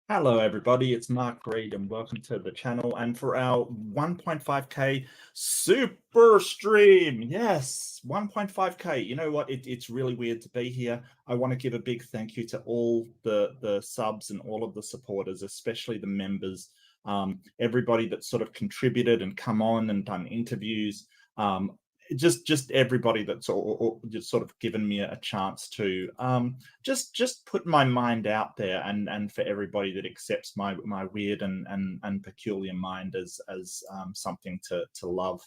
Hello, everybody. It's Mark Reed, and welcome to the channel. And for our 1.5K super stream, yes, 1.5K. You know what? It's really weird to be here. I want to give a big thank you to all the subs and all of the supporters, especially the members, everybody that sort of contributed and come on and done interviews. Just everybody that's just sort of given me a chance to just put my mind out there, and for everybody that accepts my weird and peculiar mind as something to love.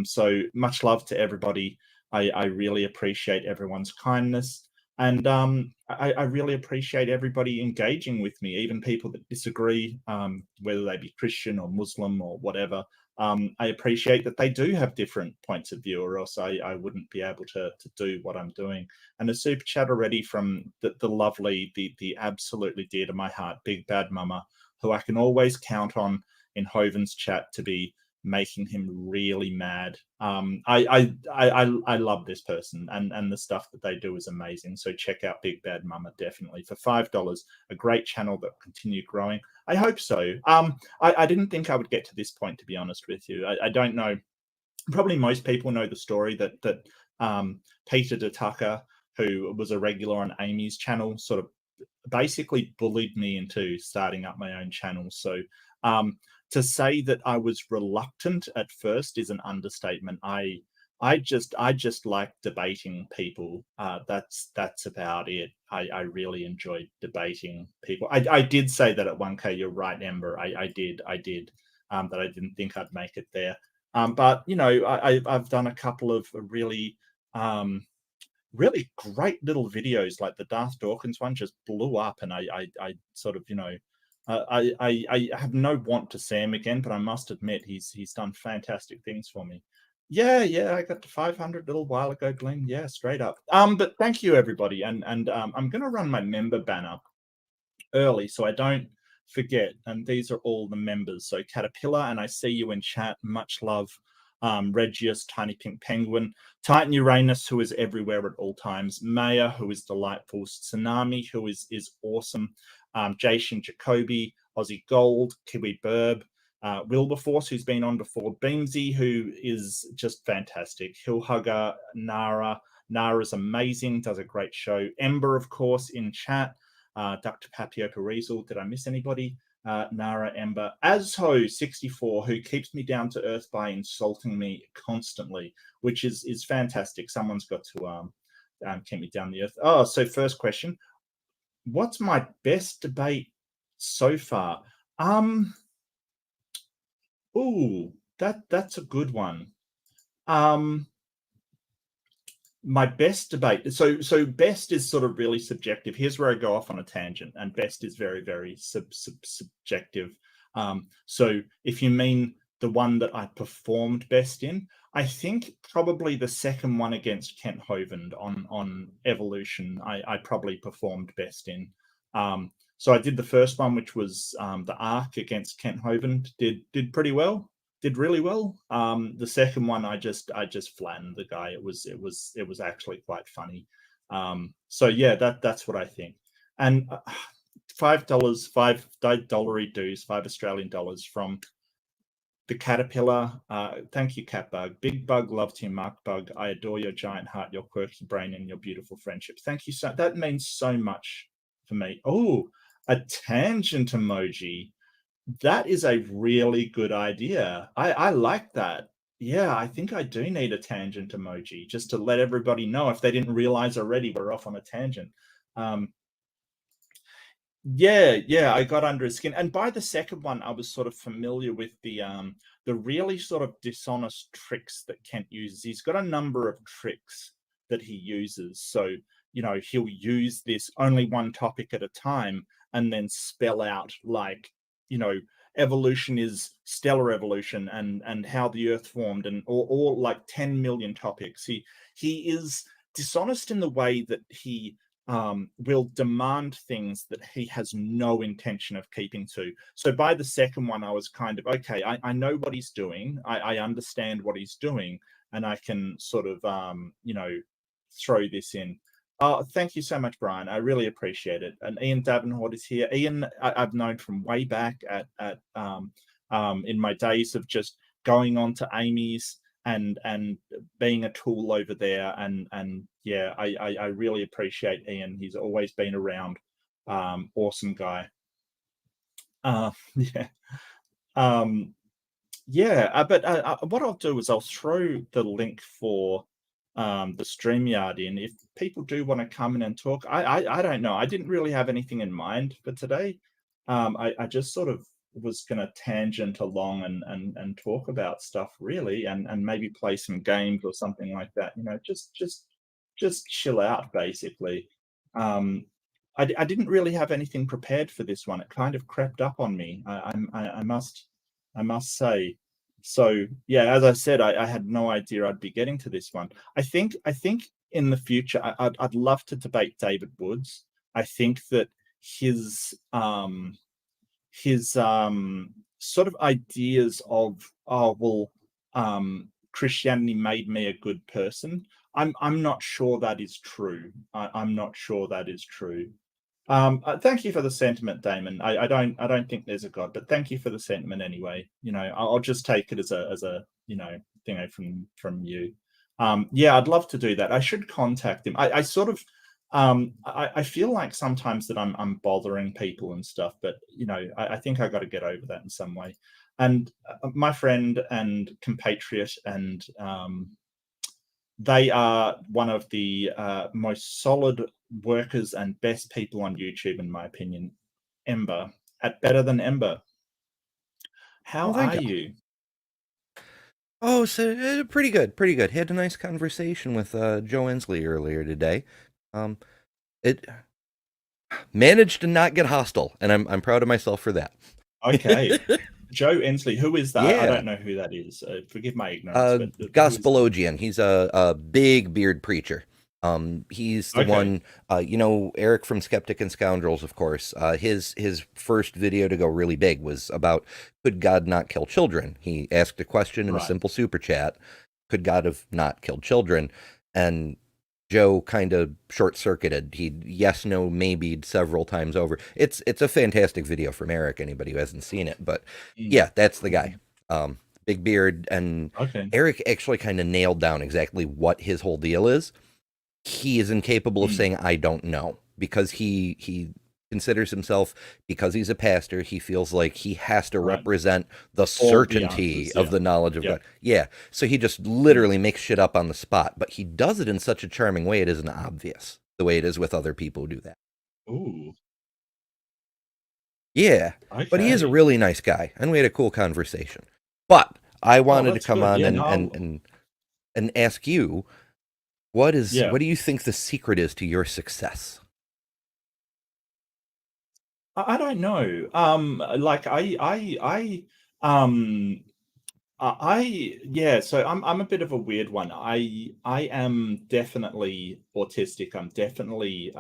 So much love to everybody. I really appreciate everyone's kindness, and I really appreciate everybody engaging with me, even people that disagree, whether they be Christian or Muslim or whatever. I appreciate that they do have different points of view, or else I wouldn't be able to do what I'm doing. And a super chat already from the lovely, the absolutely dear to my heart, Big Bad Mama, who I can always count on in Hoven's chat to be making him really mad. I love this person, and the stuff that they do is amazing. So check out Big Bad Mama definitely for $5. A great channel that will continue growing. I hope so. I didn't think I would get to this point, to be honest with you. I don't know. Probably most people know the story that Peter DeTucker, who was a regular on Amy's channel, sort of basically bullied me into starting up my own channel. So to say that I was reluctant at first is an understatement. I just like debating people. That's about it. I really enjoyed debating people. I did say that at 1K. You're right, Ember. I did. That I didn't think I'd make it there. But you know, I've done a couple of really really great little videos, like the Darth Dawkins one just blew up, and I sort of, you know, I have no want to see him again, but I must admit he's done fantastic things for me. Yeah, I got to 500 a little while ago, Glenn. Yeah, straight up. But thank you, everybody, and I'm gonna run my member banner early so I don't forget. And these are all the members. So Caterpillar, and I see you in chat. Much love. Regius, Tiny Pink Penguin, Titan Uranus, who is everywhere at all times, Maya, who is delightful, Tsunami, who is awesome, Jason Jacoby, Aussie Gold, Kiwi Burb, Wilberforce, who's been on before, Beamsy, who is just fantastic, Hill Hugger, Nara's amazing, does a great show, Ember, of course, in chat, Dr. Papio Parizel, did I miss anybody? Nara, Ember, Azho64, who keeps me down to earth by insulting me constantly, which is fantastic. Someone's got to keep me down the earth. Oh, so first question, what's my best debate so far? Ooh, that's a good one. My best debate. So best is sort of really subjective. Here's where I go off on a tangent, and best is very, very subjective. So if you mean the one that I performed best in, I think probably the second one against Kent Hovind on Evolution, I probably performed best in. So I did the first one, which was the Arc against Kent Hovind, did pretty well. Did really well. The second one, I just flattened the guy. It was actually quite funny. So yeah, that's what I think. And $5, $5 dues, $5 from the Caterpillar. Thank you, Catbug. Big Bug, love to you, Mark Bug. I adore your giant heart, your quirky brain, and your beautiful friendship. Thank you so. That means so much for me. Oh, a tangent emoji. That is a really good idea. I like that. Yeah, I think I do need a tangent emoji just to let everybody know, if they didn't realize already, we're off on a tangent. Yeah, I got under his skin. And by the second one, I was sort of familiar with the really sort of dishonest tricks that Kent uses. He's got a number of tricks that he uses. So, you know, he'll use this only one topic at a time and then spell out, like, you know, evolution is stellar evolution and how the earth formed, and or like 10 million topics. He is dishonest in the way that he will demand things that he has no intention of keeping to. So by the second one, I was kind of, okay, I know what he's doing. I understand what he's doing, and I can sort of, you know, throw this in. Oh, thank you so much, Brian. I really appreciate it. And Ian Davenport is here. Ian, I've known from way back in my days of just going on to Amy's and being a tool over there. And yeah, I really appreciate Ian. He's always been around. Awesome guy. Yeah. Um, Yeah, but what I'll do is I'll throw the link for the StreamYard in. If people do want to come in and talk, I don't know. I didn't really have anything in mind for today. I just sort of was going to tangent along and talk about stuff really, and maybe play some games or something like that. You know, just chill out basically. Um, I didn't really have anything prepared for this one. It kind of crept up on me. I must say. So yeah, as I said, I had no idea I'd be getting to this one. I think in the future I'd love to debate David Woods. I think that his sort of ideas of, oh well, Christianity made me a good person. I'm not sure that is true. I'm not sure that is true. Thank you for the sentiment, Damon. I don't think there's a God, but thank you for the sentiment anyway. You know, I'll just take it as a you know thing from you. Yeah, I'd love to do that. I should contact him. I sort of I feel like sometimes that I'm bothering people and stuff, but you know, I think I got to get over that in some way. And my friend and compatriot and they are one of the most solid workers and best people on YouTube, in my opinion. Ember, at Better Than Ember. How Oh, thank are you. you? Oh, so pretty good, pretty good. Had a nice conversation with Joe Inslee earlier today. It managed to not get hostile, and I'm proud of myself for that. Okay. Joe Ensley, who is that? I Yeah, don't know who that is. Forgive my ignorance, but who is that? Gospelologian. He's a big beard preacher. He's the Okay, one, you know, Eric from Skeptic and Scoundrels, of course. His first video to go really big was about could God not kill children? He asked a question in a right. simple super chat: could God have not killed children? And Joe kind of short circuited. He yes, no, maybe several times over. It's a fantastic video from Eric. Anybody who hasn't seen it, but Mm, yeah, that's the guy. mhm. Big beard, and Okay. Eric actually kind of nailed down exactly what his whole deal is. He is incapable of Mm, saying I don't know because he considers himself, because he's a pastor, he feels like he has to right. represent the All the certainty answers, of yeah. the knowledge of Yep. God. Yeah, so he just Mm. literally makes shit up on the spot, but he does it in such a charming way it isn't obvious the way it is with other people who do that. Ooh, Yeah, but he is a okay. really nice guy, and we had a cool conversation. But I Oh, wanted to that's come good. on Yeah, and no, ask you yeah. what do you think the secret is to your success? I don't know. Like um, yeah. So I'm a bit of a weird one. I am definitely autistic. I'm definitely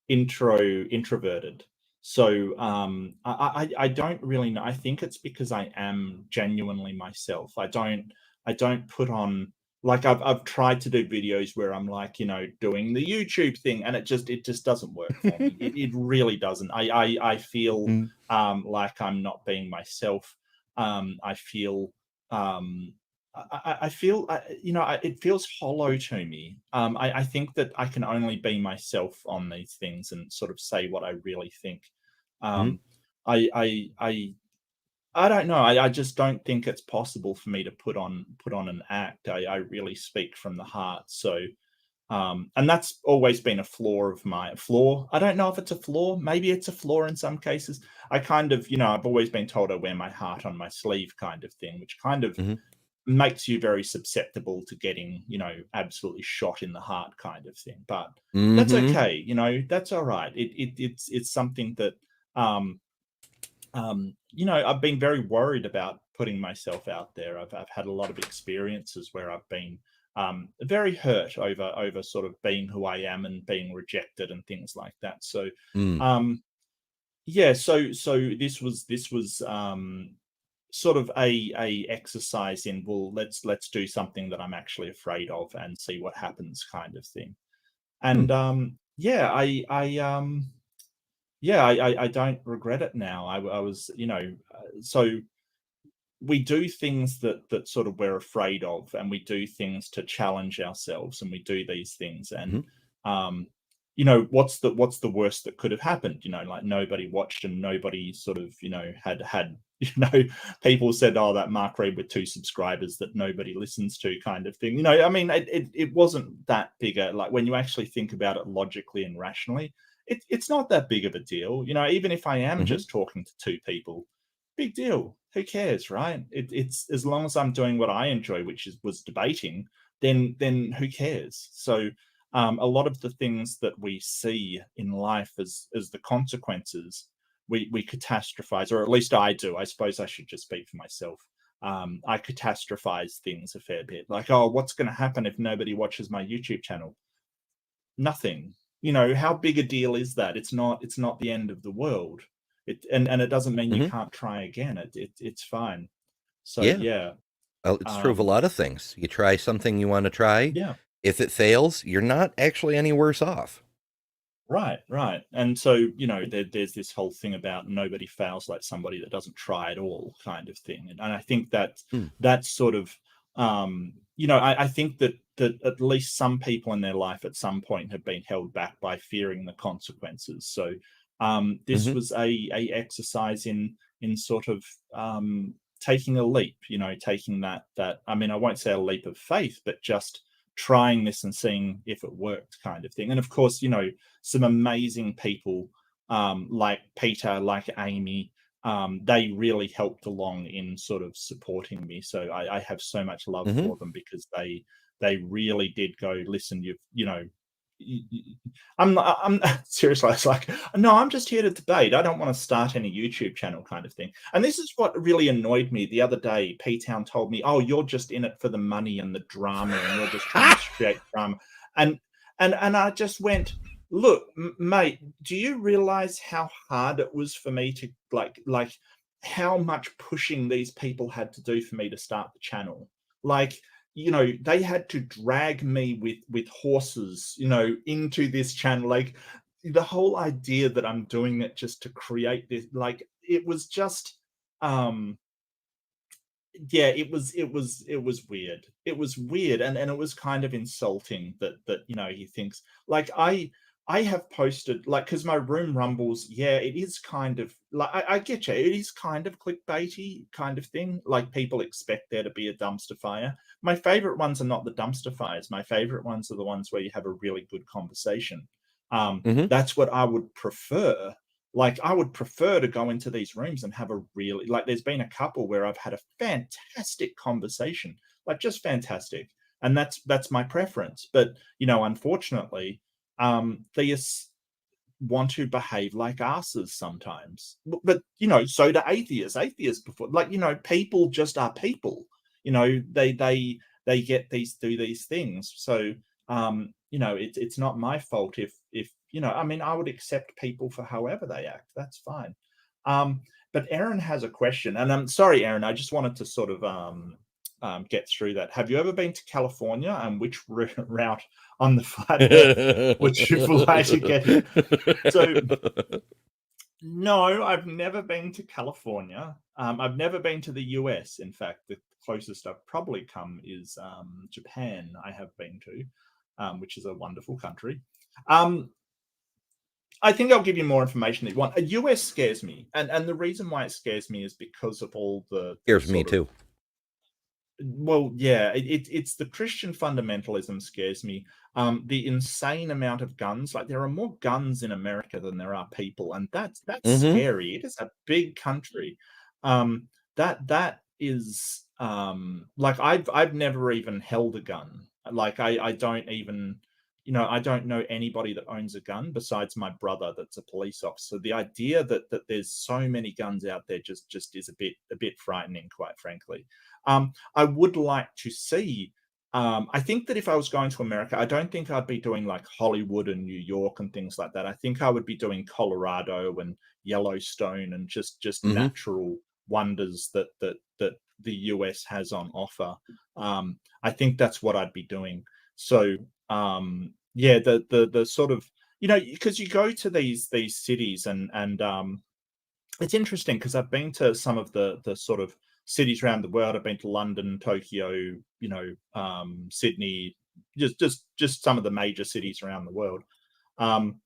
introverted. So I don't really know. I think it's because I am genuinely myself. I don't put on, like I've tried to do videos where I'm like, you know, doing the YouTube thing, and it just doesn't work for me. It really doesn't. I feel Mm, like I'm not being myself. I feel um I feel, you know, it feels hollow to me. I think that I can only be myself on these things and sort of say what I really think. mm, Um, I, I, I, I don't know. I just don't think it's possible for me to put on an act. I really speak from the heart. So, and that's always been a flaw. I don't know if it's a flaw. Maybe it's a flaw in some cases. I kind of, you know, I've always been told I wear my heart on my sleeve, kind of thing, which kind of mhm, makes you very susceptible to getting, you know, absolutely shot in the heart kind of thing. But that's mhm, okay, you know, that's all right. It's something that um you know, I've been very worried about putting myself out there. I've had a lot of experiences where I've been very hurt over sort of being who I am and being rejected and things like that. So mm, um yeah, so this was sort of a exercise in, well, let's do something that I'm actually afraid of and see what happens kind of thing. And yeah, I don't regret it now. I was, so we do things that sort of we're afraid of, and we do things to challenge ourselves, and we do these things. And um what's the worst that could have happened? Like, nobody watched, and nobody sort of, had people said, oh, that Mark Reed with 2 subscribers that nobody listens to, kind of thing. I mean, it wasn't that bigger. Like, when you actually think about it logically and rationally, it's not that big of a deal. Even if I am just talking to 2 people, big deal. Who cares, right? It's as long as I'm doing what I enjoy, which was debating, then who cares? So a lot of the things that we see in life as the consequences, we catastrophize, or at least I do. I suppose I should just speak for myself. I catastrophize things a fair bit. Like, oh, what's going to happen if nobody watches my YouTube channel? Nothing. How big a deal is that? It's not the end of the world. And it doesn't mean you can't try again. It's fine. So Yeah. yeah. Well, it's true of a lot of things. You try something you want to try. Yeah. If it fails, you're not actually any worse off. Right. And so, there's this whole thing about nobody fails like somebody that doesn't try at all, kind of thing. And I think that that's sort of, I think that at least some people in their life at some point have been held back by fearing the consequences. So this was a exercise in sort of taking a leap, taking that, I mean, I won't say a leap of faith, but just trying this and seeing if it worked, kind of thing. And of course, some amazing people like Peter, like Amy, they really helped along in sort of supporting me. So I have so much love for them, because they really did go, listen, I'm seriously, it's like, no, I'm just here to debate. I don't want to start any YouTube channel, kind of thing. And this is what really annoyed me the other day. P-Town told me, oh, you're just in it for the money and the drama, and you're just trying to create drama. And I just went, look, mate, do you realize how hard it was for me to like how much pushing these people had to do for me to start the channel? Like, they had to drag me with horses, into this channel. Like, the whole idea that I'm doing it just to create this, like, it was just, yeah, it was weird. It was weird, and it was kind of insulting that he thinks, like, I have posted, like, because my room rumbles, yeah, it is kind of like, I get you, it is kind of clickbaity kind of thing. Like, people expect there to be a dumpster fire. My favorite ones are not the dumpster fires. My favorite ones are the ones where you have a really good conversation. That's what I would prefer. Like, I would prefer to go into these rooms and have a really, like, there's been a couple where I've had a fantastic conversation, like, just fantastic. And that's my preference. But, unfortunately, they just want to behave like asses sometimes. But so do atheists. Atheists before, like, people just are people. They get do these things. So it's not my fault if I mean, I would accept people for however they act. That's fine. But Aaron has a question, and I'm sorry, Aaron, I just wanted to sort of get through that. Have you ever been to California, and which route on the flight there would you fly to get here? So, no, I've never been to California. I've never been to the US. In fact, the closest I've probably come is Japan. I have been to, which is a wonderful country. I think I'll give you more information that you want. US scares me, and the reason why it scares me is because of all the scares me too. Well, yeah, it's the Christian fundamentalism scares me. The insane amount of guns, like, there are more guns in America than there are people, and that's scary. It is a big country. That is like, I've never even held a gun. Like, I don't even, I don't know anybody that owns a gun besides my brother that's a police officer. The idea that there's so many guns out there just is a bit frightening, quite frankly. I would like to see. I think that if I was going to America, I don't think I'd be doing like Hollywood and New York and things like that. I think I would be doing Colorado and Yellowstone and just natural wonders that the US has on offer. I think that's what I'd be doing. So yeah, the sort of, because you go to these cities, and it's interesting because I've been to some of the sort of cities around the world. I've been to London, Tokyo, Sydney, just some of the major cities around the world. Um,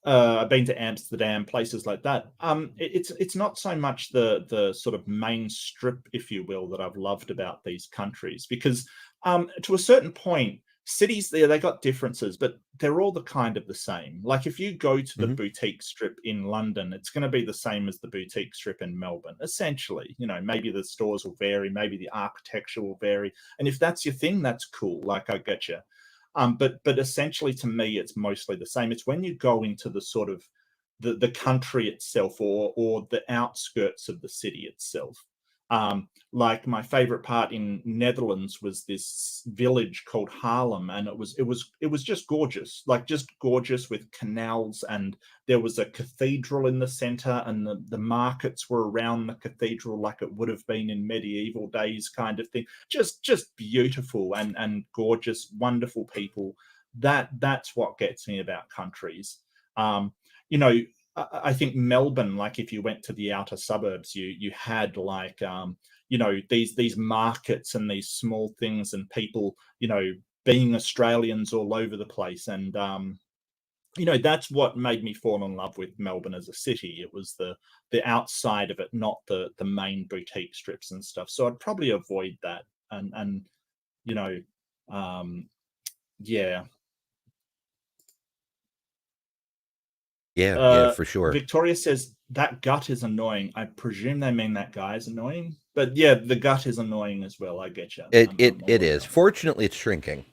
I've been to Amsterdam, places like that. It's not so much the sort of main strip, if you will, that I've loved about these countries, because to a certain point, cities there, they got differences, but they're all the kind of the same. Like if you go to the Hmm. boutique strip in London, it's going to be the same as the boutique strip in Melbourne, essentially. Maybe the stores will vary, maybe the architecture will vary, and if that's your thing, that's cool. Like I get you. But essentially, to me, it's mostly the same. It's when you go into the sort of the country itself, or the outskirts of the city itself. Like my favorite part in Netherlands was this village called Haarlem, and it was just gorgeous, like just gorgeous, with canals, and there was a cathedral in the center, and the markets were around the cathedral like it would have been in medieval days, kind of thing. Just beautiful and gorgeous, wonderful people. That's what gets me about countries. Um, you know, I think Melbourne, like if you went to the outer suburbs, you had like these markets and these small things, and people, being Australians all over the place. And that's what made me fall in love with Melbourne as a city. It was the outside of it, not the main boutique strips and stuff. So I'd probably avoid that. And you know, um, yeah. Yeah, for sure. Victoria says that gut is annoying. I presume they mean that guy is annoying, but yeah, the gut is annoying as well. I get you. It I'm, it I'm it aware is. of that. Fortunately, it's shrinking.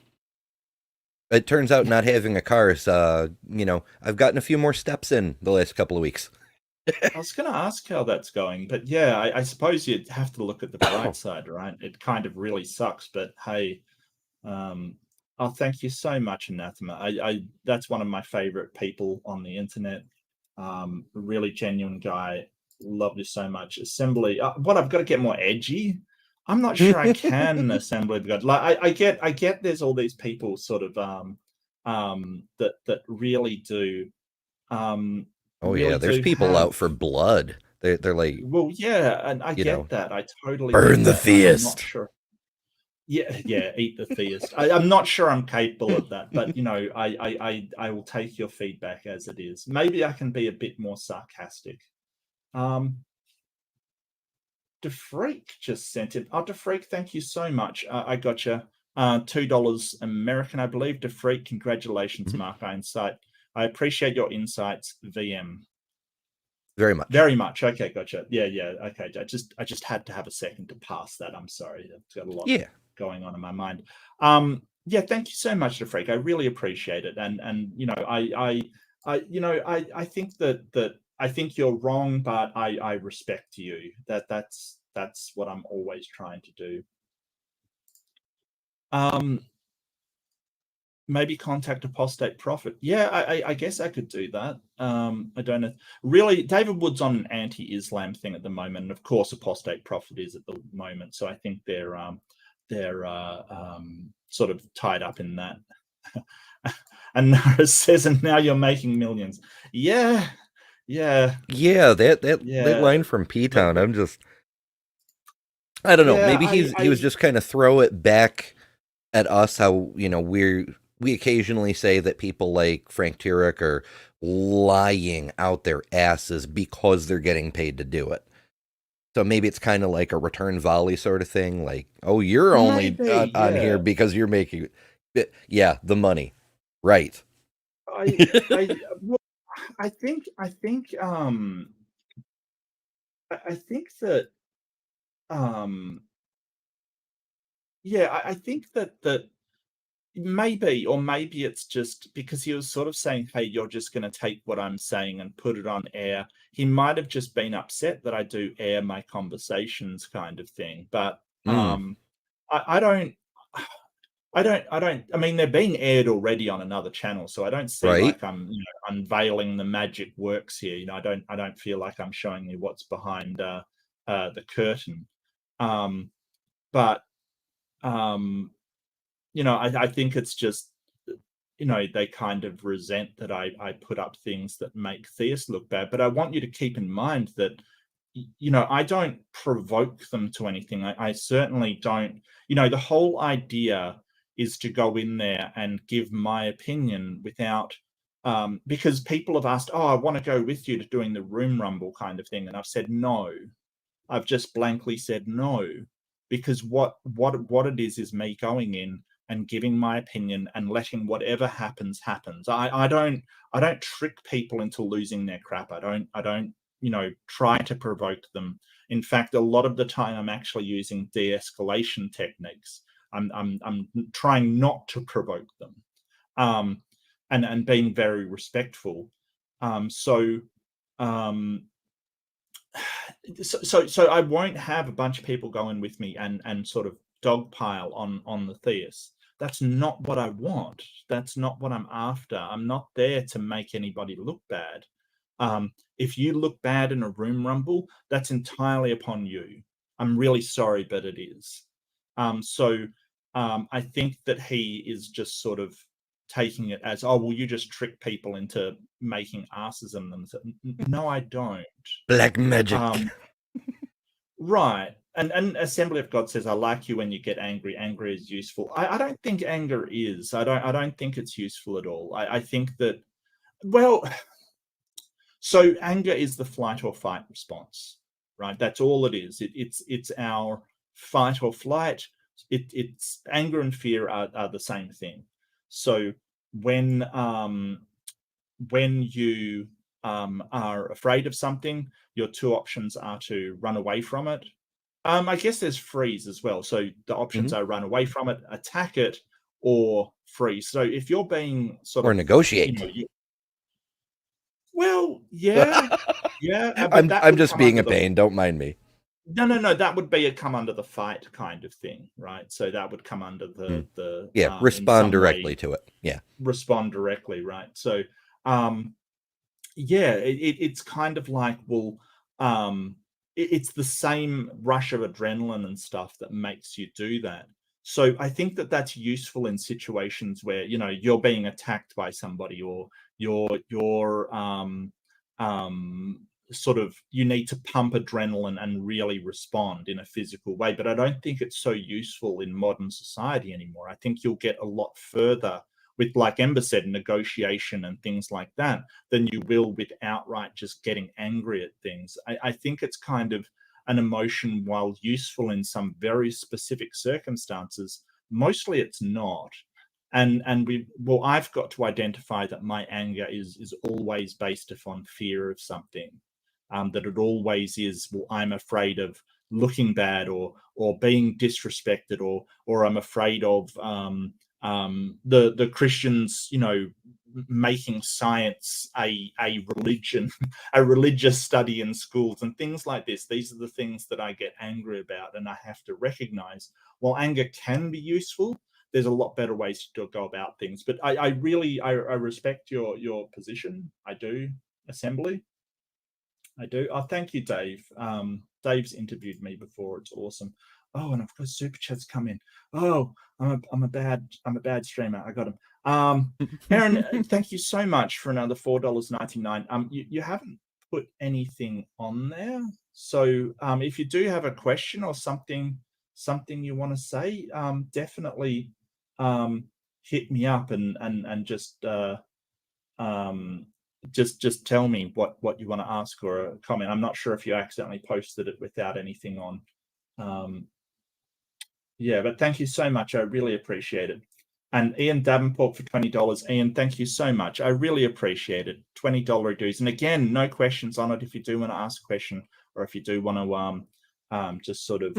It turns out not having a car is, I've gotten a few more steps in the last couple of weeks. I was going to ask how that's going, but yeah, I suppose you'd have to look at the bright side, right? It kind of really sucks, but hey, um, oh, thank you so much, Anathema. I That's one of my favorite people on the internet. Really genuine guy. Love you so much. Assembly. What, I've got to get more edgy. I'm not sure I can assembly because, like, I get there's all these people sort of that um Oh yeah, really there's do people have. out for blood. They're like, Well, yeah, and I you know, get that. I totally burn get the that, and I'm not theist. sure. Yeah, yeah, eat the theist. I'm not sure I'm capable of that, but I will take your feedback as it is. Maybe I can be a bit more sarcastic. Um, DeFreak just sent it. Oh, DeFreak, thank you so much. I got you. $2 American, I believe. DeFreak, congratulations, Mhm. Mark Insight. I appreciate your insights, VM. Very much. Very much. Okay, gotcha. Yeah, yeah. Okay. I just had to have a second to pass that. I'm sorry. I've got a lot Yeah. going on in my mind. Yeah, thank you so much, DeFreak. I really appreciate it. And I think that I think you're wrong, but I respect you. That's what I'm always trying to do. Um, Maybe contact Apostate Prophet. Yeah, I guess I could do that. I don't know. Really, David Wood's on an anti-Islam thing at the moment, and of course, Apostate Prophet is at the moment. So I think they're sort of tied up in that. And Nara says, "And now you're making millions." Yeah, yeah, Yeah, that yeah. line from P But Town, I don't know. yeah, Maybe he was just kind of throw it back at us how, we occasionally say that people like Frank Turek are lying out their asses because they're getting paid to do it. So maybe it's kind of like a return volley sort of thing. Like, oh, you're only maybe, on here yeah. because you're making, yeah, the money, right? I well, I think that um yeah, I think that maybe, or maybe it's just because he was sort of saying, "Hey, you're just going to take what I'm saying and put it on air." He might have just been upset that I do air my conversations, kind of thing. But Mm, I don't. I mean, they're being aired already on another channel, so I don't see right? like I'm, unveiling the magic works here. I don't feel like I'm showing you what's behind the curtain. Um, but um, I think it's just they kind of resent that I put up things that make theists look bad. But I want you to keep in mind that, I don't provoke them to anything. I certainly don't. The whole idea is to go in there and give my opinion without, because people have asked, oh, I want to go with you to doing the room rumble kind of thing. And I've said no. I've just blankly said no, because what it is me going in and giving my opinion and letting whatever happens. I don't trick people into losing their crap. I don't try to provoke them. In fact, a lot of the time I'm actually using de-escalation techniques. I'm trying not to provoke them, and being very respectful. So I won't have a bunch of people going with me and sort of dogpile on the theists. That's not what I want. That's not what I'm after. I'm not there to make anybody look bad. If you look bad in a room rumble, that's entirely upon you. I'm really sorry, but it is. I think that he is just sort of taking it as, oh, well, you just trick people into making asses of them. No, I don't. Black magic. Right. And Assembly of God says, I like you when you get angry. Anger is useful. I don't think anger is. I don't think it's useful at all. I think that, well, so anger is the flight or fight response, right? That's all it is. It's our fight or flight. It's anger and fear are the same thing. So when you are afraid of something, your two options are to run away from it. I guess there's freeze as well. So the options are run away from it, attack it, or freeze. So if you're being sort or of negotiate. Well, yeah. I'm just being a pain. Don't mind me. No. That would be a come under the fight kind of thing, right? So that would come under the respond directly to it. Yeah, respond directly, right? So, it's kind of like, well, it's the same rush of adrenaline and stuff that makes you do that. So I think that that's useful in situations where you're being attacked by somebody, or you're sort of, you need to pump adrenaline and really respond in a physical way. But I don't think it's so useful in modern society anymore. I think you'll get a lot further with, like Ember said, negotiation and things like that than you will with outright just getting angry at things. I think it's kind of an emotion, while useful in some very specific circumstances, mostly it's not. And I've got to identify that my anger is always based upon fear of something. That it always is, well, I'm afraid of looking bad, or being disrespected, or I'm afraid of the Christians, making science a religion, a religious study in schools and things like this. These are the things that I get angry about, and I have to recognize, while anger can be useful, there's a lot better ways to go about things. But I really respect your position. I do, Assembly. I do. Oh, thank you, Dave. Dave's interviewed me before. It's awesome. Oh, and I've got super chats come in. Oh, I'm a bad streamer. I got him. Aaron, thank you so much for another $4.99. You haven't put anything on there, so if you do have a question or something you want to say, definitely hit me up and just tell me what you want to ask or a comment. I'm not sure if you accidentally posted it without anything on. But thank you so much. I really appreciate it. And Ian Davenport for $20. Ian, thank you so much. I really appreciate it. $20 dues. And again, no questions on it if you do want to ask a question, or if you do want to just sort of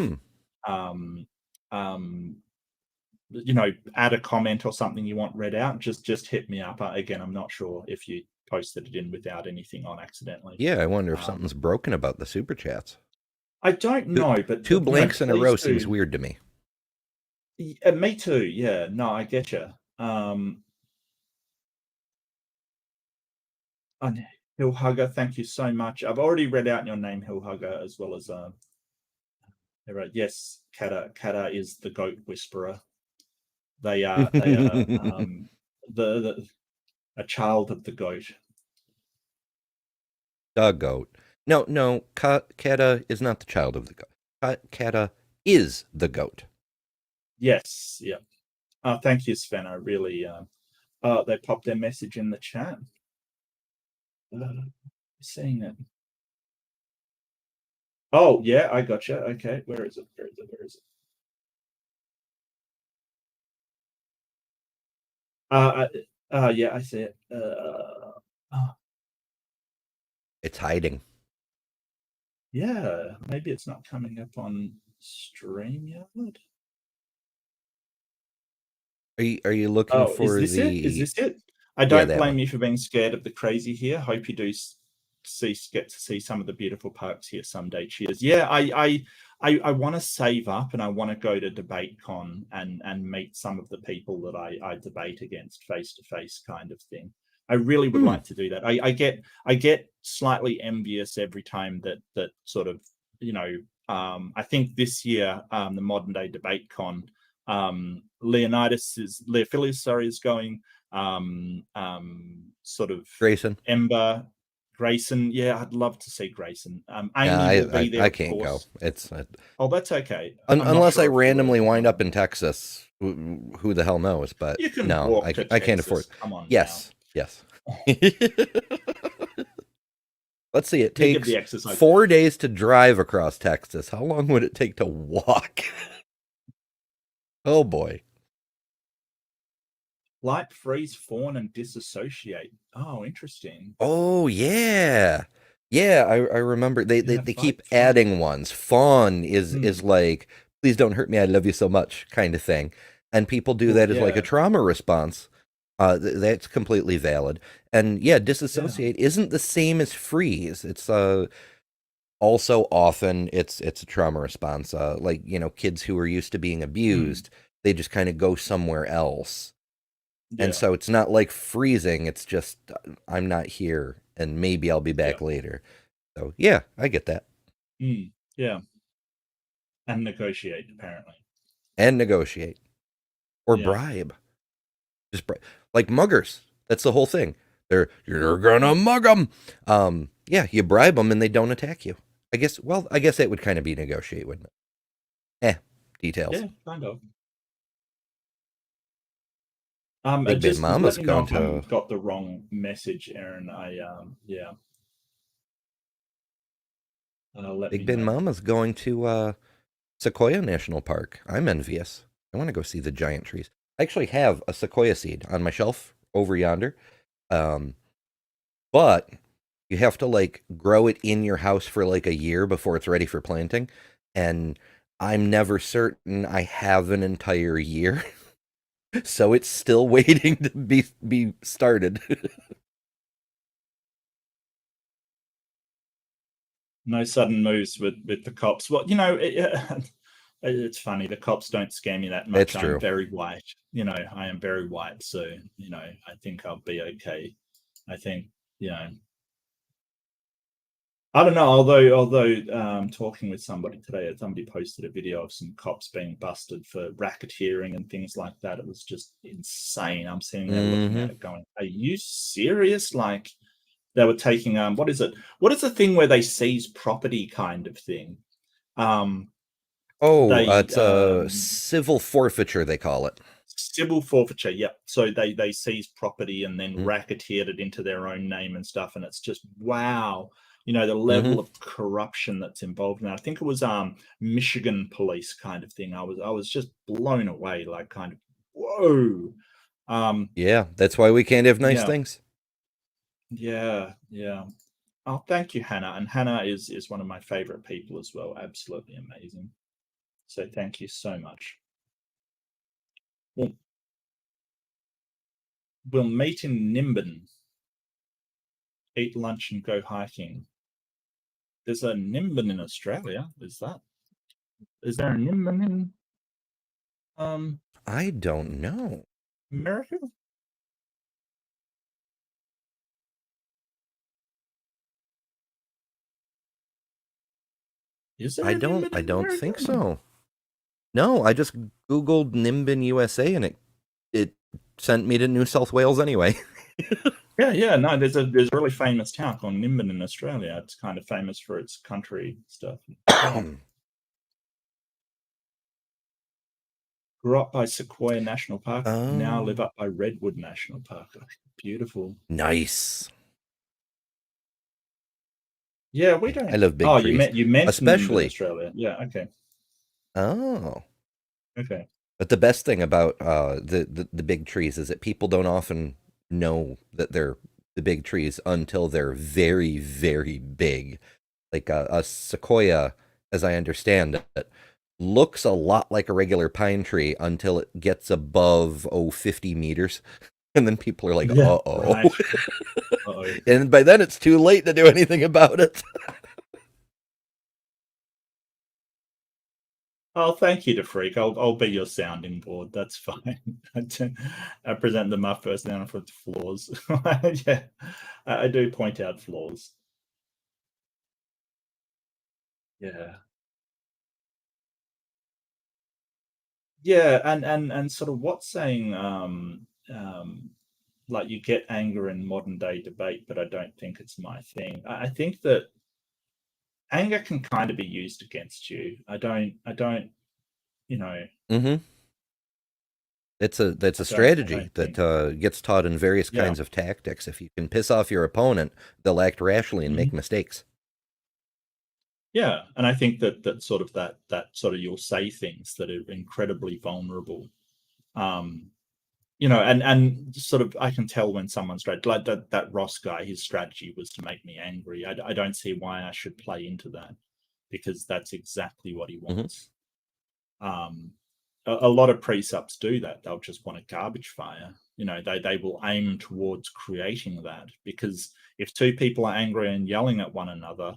add a comment or something you want read out, just hit me up. Again, I'm not sure if you posted it in without anything on accidentally. Yeah, I wonder if something's broken about the super chats. I don't know, but two blanks in a row seems weird to me. Me too. Yeah, no, I get you. Hill Hugger, thank you so much. I've already read out your name, Hill Hugger, as well as yes, Kata is the goat whisperer. They are the a child of the goat. The goat. No, Kata is not the child of the goat. Kata is the goat. Yes, yeah. Thank you, Sven. I really. They popped their message in the chat. Seeing it. Oh yeah, I gotcha. Okay, where is it? Where is it? Where is it? Yeah, I see it. It's hiding. Yeah, maybe it's not coming up on StreamYard. Are you looking Is for this it? Is the? this it? I Yeah, don't that blame one. you for being scared of the crazy here. Hope you do get to see some of the beautiful parks here someday. Cheers. Yeah, I want to save up and I want to go to DebateCon and meet some of the people that I debate against face to face, kind of thing. I really would like to do that. I get slightly envious every time that sort of, you know, I think this year the modern day DebateCon, Leophilus, sorry, is going. Sort of Grayson. Ember, Grayson. Yeah, I'd love to see Grayson. Yeah, Amy will be there, I of can't course. go. It's Oh, that's okay. I'm not unless I sure if you randomly would. wind up in Texas. Who the hell knows? But You can no, walk to I can't afford. Texas. Come on Yes, yes. Let's see. It Think of takes the exercise. 4 days to drive across Texas. How long would it take to walk? Oh boy. Light, freeze, fawn, and disassociate. Oh, interesting. Oh yeah. Yeah, I remember they Yeah, keep fight, flight. adding ones. Fawn is like, please don't hurt me, I love you so much kind of thing. And people do Well, that as like a yeah, trauma response. That's completely valid. And yeah, yeah. disassociate isn't the same as freeze. It's also often it's a trauma response. Like, you know, kids who are used to being abused, they just kind of go somewhere else. And Yeah, so it's not like freezing, it's just I'm not here and maybe I'll be yeah. back later. So yeah, I get that. Yeah. And negotiate, apparently. And negotiate. Or Yeah. bribe. Just like muggers. That's the whole thing. You're gonna mug them. Yeah, you bribe them and they don't attack you. I guess that would kind of be negotiate, wouldn't it? Details. Yeah, kind of. Big Ben Just let Mama's me know going if I'm to got the wrong message, Aaron. Yeah. Let Big me Ben know. Mama's going to Sequoia National Park. I'm envious. I want to go see the giant trees. I actually have a sequoia seed on my shelf over yonder. Um, but you have to like grow it in your house for like a year before it's ready for planting. And I'm never certain I have an entire year. So it's still waiting to be started. No sudden moves with the cops. Well, it's funny. The cops don't scare me that That's much. I'm true. very white. I am very white. So, I think I'll be okay. I think, you know, I don't know. Although talking with somebody today, somebody posted a video of some cops being busted for racketeering and things like that. It was just insane. I'm sitting there looking at it, going, "Are you serious?" Like they were taking what is it? What is the thing where they seize property, kind of thing? Oh, They it's a civil forfeiture, they call it. Civil forfeiture. Yep. So they seized property and then Mm. racketeered it into their own name and stuff, and it's just wow. The Mm-hmm. level of corruption that's involved in that. I think it was Michigan police kind of thing. I was just blown away, like kind of whoa. Yeah, that's why we can't have nice Yeah, things. yeah. Oh, thank you, Hannah. And Hannah is one of my favorite people as well. Absolutely amazing. So thank you so much. We'll meet in Nimbin, eat lunch and go hiking. There's a Nimbin in Australia. Is there a Nimbin in I don't know. America? Is there I a Nimbin in don't America? think so. No, I just Googled Nimbin USA and it sent me to New South Wales anyway. Yeah. No, there's a really famous town called Nimbin in Australia. It's kind of famous for its country stuff. Yeah. Grew up by Sequoia National Park. Now live up by Redwood National Park. Beautiful. Nice. Yeah, we don't. I love big trees. You mentioned especially Australia. Yeah. Okay. Oh. Okay. But the best thing about the big trees is that people don't often know that they're the big trees until they're very, very big. Like a sequoia, as I understand it, looks a lot like a regular pine tree until it gets above 50 meters. And then people are like, Yeah, uh-oh. right. Uh-oh. And by then it's too late to do anything about it. Oh, thank you to Freak. I'll be your sounding board. That's fine. I present them up first down for the flaws. Yeah, I do point out flaws. Yeah. Yeah, and sort of what's saying like you get anger in modern day debate, but I don't think it's my thing. I think that anger can kind of be used against you. I don't, you know, Mm-hmm. It's a I strategy don't think. that gets taught in various Yeah. kinds of tactics. If you can piss off your opponent, they'll act rationally and make Mhm. mistakes. Yeah, and I think that sort of that sort of you'll say things that are incredibly vulnerable. Um, and sort of I can tell when someone's like that Ross guy. His strategy was to make me angry. I don't see why I should play into that because that's exactly what he Mm-hmm. wants. A lot of pre-subs do that. They'll just want a garbage fire. They will aim towards creating that because if two people are angry and yelling at one another,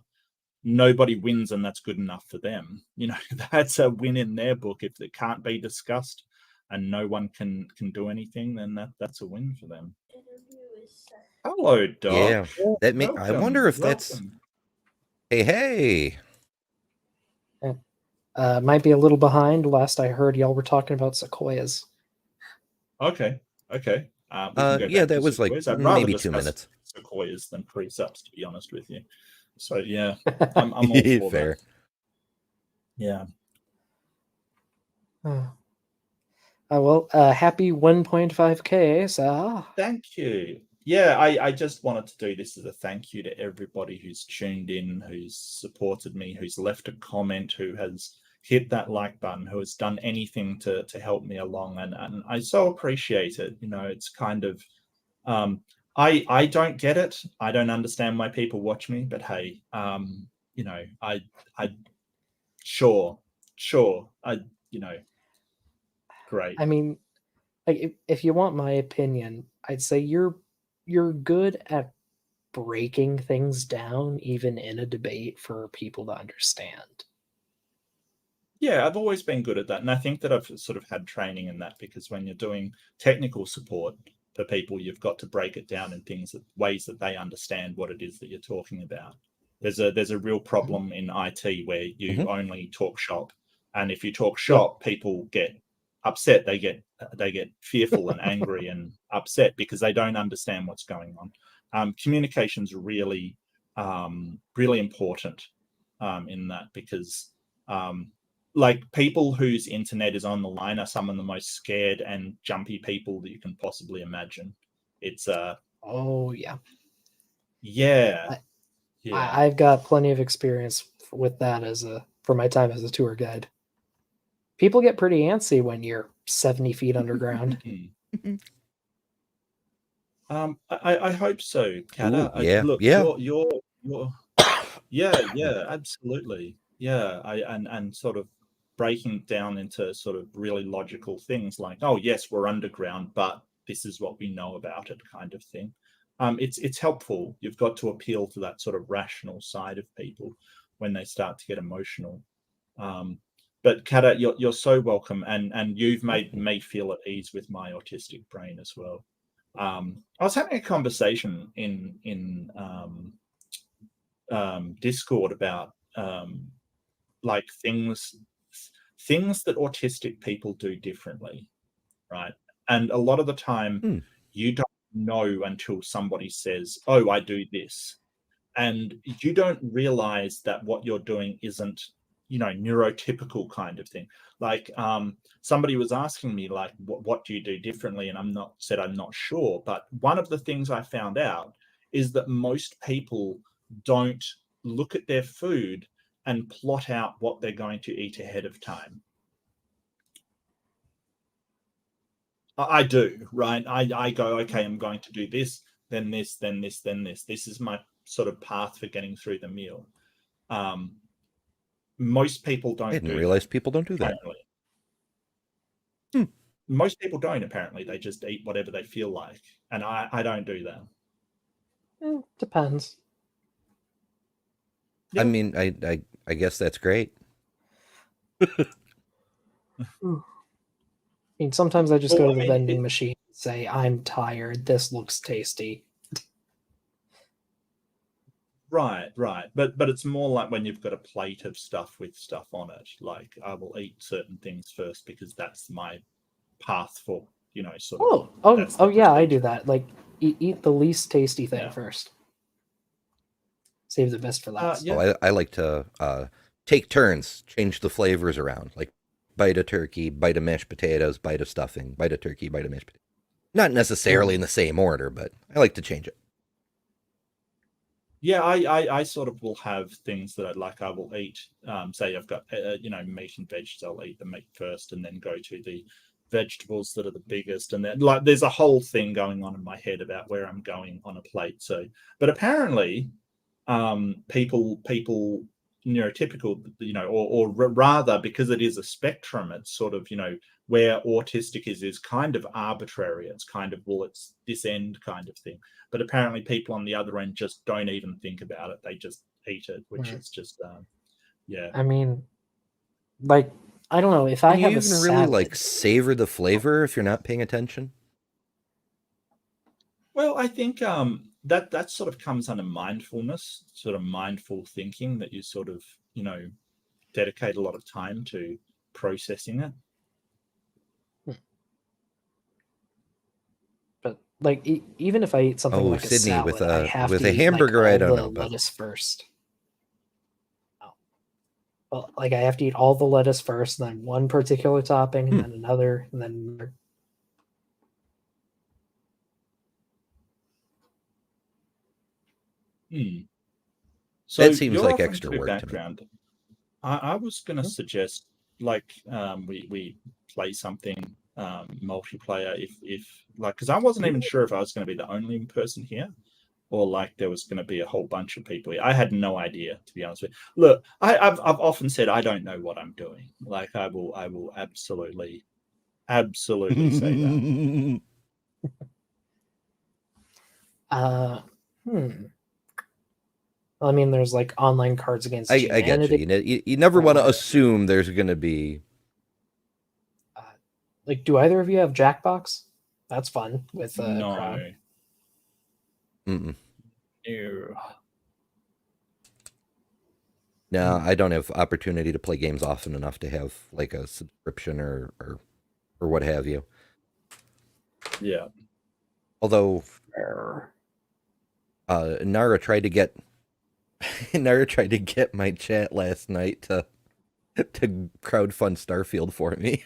nobody wins, and that's good enough for them. That's a win in their book. If it can't be discussed and no one can do anything, then that's a win for them. Hello, Doc. Yeah, that may. I wonder if that's. Welcome. Hey. Might be a little behind. Last I heard, y'all were talking about sequoias. Okay. We can go Yeah, back that to was like sequoias. I'd rather maybe 2 discuss minutes. sequoias than pre-subs, to be honest with you. So yeah, I'm all for Fair. that. Yeah. Well, happy 1.5K, so. Thank you. Yeah, I just wanted to do this as a thank you to everybody who's tuned in, who's supported me, who's left a comment, who has hit that like button, who has done anything to help me along, and I so appreciate it. It's kind of I don't get it. I don't understand why people watch me, but hey, I sure, great. I mean, like if you want my opinion, I'd say you're good at breaking things down, even in a debate, for people to understand. Yeah, I've always been good at that. And I think that I've sort of had training in that because when you're doing technical support for people, you've got to break it down in ways that they understand what it is that you're talking about. There's a real problem in IT where you only talk shop. And if you talk shop, people get upset. They get fearful and angry and upset because they don't understand what's going on. Communication's really, really important in that because like people whose internet is on the line are some of the most scared and jumpy people that you can possibly imagine. It's Oh yeah. Yeah. I've got plenty of experience with that for my time as a tour guide. People get pretty antsy when you're 70 feet underground. I hope so, Kata. Yeah, Look, yeah. you're yeah, absolutely. Yeah, and sort of breaking down into sort of really logical things like, oh yes, we're underground, but this is what we know about it, kind of thing. It's helpful. You've got to appeal to that sort of rational side of people when they start to get emotional. But Kata, you're so welcome, and you've made me feel at ease with my autistic brain as well. I was having a conversation in Discord about like things that autistic people do differently, right? And a lot of the time, you don't know until somebody says, "Oh, I do this." And you don't realize that what you're doing isn't, neurotypical kind of thing. Like somebody was asking me, like, what do you do differently? And I'm not sure. But one of the things I found out is that most people don't look at their food and plot out what they're going to eat ahead of time. I do, right? I go, okay, I'm going to do this, then this, then this, then this. This is my sort of path for getting through the meal. Most people don't. I didn't realize people don't do that. Most people don't, apparently. They just eat whatever they feel like. And I don't do that. Depends. I mean, I guess that's great. I mean, sometimes I just go to the vending machine and say, I'm tired, this looks tasty. Right. But it's more like when you've got a plate of stuff with stuff on it. Like, I will eat certain things first because that's my path for, sort of. Oh yeah, I do that. Like, eat the least tasty thing first. Save the best for last. Oh, I like to take turns, change the flavors around. Like, bite of turkey, bite of mashed potatoes, bite of stuffing, bite of turkey, bite of mashed potatoes. Not necessarily in the same order, but I like to change it. Yeah, I sort of will have things that I will eat. Say I've got meat and veggies. I'll eat the meat first, and then go to the vegetables that are the biggest. And then there's a whole thing going on in my head about where I'm going on a plate. So, but apparently, people neurotypical, or rather, because it is a spectrum, it's sort of, where autistic is kind of arbitrary. It's kind of, well, it's this end kind of thing. But apparently people on the other end just don't even think about it. They just eat it, which is just, I mean, like, I don't know, if I have even really like savor the flavor if you're not paying attention? Well, I think that sort of comes under mindfulness, sort of mindful thinking, that you sort of, dedicate a lot of time to processing it. But like, even if I eat something like Sydney, a salad, I have to a hamburger, eat, I don't the know about lettuce first. Well, like, I have to eat all the lettuce first, and then one particular topping, and then another, and then another. So that seems like extra work background. To me. I was going to suggest, like, we play something multiplayer, if like, because I wasn't even sure if I was going to be the only person here, or like there was going to be a whole bunch of people here. I had no idea, to be honest with you. Look, I've often said I don't know what I'm doing. Like, I will absolutely say that. Well, I mean, there's like online Cards Against Humanity. I get you. You never want to assume there's going to be. Like, do either of you have Jackbox? That's fun with no. crowd. Mm-mm. Ew. No, I don't have opportunity to play games often enough to have like a subscription or what have you. Yeah. Although Nara tried to get my chat last night to crowdfund Starfield for me.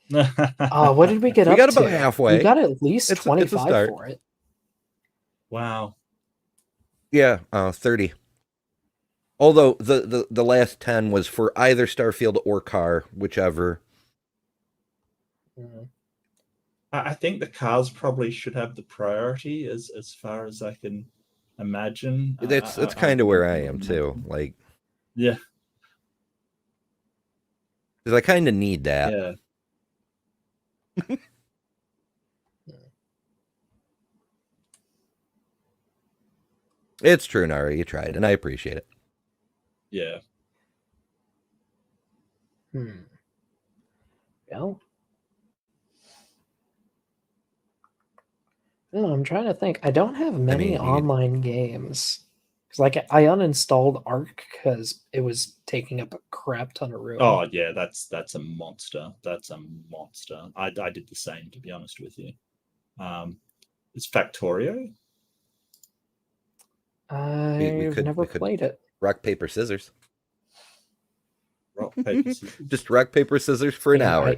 What did we get up to? We got about halfway. We got at least 25 for it. Wow. Yeah, 30. Although the last 10 was for either Starfield or Car, whichever. I think the cars probably should have the priority, as far as I can imagine. That's kind of where I am too. Like, yeah, because I kind of need that. Yeah. It's true, Nari. You tried, and I appreciate it. Yeah. Well, no, I'm trying to think. I don't have many online games. Because like I uninstalled Arc because it was taking up a crap ton of room. Oh yeah, that's a monster. That's a monster. I did the same, to be honest with you. It's Factorio. I've never played it. Rock, paper, scissors. Rock, paper, scissors. Just rock, paper, scissors for an hour.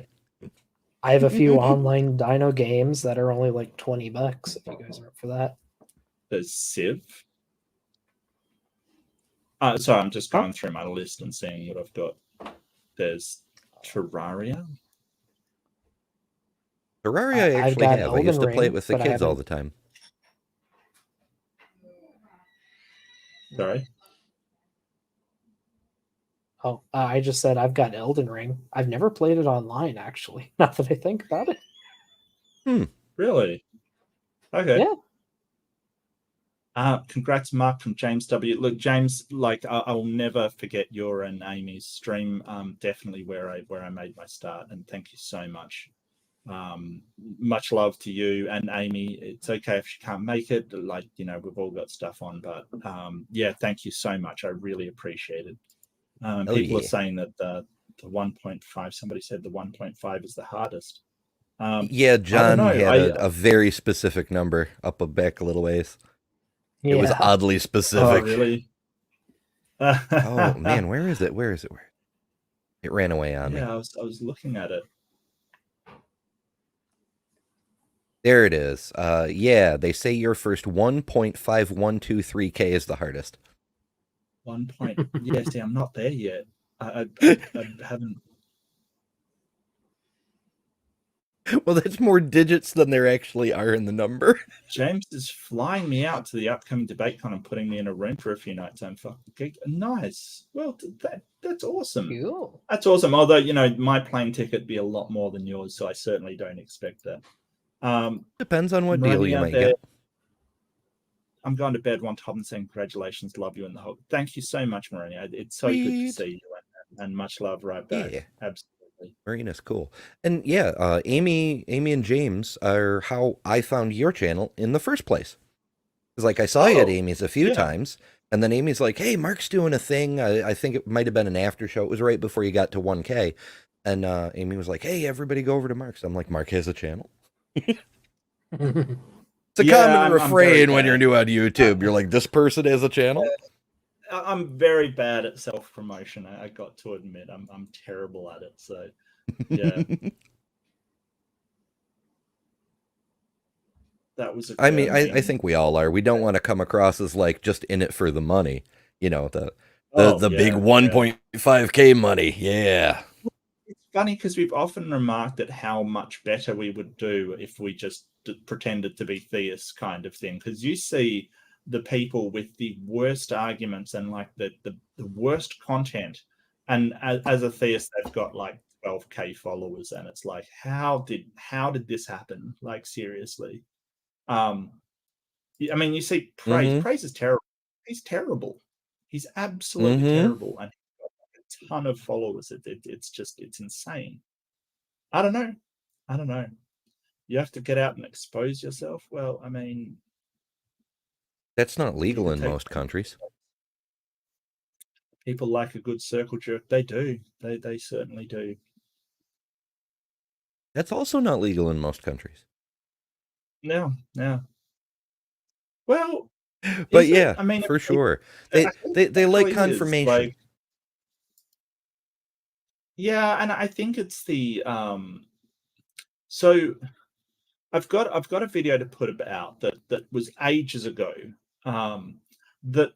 I have a few online Dino games that are only like $20 if you guys are up for that. There's Civ. Sorry, I'm just going through my list and seeing what I've got. There's Terraria. Terraria I actually have. I used to play it with the kids all the time. Sorry? Oh, I just said I've got Elden Ring. I've never played it online, actually, now that I think about it. Really? Okay. Yeah. Congrats, Mark, from James W. Look, James, like I will never forget your and Amy's stream. Definitely where I made my start, and thank you so much. Much love to you and Amy. It's okay if she can't make it. Like, you know, we've all got stuff on, but yeah, thank you so much. I really appreciate it. People are saying that the 1.5. Somebody said the 1.5 is the hardest. Yeah, John had a very specific number up back a little ways. Yeah. It was oddly specific. Oh, really? Oh man, where is it? Where it ran away on me. Yeah, I was looking at it. There it is. Yeah, they say your first 1.5123K is the hardest. 1 point. Yeah, see, I'm not there yet. I haven't. Well, that's more digits than there actually are in the number. James is flying me out to the upcoming debate con and putting me in a room for a few nights. I'm fucking nice. Well, that's awesome. Cool. That's awesome. Although, you know, my plane ticket be a lot more than yours, so I certainly don't expect that. Depends on what deal you might get. I'm going to bed one top and saying congratulations, love you in the whole. Thank you so much, Marina. It's so good to see you, and much love right back. Yeah. Absolutely. Marina's cool. And yeah, Amy and James are how I found your channel in the first place. Because like I saw you at Amy's a few times, and then Amy's like, hey, Mark's doing a thing. I think it might have been an after show. It was right before you got to 1K. And Amy was like, hey, everybody go over to Mark's. I'm like, Mark has a channel? It's a common refrain when you're new on YouTube. You're like, this person has a channel? I'm very bad at self-promotion. I got to admit, I'm terrible at it. So, yeah. That was. I mean, I think we all are. We don't want to come across as like just in it for the money. You know, the big 1.5K money. Yeah. It's funny because we've often remarked at how much better we would do if we just pretended to be theists, kind of thing. Because you see the people with the worst arguments and like the worst content, and as a theist, they've got like 12K followers, and it's like, how did this happen? Like, seriously. I mean, you see praise. Praise is terrible. He's terrible. He's absolutely terrible, and he's got like a ton of followers. It's insane. I don't know. You have to get out and expose yourself. Well, I mean, that's not legal in most countries. People like a good circle jerk. They do. They certainly do. That's also not legal in most countries. No. Well, but yeah, I mean, for sure, they like confirmation. Like, yeah, and I think it's the So I've got a video to put out that was ages ago. That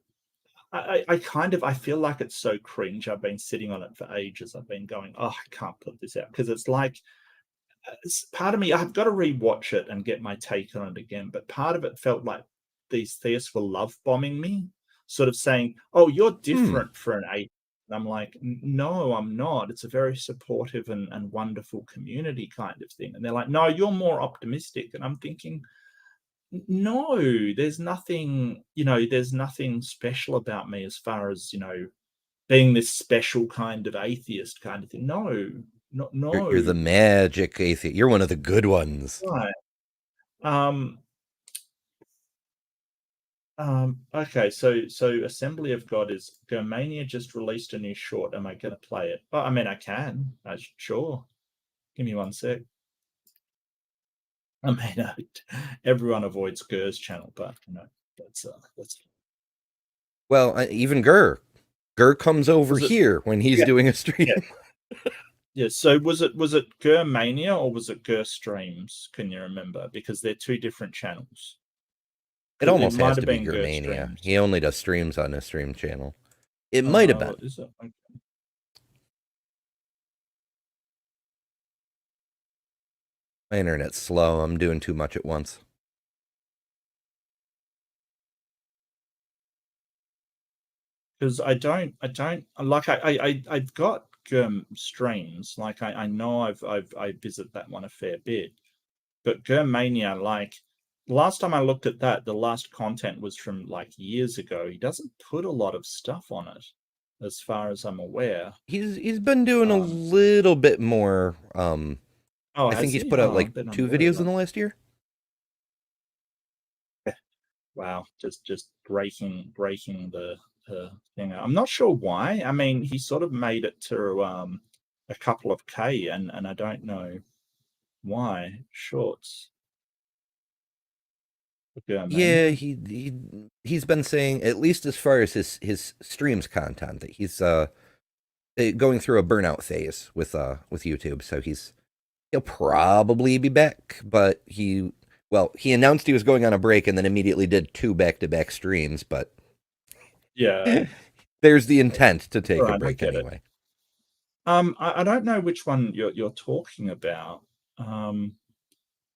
I feel like it's so cringe. I've been sitting on it for ages. I've been going, oh, I can't put this out because it's like, part of me, I've got to rewatch it and get my take on it again. But part of it felt like these theists were love bombing me, sort of saying, oh, you're different for an atheist. And I'm like, no, I'm not. It's a very supportive and wonderful community kind of thing. And they're like, no, you're more optimistic. And I'm thinking, no, there's nothing special about me as far as, being this special kind of atheist kind of thing. No. You're the magic atheist. You're one of the good ones. Right. Okay, so Assembly of God is Germania just released a new short. Am I gonna play it? I mean, I can. Sure. Give me one sec. I mean, everyone avoids Gur's channel, but that's Well, even Gur comes over here when he's doing a stream. Yeah. So was it Germania or was it Gur Streams? Can you remember? Because they're two different channels. It almost has to be Germania. He only does streams on his stream channel. It might have been. Is it? Okay. My internet's slow. I'm doing too much at once. Because I don't like I've got streams. Like I know I visit that one a fair bit, but Germania, like last time I looked at that, the last content was from like years ago. He doesn't put a lot of stuff on it, as far as I'm aware. He's been doing a little bit more. I think he's put out like 2 videos in the last year. Wow, just breaking the thing. I'm not sure why. I mean, he sort of made it to a couple of K, and I don't know why. Shorts. Yeah, he's been saying, at least as far as his streams content, that he's going through a burnout phase with YouTube. So he'll probably be back, but he announced he was going on a break and then immediately did 2 back-to-back streams, but yeah, there's the intent to take a break anyway. I don't know which one you're talking about.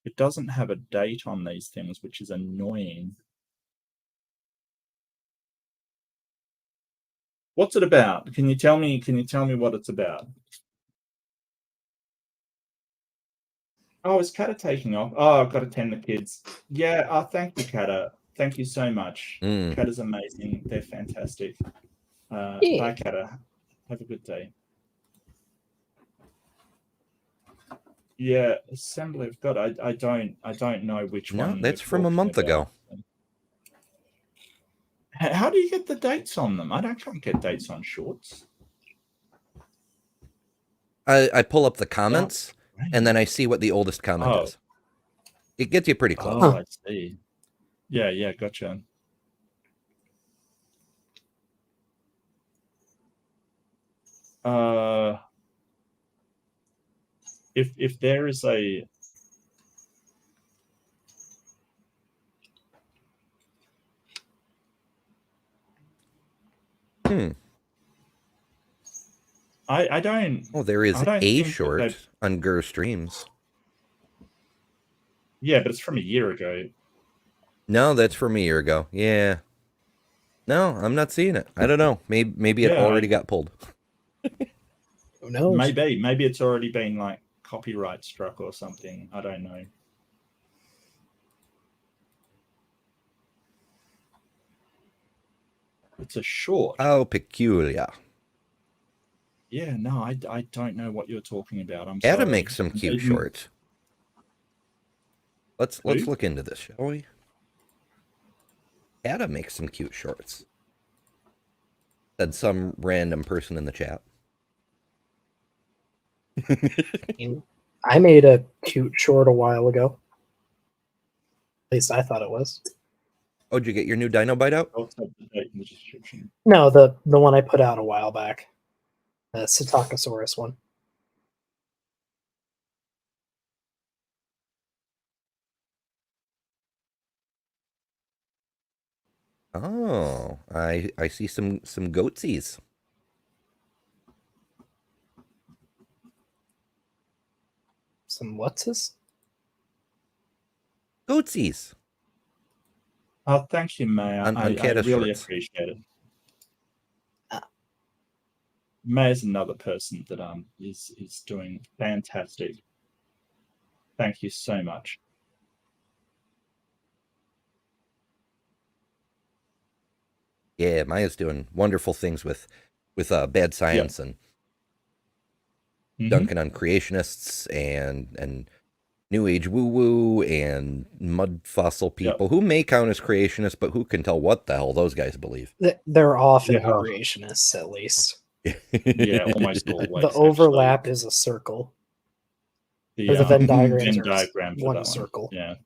It doesn't have a date on these things, which is annoying. What's it about? Can you tell me what it's about? Oh, is Kata taking off? Oh, I've got to tend the kids. Yeah, thank you, Kata. Thank you so much. Kata's amazing. They're fantastic. Bye, Kata. Have a good day. Yeah, Assembly of God. I don't know which one. No, that's from a month ago. How do you get the dates on them? I can't get dates on shorts. I pull up the comments and then I see what the oldest comment is. It gets you pretty close. Oh, I see. Yeah, gotcha. If there is a I don't. Oh, there is a short on Gur Streams. Yeah, but it's from a year ago. No, that's from a year ago. Yeah. No, I'm not seeing it. I don't know. Maybe it already got pulled. Who knows? Maybe it's already been like copyright struck or something. I don't know. It's a short. How peculiar. Yeah, no, I don't know what you're talking about. I'm Adam makes some cute shorts. Let's look into this, shall we? Adam makes some cute shorts. Said some random person in the chat. I made a cute short a while ago. At least I thought it was. Oh, did you get your new Dino Bite out? No, the one I put out a while back. The Psittacosaurus one. Oh, I see some goatsies. Some what's Goatsies. Oh, thank you, May. I really appreciate it. May is another person that is doing fantastic. Thank you so much. Yeah, Maya's doing wonderful things with bad science and dunking on creationists and New Age woo-woo and mud fossil people who may count as creationists, but who can tell what the hell those guys believe? They're often Yeah. creationists, at least. Yeah, almost always. The overlap is a circle. The, Or the Venn diagrams Venn are diagram for one that circle. Yeah.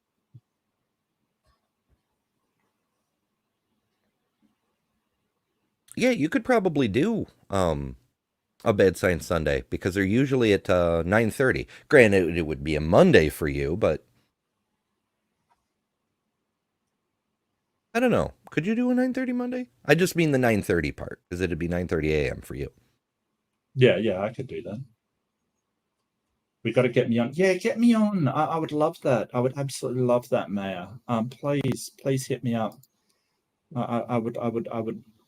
Yeah, you could probably do a Bad Science Sunday because they're usually at 9:30. Granted, it would be a Monday for you, but I don't know. Could you do a 9:30 Monday? I just mean the 9:30 part because it'd be 9:30 a.m. for you. Yeah, I could do that. We got to get me on. Yeah, get me on. I would love that. I would absolutely love that, Mayor. Please hit me up. I would.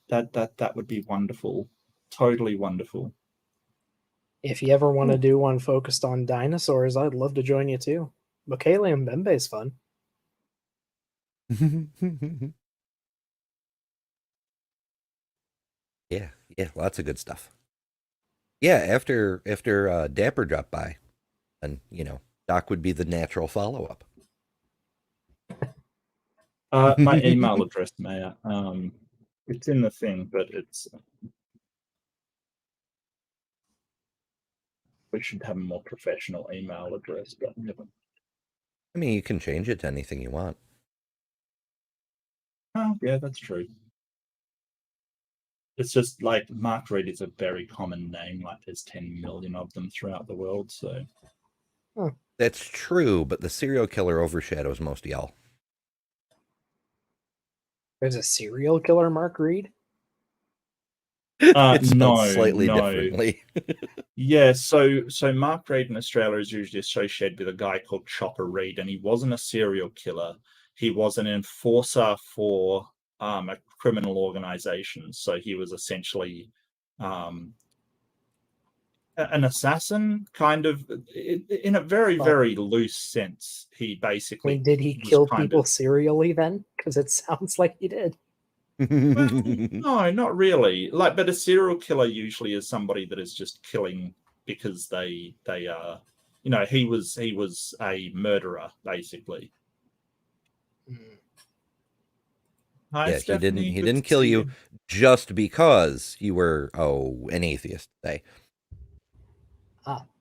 That would be wonderful. Totally wonderful. If you ever want to do one focused on dinosaurs, I'd love to join you too. Bukele and Bembe is fun. Yeah, lots of good stuff. Yeah, after Dapper dropped by, and Doc would be the natural follow-up. My email address, Mayor. It's in the thing, but it's. We should have a more professional email address, but never. I mean, you can change it to anything you want. Oh, yeah, that's true. It's just like Mark Reed is a very common name. Like there's 10 million of them throughout the world. So that's true, but the serial killer overshadows most of y'all. There's a serial killer, Mark Reed? It's spelled slightly differently. Yeah, so Mark Reed in Australia is usually associated with a guy called Chopper Reed, and he wasn't a serial killer. He was an enforcer for a criminal organization. So he was essentially an assassin, kind of, in a very, very loose sense. He basically. Did he kill people serially then? Because it sounds like he did. Well, no, not really. But a serial killer usually is somebody that is just killing because they are, he was a murderer basically. Hi, yeah, Stephanie. he didn't kill you just because you were an atheist. Say.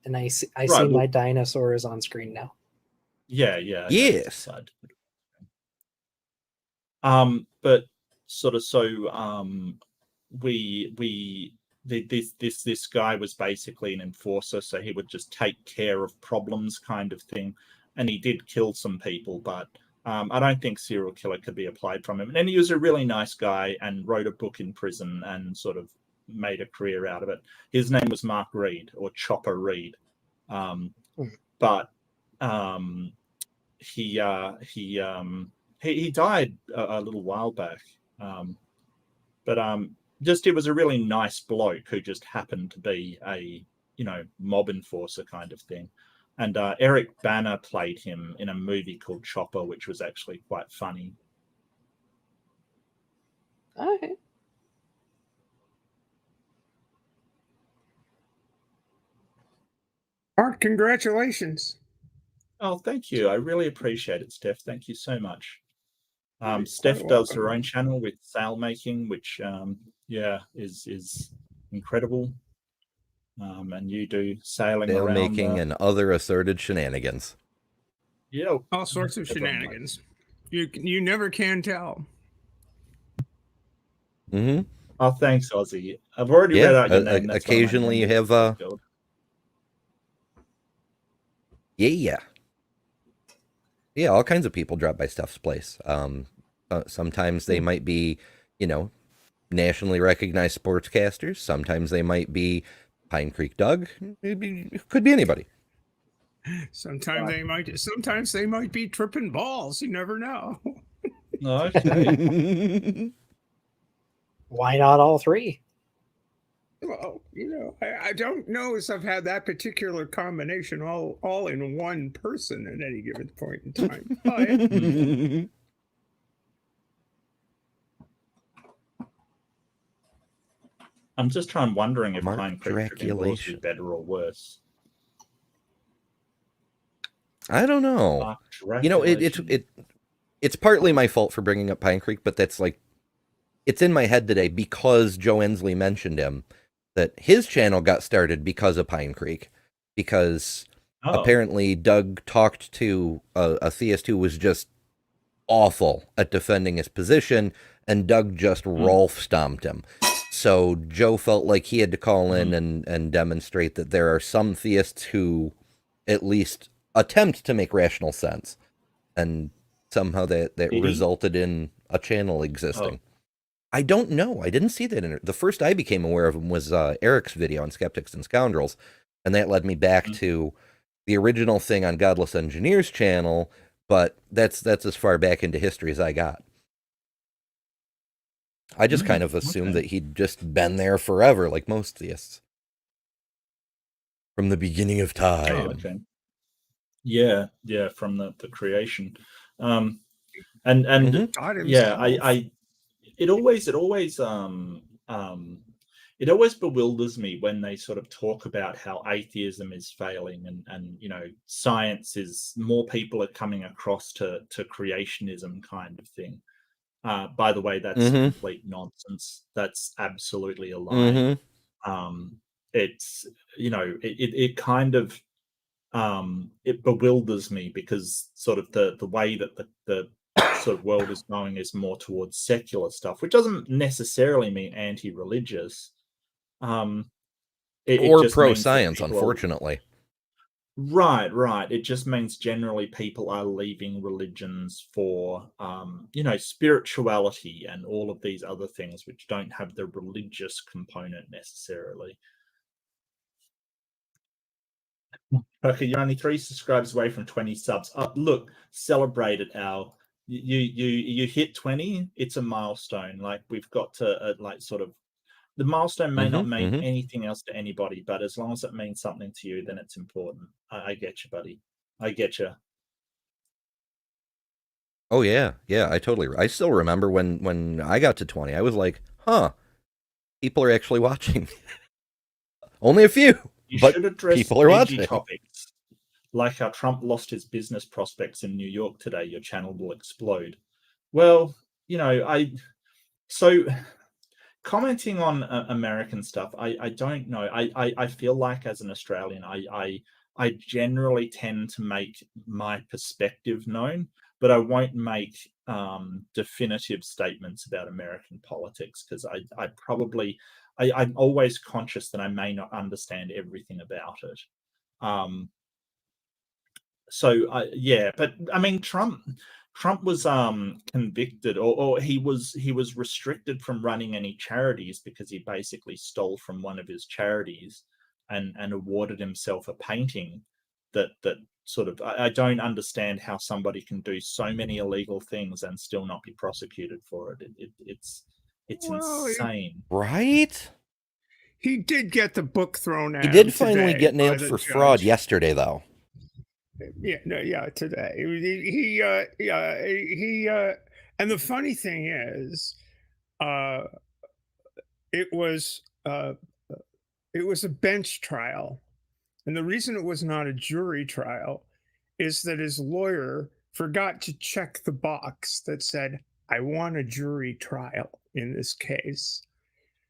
And I see my dinosaurs on screen now. Yeah. Yes. But sort of this guy was basically an enforcer, so he would just take care of problems, kind of thing, and he did kill some people, but I don't think serial killer could be applied from him. And he was a really nice guy and wrote a book in prison and sort of made a career out of it. His name was Mark Reed, or Chopper Reed, but he died a little while back. But just it was a really nice bloke who just happened to be a mob enforcer kind of thing. And Eric Bana played him in a movie called Chopper, which was actually quite funny. Okay. Mark, congratulations. Oh, thank you. I really appreciate it, Steph. Thank you so much. Steph does her own channel with sail making, which is incredible. And you do sailing sail around, making and other assorted shenanigans. Yeah, all sorts of shenanigans. You never can tell. Mm-hmm. Oh, thanks, Ozzy. I've already read out your name. That's occasionally you have yeah, all kinds of people drop by Steph's place. Sometimes they might be, nationally recognized sportscasters. Sometimes they might be Pine Creek Doug. It could be anybody. Sometimes they might be tripping balls. You never know. Okay. Why not all three? Well, I don't know if I've had that particular combination all in one person at any given point in time. But I'm just wondering if Pine Creek Tripping Balls is better or worse. I don't know. Mark You know, Draculation. it's partly my fault for bringing up Pine Creek, but that's like, it's in my head today because Joe Ensley mentioned him, that his channel got started because of Pine Creek, because Oh, apparently Doug talked to a theist who was just awful at defending his position, and Doug just Rolf stomped him. So Joe felt like he had to call in and demonstrate that there are some theists who at least attempt to make rational sense, and somehow that did he? resulted in a channel existing. Oh. I don't know. I didn't see that in it. The first I became aware of him was Eric's video on Skeptics and Scoundrels, and that led me back to the original thing on Godless Engineer's channel, but that's as far back into history as I got. I just kind of assumed that he'd just been there forever, like most theists. From the beginning of time. Oh, okay. Yeah, from the creation. And yeah, it always bewilders me when they sort of talk about how atheism is failing and you know, science is, more people are coming across to creationism kind of thing. By the way, that's complete nonsense. That's absolutely a lie. It's, you know, it kind of it bewilders me because sort of the way that the sort of world is going is more towards secular stuff, which doesn't necessarily mean anti-religious. Or just pro-science, unfortunately. Right. It just means generally people are leaving religions for, you know, spirituality and all of these other things which don't have the religious component necessarily. Okay, you're only 3 subscribers away from 20 subs. Look, celebrate it, Al. You hit 20. It's a milestone. Like, we've got to like sort of, the milestone may not mean anything else to anybody, but as long as it means something to you, then it's important. I get you, buddy. I get you. Oh yeah, I still remember when I got to 20. I was like, huh, people are actually watching. Only a few. You but should address people are watching topics, like how Trump lost his business prospects in New York today. Your channel will explode. Well, you know, so commenting on American stuff, I don't know. I feel like as an Australian, I generally tend to make my perspective known, but I won't make definitive statements about American politics because I'm always conscious that I may not understand everything about it. But I mean, Trump was convicted, or he was restricted from running any charities because he basically stole from one of his charities and awarded himself a painting that sort of, I don't understand how somebody can do so many illegal things and still not be prosecuted for it. It's insane. Right? He did get the book thrown at him. He did finally get nailed for fraud yesterday, though. Yeah, today. And the funny thing is, it was a bench trial. And the reason it was not a jury trial is that his lawyer forgot to check the box that said, I want a jury trial in this case.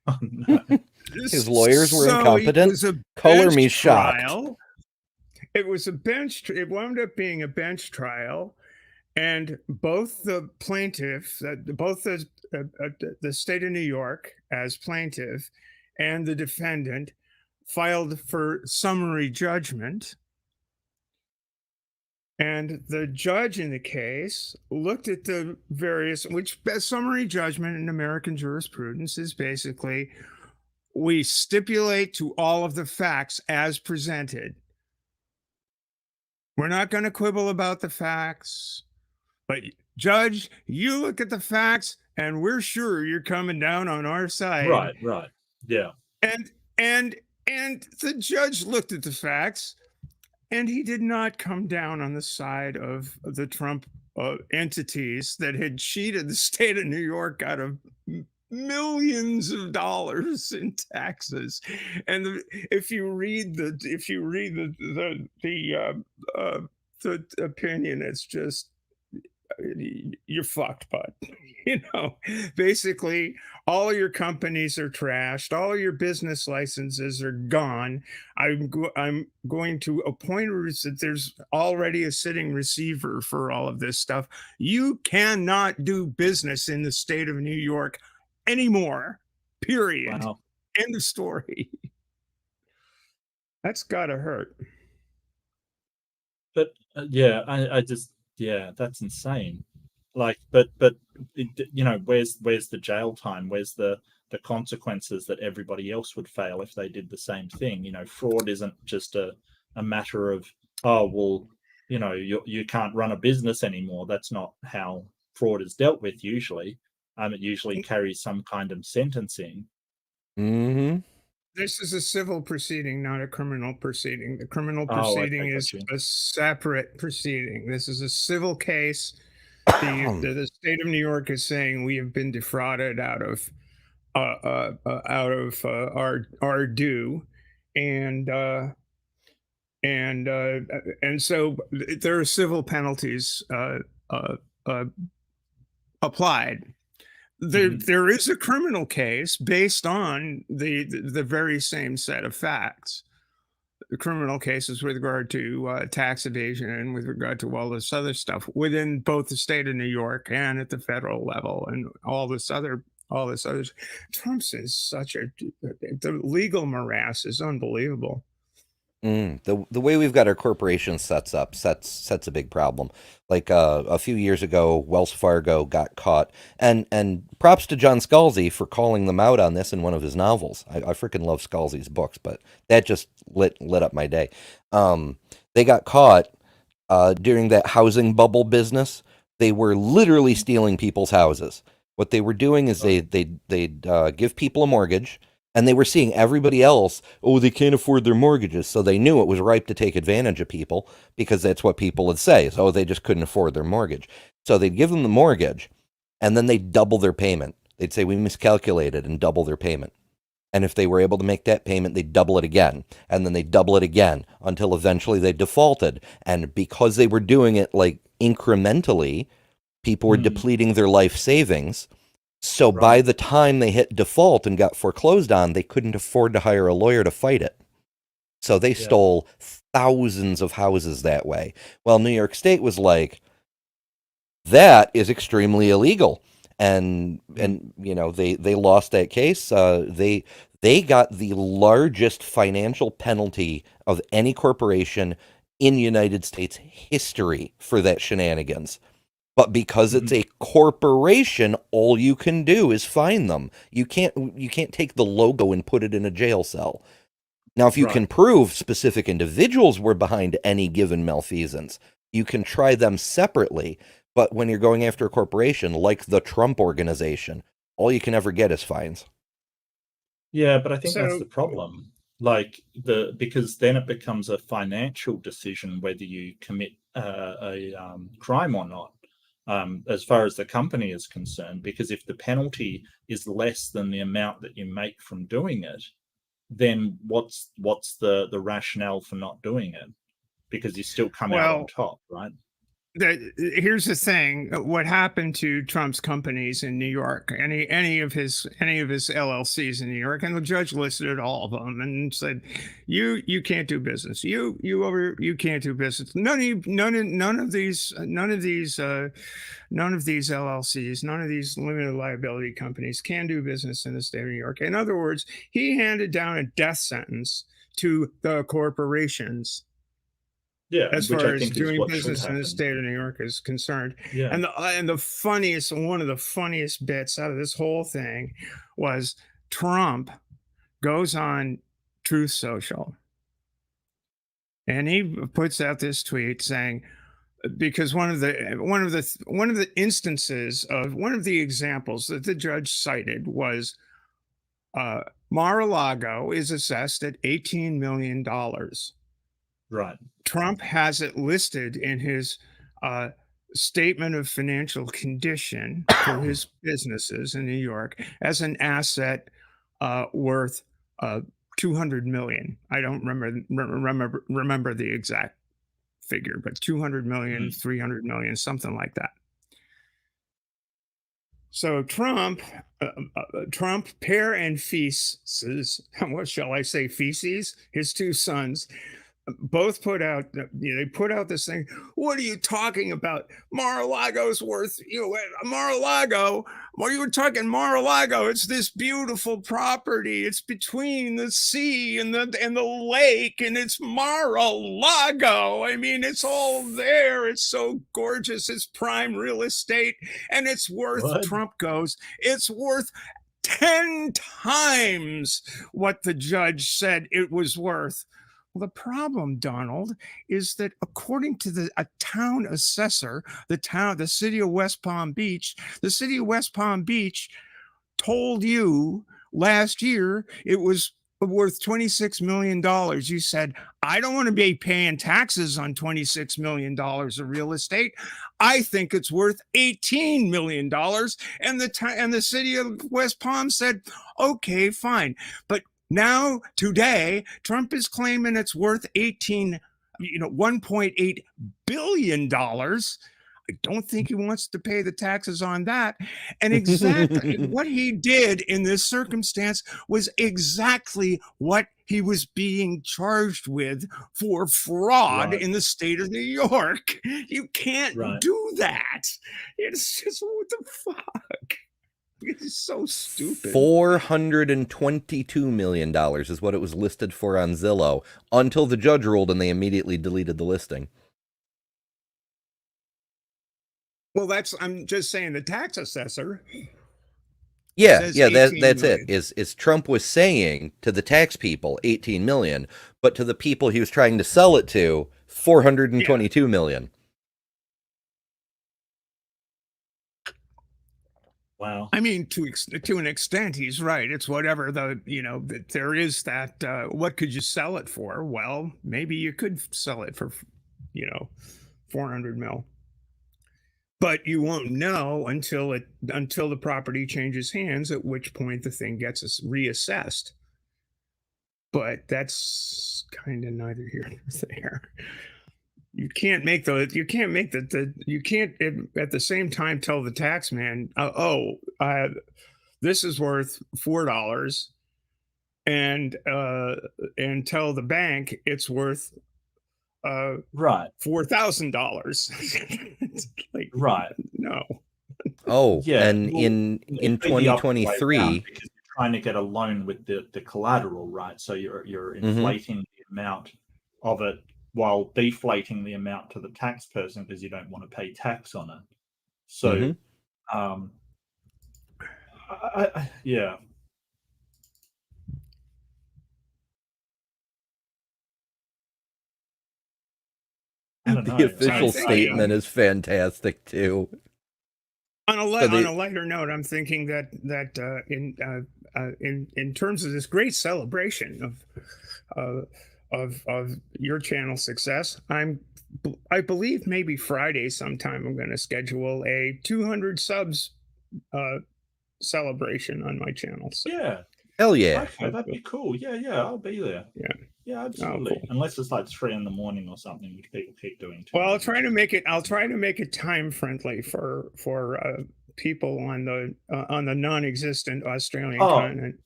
Oh, no. His lawyers were incompetent. Color me shocked. It was a bench. It wound up being a bench trial, and both the plaintiff, both the state of New York as plaintiff, and the defendant filed for summary judgment. And the judge in the case looked at the various, which summary judgment in American jurisprudence is basically, we stipulate to all of the facts as presented. We're not going to quibble about the facts, but judge, you look at the facts and we're sure you're coming down on our side. Right. Yeah. And the judge looked at the facts and he did not come down on the side of the Trump entities that had cheated the state of New York out of millions of dollars in taxes. And if you read the the opinion, it's just you're fucked, bud. Basically, all your companies are trashed. All your business licenses are gone. I'm going to appoint that there's already a sitting receiver for all of this stuff. You cannot do business in the state of New York anymore. Period. Wow. End of story. That's gotta hurt. But yeah, I just, yeah, that's insane. Like, but where's the jail time? Where's the consequences that everybody else would fail if they did the same thing? Fraud isn't just a matter of, oh well, you can't run a business anymore. That's not how fraud is dealt with usually. It usually carries some kind of sentencing. Mm-hmm. This is a civil proceeding, not a criminal proceeding. The criminal Oh, okay, proceeding is gotcha. a separate proceeding. This is a civil case. The state of New York is saying we have been defrauded out of our due, and so there are civil penalties applied. There is a criminal case based on the very same set of facts. The criminal cases with regard to tax evasion and with regard to all this other stuff within both the state of New York and at the federal level and all this other. Trump's is the legal morass is unbelievable. The way we've got our corporation sets a big problem. Like a few years ago, Wells Fargo got caught, and props to John Scalzi for calling them out on this in one of his novels. I freaking love Scalzi's books, but that just lit up my day. They got caught during that housing bubble business. They were literally stealing people's houses. What they were doing is they'd give people a mortgage. And they were seeing everybody else, oh, they can't afford their mortgages. So they knew it was ripe to take advantage of people because that's what people would say. So they just couldn't afford their mortgage. So they'd give them the mortgage and then they'd double their payment. They'd say, we miscalculated, and double their payment. And if they were able to make that payment, they'd double it again. And then they'd double it again until eventually they defaulted. And because they were doing it like incrementally, people were depleting their life savings. So by the time they hit default and got foreclosed on, they couldn't afford to hire a lawyer to fight it. So they stole thousands of houses that way. Well, New York State was like, that is extremely illegal. And they lost that case. They got the largest financial penalty of any corporation in United States history for that shenanigans. But because it's a corporation, all you can do is fine them. You can't take the logo and put it in a jail cell. Now, if you can prove specific individuals were behind any given malfeasance, you can try them separately. But when you're going after a corporation like the Trump organization, all you can ever get is fines. Yeah, but I think that's the problem. Because then it becomes a financial decision whether you commit a crime or not. As far as the company is concerned, because if the penalty is less than the amount that you make from doing it, then what's the rationale for not doing it? Because you still come out on top, right? Here's the thing: what happened to Trump's companies in New York? Any of his LLCs in New York, and the judge listed all of them and said, "You can't do business. You can't do business. None of these LLCs, none of these limited liability companies can do business in the state of New York." In other words, he handed down a death sentence to the corporations. Yeah, as far as doing business in the state of New York is concerned. Yeah. And one of the funniest bits out of this whole thing was Trump goes on Truth Social and he puts out this tweet saying, because one of the instances of one of the examples that the judge cited was Mar-a-Lago is assessed at $18 million. Right. Trump has it listed in his statement of financial condition for his businesses in New York as an asset worth $200 million. I don't remember the exact figure, but 200 million, 300 million, something like that. So Trump, Pear and Feces, what shall I say, Feces, his two sons, both put out, they put out this thing. What are you talking about? Mar-a-Lago's worth, Mar-a-Lago. What are you talking Mar-a-Lago? It's this beautiful property. It's between the sea and the lake, and it's Mar-a-Lago. I mean, it's all there. It's so gorgeous. It's prime real estate, and it's worth, What? Trump goes, it's worth 10 times what the judge said it was worth. Well, the problem, Donald, is that according to a town assessor, the city of West Palm Beach, the city of West Palm Beach told you last year it was worth $26 million. You said, I don't want to be paying taxes on $26 million of real estate. I think it's worth $18 million. And the city of West Palm said, okay, fine. But now, today, Trump is claiming it's worth $1.8 billion. I don't think he wants to pay the taxes on that. And exactly what he did in this circumstance was exactly what he was being charged with for fraud in the state of New York. You can't do that. It's just, what the fuck? It's so stupid. $422 million is what it was listed for on Zillow until the judge ruled, and they immediately deleted the listing. Well, I'm just saying the tax assessor. Yeah, that's million. it. Is Trump was saying to the tax people 18 million, but to the people he was trying to sell it to 422 million. Wow. I mean, to an extent, he's right. It's whatever there is that. What could you sell it for? Well, maybe you could sell it for, 400 mil. But you won't know until the property changes hands, at which point the thing gets reassessed. But that's kind of neither here nor there. You can't at the same time tell the tax man, this is worth $4, and tell the bank it's worth $4,000. Like, no. Oh, yeah. And well, in 2023, because you're trying to get a loan with the collateral, right? So you're inflating the amount of it while deflating the amount to the tax person because you don't want to pay tax on it. So, yeah. The official statement is fantastic too. On a lighter note, I'm thinking that in terms of this great celebration of your channel's success, I believe maybe Friday sometime I'm going to schedule a 200 subs celebration on my channel. So. Yeah. Hell yeah. Okay, that'd be cool. Yeah, I'll be there. Yeah, absolutely. Cool. Unless it's like 3 a.m. or something, which people keep doing too. Well, I'll try to make it time friendly for people on the non-existent Australian continent.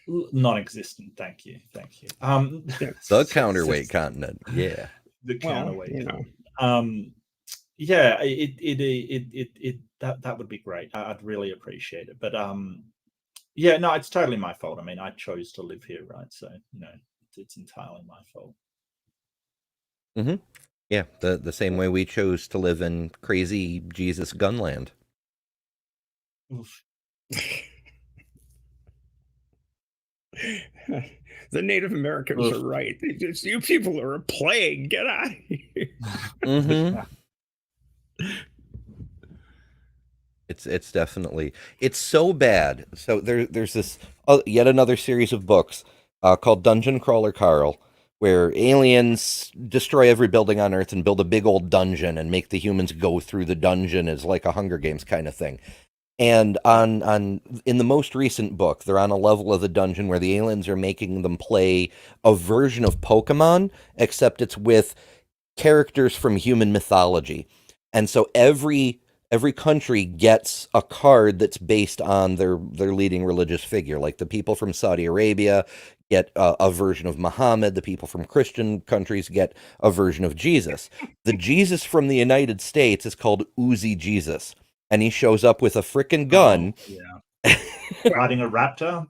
Non-existent. Thank you. The counterweight continent. Yeah. The counterweight. Yeah, that would be great. I'd really appreciate it. But yeah, no, it's totally my fault. I mean, I chose to live here, right? So it's entirely my fault. Yeah, the same way we chose to live in crazy Jesus gunland. The Native Americans are right. You people are a plague. Get out of here. It's definitely, it's so bad. So there's this yet another series of books called Dungeon Crawler Carl, where aliens destroy every building on Earth and build a big old dungeon and make the humans go through the dungeon as like a Hunger Games kind of thing. And in the most recent book, they're on a level of the dungeon where the aliens are making them play a version of Pokemon, except it's with characters from human mythology. And so every country gets a card that's based on their leading religious figure. Like the people from Saudi Arabia get a version of Muhammad. The people from Christian countries get a version of Jesus. The Jesus from the United States is called Uzi Jesus. And he shows up with a frickin' gun. Oh, yeah. Riding a raptor.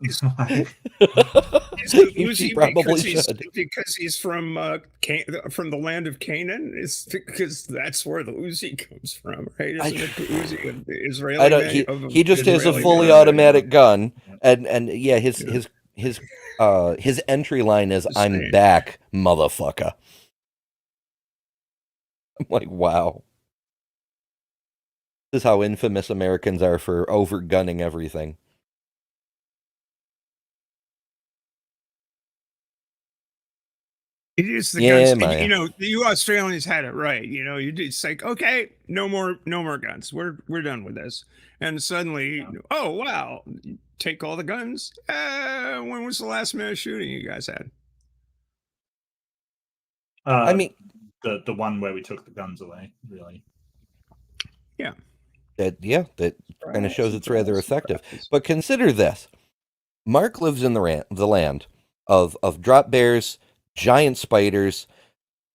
He probably should. Because he's from the land of Canaan. It's because that's where the Uzi comes from, right? Isn't it the Uzi of the Israeli? I don't. He just has a fully automatic gun, and yeah, his entry line is "I'm back, motherfucker." I'm like, wow. This is how infamous Americans are for overgunning everything. It is the guns. And, you know, you Australians had it right. You know, it's like, okay, no more guns. We're done with this. And suddenly, oh wow, take all the guns. When was the last mass shooting you guys had? I mean, the one where we took the guns away, really. Yeah. That kind of shows it's rather effective. But consider this: Mark lives in the land of drop bears, giant spiders,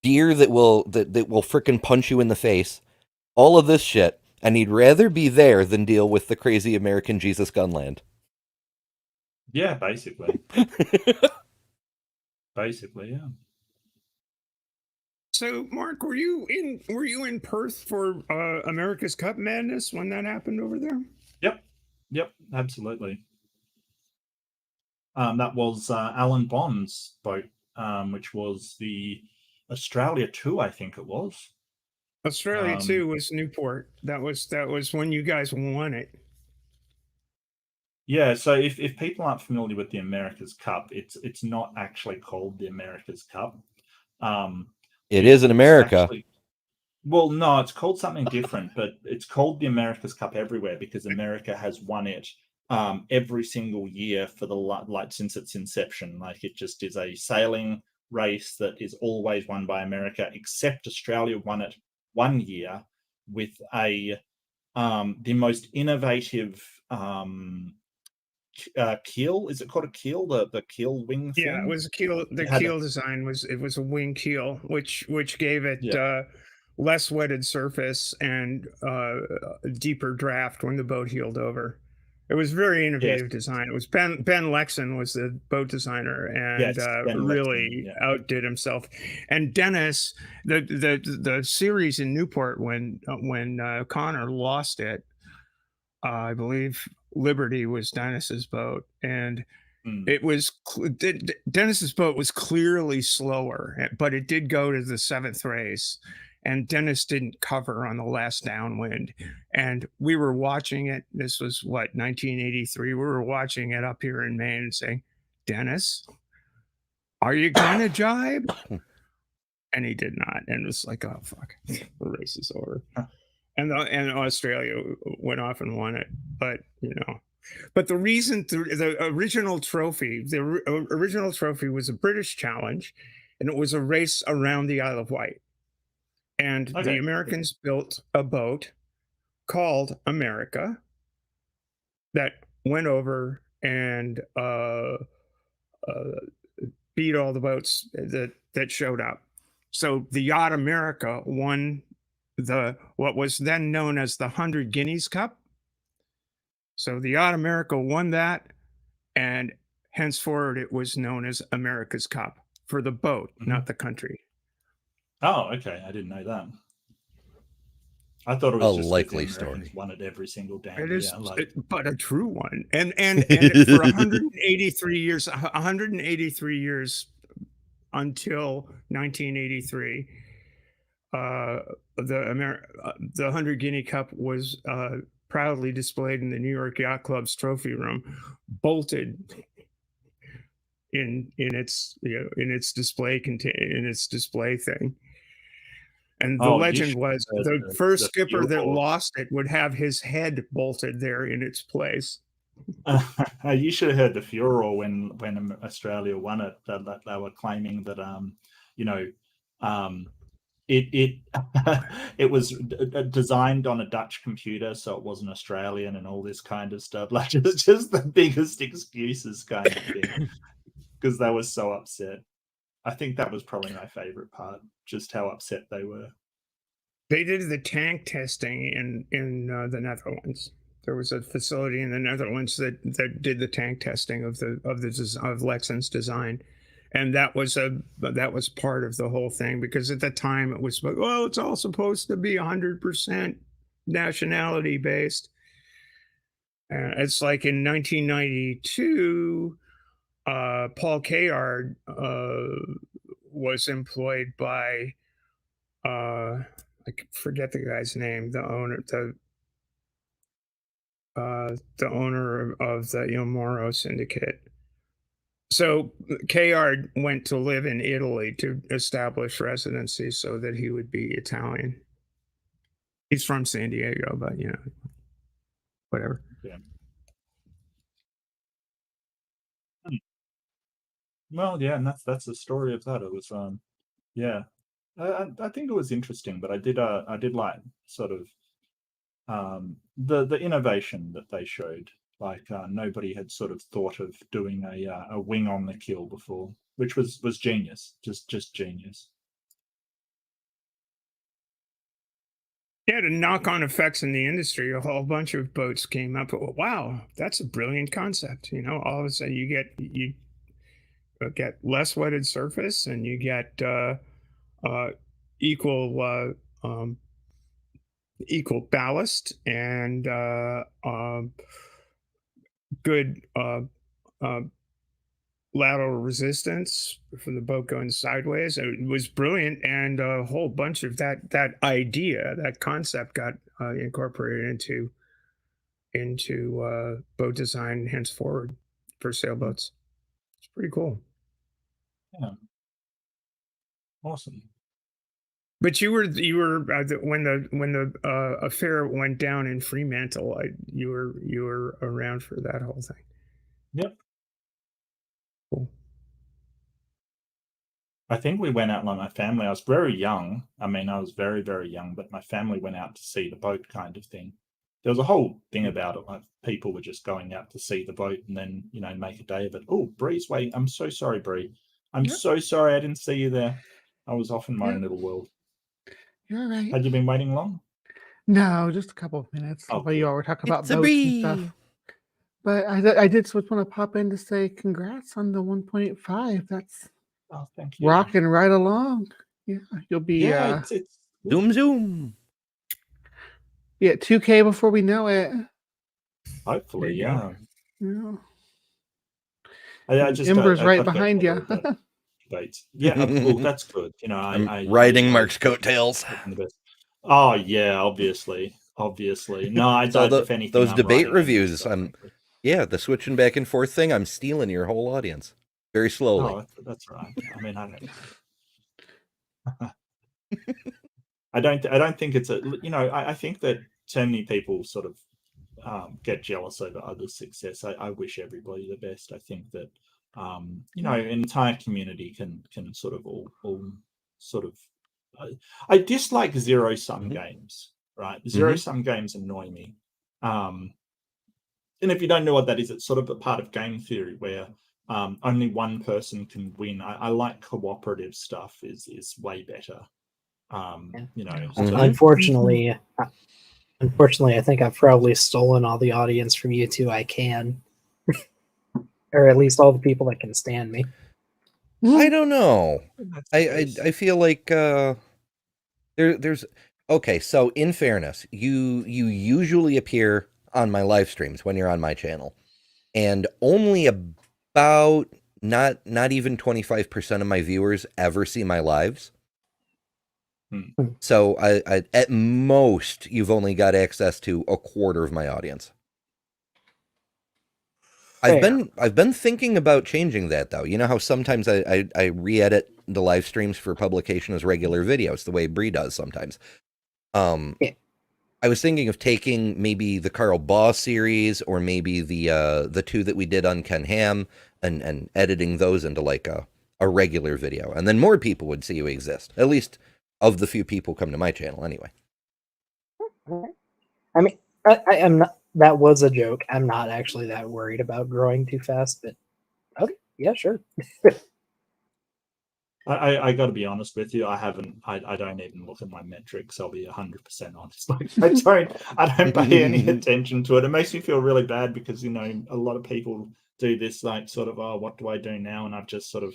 deer that will frickin' punch you in the face, all of this shit, and he'd rather be there than deal with the crazy American Jesus Gunland. Yeah, basically. Basically, yeah. So, Mark, were you in Perth for America's Cup Madness when that happened over there? Yep, absolutely. That was Alan Bond's boat, which was the Australia 2, I think it was. Australia 2 was Newport. That was when you guys won it. Yeah, so if people aren't familiar with the America's Cup, it's not actually called the America's Cup. It is in America. Actually, well, no, it's called something different, but it's called the America's Cup everywhere because America has won it every single year for since its inception. Like, it just is a sailing race that is always won by America, except Australia won it one year with the most innovative keel. Is it called a keel? The keel wing thing? Yeah, it was a keel. The keel design was a wing keel, which gave it less wetted surface and deeper draft when the boat heeled over. It was very innovative design. It was Ben Lexon was the boat designer and really outdid himself. And Dennis, the series in Newport when Connor lost it, I believe Liberty was Dennis's boat, and it was Dennis's boat was clearly slower, but it did go to the 7th race, and Dennis didn't cover on the last downwind. And we were watching it. This was what, 1983. We were watching it up here in Maine and saying, "Dennis, are you gonna jibe?" And he did not. And it was like, oh fuck, the race is over. And Australia went off and won it. But but the reason the original trophy was a British challenge, and it was a race around the Isle of Wight. And the Americans built a boat called America that went over and beat all the boats that showed up. So the yacht America won what was then known as the 100 Guineas Cup. So the yacht America won that, and henceforward it was known as America's Cup for the boat, not the country. Oh, okay. I didn't know that. I thought it was just likely story. Won it every single day. It is, but a true one. And for 183 years, until 1983, the 100 Guinea Cup was proudly displayed in the New York Yacht Club's trophy room, bolted in its display thing. And the legend was the first skipper that lost it would have his head bolted there in its place. You should have heard the furor when Australia won it. That they were claiming that it it was designed on a Dutch computer, so it wasn't Australian and all this kind of stuff. Like just the biggest excuses kind of thing, because they were so upset. I think that was probably my favorite part, just how upset they were. They did the tank testing in the Netherlands. There was a facility in the Netherlands that did the tank testing of Lexen's design, and that was part of the whole thing, because at the time it was like, well, it's all supposed to be 100% nationality based. It's like in 1992, Paul Kayard was employed by I forget the guy's name, the owner of the Il Moro Syndicate. So Kayard went to live in Italy to establish residency so that he would be Italian. He's from San Diego, but whatever. Yeah. Well, yeah, and that's the story of that. It was yeah. I think it was interesting, but I did like sort of the innovation that they showed. Like nobody had sort of thought of doing a wing on the keel before, which was genius, just genius. Yeah, to knock-on effects in the industry, a whole bunch of boats came up. Wow, that's a brilliant concept. All of a sudden you get less wetted surface, and you get equal ballast and good lateral resistance for the boat going sideways. It was brilliant, and a whole bunch of that idea, that concept, got incorporated into boat design henceforward for sailboats. It's pretty cool. Yeah. Awesome. But you were when the affair went down in Fremantle, you were around for that whole thing. Yep. Cool. I think we went out, like my family. I was very young. I mean, I was very, very young, but my family went out to see the boat, kind of thing. There was a whole thing about it, like people were just going out to see the boat and then make a day of it. Oh, Bree's waiting. I'm so sorry, Bree. I'm so sorry I didn't see you there. I was off in my own little world. You're right. Had you been waiting long? No, just a couple of minutes. Oh, While you all were talking about It's a boats and Bree. stuff. But I did just want to pop in to say congrats on the 1.5. That's Thank you. rocking right along. Yeah, you'll be it's Zoom. yeah 2K before we know it. hopefully, There you yeah. Yeah. I just Ember's right I've got behind a you. little bit of debates. Yeah, well, that's good. I'm riding Mark's coattails. Oh yeah, obviously. No, I So don't. If anything, those I'm debate riding reviews, Ember's yeah, the switching back and forth thing, I'm stealing your whole audience very slowly. Oh, that's right. I mean, I don't think it's I think that so many people sort of get jealous over others' success. I wish everybody the best. I think that an entire community can sort of all sort of. I dislike zero-sum games. Right, zero-sum games annoy me. And if you don't know what that is, it's sort of a part of game theory where only one person can win. I like cooperative stuff. Is way better. Unfortunately, I think I've probably stolen all the audience from you two. I can, or at least all the people that can stand me. I don't know. I feel like there's okay. So in fairness, you usually appear on my live streams when you're on my channel, and only about not even 25% of my viewers ever see my lives. So I at most you've only got access to a quarter of my audience. I've been thinking about changing that though. You know how sometimes I re-edit the live streams for publication as regular videos, the way Bree does sometimes. I was thinking of taking maybe the Carl Baugh series or maybe the two that we did on Ken Ham and editing those into like a regular video, and then more people would see you exist. At least of the few people who come to my channel anyway. I mean, I am not. That was a joke. I'm not actually that worried about growing too fast, but okay, yeah, sure. I got to be honest with you. I don't even look at my metrics. I'll be 100% honest. Like I don't pay any attention to it. It makes me feel really bad because, you know, a lot of people do this, like sort of, oh, what do I do now? And I've just sort of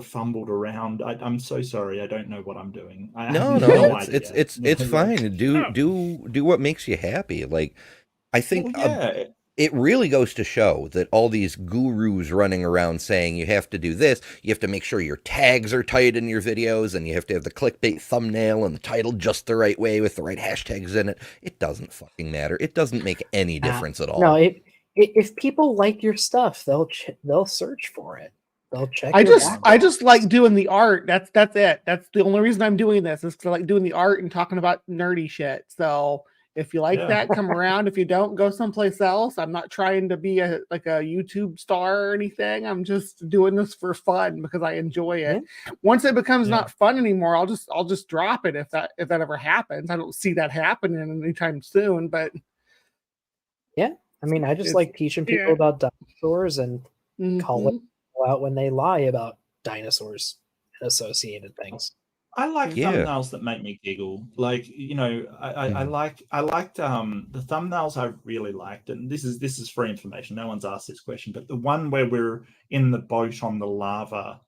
fumbled around. I'm so sorry. I don't know what I'm doing. I have no idea. It's fine. Do what makes you happy. Like, I think it really goes to show that all these gurus running around saying you have to do this, you have to make sure your tags are tight in your videos, and you have to have the clickbait thumbnail and the title just the right way with the right hashtags in it. It doesn't fucking matter. It doesn't make any difference at all. No, if people like your stuff, they'll search for it. They'll check. I just like doing the art. That's it. That's the only reason I'm doing this, is because I like doing the art and talking about nerdy shit. So if you like that, come around. If you don't, go someplace else. I'm not trying to be a YouTube star or anything. I'm just doing this for fun because I enjoy it. Once it becomes not fun anymore, I'll just drop it if that ever happens. I don't see that happening anytime soon, but yeah, I mean, I just like teaching people about dinosaurs and calling people out when they lie about dinosaurs and associated things. I like thumbnails that make me giggle. Like, you know, I liked the thumbnails I really liked, and this is free information. No one's asked this question, but the one where we're in the boat on the lava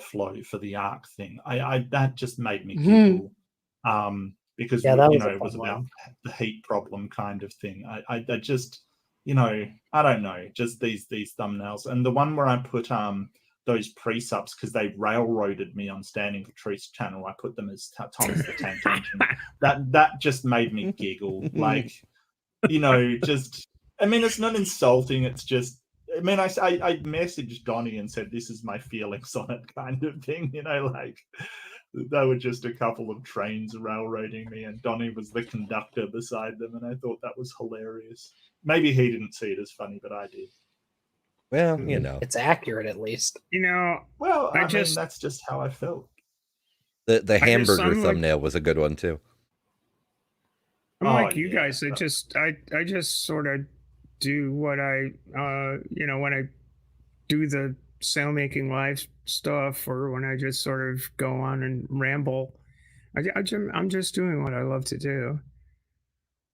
flow for the arc thing. That just made me giggle. Because you know, it was about the heat problem kind of thing. I just, you know, I don't know, just these thumbnails. And the one where I put those pre-subs because they railroaded me on Standing for Truth's channel. I put them as Thomas the Tank Engine. That just made me giggle. Like, you know, just, I mean, it's not insulting. It's just, I mean, I messaged Donnie and said, this is my feelings on it kind of thing. You know, like, they were just a couple of trains railroading me, and Donnie was the conductor beside them, and I thought that was hilarious. Maybe he didn't see it as funny, but I did. Well, you know, it's accurate at least. You know, well, I mean, that's just how I felt. The hamburger thumbnail was a good one too. I'm like you guys. I just sort of do what I you know, when I do the sound making live stuff, or when I just sort of go on and ramble. I'm just doing what I love to do.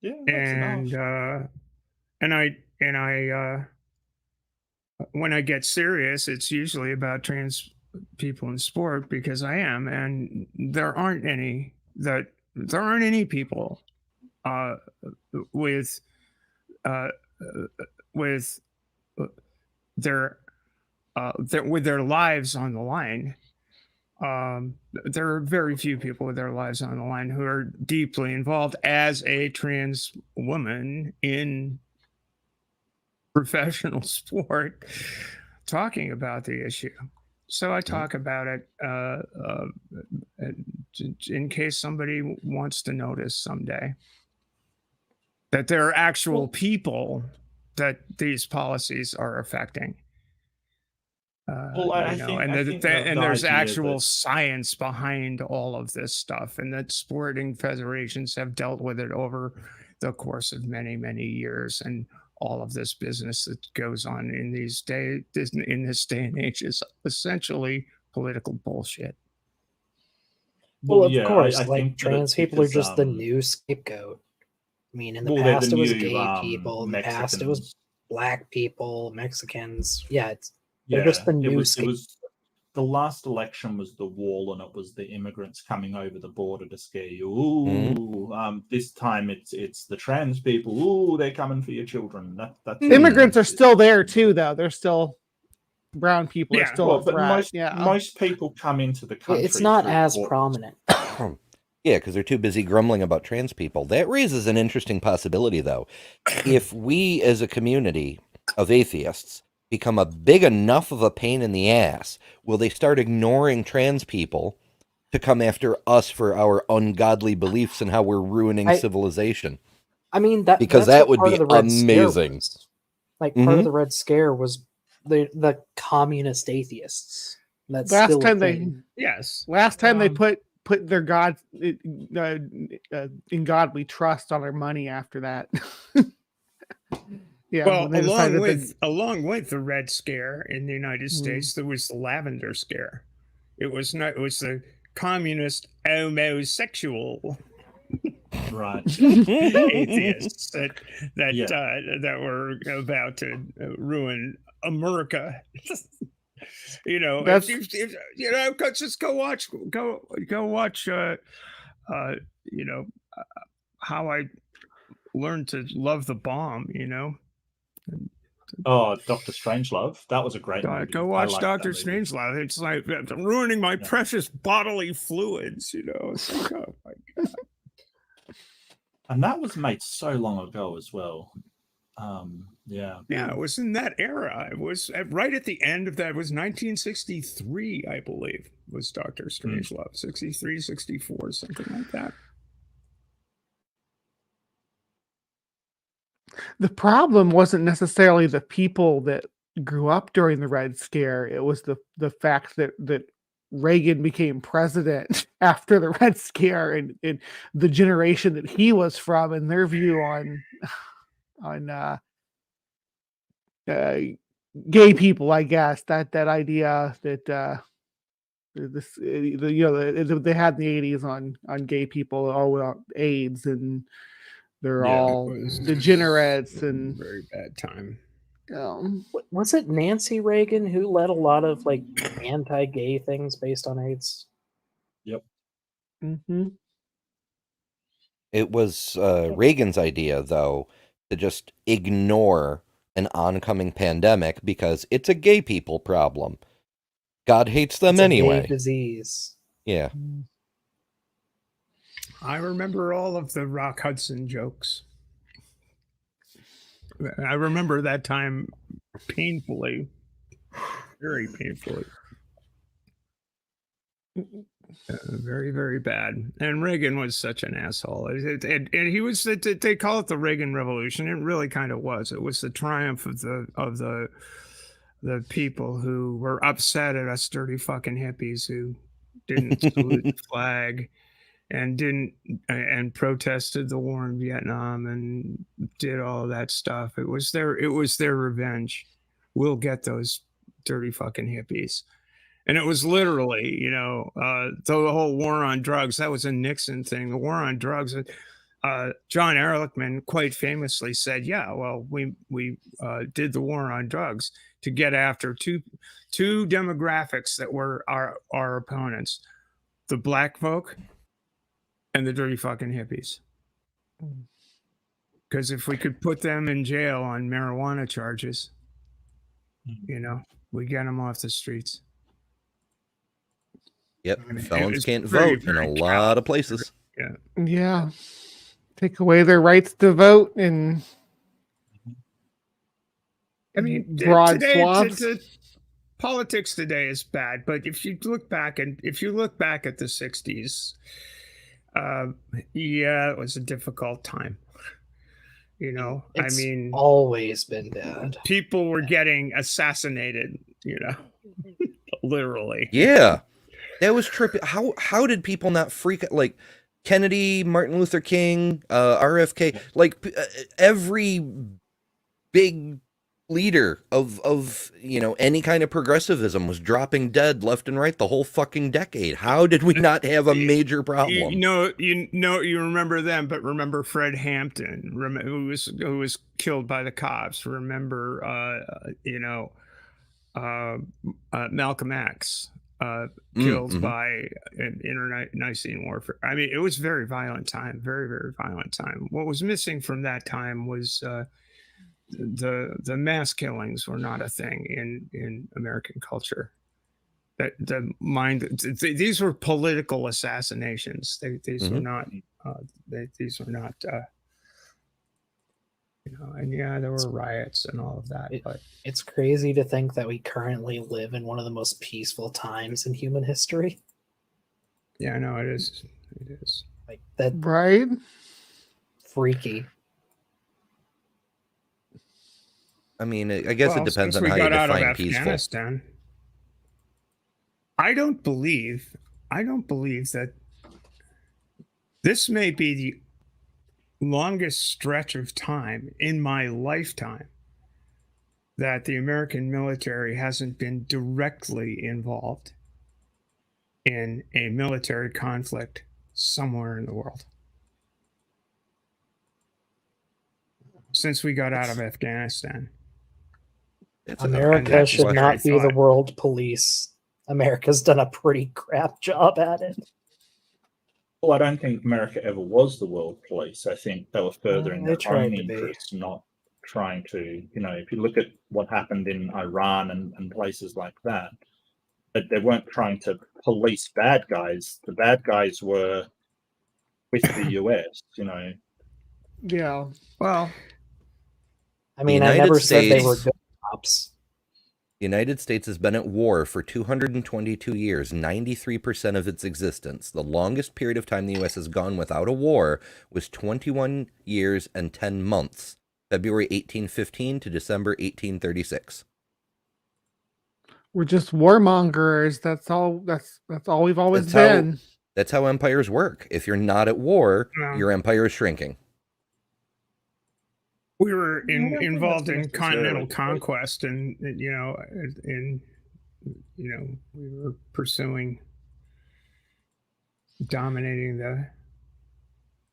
Yeah, that's enough. And I when I get serious, it's usually about trans people in sport, because I am, and there aren't any people with their lives on the line. There are very few people with their lives on the line who are deeply involved as a trans woman in professional sport talking about the issue. So I talk about it in case somebody wants to notice someday that there are actual people that these policies are affecting. I think there's actual science behind all of this stuff, and that sporting federations have dealt with it over the course of many, many years, and all of this business that goes on in this day and age is essentially political bullshit. Well, of course, like trans people are just the new scapegoat. I mean, in the past it was gay people, in the past it was black people, Mexicans. Yeah, they're just the new scapegoat. The last election was the wall, and it was the immigrants coming over the border to scare you. Ooh, this time it's the trans people. Ooh, they're coming for your children. That's immigrants are still there too, though. They're still brown people. Are still but most people come into the country. It's not as prominent. Yeah, because they're too busy grumbling about trans people. That raises an interesting possibility, though. If we, as a community of atheists, become a big enough of a pain in the ass, will they start ignoring trans people to come after us for our ungodly beliefs and how we're ruining civilization? I mean, because that would be amazing. Like, part of the Red Scare was the communist atheists. That's last still time a thing. last time they put their God in God we trust on our money after that. Yeah. Well, along with the Red Scare in the United States, there was the Lavender Scare. It was the communist homosexual right atheists that were about to ruin America. You know, just go watch How I Learned to Love the Bomb, you know. Oh, Dr. Strangelove. That was a great movie. Go watch Dr. Strangelove. It's like ruining my precious bodily fluids, you know. It's like, oh my God. And that was made so long ago as well. Yeah, it was in that era. It was right at the end of that. It was 1963, I believe, was Dr. Strangelove. 63, 64, something like that. The problem wasn't necessarily the people that grew up during the Red Scare. It was the fact that Reagan became president after the Red Scare, and the generation that he was from, and their view on gay people, I guess that idea that they had in the 80s on gay people, all about AIDS, and they're all degenerates, and very bad time. Was it Nancy Reagan who led a lot of like anti-gay things based on AIDS? Yep. Mm-hmm. It was Reagan's idea, though, to just ignore an oncoming pandemic because it's a gay people problem. God hates them anyway. Gay disease. Yeah. I remember all of the Rock Hudson jokes. I remember that time painfully, very painfully. Very, very bad. And Reagan was such an asshole. And he was, they call it the Reagan Revolution. It really kind of was. It was the triumph of the people who were upset at us dirty fucking hippies who didn't salute the flag and protested the war in Vietnam and did all of that stuff. It was their revenge. We'll get those dirty fucking hippies. And it was literally, the whole war on drugs, that was a Nixon thing. The war on drugs. John Ehrlichman quite famously said, yeah, well, we did the war on drugs to get after two demographics that were our opponents, the black folk and the dirty fucking hippies. Because if we could put them in jail on marijuana charges, we get them off the streets. Yep, felons can't vote in a lot of places. Yeah. Take away their rights to vote, and I mean, broad swaths. Politics today is bad, but if you look back at the 60s, it was a difficult time. It's always been bad. People were getting assassinated, literally. Yeah. That was trippy. How did people not freak out? Like Kennedy, Martin Luther King, RFK, like every big leader of any kind of progressivism was dropping dead left and right the whole fucking decade. How did we not have a major problem? You remember them, but remember Fred Hampton, who was killed by the cops. Remember, Malcolm X. Killed by an internecine warfare. I mean, it was a very violent time, very, very violent time. What was missing from that time was the mass killings were not a thing in American culture. These were political assassinations. These were not. These were not. And there were riots and all of that. But it's crazy to think that we currently live in one of the most peaceful times in human history. Yeah, I know it is. It is like that, right? Freaky. I mean, I guess it depends on how you define peaceful. I don't believe that this may be the longest stretch of time in my lifetime that the American military hasn't been directly involved in a military conflict somewhere in the world. Since we got out of Afghanistan. America should not be the world police. America's done a pretty crap job at it. Well, I don't think America ever was the world police. I think they were furthering their own interests, not trying to, if you look at what happened in Iran and places like that, they weren't trying to police bad guys. The bad guys were with the US, Yeah. Well, I mean, I never said they were good cops. The United States has been at war for 222 years, 93% of its existence. The longest period of time the U.S. has gone without a war was 21 years and 10 months, February 1815 to December 1836. We're just warmongers. That's all. That's all we've always been. That's how empires work. If you're not at war, your empire is shrinking. We were involved in continental conquest, and we were pursuing dominating the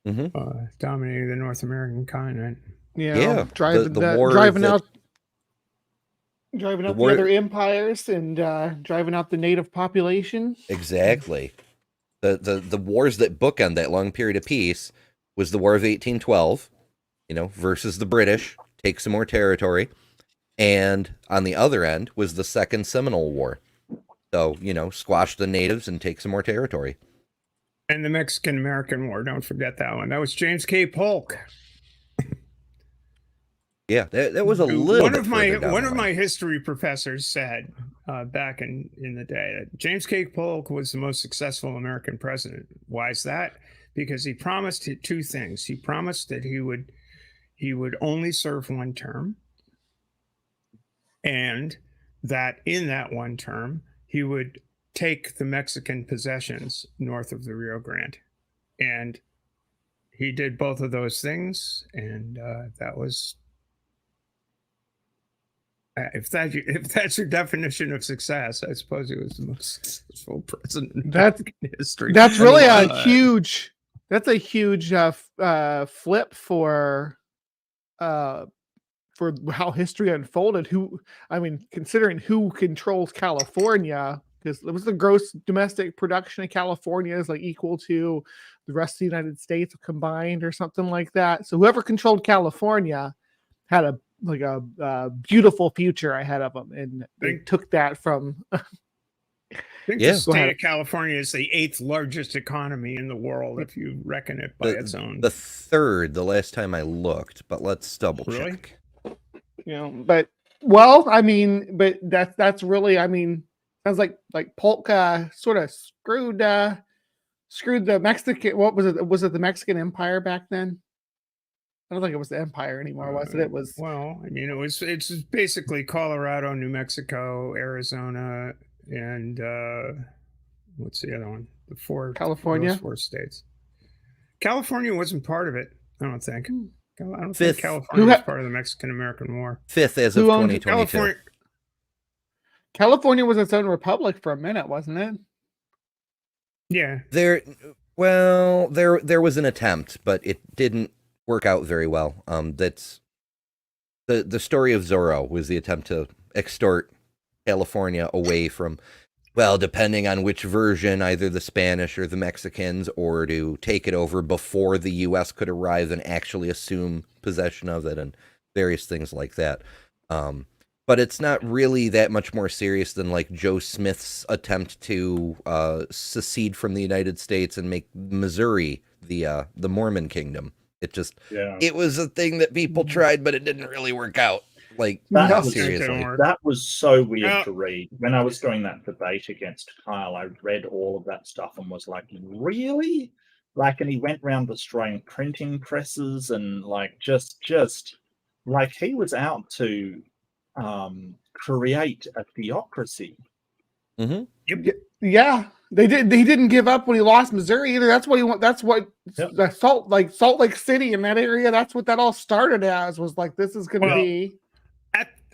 North American continent. Yeah, driving out the other empires and driving out the native population. Exactly. The wars that bookend that long period of peace was the War of 1812. Versus the British, take some more territory. And on the other end was the Second Seminole War. So, squash the natives and take some more territory. And the Mexican-American War, don't forget that one. That was James K. Polk. Yeah, that was a little one of my history professors said back in the day that James K. Polk was the most successful American president. Why is that? Because he promised two things. He promised that he would only serve one term, and that in that one term, he would take the Mexican possessions north of the Rio Grande. And he did both of those things, and that was... If that's your definition of success, I suppose he was the most successful president in history. That's really a huge... That's a huge flip for how history unfolded. Considering who controls California, because it was the gross domestic production of California is like equal to the rest of the United States combined or something like that. So whoever controlled California had a beautiful future ahead of them, and they took that from. I think the state of California is the 8th largest economy in the world if you reckon it by its own. The 3rd, the last time I looked, but let's double check. But that's really, sounds like Polk sort of screwed the Mexican. What was it? Was it the Mexican Empire back then? I don't think it was the Empire anymore, was it? It was. Well, it's basically Colorado, New Mexico, Arizona, and what's the other one? California. Those 4 states. California wasn't part of it, I don't think. I don't think California was part of the Mexican-American War. 5th as of 2022. California was its own republic for a minute, wasn't it? Yeah. There was an attempt, but it didn't work out very well. That's the story of Zorro was the attempt to extort California away from, depending on which version, either the Spanish or the Mexicans, or to take it over before the U.S. could arrive and actually assume possession of it, and various things like that. But it's not really that much more serious than like Joe Smith's attempt to secede from the United States and make Missouri the Mormon kingdom. It was a thing that people tried, but it didn't really work out. Seriously. That was so weird to read. When I was doing that debate against Kyle, I read all of that stuff and was like, really? And he went around destroying printing presses and just he was out to create a theocracy. Mm-hmm. Yeah, they did. He didn't give up when he lost Missouri either. That's what he want. That's what Salt Lake City in that area. That's what that all started as. Was like, this is going to be.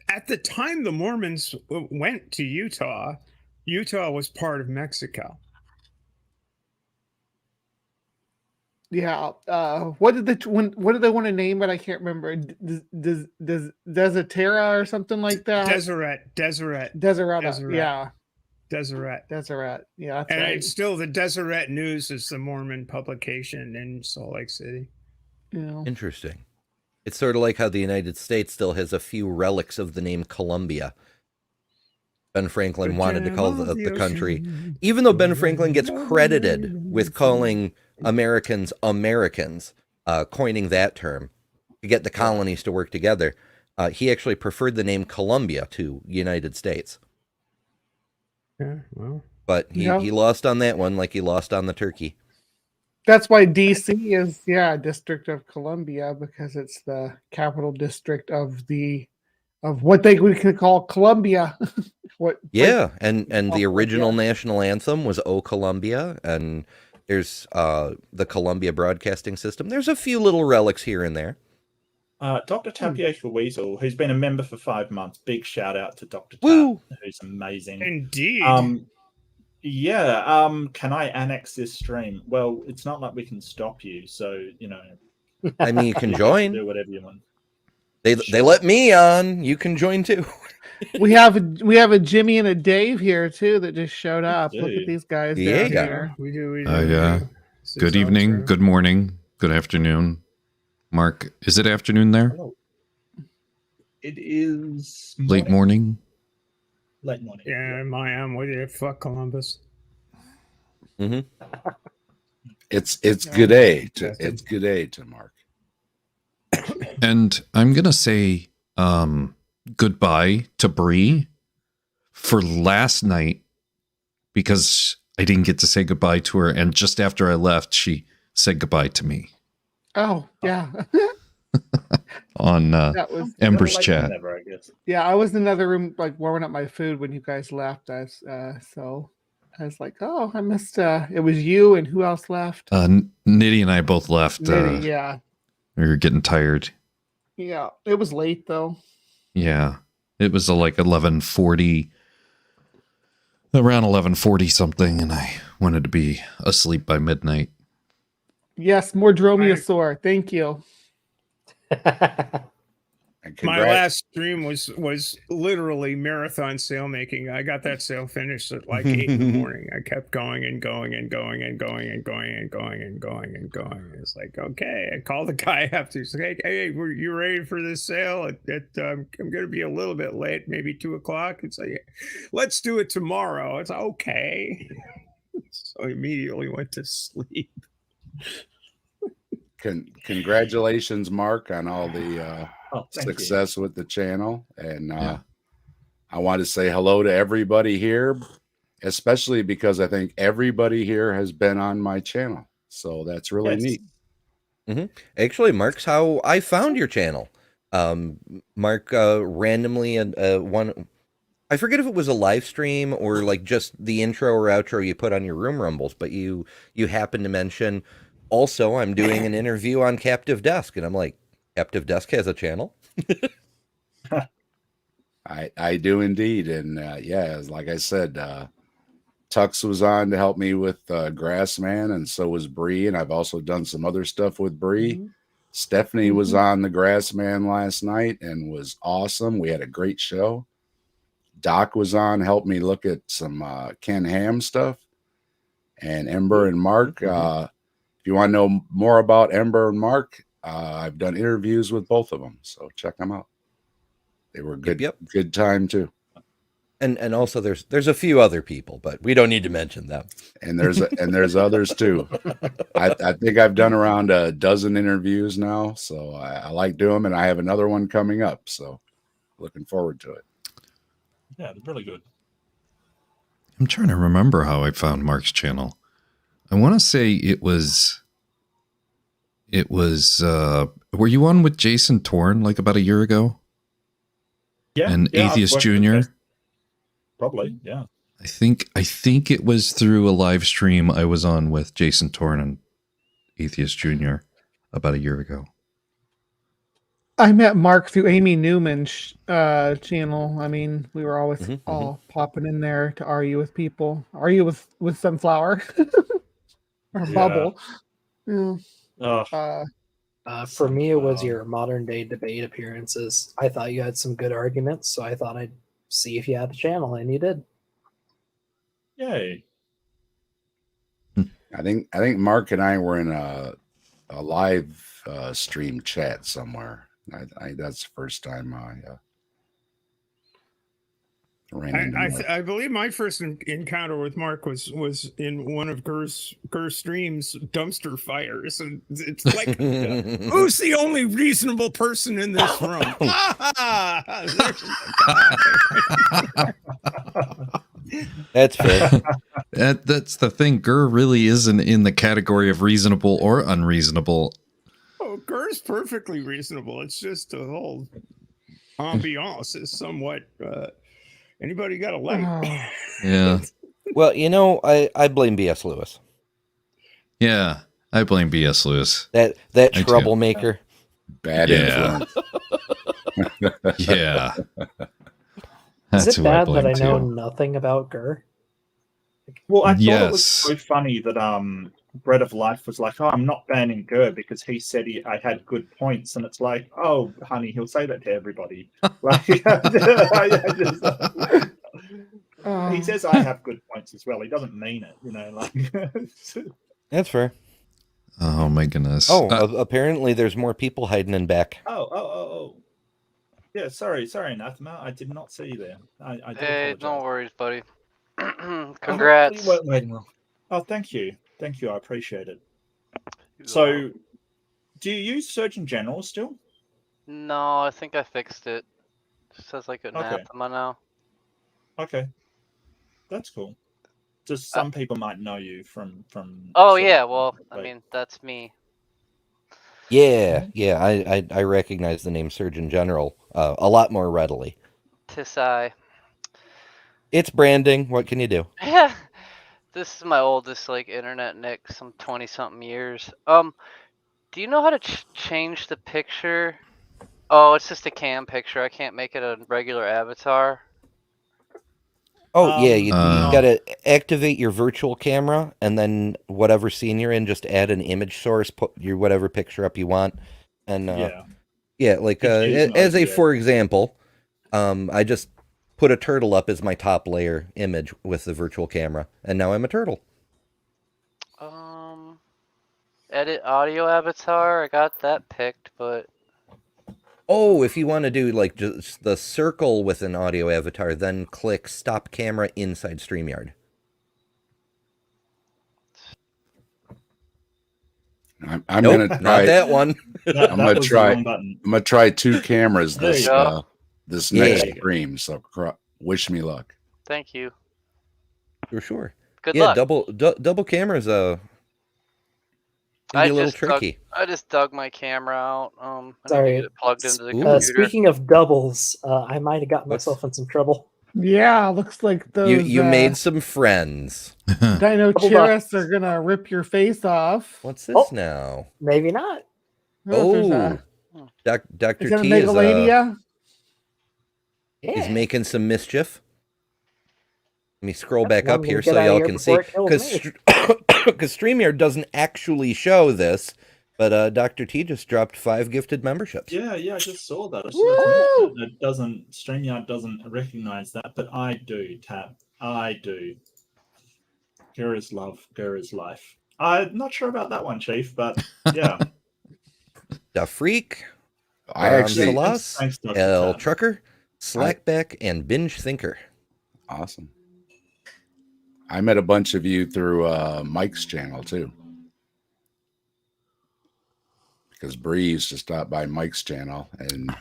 At the time the Mormons went to Utah, Utah was part of Mexico. Yeah. What did they want to name it? I can't remember. Desertera or something like that. Deseret. Yeah. Deseret. Yeah. That's and right. It's still the Deseret News is the Mormon publication in Salt Lake City. Yeah. Interesting. It's sort of like how the United States still has a few relics of the name Columbia. Ben Franklin wanted to call the country, even though Ben Franklin gets credited with calling Americans Americans, coining that term to get the colonies to work together. He actually preferred the name Columbia to United States. Yeah, well, but he lost on that one, like he lost on the turkey. That's why DC is District of Columbia, because it's the capital district of what we can call Columbia. And the original national anthem was "O Columbia," and there's the Columbia Broadcasting System. There's a few little relics here and there. Dr. Tapioca Weasel, who's been a member for 5 months. Big shout out to Dr. Tap, who's amazing. Indeed. Can I annex this stream? Well, it's not like we can stop you, so I mean, you can join. Do whatever you want. They let me on. You can join too. we have a Jimmy and a Dave here too that just showed up. Look at these guys down here. We do. Good evening, good morning, good afternoon. Mark, is it afternoon there? Hello. It is late morning. Late morning. Yeah, I'm with you. Fuck Columbus. Mm-hmm. It's good day to Mark. And I'm gonna say goodbye to Bree for last night, because I didn't get to say goodbye to her, and just after I left, she said goodbye to me. Oh yeah. On Ember's chat. Never, I guess. Yeah, I was in another room like warming up my food when you guys left. So I was like, oh, I missed. It was you and who else left? Nitty and I both left. Nitty, yeah. We were getting tired. Yeah, it was late though. Yeah, it was like 11:40, around 11:40 something, and I wanted to be asleep by midnight. Yes, more Dromaeosaur. Thank you. My last stream was literally marathon sail making. I got that sail finished at like 8 in the morning. I kept going and going and going and going and going and going and going and going. It's like, okay. I called the guy after. He's like, hey, you ready for this sail? I'm going to be a little bit late, maybe 2:00. It's like, let's do it tomorrow. It's okay. So I immediately went to sleep. Congratulations, Mark, on all the success with the channel. And I want to say hello to everybody here, especially because I think everybody here has been on my channel. So that's really neat. Mm-hmm. Actually, Mark's how I found your channel. Mark randomly I forget if it was a live stream or like just the intro or outro you put on your Room Rumbles, but you happened to mention, also, I'm doing an interview on Captive Desk, and I'm like, Captive Desk has a channel? I do indeed. And like I said, Tux was on to help me with Grassman, and so was Bree, and I've also done some other stuff with Bree. Mm-hmm. Stephanie was on the Grassman last night and was awesome. We had a great show. Doc was on, helped me look at some Ken Ham stuff. And Ember and Mark, if you want to know more about Ember and Mark, I've done interviews with both of them, so check them out. They were good. Good time too. And also there's a few other people, but we don't need to mention them. And there's others too. I think I've done around a dozen interviews now, so I like doing them, and I have another one coming up, so looking forward to it. Yeah, they're really good. I'm trying to remember how I found Mark's channel. I want to say it was, were you on with Jason Torn like about a year ago? Yeah. And Atheist Jr.? Probably, yeah. I think it was through a live stream I was on with Jason Torn and Atheist Jr. about a year ago. I met Mark through Amy Newman's channel. I mean, we were always all popping in there to argue with people. Argue with Sunflower or Bubble. Yeah. For me, it was your modern day debate appearances. I thought you had some good arguments, so I thought I'd see if you had the channel, and you did. Yay! I think Mark and I were in a live stream chat somewhere. I that's the first time I ran into Mark. I believe my first encounter with Mark was in one of Gur's streams, dumpster fires, and it's like, who's the only reasonable person in this room? That's fair. That's the thing. Gur really isn't in the category of reasonable or unreasonable. Oh, Gur's perfectly reasonable. It's just the whole ambiance is somewhat. Anybody got a light? Yeah. Well, I blame B.S. Lewis. Yeah, I blame B.S. Lewis. That troublemaker. Bad influence. Yeah. Is it bad that I know too. nothing about Gur? Well, I thought it was so funny that Bread of Life was like, "Oh, I'm not banning Gur because he said I had good points," and it's like, "Oh, honey, he'll say that to everybody." Like, he says I have good points as well. He doesn't mean it, Like That's fair. Oh my goodness. Oh, apparently there's more people hiding in back. Oh. Yeah, sorry, Anathema. I did not see you there. I do apologize. No worries, buddy. Congrats. Oh, thank you. I appreciate it. So, do you use Surgeon General still? No, I think I fixed it. It says like Anathema now. Okay, that's cool. Just some people might know you from. Oh yeah, well, I mean that's me. Yeah, I recognize the name Surgeon General a lot more readily. Tis I. It's branding. What can you do? Yeah, this is my oldest internet nick, some 20-something years. Do you know how to change the picture? Oh, it's just a cam picture. I can't make it a regular avatar. Oh yeah, you gotta activate your virtual camera, and then whatever scene you're in, just add an image source, put your whatever picture up you want, and for example, I just put a turtle up as my top layer image with the virtual camera, and now I'm a turtle. Edit audio avatar. I got that picked, but. Oh, if you want to do just the circle with an audio avatar, then click stop camera inside StreamYard. I'm gonna try not that one. I'm gonna try two cameras this next stream. So wish me luck. Thank you. For sure. Good luck. Double cameras can be a little tricky. I just dug my camera out. Sorry. Get it plugged into the computer. Speaking of doubles, I might have gotten myself in some trouble. Yeah, looks like those. You made some friends. Dino Cheris are gonna rip your face off. What's this now? Maybe not. Dr. T is making some mischief. Let me scroll back up here so y'all can see, because StreamYard doesn't actually show this, but Dr. T just dropped 5 gifted memberships. Yeah, I just saw that. StreamYard doesn't recognize that, but I do, Tab. I do. Gur is love, Gur is life. I'm not sure about that one, Chief, but yeah. Da Freak, I actually El Trucker, Slackback, and Binge Thinker. Awesome. I met a bunch of you through Mike's channel too, because Bree used to stop by Mike's channel, and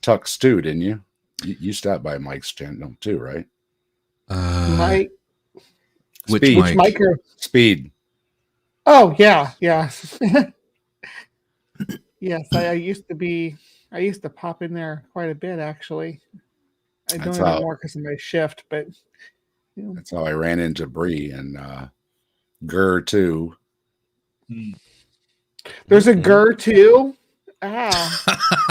Tux too, didn't you? You stopped by Mike's channel too, right? Mike. Which Mike? Speed. Oh yeah. Yes, I used to pop in there quite a bit actually. I don't anymore because of my shift, but That's how I ran into Bree and Gur too. There's a Gur too. Ah,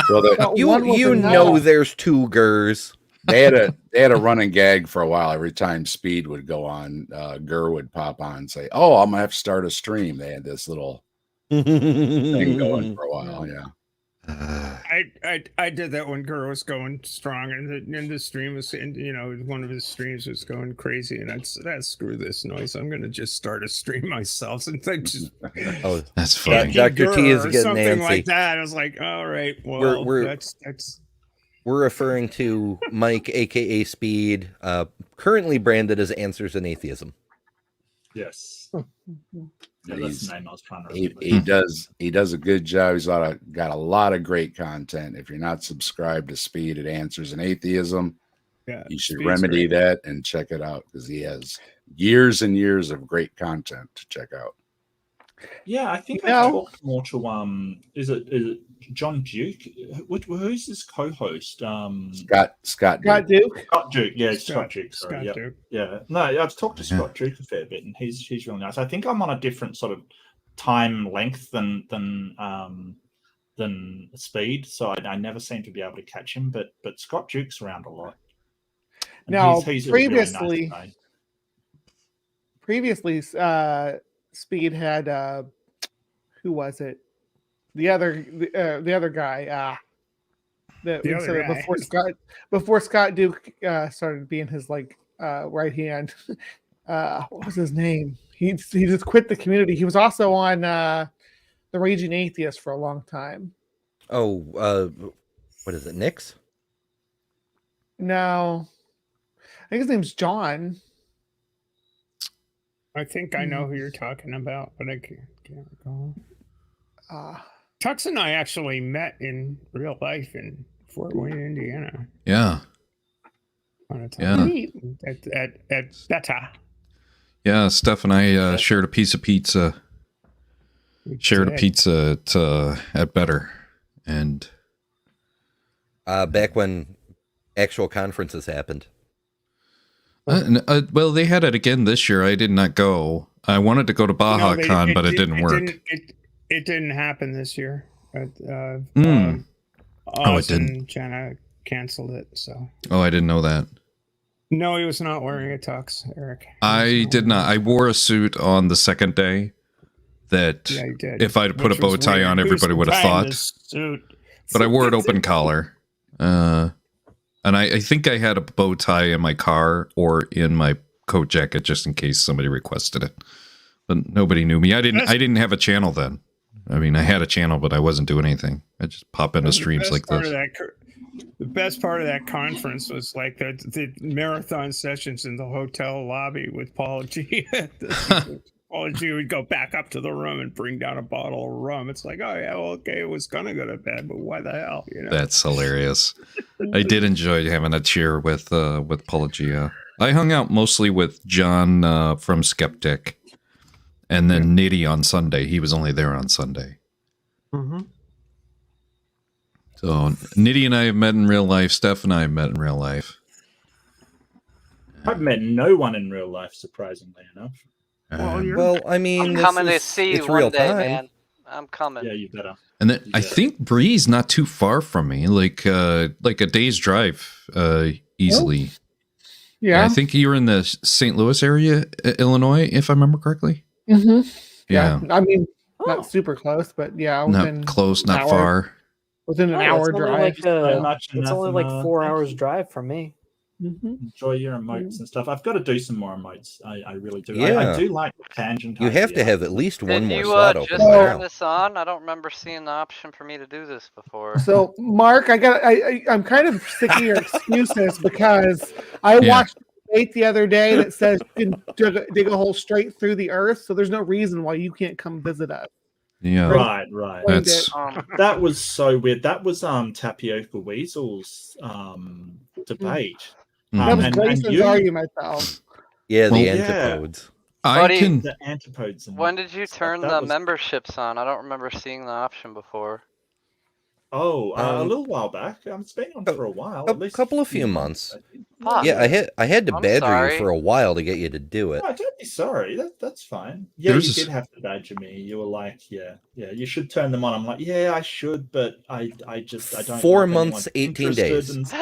well, you know, there's two Gurs. They had a running gag for a while. Every time Speed would go on, Gur would pop on and say, "Oh, I'm gonna have to start a stream." They had this little thing going for a while. Yeah. I did that when Gur was going strong, and the stream was, one of his streams was going crazy, and I said, "Screw this noise! I'm gonna just start a stream myself." And I just, oh, that's funny. Dr. T is getting something antsy. like that. I was like, "All right, well, We're referring to Mike, aka Speed, currently branded as Answers in Atheism. Yes. Yeah, that's the name I was trying to he does a good job. He's got a lot of great content. If you're not subscribed to Speed at Answers in Atheism, you should remedy that and check it out, because he has years and years of great content to check out. Yeah, I think I talked more to is it John Duke? Who's his co-host? Scott Duke. Scott Duke, yeah, Scott Duke. Sorry, Duke. Yeah. No, I've talked to Scott Duke a fair bit, and he's really nice. I think I'm on a different sort of time length than Speed, so I never seem to be able to catch him. But Scott Duke's around a lot. And now, he's previously, really nice guy. Speed had who was it? The other guy. Before Scott Duke started being his right hand. What was his name? He just quit the community. He was also on the Raging Atheist for a long time. Oh, what is it, Nix? No, I think his name's John. I think I know who you're talking about, but I can't recall. Tux and I actually met in real life in Fort Wayne, Indiana. Yeah. At Beta. Yeah, Steph and I shared a piece of pizza. Shared a pizza at Better, and back when actual conferences happened. Well, they had it again this year. I did not go. I wanted to go to Baja Con, but it didn't work. It didn't happen this year. It didn't. Jenna canceled it. So. Oh, I didn't know that. No, he was not wearing a tux, Eric. I did not. I wore a suit on the second day. That if I'd put a bow tie on, everybody would have thought. But I wore it open collar. And I think I had a bow tie in my car or in my coat jacket just in case somebody requested it. But nobody knew me. I didn't have a channel then. I mean, I had a channel, but I wasn't doing anything. I just pop into streams like this. The best part of that conference was like the marathon sessions in the hotel lobby with Paul G. Paul G would go back up to the room and bring down a bottle of rum. It's like, oh yeah, well, okay, it was gonna go to bed, but why the hell? That's hilarious. I did enjoy having a cheer with Paul G. I hung out mostly with John from Skeptic, and then Nitty on Sunday. He was only there on Sunday. Mm-hmm. So Nitty and I have met in real life. Steph and I have met in real life. I've met no one in real life, surprisingly enough. Well, I mean, I'm coming to see you one day, man. I'm coming. Yeah, you better. And then I think Bree's not too far from me, like a day's drive, easily. Yeah, I think you're in the St. Louis area, Illinois, if I remember correctly. Mm-hmm. Yeah. I mean, not super close, but yeah, not close, not far. Within an hour drive. It's only like 4 hours drive from me. Mm-hmm. Enjoy your emotes and stuff. I've got to do some more emotes. I really do. Yeah. I do like tangent. You have to have at least one more slot open. Did you just turn this on? I don't remember seeing the option for me to do this before. So, Mark, I'm kind of sick of your excuses because I watched a debate the other day that says you can dig a hole straight through the earth, so there's no reason why you can't come visit us. Yeah. Right. That's that was so weird. That was Tapioca Weasel's debate. That was Grayson's argument, though. Yeah, the antipodes. The antipodes. When did you turn the memberships on? I don't remember seeing the option before. a little while back. It's been on for a while. At least a few months. Yeah, I had to I'm badger sorry. you for a while to get you to do it. No, don't be sorry. That's fine. Yeah, you did have to badger me. You were like, yeah, you should turn them on. I'm like, yeah, I should, but I don't. 4 months, 18 days.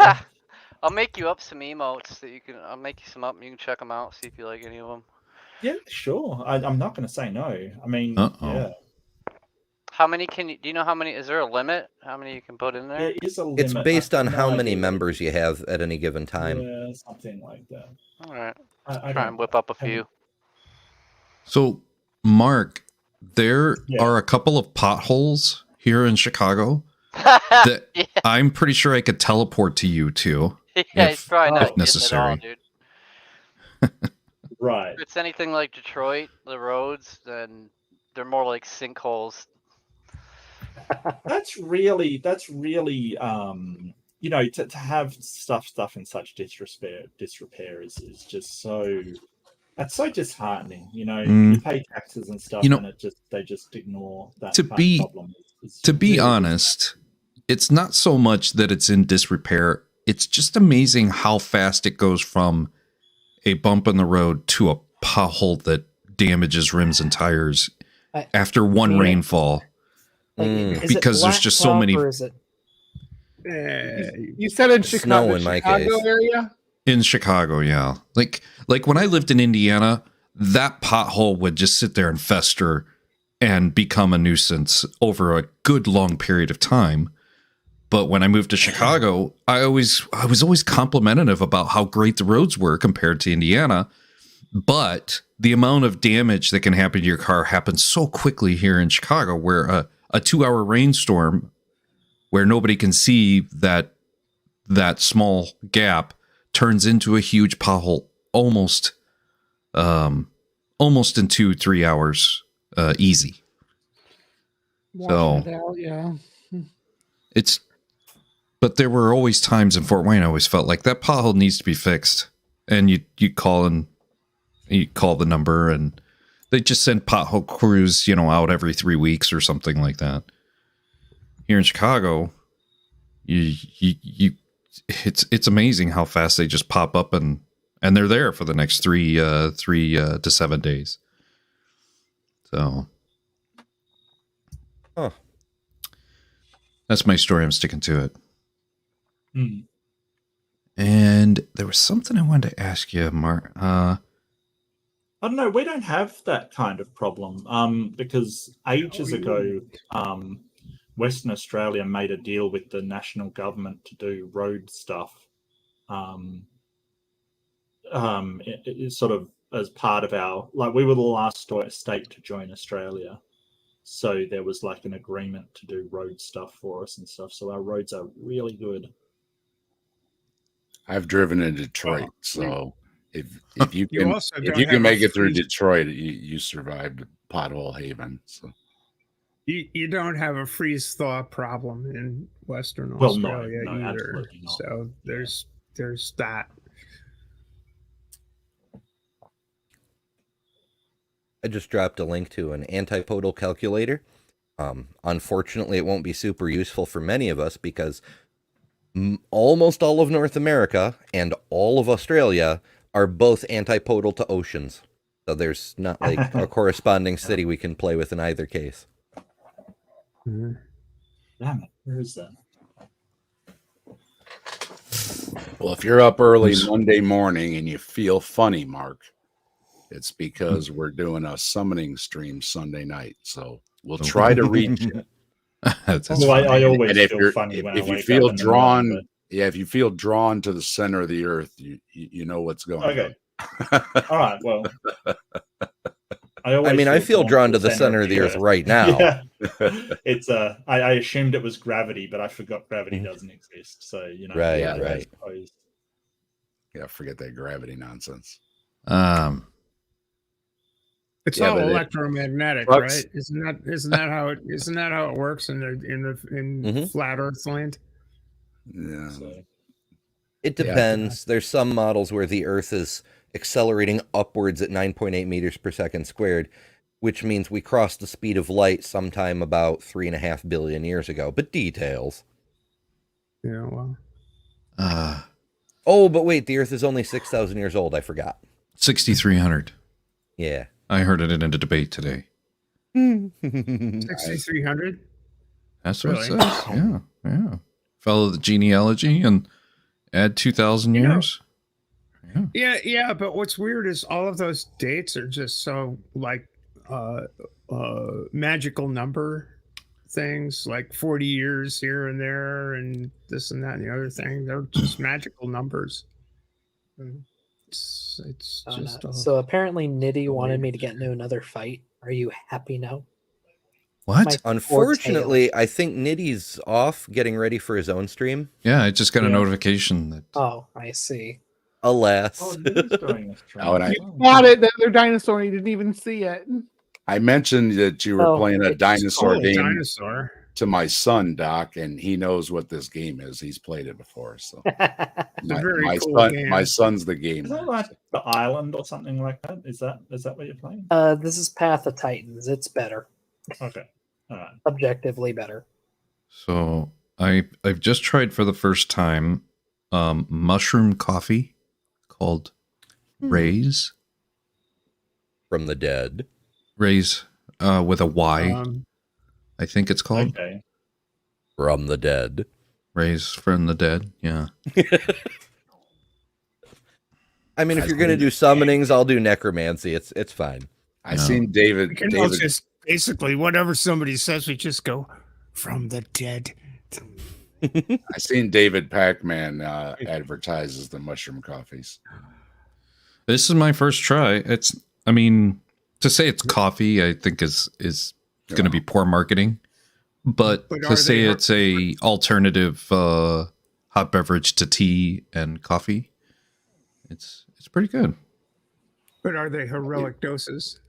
I'll make you up some emotes that you can. I'll make you some up and you can check them out. See if you like any of them. Yeah, sure. I'm not going to say no. I mean, yeah. How many can you? Do you know how many? Is there a limit? How many you can put in there? There is a limit. It's based on how many members you have at any given time. Yeah, something like that. All right. I try and whip up a few. So, Mark, there are a couple of potholes here in Chicago that I'm pretty sure I could teleport to you to. Yeah, it's probably not necessary. Getting it all, dude. Right. If it's anything like Detroit, the roads, then they're more like sinkholes. That's really you know, to have stuff in such disrepair is just so, that's so disheartening. You know, you pay taxes and stuff, and they just ignore that problem. To be honest, it's not so much that it's in disrepair. It's just amazing how fast it goes from a bump in the road to a pothole that damages rims and tires after one rainfall. Because there's just so many. You said in Chicago, snow in my case. Area? In Chicago, yeah. Like when I lived in Indiana, that pothole would just sit there and fester and become a nuisance over a good long period of time. But when I moved to Chicago, I was always complimentary about how great the roads were compared to Indiana. But the amount of damage that can happen to your car happens so quickly here in Chicago, where a 2-hour rainstorm where nobody can see that small gap turns into a huge pothole almost in 2-3 hours easy. But there were always times in Fort Wayne I always felt like that pothole needs to be fixed, and you call the number and they just send pothole crews, out every 3 weeks or something like that. Here in Chicago, it's amazing how fast they just pop up and they're there for the next 3 to 7 days. So, that's my story. I'm sticking to it. And there was something I wanted to ask you, Mark. I don't know. We don't have that kind of problem because ages ago, Western Australia made a deal with the national government to do road stuff. It's sort of as part of our, we were the last state to join Australia. So there was an agreement to do road stuff for us and stuff. So our roads are really good. I've driven in Detroit, so if you can make it through Detroit, you survived pothole haven. So you don't have a freeze thaw problem in Western Australia either. So there's that. I just dropped a link to an antipodal calculator. Unfortunately, it won't be super useful for many of us because almost all of North America and all of Australia are both antipodal to oceans. So there's not a corresponding city we can play with in either case. Damn it, where is that? Well, if you're up early Monday morning and you feel funny, Mark, it's because we're doing a summoning stream Sunday night. So we'll try to reach you. I always feel funny when if you feel drawn. If you feel drawn to the center of the earth, you know what's going on. All right. Well, I feel drawn to the center of the earth right now. Yeah. It's I assumed it was gravity, but I forgot gravity doesn't exist. So Right. Yeah, forget that gravity nonsense. It's all electromagnetic, right? Isn't that how it works in flat Earth land? Yeah. It depends. There's some models where the Earth is accelerating upwards at 9.8 meters per second squared, which means we crossed the speed of light sometime about 3.5 billion years ago. But details. Yeah, well. Oh, but wait, the Earth is only 6,000 years old. I forgot. 6,300. Yeah. I heard it in a debate today. 6,300? That's what it says. Yeah, yeah. Follow the genealogy and add 2,000 years. Yeah, but what's weird is all of those dates are just so like magical number things, like 40 years here and there and this and that and the other thing. They're just magical numbers. It's just so apparently Nitty wanted me to get into another fight. Are you happy now? What? Unfortunately, I think Nitty's off getting ready for his own stream. Yeah, I just got a notification that. Oh, I see. Alas. Oh, and I bought it, the other dinosaur, and you didn't even see it. I mentioned that you were playing a dinosaur game dinosaur. to my son, Doc, and he knows what this game is. He's played it before, so my son's the game. Is that like the island or something like that? Is that what you're playing? This is Path of Titans. It's better. Okay, all right. Objectively better. So I've just tried for the first time mushroom coffee called Raise. From the dead. Raise with a Y. I think it's called. Okay. From the dead. Raise from the dead. Yeah. I mean, if you're gonna do summonings, I'll do necromancy. It's fine. I seen David. David just basically whatever somebody says, we just go from the dead. I seen David Pac-Man advertises the mushroom coffees. This is my first try. To say it's coffee, I think is going to be poor marketing. But to say it's a alternative hot beverage to tea and coffee, it's pretty good. But are they heroic doses?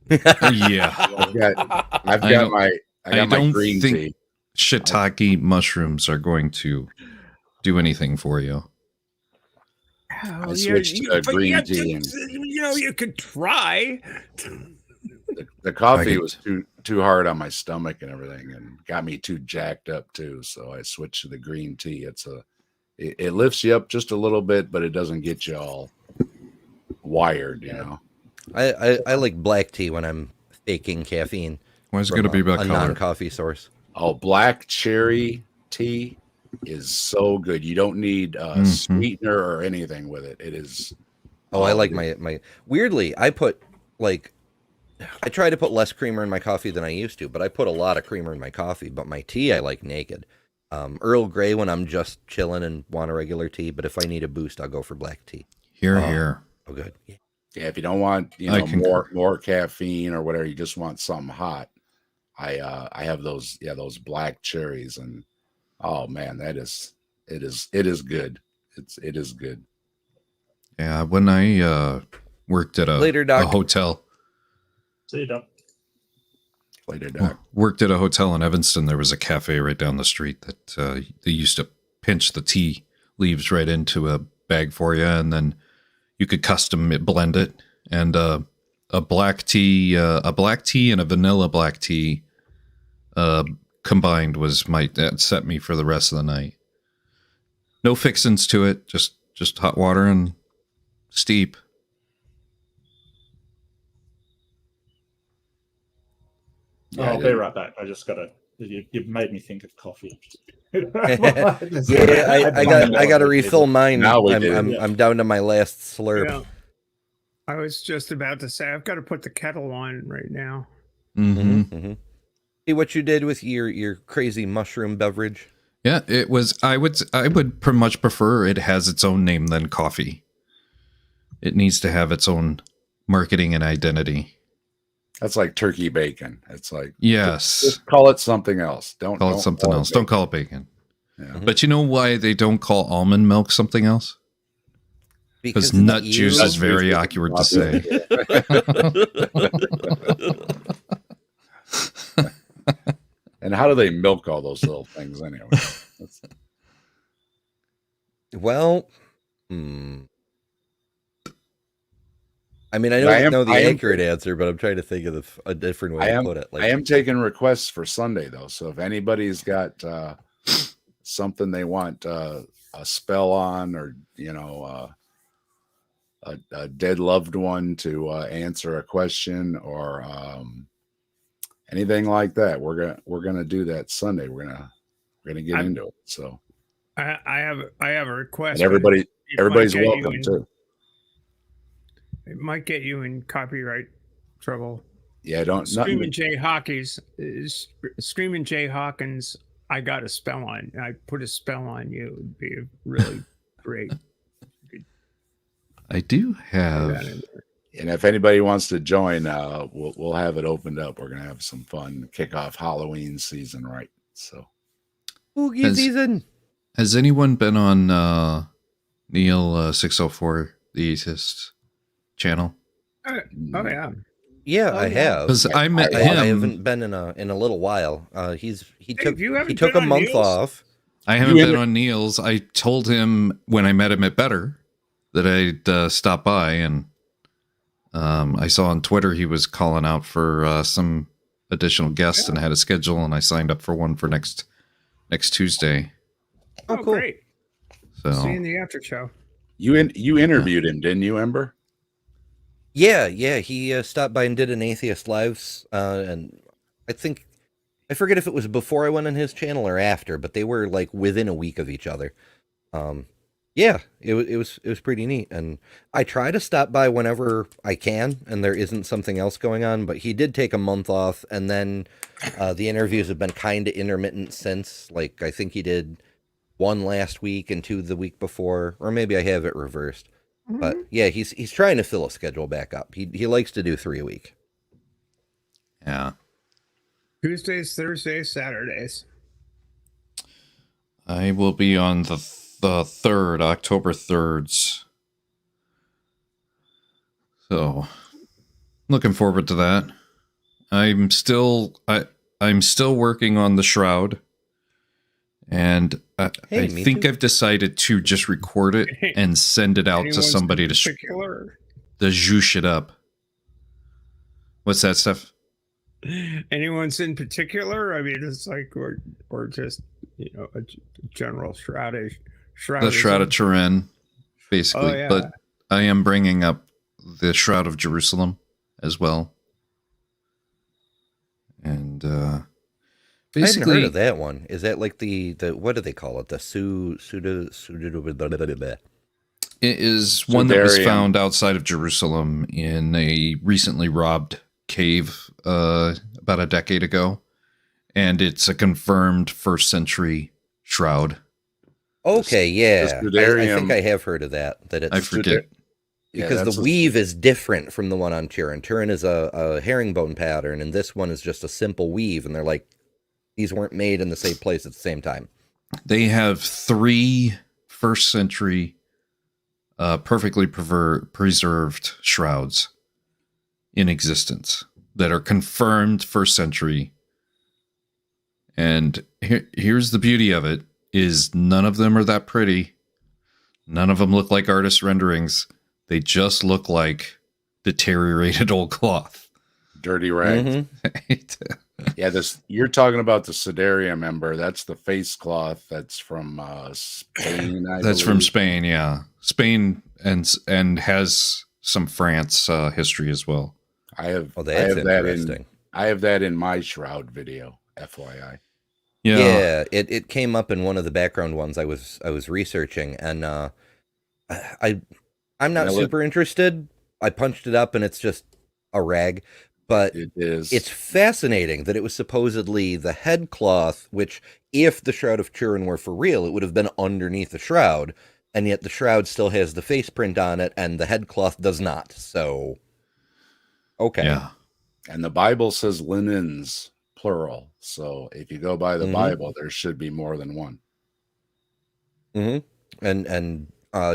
Yeah, I've got my green tea. Shiitake mushrooms are going to do anything for you. I switched to green tea. You could try. The coffee was too hard on my stomach and everything, and got me too jacked up too. So I switched to the green tea. It lifts you up just a little bit, but it doesn't get you all wired. You know. I like black tea when I'm faking caffeine. Why is it going to be about a non-coffee source? Oh, black cherry tea is so good. You don't need sweetener or anything with it. It is. Oh, I like my. Weirdly, I try to put less creamer in my coffee than I used to, but I put a lot of creamer in my coffee. But my tea, I like naked. Earl Grey when I'm just chilling and want a regular tea. But if I need a boost, I'll go for black tea. Here. Oh, good. Yeah, if you don't want more caffeine or whatever, you just want something hot. I have those black cherries, and oh man, it is good. It is good. Yeah, when I worked at a hotel. See you, Doc. Later, Doc. Worked at a hotel in Evanston. There was a cafe right down the street that they used to pinch the tea leaves right into a bag for you, and then you could custom blend it. And a black tea and a vanilla black tea combined that set me for the rest of the night. No fixins to it, just hot water and steep. Yeah, I'll be right back. I just gotta. You've made me think of coffee. I got to refill mine. I'm down to my last slurp. Yeah. I was just about to say I've got to put the kettle on right now. Mm-hmm. See what you did with your crazy mushroom beverage. Yeah, it was. I would much prefer it has its own name than coffee. It needs to have its own marketing and identity. That's like turkey bacon. It's like just call it something else. Don't call it something else. Don't call it bacon. Yeah. But you know why they don't call almond milk something else? Because nut juice is very awkward to say. And how do they milk all those little things anyway? Well, I mean, I don't know the accurate answer, but I'm trying to think of a different way to put it. I am taking requests for Sunday though, so if anybody's got something they want a spell on, or a dead loved one to answer a question, or anything like that, we're gonna do that Sunday. We're gonna get into it. So I have a request. And everybody's welcome too. It might get you in copyright trouble. Yeah, don't Screaming Jay Hawkins. Screaming Jay Hawkins. I got a spell on. I put a spell on you. It would be really great. I do have. And if anybody wants to join, we'll have it opened up. We're gonna have some fun, kick off Halloween season, right? So, spooky season. Has anyone been on Neil 604 the Atheist channel? Oh yeah. Yeah, I have. Because I met him. I haven't been in a little while. He took a month Neil's? off. I haven't been on Neil's. I told him when I met him at Better that I'd stop by, and I saw on Twitter he was calling out for some additional guests and had a schedule, and I signed up for one for next Tuesday. Oh, cool. Great. So see you in the after show. You interviewed him, didn't you, Ember? Yeah. He stopped by and did an Atheist Lives, and I forget if it was before I went on his channel or after, but they were like within a week of each other. Yeah, it was pretty neat, and I try to stop by whenever I can, and there isn't something else going on. But he did take a month off, and then the interviews have been kind of intermittent since. Like I think he did one last week and two the week before, or maybe I have it reversed. Mm-hmm. But yeah, he's trying to fill a schedule back up. He likes to do 3 a week. Yeah. Tuesdays, Thursdays, Saturdays. I will be on the 3rd, October 3rd. So, looking forward to that. I'm still working on the shroud, and I think I've decided to just record it and send it out to somebody to zhoosh it up. What's that stuff? Anyone's in particular? I mean, it's like or just a general shroud. The Shroud of Turin, basically. Oh, yeah. But I am bringing up the Shroud of Jerusalem as well. And basically, I hadn't heard of that one. Is that like the what do they call it? The It is one that was found outside of Jerusalem in a recently robbed cave about a decade ago, and it's a confirmed 1st century shroud. Okay, yeah, I think I have heard of that. That it's, I forget. Because the weave is different from the one on Turin. Turin is a herringbone pattern, and this one is just a simple weave, and they're like, these weren't made in the same place at the same time. They have 3 1st century perfectly preserved shrouds in existence that are confirmed 1st century. And here's the beauty of it. Is none of them are that pretty. None of them look like artist renderings. They just look like deteriorated old cloth. Dirty rag. Mm-hmm. Yeah, you're talking about the Siderium Ember. That's the face cloth. That's from Spain. That's from Spain, yeah. Spain and has some France history as well. I have that in my shroud video, FYI. Yeah, it came up in one of the background ones I was researching, and I'm not super interested. I punched it up, and it's just a rag, but it's fascinating that it was supposedly the head cloth, which, if the Shroud of Turin were for real, it would have been underneath the shroud, and yet the shroud still has the face print on it, and the head cloth does not. So, okay, yeah, and the Bible says linens. Plural. So if you go by the Bible, there should be more than one. Mm-hmm. And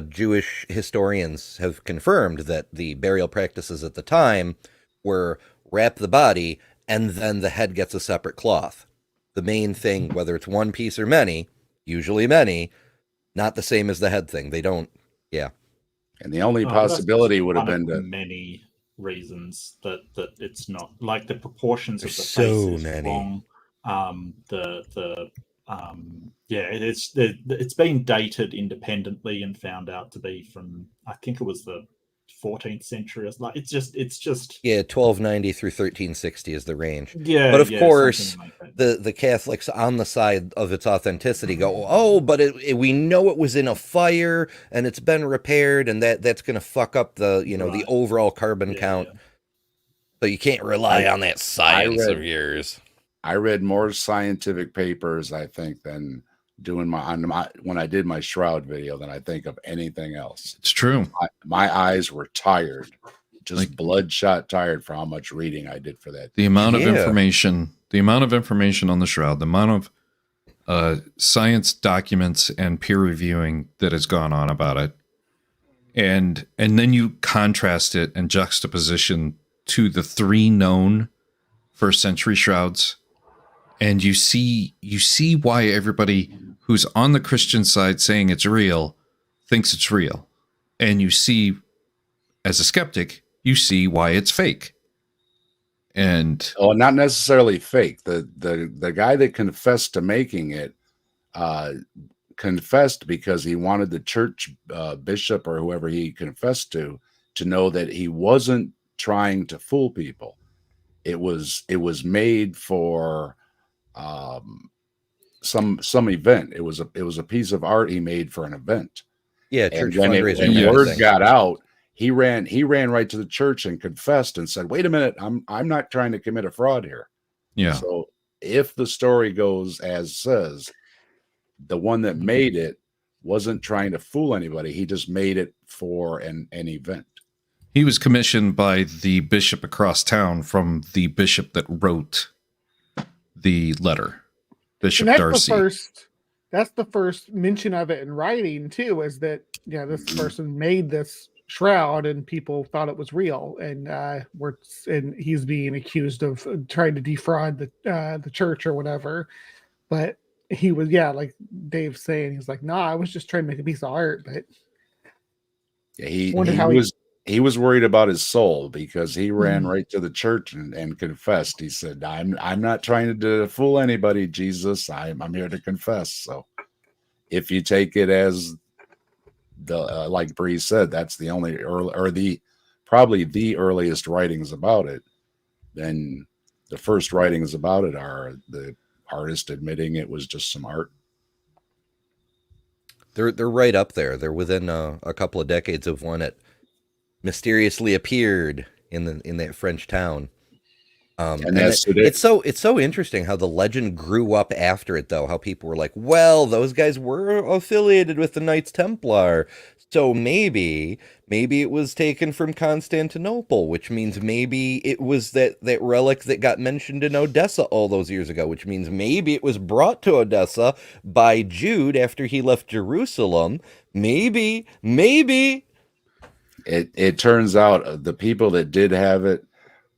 Jewish historians have confirmed that the burial practices at the time were wrap the body and then the head gets a separate cloth. The main thing, whether it's one piece or many, usually many, not the same as the head thing. They don't, yeah. And the only possibility would have been many reasons that it's not, like the proportions of the face so is many. wrong. It's been dated independently and found out to be from, I think it was the 14th century. Like it's just 1290 through 1360 is the range. Yeah, but of course, like the Catholics on the side of its authenticity go, oh, but we know it was in a fire and it's been repaired, and that's going to fuck up the the overall carbon count. Yeah. So you can't rely on that science of yours. I read more scientific papers, I think, than doing when I did my shroud video than I think of anything else. It's true. My eyes were tired, just bloodshot tired for how much reading I did for that. The amount of information on the shroud, the amount of science documents and peer reviewing that has gone on about it, and then you contrast it and juxtaposition to the 3 known first century shrouds, and you see why everybody who's on the Christian side saying it's real thinks it's real. And you see, as a skeptic, you see why it's fake. And not necessarily fake. The guy that confessed to making it confessed because he wanted the church bishop or whoever he confessed to know that he wasn't trying to fool people. It was made for some event. It was a piece of art he made for an event. Yeah, church fundraiser. When word got out, he ran right to the church and confessed and said, "Wait a minute, I'm not trying to commit a fraud here." Yeah. So if the story goes as says, the one that made it wasn't trying to fool anybody. He just made it for an event. He was commissioned by the bishop across town from the bishop that wrote the letter, Bishop Darcy. That's the first mention of it in writing too, is that this person made this shroud and people thought it was real, and he's being accused of trying to defraud the church or whatever. But he was, like Dave's saying, he's like, nah, I was just trying to make a piece of art. But he was worried about his soul, because he ran right to the church and confessed. He said, I'm not trying to fool anybody, Jesus. I'm here to confess. So if you take it as like Bree said, that's the only probably the earliest writings about it, then the first writings about it are the artist admitting it was just some art. They're right up there. They're within a couple of decades of when it mysteriously appeared in that French town. And it's so interesting how the legend grew up after it, though. How people were like, well, those guys were affiliated with the Knights Templar, so maybe it was taken from Constantinople, which means maybe it was that relic that got mentioned in Odessa all those years ago, which means maybe it was brought to Odessa by Jude after he left Jerusalem. Maybe. It turns out the people that did have it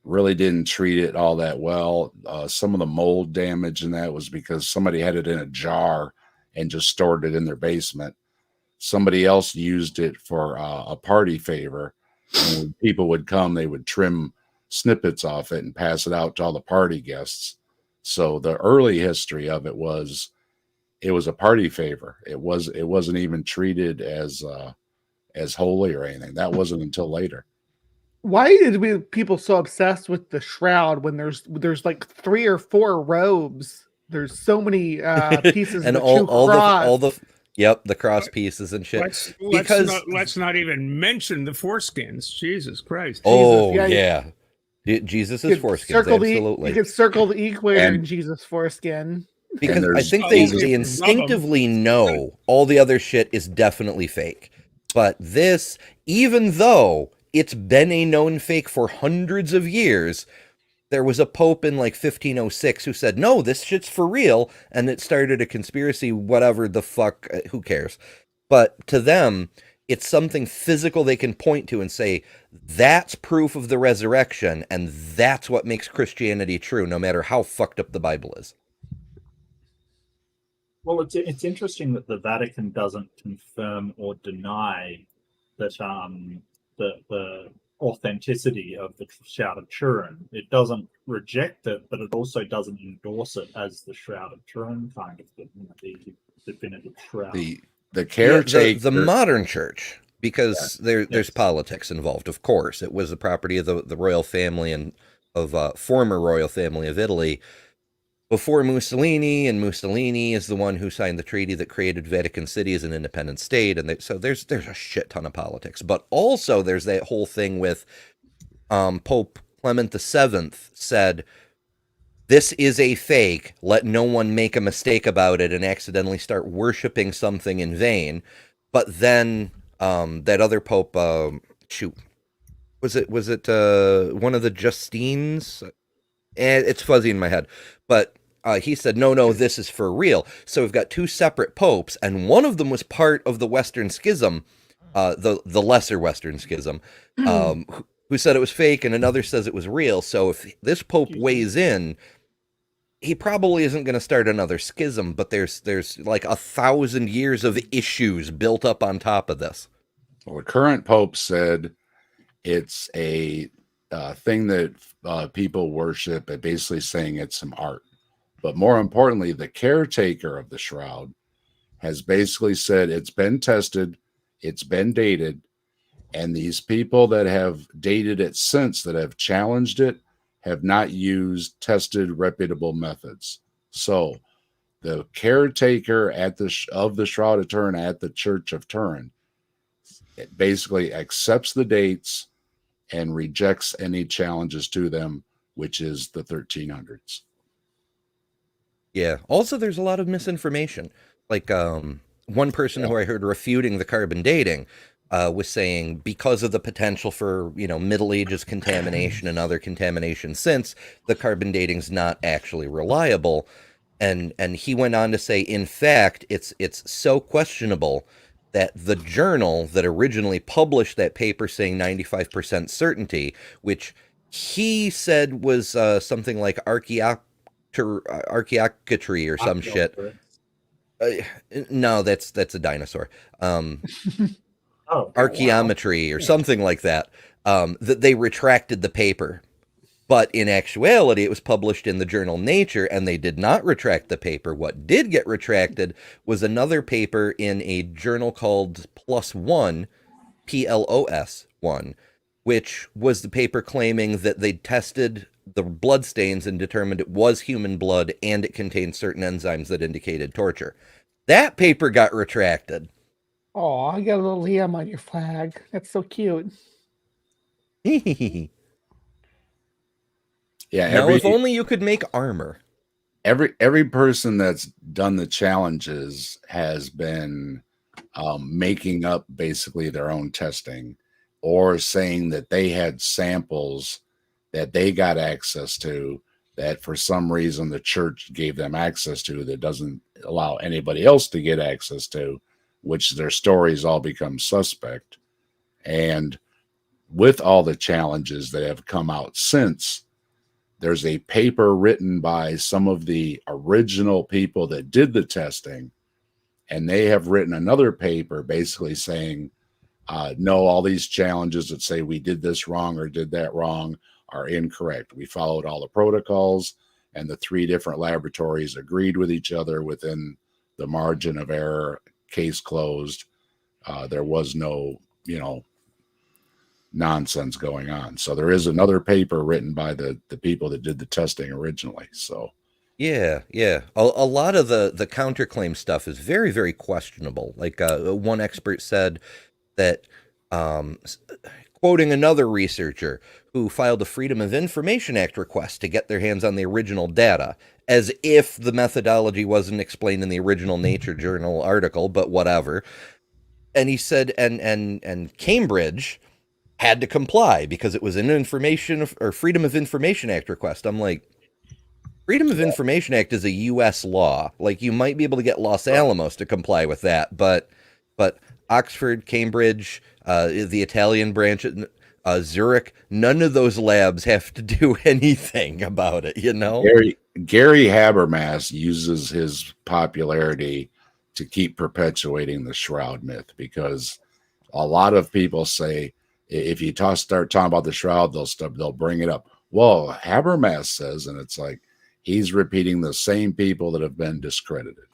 really didn't treat it all that well. Some of the mold damage in that was because somebody had it in a jar and just stored it in their basement. Somebody else used it for a party favor. And when people would come, they would trim snippets off it and pass it out to all the party guests. So the early history of it was a party favor. It wasn't even treated as holy or anything. That wasn't until later. Why did people so obsessed with the shroud when there's like 3 or 4 robes? There's so many pieces and of the cross pieces and shit. Let's not even mention the foreskins. Jesus Christ. Jesus' foreskins, absolutely. You could circle the equator in Jesus' foreskin. Because I think they instinctively know all the other shit is definitely fake. But this, even though it's been a known fake for hundreds of years, there was a pope in like 1506 who said, no, this shit's for real. And it started a conspiracy, whatever the fuck, who cares? But to them, it's something physical they can point to and say, that's proof of the resurrection. And that's what makes Christianity true, no matter how fucked up the Bible is. Well, it's interesting that the Vatican doesn't confirm or deny the authenticity of the Shroud of Turin. It doesn't reject it, but it also doesn't endorse it as the Shroud of Turin kind of thing, the definitive shroud. The caretaker, the modern church, because there's politics involved. Of course, it was the property of the royal family and of former royal family of Italy before Mussolini, and Mussolini is the one who signed the treaty that created Vatican City as an independent state, and so there's a shit ton of politics. But also there's that whole thing with Pope Clement VII said, this is a fake, let no one make a mistake about it and accidentally start worshiping something in vain. But then that other pope, was it one of the Justines? It's fuzzy in my head, but he said, no, this is for real. So we've got two separate popes, and one of them was part of the Western Schism, the lesser Western Schism, who said it was fake, and another says it was real. So if this pope weighs in, he probably isn't going to start another schism, but there's like 1,000 years of issues built up on top of this. Well, the current pope said it's a thing that people worship, and basically saying it's some art. But more importantly, the caretaker of the shroud has basically said it's been tested, it's been dated, and these people that have dated it since, that have challenged it, have not used tested, reputable methods. So the caretaker of the Shroud of Turin at the Church of Turin, it basically accepts the dates and rejects any challenges to them, which is the 1300s. Yeah. Also, there's a lot of misinformation. Like one person who I heard refuting the carbon dating was saying, because of the potential for, Middle Ages contamination and other contamination since, the carbon dating's not actually reliable. And he went on to say, in fact, it's so questionable that the journal that originally published that paper saying 95% certainty, which he said was something like archaeocatry or some shit. No, that's a dinosaur. Archaeometry or something like that, that they retracted the paper. But in actuality, it was published in the journal Nature, and they did not retract the paper. What did get retracted was another paper in a journal called PLOS One, PLOS One, which was the paper claiming that they tested the blood stains and determined it was human blood and it contained certain enzymes that indicated torture. That paper got retracted. Oh, I got a little Liam on your flag. That's so cute. Yeah. Now, if only you could make armor. Every person that's done the challenges has been making up basically their own testing, or saying that they had samples that they got access to, that for some reason the church gave them access to, that doesn't allow anybody else to get access to, which their stories all become suspect. And with all the challenges that have come out since, there's a paper written by some of the original people that did the testing, and they have written another paper basically saying, no, all these challenges that say we did this wrong or did that wrong are incorrect. We followed all the protocols, and the 3 different laboratories agreed with each other within the margin of error, case closed. There was no, nonsense going on. So there is another paper written by the people that did the testing originally. So yeah. A lot of the counterclaim stuff is very, very questionable. Like one expert said that, quoting another researcher who filed a Freedom of Information Act request to get their hands on the original data, as if the methodology wasn't explained in the original Nature Journal article, but whatever. And he said, and Cambridge had to comply because it was an Freedom of Information Act request. I'm like, Freedom of Information Act is a U.S. law. Like, you might be able to get Los Alamos to comply with that, but Oxford, Cambridge, the Italian branch, Zurich, none of those labs have to do anything about it, Gary Habermas uses his popularity to keep perpetuating the shroud myth, because A lot of people say if you start talking about the shroud, they'll bring it up. Well, Habermas says, and it's like he's repeating the same people that have been discredited.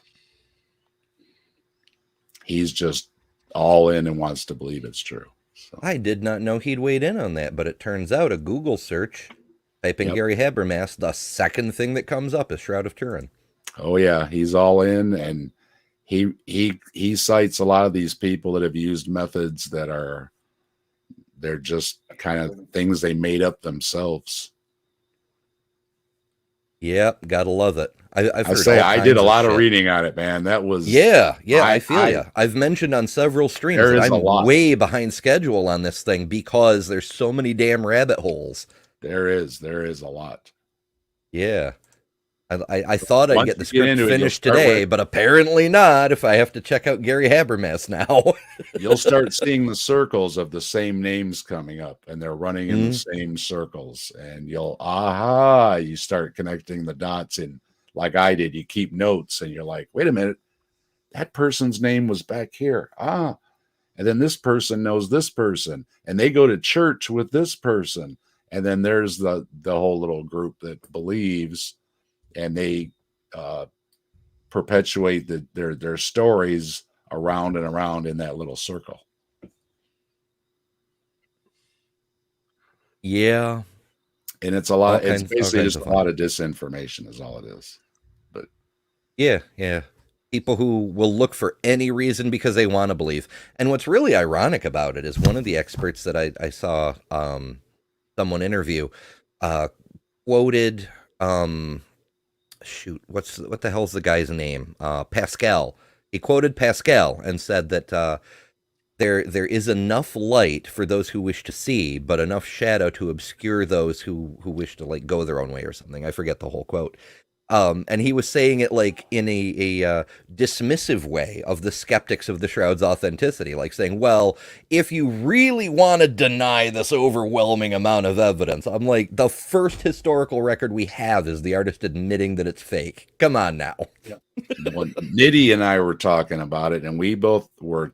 He's just all in and wants to believe it's true. So. I did not know he'd weighed in on that, but it turns out a Google search, typing Gary Habermas, the second thing that comes up is Shroud of Turin. Oh yeah, he's all in, and he cites a lot of these people that have used methods that they're just kind of things they made up themselves. Yep, gotta love it. I did a lot of reading on it, man. That was I feel you. I've mentioned on several streams that I'm way behind schedule on this thing because there's so many damn rabbit holes. There is a lot. Yeah. I thought I'd get the script finished today, but apparently not if I have to check out Gary Habermas now. You'll start seeing the circles of the same names coming up, and they're running in the same circles. And you start connecting the dots in like I did. You keep notes, and you're like, wait a minute, that person's name was back here. And then this person knows this person, and they go to church with this person. And then there's the whole little group that believes, and they perpetuate their stories around and around in that little circle. Yeah. And it's a lot. It's basically just a lot of disinformation is all it is. But yeah. People who will look for any reason because they want to believe. And what's really ironic about it is one of the experts that I saw someone interview quoted what the hell's the guy's name? Pascal. He quoted Pascal and said that there is enough light for those who wish to see, but enough shadow to obscure those who wish to like go their own way or something. I forget the whole quote. And he was saying it like in a dismissive way of the skeptics of the Shroud's authenticity, like saying, well, if you really want to deny this overwhelming amount of evidence, I'm like, the first historical record we have is the artist admitting that it's fake. Come on now. Yeah. Nitty and I were talking about it, and we both were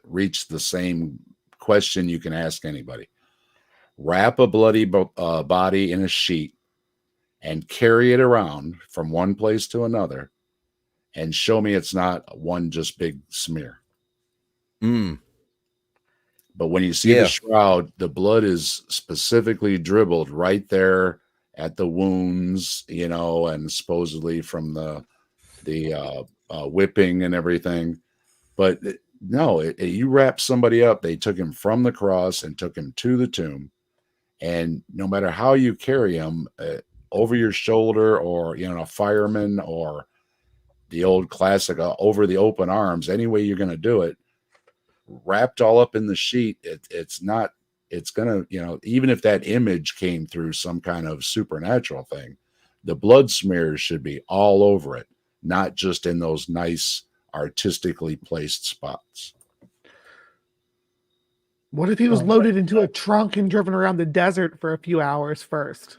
reached the same question you can ask anybody. Wrap a bloody body in a sheet and carry it around from one place to another and show me it's not one just big smear. But when you see the shroud, the blood is specifically dribbled right there at the wounds, and supposedly from the whipping and everything. But no, you wrap somebody up. They took him from the cross and took him to the tomb. And no matter how you carry him, over your shoulder, or a fireman, or the old classic over the open arms, any way you're going to do it, wrapped all up in the sheet, it's gonna, even if that image came through some kind of supernatural thing, the blood smears should be all over it, not just in those nice artistically placed spots. What if he was loaded into a trunk and driven around the desert for a few hours first?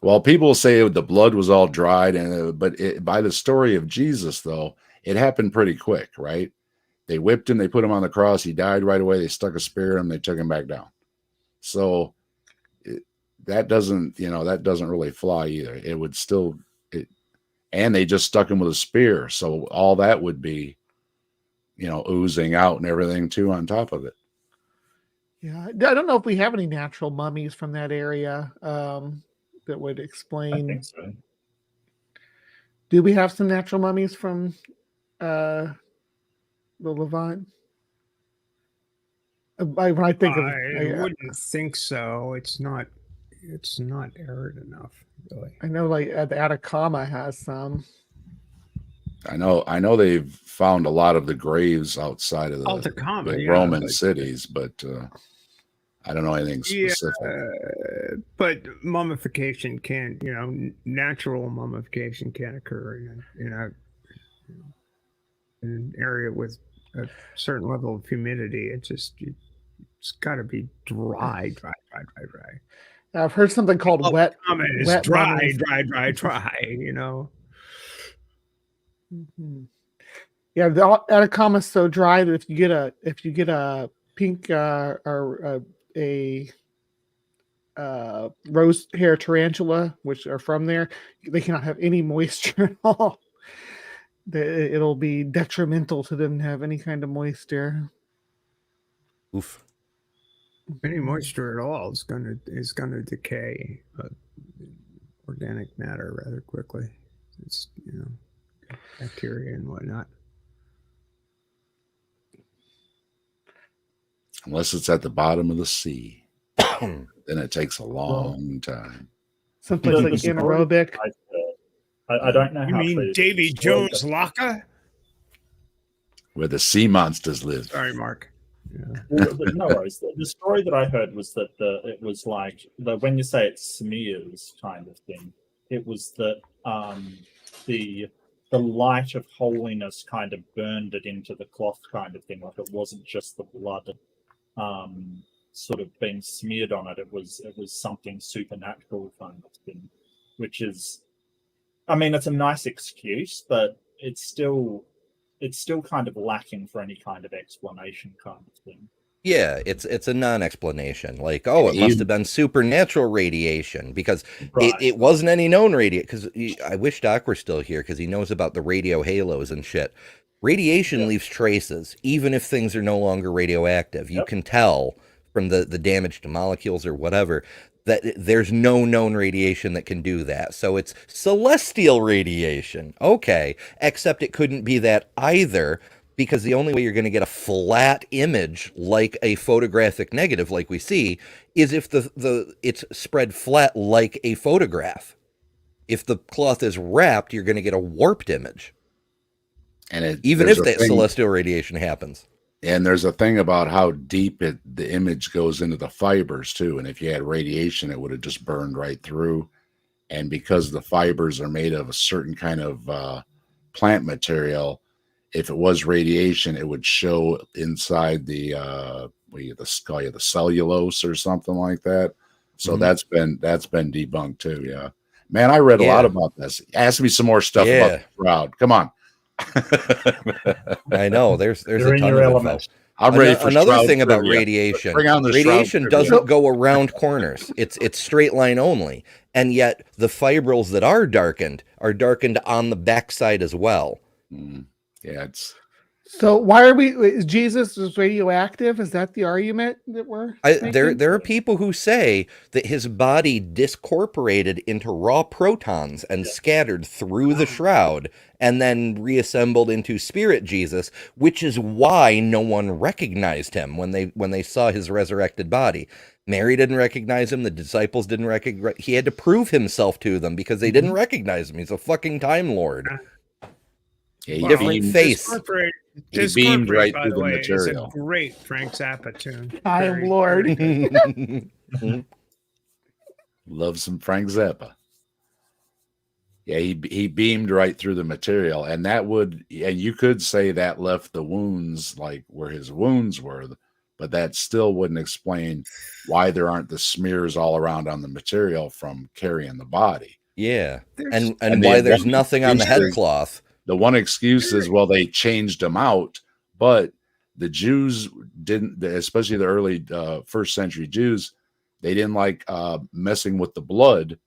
Well, people say the blood was all dried, but by the story of Jesus, though, it happened pretty quick, right? They whipped him, they put him on the cross, he died right away, they stuck a spear in him, they took him back down. So that doesn't really fly either. It would still, and they just stuck him with a spear, so all that would be, oozing out and everything too on top of it. Yeah, I don't know if we have any natural mummies from that area. That would explain. I think so. Do we have some natural mummies from the Levant? When I think I wouldn't think so. It's not arid enough, really. I know, like the Atacama has some. I know they've found a lot of the graves outside of the Roman cities, but I don't know anything specific. Yeah, but mummification can't, natural mummification can't occur in an area with a certain level of humidity. It's got to be dry. I've heard something called wet. It's dry. Mm-hmm. Yeah, the Atacama is so dry that if you get a pink or a rose hair tarantula, which are from there, they cannot have any moisture at all. It'll be detrimental to them to have any kind of moisture. Oof. Any moisture at all is gonna decay organic matter rather quickly. It's bacteria and whatnot. Unless it's at the bottom of the sea, then it takes a long time. Something like anaerobic. I don't know. You mean Davy Jones' Locker? Where the sea monsters live. Sorry, Mark. Yeah. Well, no worries. The story that I heard was that it was like when you say it smears kind of thing, it was that the light of holiness kind of burned it into the cloth kind of thing. Like it wasn't just the blood sort of being smeared on it. It was something supernatural kind of thing, which is, I mean, it's a nice excuse, but it's still kind of lacking for any kind of explanation kind of thing. Yeah, it's a non-explanation. Like, oh, it must have been supernatural radiation because it wasn't any known radiation. Because I wish Doc were still here because he knows about the radio halos and shit. Radiation leaves traces, even if things are no longer radioactive. You can tell from the damage to molecules or whatever that there's no known radiation that can do that. So it's celestial radiation. Okay, except it couldn't be that either, because the only way you're going to get a flat image like a photographic negative like we see is if it's spread flat like a photograph. If the cloth is wrapped, you're going to get a warped image. And even if that celestial radiation happens. And there's a thing about how deep the image goes into the fibers too. And if you had radiation, it would have just burned right through. And because the fibers are made of a certain kind of plant material, if it was radiation, it would show inside the cellulose or something like that. So that's been debunked too. Yeah, man, I read a lot about this. Ask me some more stuff about the crowd. Come on. I know there's a ton of info. I'm ready for another thing about radiation. Radiation doesn't go around corners. It's straight line only, and yet the fibrils that are darkened on the backside as well. Yeah, it's. So why are is Jesus radioactive? Is that the argument that we're making? There are people who say that his body discorporated into raw protons and scattered through the shroud and then reassembled into spirit Jesus, which is why no one recognized him when they saw his resurrected body. Mary didn't recognize him. The disciples didn't recognize. He had to prove himself to them because they didn't recognize him. He's a fucking Time Lord. Yeah, different face. He beamed right through the material. It's a great Frank Zappa tune. Time Lord. Love some Frank Zappa. Yeah, he beamed right through the material, and you could say that left the wounds like where his wounds were, but that still wouldn't explain why there aren't the smears all around on the material from carrying the body. Yeah, and why there's nothing on the headcloth. The one excuse is, well, they changed them out, but the Jews didn't, especially the early first century Jews, they didn't like messing with the blood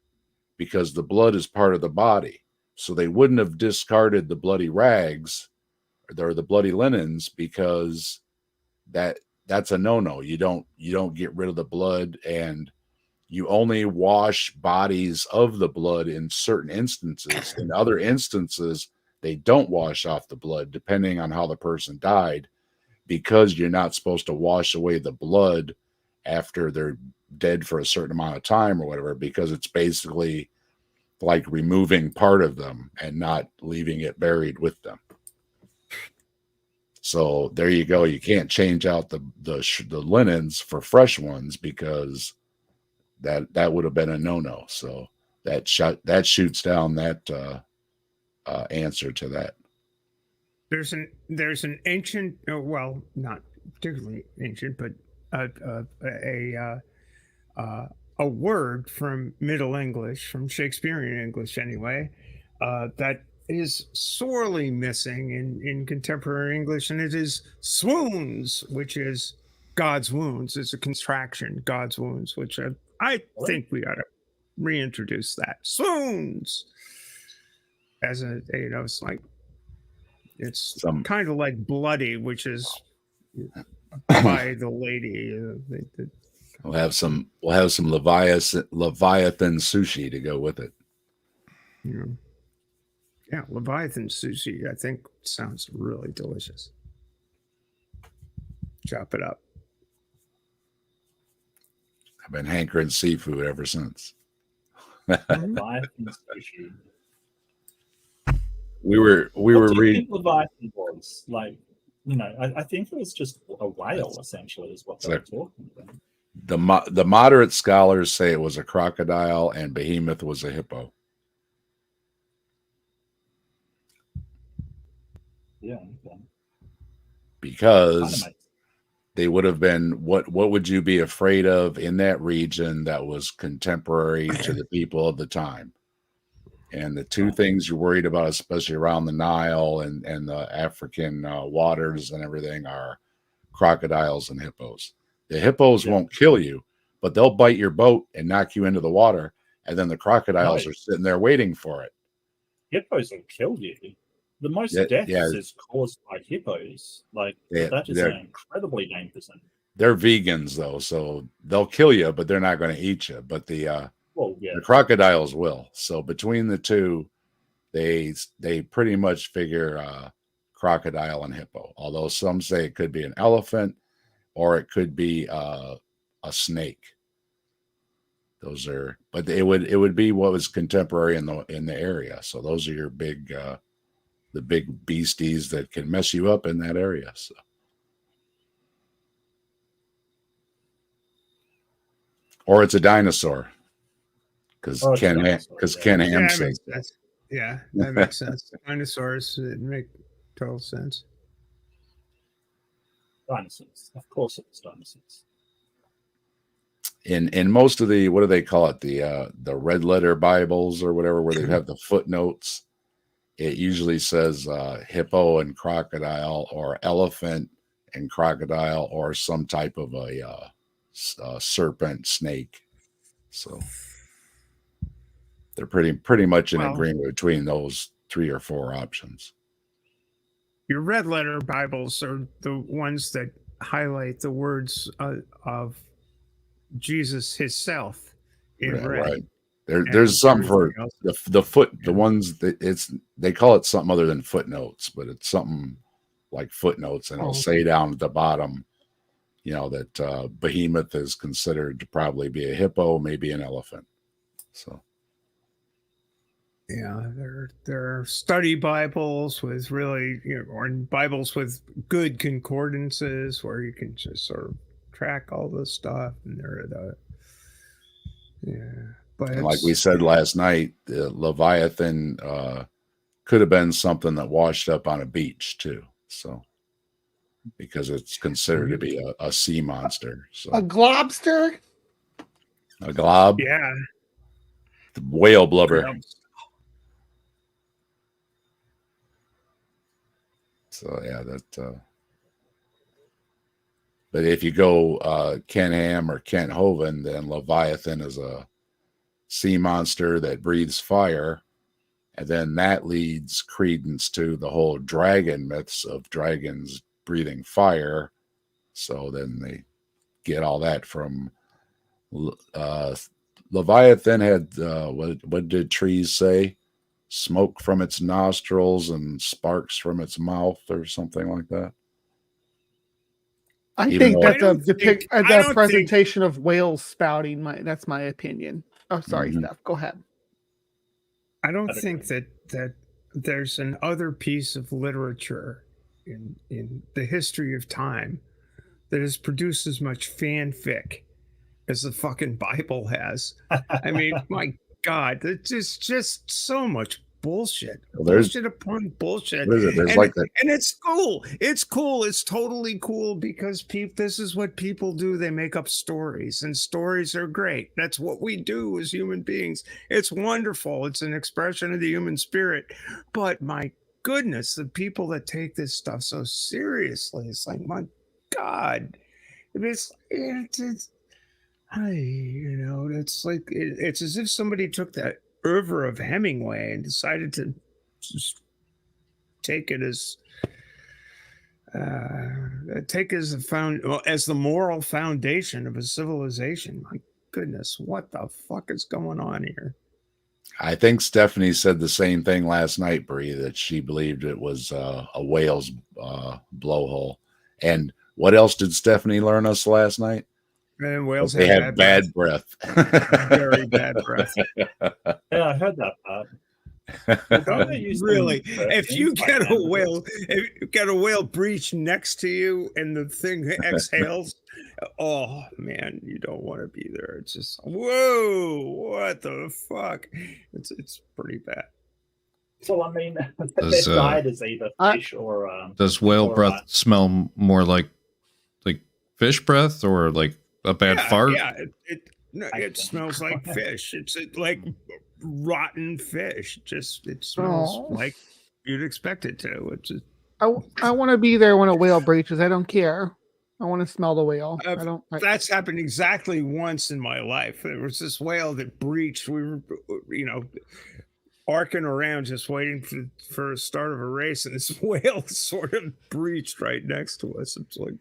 because the blood is part of the body. So they wouldn't have discarded the bloody rags or the bloody linens because that's a no-no. You don't get rid of the blood, and you only wash bodies of the blood in certain instances. In other instances, they don't wash off the blood, depending on how the person died, because you're not supposed to wash away the blood after they're dead for a certain amount of time or whatever, because it's basically like removing part of them and not leaving it buried with them. So there you go. You can't change out the linens for fresh ones because that would have been a no-no. So that shoots down that answer to that. There's an ancient, well, not particularly ancient, but a word from Middle English, from Shakespearean English anyway, that is sorely missing in contemporary English, and it is swoons, which is God's wounds. It's a contraction, God's wounds, which I think we ought to reintroduce that. Swoons! As a, it's like, it's kind of like bloody, which is by the lady. We'll have some Leviathan sushi to go with it. Yeah, Leviathan sushi, I think, sounds really delicious. Chop it up. I've been hankering seafood ever since. Leviathan sushi. We were reading. Leviathan was like, I think it was just a whale, essentially, is what they were talking about. The moderate scholars say it was a crocodile and behemoth was a hippo. Yeah. Okay. Because they would have been, what would you be afraid of in that region that was contemporary to the people of the time? And the two things you're worried about, especially around the Nile and the African waters and everything, are crocodiles and hippos. The hippos won't kill you, but they'll bite your boat and knock you into the water. And then the crocodiles are sitting there waiting for it. Hippos will kill you. The most deaths is caused by hippos. Like, that is an incredibly dangerous thing. They're vegans, though, so they'll kill you, but they're not going to eat you. But the crocodiles will. So between the two, they pretty much figure crocodile and hippo. Although some say it could be an elephant or it could be a snake. Those are, but it would be what was contemporary in the area. So those are your big, the big beasties that can mess you up in that area. So. Or it's a dinosaur. Because Ken Ham says that. Yeah, that makes sense. Dinosaurs make total sense. Dinosaurs. Of course it's dinosaurs. In most of the, what do they call it? The red letter Bibles or whatever, where they have the footnotes, it usually says hippo and crocodile, or elephant and crocodile, or some type of a serpent, snake. So they're pretty much in agreement between those 3 or 4 options. Your red letter Bibles are the ones that highlight the words of Jesus himself in red. Right. There's some for the ones that they call it something other than footnotes, but it's something like footnotes, and it'll say down at the bottom, that behemoth is considered to probably be a hippo, maybe an elephant. So. Yeah, there are study Bibles with really, or Bibles with good concordances where you can just sort of track all this stuff, and but like we said last night, the Leviathan could have been something that washed up on a beach too. So, because it's considered to be a sea monster. So. A globster? A glob? Yeah. The whale blubber. Yeah. So yeah, that. But if you go Ken Ham or Kent Hovind, then Leviathan is a sea monster that breathes fire, and then that leads credence to the whole dragon myths of dragons breathing fire. So then they get all that from Leviathan had what did trees say? Smoke from its nostrils and sparks from its mouth, or something like that. I think that's a presentation of whales spouting. That's my opinion. Oh, sorry, Steph. Go ahead. I don't think that there's an other piece of literature in the history of time that has produced as much fanfic as the fucking Bible has. I mean, my God, it's just so much bullshit. Bullshit upon bullshit. And it's cool. It's cool. It's totally cool because this is what people do. They make up stories, and stories are great. That's what we do as human beings. It's wonderful. It's an expression of the human spirit. But my goodness, the people that take this stuff so seriously, it's like, my God, it's it's like it's as if somebody took that oeuvre of Hemingway and decided to just take it as as the moral foundation of a civilization. My goodness, what the fuck is going on here? I think Stephanie said the same thing last night, Bree, that she believed it was a whale's blowhole. And what else did Stephanie learn us last night? And whales they have bad breath. Very bad breath. Yeah, I heard that part. Really, if you get a whale breach next to you and the thing exhales, oh man, you don't want to be there. It's just, whoa, what the fuck? It's pretty bad. Well, I mean, their diet is either fish or does whale breath smell more like fish breath or like a bad fart? Yeah, it smells like fish. It's like rotten fish. It smells like you'd expect it to. It's just, I want to be there when a whale breaches. I don't care. I want to smell the whale. That's happened exactly once in my life. There was this whale that breached. We were, arcing around just waiting for a start of a race, and this whale sort of breached right next to us. It's like,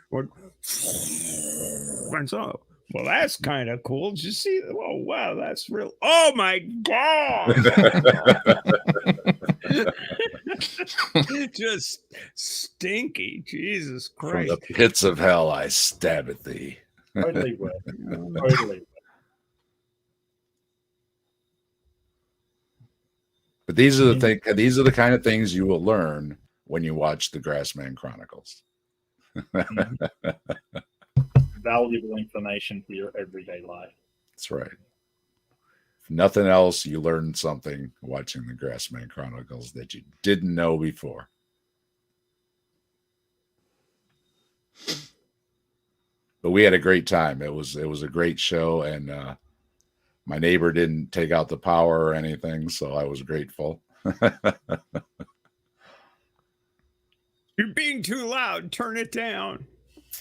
what? And so, well, that's kind of cool. Did you see? Oh, wow, that's real. Oh my God! Just stinky. Jesus Christ! From the pits of hell, I stab at thee. Totally wet. Totally wet. But these are the kind of things you will learn when you watch the Grassman Chronicles. Valuable information for your everyday life. That's right. If nothing else, you learned something watching the Grassman Chronicles that you didn't know before. But we had a great time. It was a great show, and my neighbor didn't take out the power or anything, so I was grateful. You're being too loud. Turn it down.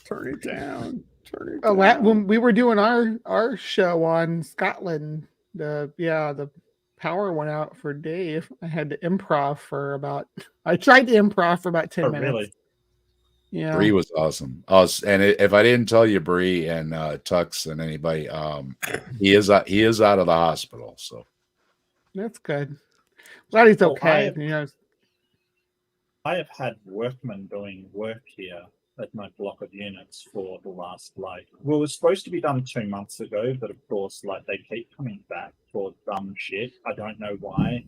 Turn it down. Turn it down. When we were doing our show on Scotland, the power went out for Dave. I had to improv for about 10 minutes. Really? Yeah. Bree was awesome. And if I didn't tell you, Bree and Tux and anybody, he is out of the hospital. So that's good. Glad he's okay. I have had workmen doing work here at my block of units for the last it was supposed to be done 2 months ago, but of course, they keep coming back for dumb shit. I don't know why.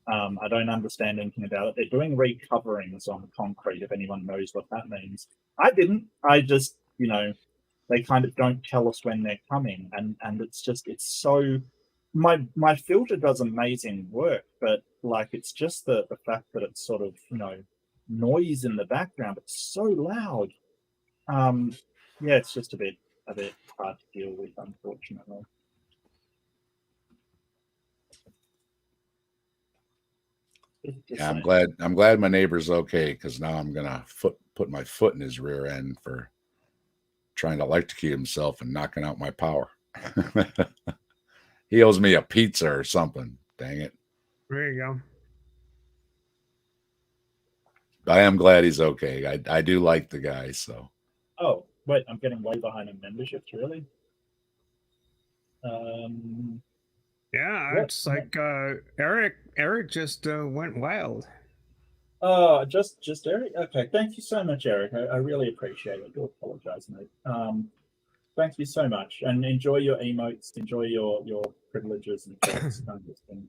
I don't understand anything about it. They're doing recoverings on concrete, if anyone knows what that means. I didn't. I just, they kind of don't tell us when they're coming. And it's so, my filter does amazing work, but it's just the fact that it's sort of, noise in the background. It's so loud. It's just a bit hard to deal with, unfortunately. Yeah, I'm glad my neighbor's okay, because now I'm gonna put my foot in his rear end for trying to electrocute himself and knocking out my power. He owes me a pizza or something. Dang it. There you go. I am glad he's okay. I do like the guy, so. Oh, wait, I'm getting way behind in memberships, really? Yeah, it's like Eric just went wild. Oh, just Eric? Okay, thank you so much, Eric. I really appreciate it. I do apologize, mate. Thank you so much. And enjoy your emotes, enjoy your privileges and things, kind of thing.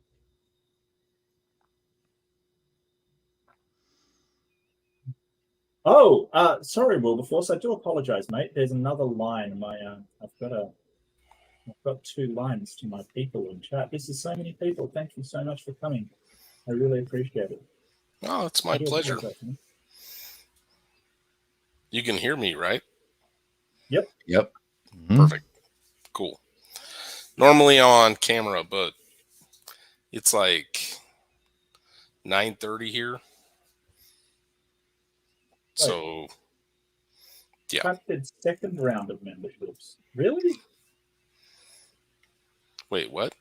Oh, sorry, Wilberforce. I do apologize, mate. There's another line. I've got 2 lines to my people in chat. This is so many people. Thank you so much for coming. I really appreciate it. Oh, it's my pleasure. You can hear me, right? Yep. Perfect. Cool. Normally on camera, but it's like 9:30 here. So Yeah. Crafted second round of memberships. Really? Wait, what?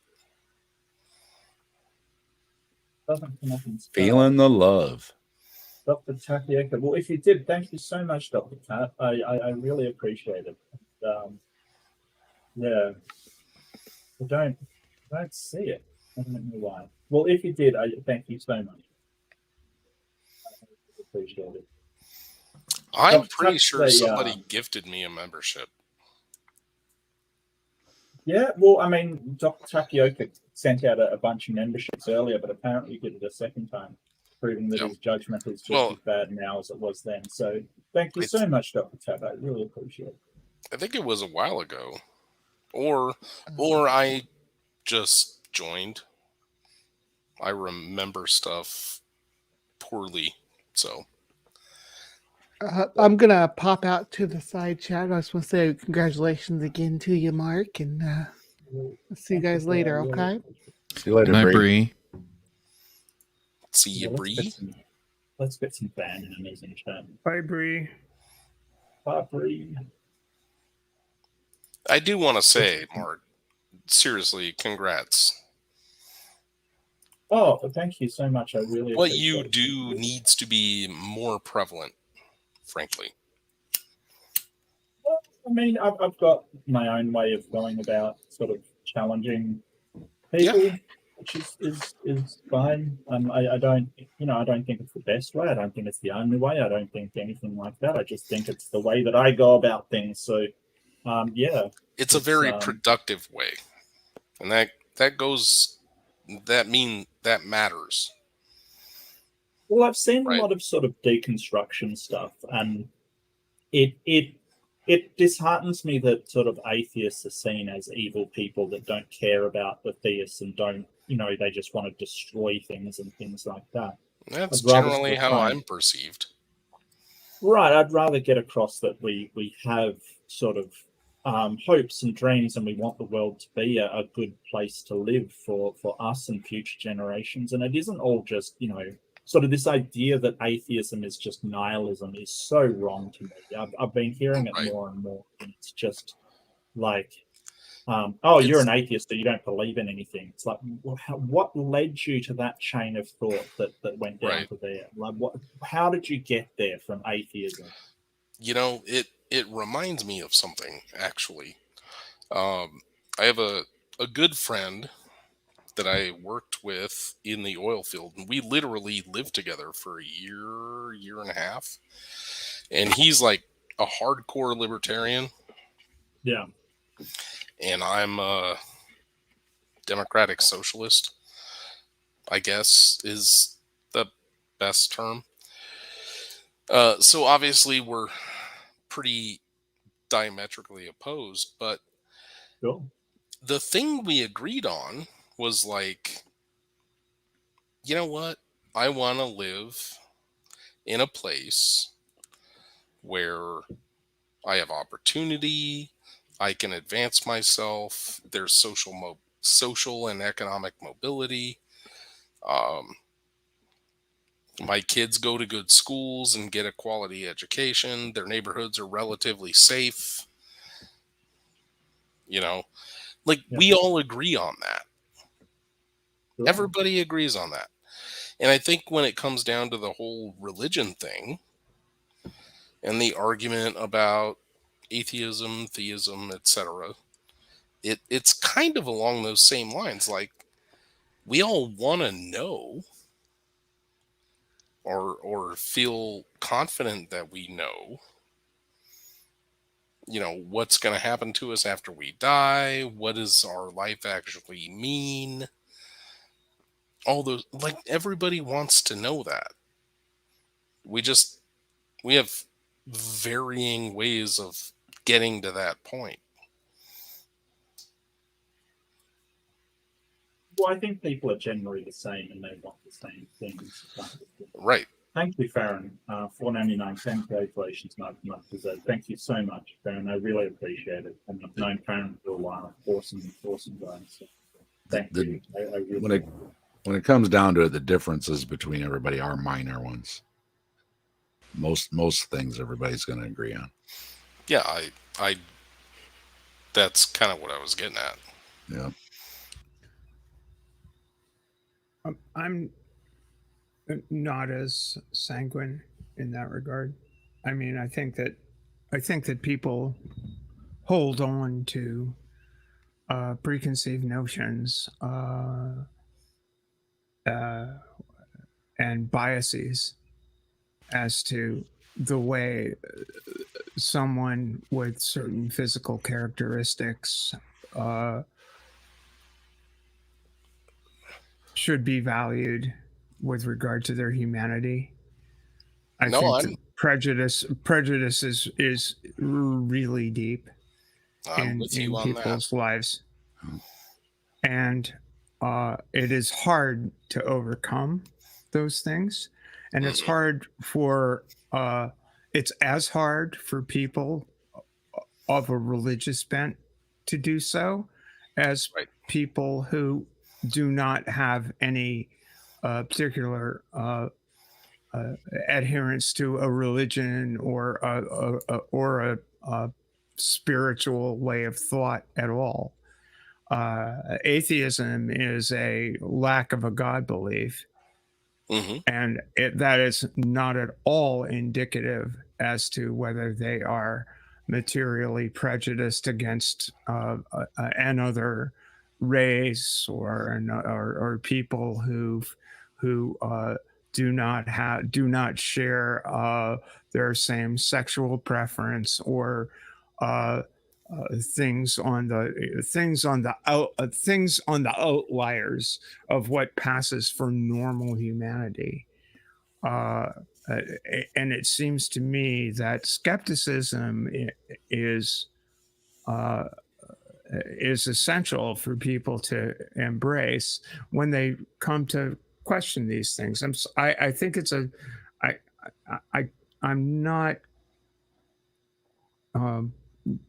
Doesn't come up in spell. Feeling the love. Dr. Tapioca. Well, if you did, thank you so much, Dr. Tat. I really appreciate it. Yeah. I don't see it. I don't know why. Well, if you did, I thank you so much. I appreciate it. I'm pretty sure somebody gifted me a membership. Yeah, well, I mean, Dr. Tapioca sent out a bunch of memberships earlier, but apparently did it a second time, proving that his judgment is just as bad now as it was then. So thank you so much, Dr. Tap. I really appreciate it. I think it was a while ago. Or I just joined. I remember stuff poorly, so. I'm going to pop out to the side chat. I just want to say congratulations again to you, Mark, and I'll see you guys later, okay? See you later, Good night, Bree. See you, Bree. Let's get some fan in in chat. Bye, Bree. Bye, Bree. I do want to say, Mark, seriously, congrats. Oh, thank you so much. I really what you do needs to be more prevalent, frankly. Well, I mean, I've got my own way of going about sort of challenging people, which is fine. I don't think it's the best way. I don't think it's the only way. I don't think anything like that. I just think it's the way that I go about things. So, it's a very productive way, and that matters. Well, I've seen a lot of sort of deconstruction stuff, and it disheartens me that sort of atheists are seen as evil people that don't care about the theists and don't, they just want to destroy things and things like that. That's generally how I'm perceived. Right. I'd rather get across that we have sort of hopes and dreams, and we want the world to be a good place to live for us and future generations. And it isn't all just, sort of this idea that atheism is just nihilism is so wrong to me. I've been hearing it more and more, and it's just like, you're an atheist, so you don't believe in anything. It's like, what led you to that chain of thought that went down to there? Like, how did you get there from atheism? It reminds me of something, actually. I have a good friend that I worked with in the oil field, and we literally lived together for a year and a half. And he's like a hardcore libertarian. Yeah. And I'm a democratic socialist, I guess, is the best term. So obviously we're pretty diametrically opposed, but the thing we agreed on was like, you know what? I want to live in a place where I have opportunity, I can advance myself, there's social and economic mobility. My kids go to good schools and get a quality education. Their neighborhoods are relatively safe. We all agree on that. Everybody agrees on that. And I think when it comes down to the whole religion thing and the argument about atheism, theism, etc., it's kind of along those same lines. Like, we all want to know or feel confident that we know, what's going to happen to us after we die. What does our life actually mean? All those, like, everybody wants to know that. We have varying ways of getting to that point. Well, I think people are generally the same, and they want the same things. Right. Thank you, Farron. 4.99. Congratulations, Mark. Thank you so much, Farron. I really appreciate it. And I've known Farron for a while. Awesome guy. So thank you. I really when it comes down to it, the differences between everybody are minor ones. Most things everybody's going to agree on. Yeah, I that's kind of what I was getting at. Yeah. I'm not as sanguine in that regard. I mean, I think that people hold on to preconceived notions and biases as to the way someone with certain physical characteristics should be valued with regard to their humanity. I think that prejudice is really deep in people's lives, and it is hard to overcome those things, and it's hard for it's as hard for people of a religious bent to do so as people who do not have any particular adherence to a religion or a spiritual way of thought at all. Atheism is a lack of a God belief, and that is not at all indicative as to whether they are materially prejudiced against another race or people who do not share their same sexual preference or things on the outliers of what passes for normal humanity. And it seems to me that skepticism is essential for people to embrace when they come to question these things. I think it's I'm not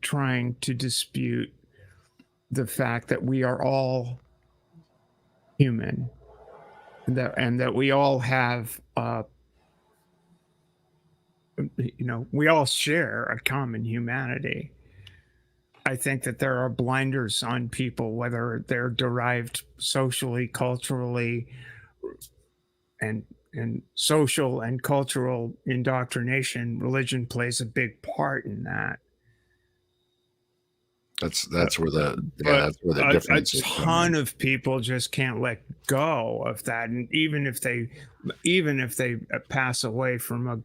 trying to dispute the fact that we are all human, and that we all have we all share a common humanity. I think that there are blinders on people, whether they're derived socially, culturally, and social and cultural indoctrination. Religion plays a big part in that. That's where the difference is. A ton of people just can't let go of that, and even if they pass away from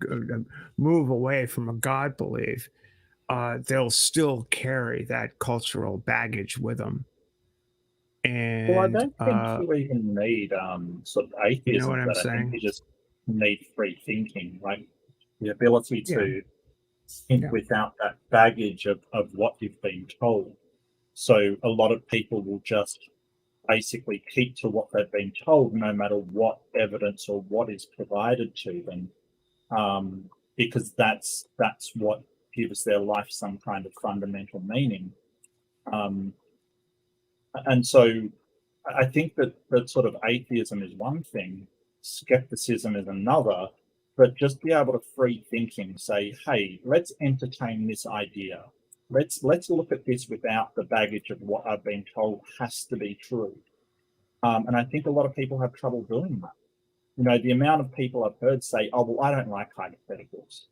move away from a God belief, they'll still carry that cultural baggage with them. And well, I don't think you even need sort of atheism. You know what I'm saying? I think you just need free thinking, like the ability to think without that baggage of what you've been told. So a lot of people will just basically keep to what they've been told, no matter what evidence or what is provided to them, because that's what gives their life some kind of fundamental meaning. And so I think that sort of atheism is one thing, skepticism is another, but just be able to free thinking, say, hey, let's entertain this idea. Let's look at this without the baggage of what I've been told has to be true. And I think a lot of people have trouble doing that. You know, the amount of people I've heard say, oh, well, I don't like hypotheticals.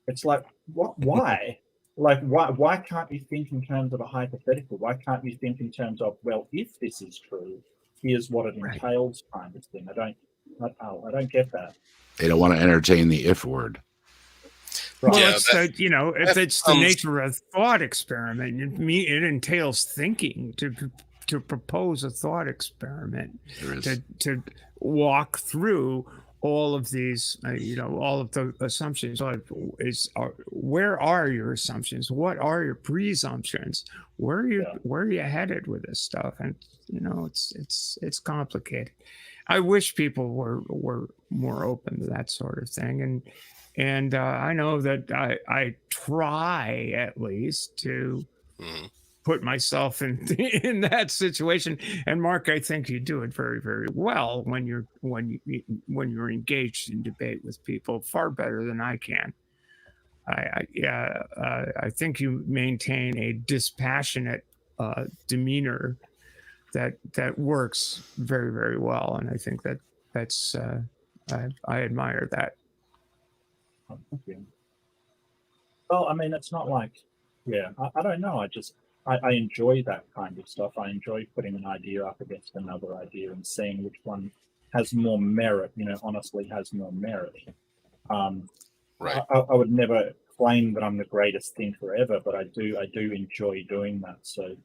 It's like, what? Why? Like, why can't you think in terms of a hypothetical? Why can't you think in terms of, well, if this is true, here's what it entails, kind of thing? I don't get that. They don't want to entertain the if word. Right. Well, if it's the nature of a thought experiment, it entails thinking to propose a thought experiment, to walk through all of these, all of the assumptions. Where are your assumptions? What are your presumptions? Where are you headed with this stuff? And it's complicated. I wish people were more open to that sort of thing, and I know that I try at least to put myself in that situation. And Mark, I think you do it very, very well when you're engaged in debate with people, far better than I can. I think you maintain a dispassionate demeanor that works very, very well, and I think that's I admire that. Well, I mean, it's not like, I don't know. I enjoy that kind of stuff. I enjoy putting an idea up against another idea and seeing which one has more merit, honestly has more merit. Right. I would never claim that I'm the greatest thinker ever, but I do enjoy doing that. So,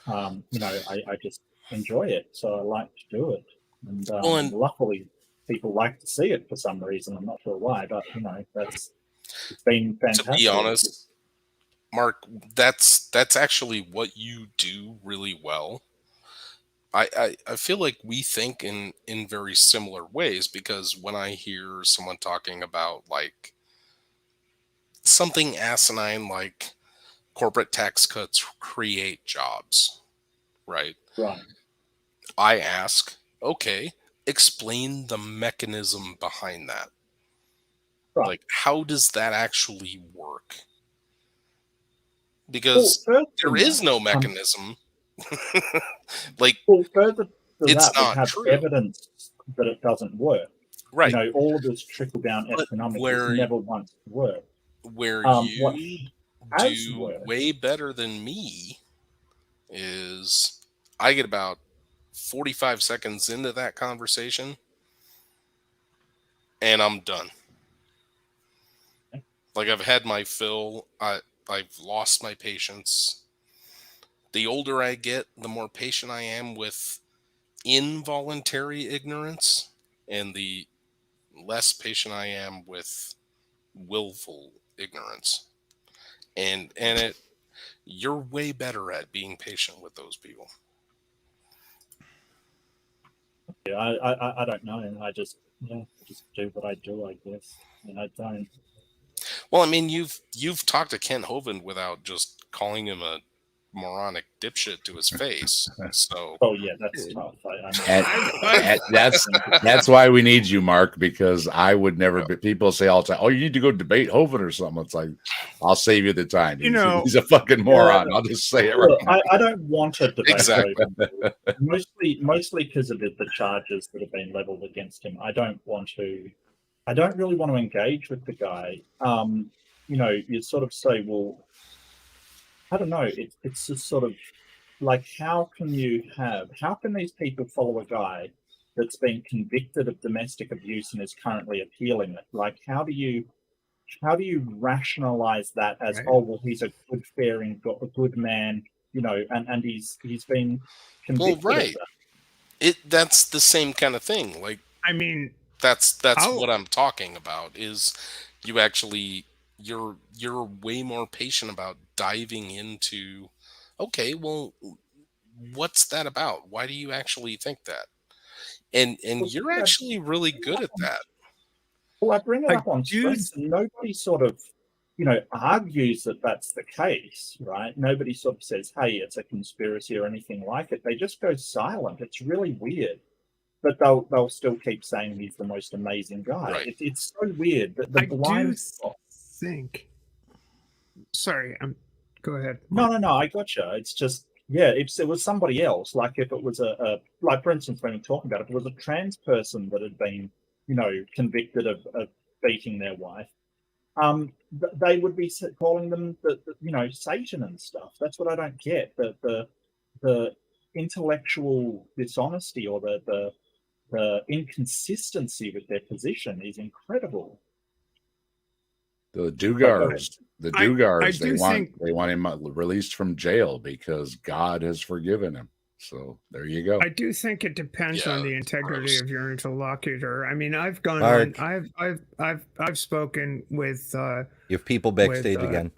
I just enjoy it. So I like to do it. And luckily people like to see it for some reason. I'm not sure why, but it's been fantastic. To be honest, Mark, that's actually what you do really well. I feel like we think in very similar ways, because when I hear someone talking about like something asinine like corporate tax cuts create jobs, right? Right. I ask, okay, explain the mechanism behind that. Right. Like, how does that actually work? Because there is no mechanism. Like, further to it's that, not we have true. evidence that it doesn't work. Right. All of this trickle down economics has never once worked. Where you do way better than me is I get about 45 seconds into that conversation and I'm done. Like, I've had my fill. I've lost my patience. The older I get, the more patient I am with involuntary ignorance, and the less patient I am with willful ignorance. And you're way better at being patient with those people. Yeah, I don't know. I just do what I do, I guess. And I don't. Well, I mean, you've talked to Kent Hovind without just calling him a moronic dipshit to his face. So, oh yeah, that's tough. That's why we need you, Mark, because I would never. People say all the time, "Oh, you need to go debate Hovind or something." It's like, I'll save you the time. He's a fucking moron. I'll just say it right now. I don't want to debate exactly. Hovind. Mostly because of the charges that have been leveled against him. I don't really want to engage with the guy. You sort of say, well, I don't know. It's just sort of like, how can these people follow a guy that's been convicted of domestic abuse and is currently appealing it? Like, how do you rationalize that as, right. Oh, well, he's a good, fair, and a good man, and he's been convicted. Well, right. Of that. That's the same kind of thing. Like, I mean, that's what I'm talking about. Is you actually you're way more patient about diving into, okay, well, what's that about? Why do you actually think that? And you're actually really good at that. Well, I bring it up on strengths, and nobody sort of, argues that that's the case, right? Nobody sort of says, hey, it's a conspiracy or anything like it. They just go silent. It's really weird. But they'll still keep saying he's the most amazing guy. Right. It's so weird. The blind spot. Sorry, go ahead. No, I gotcha. It's just, if it was somebody else, like if it was like, for instance, when we're talking about it, if it was a trans person that had been, convicted of beating their wife, they would be calling them Satan and stuff. That's what I don't get. The intellectual dishonesty or the inconsistency with their position is incredible. The Dugars, they want him released from jail because God has forgiven him. So there you go. I do think it depends on the integrity of your interlocutor. I mean, I've gone on. I've spoken with. You have people backstage again.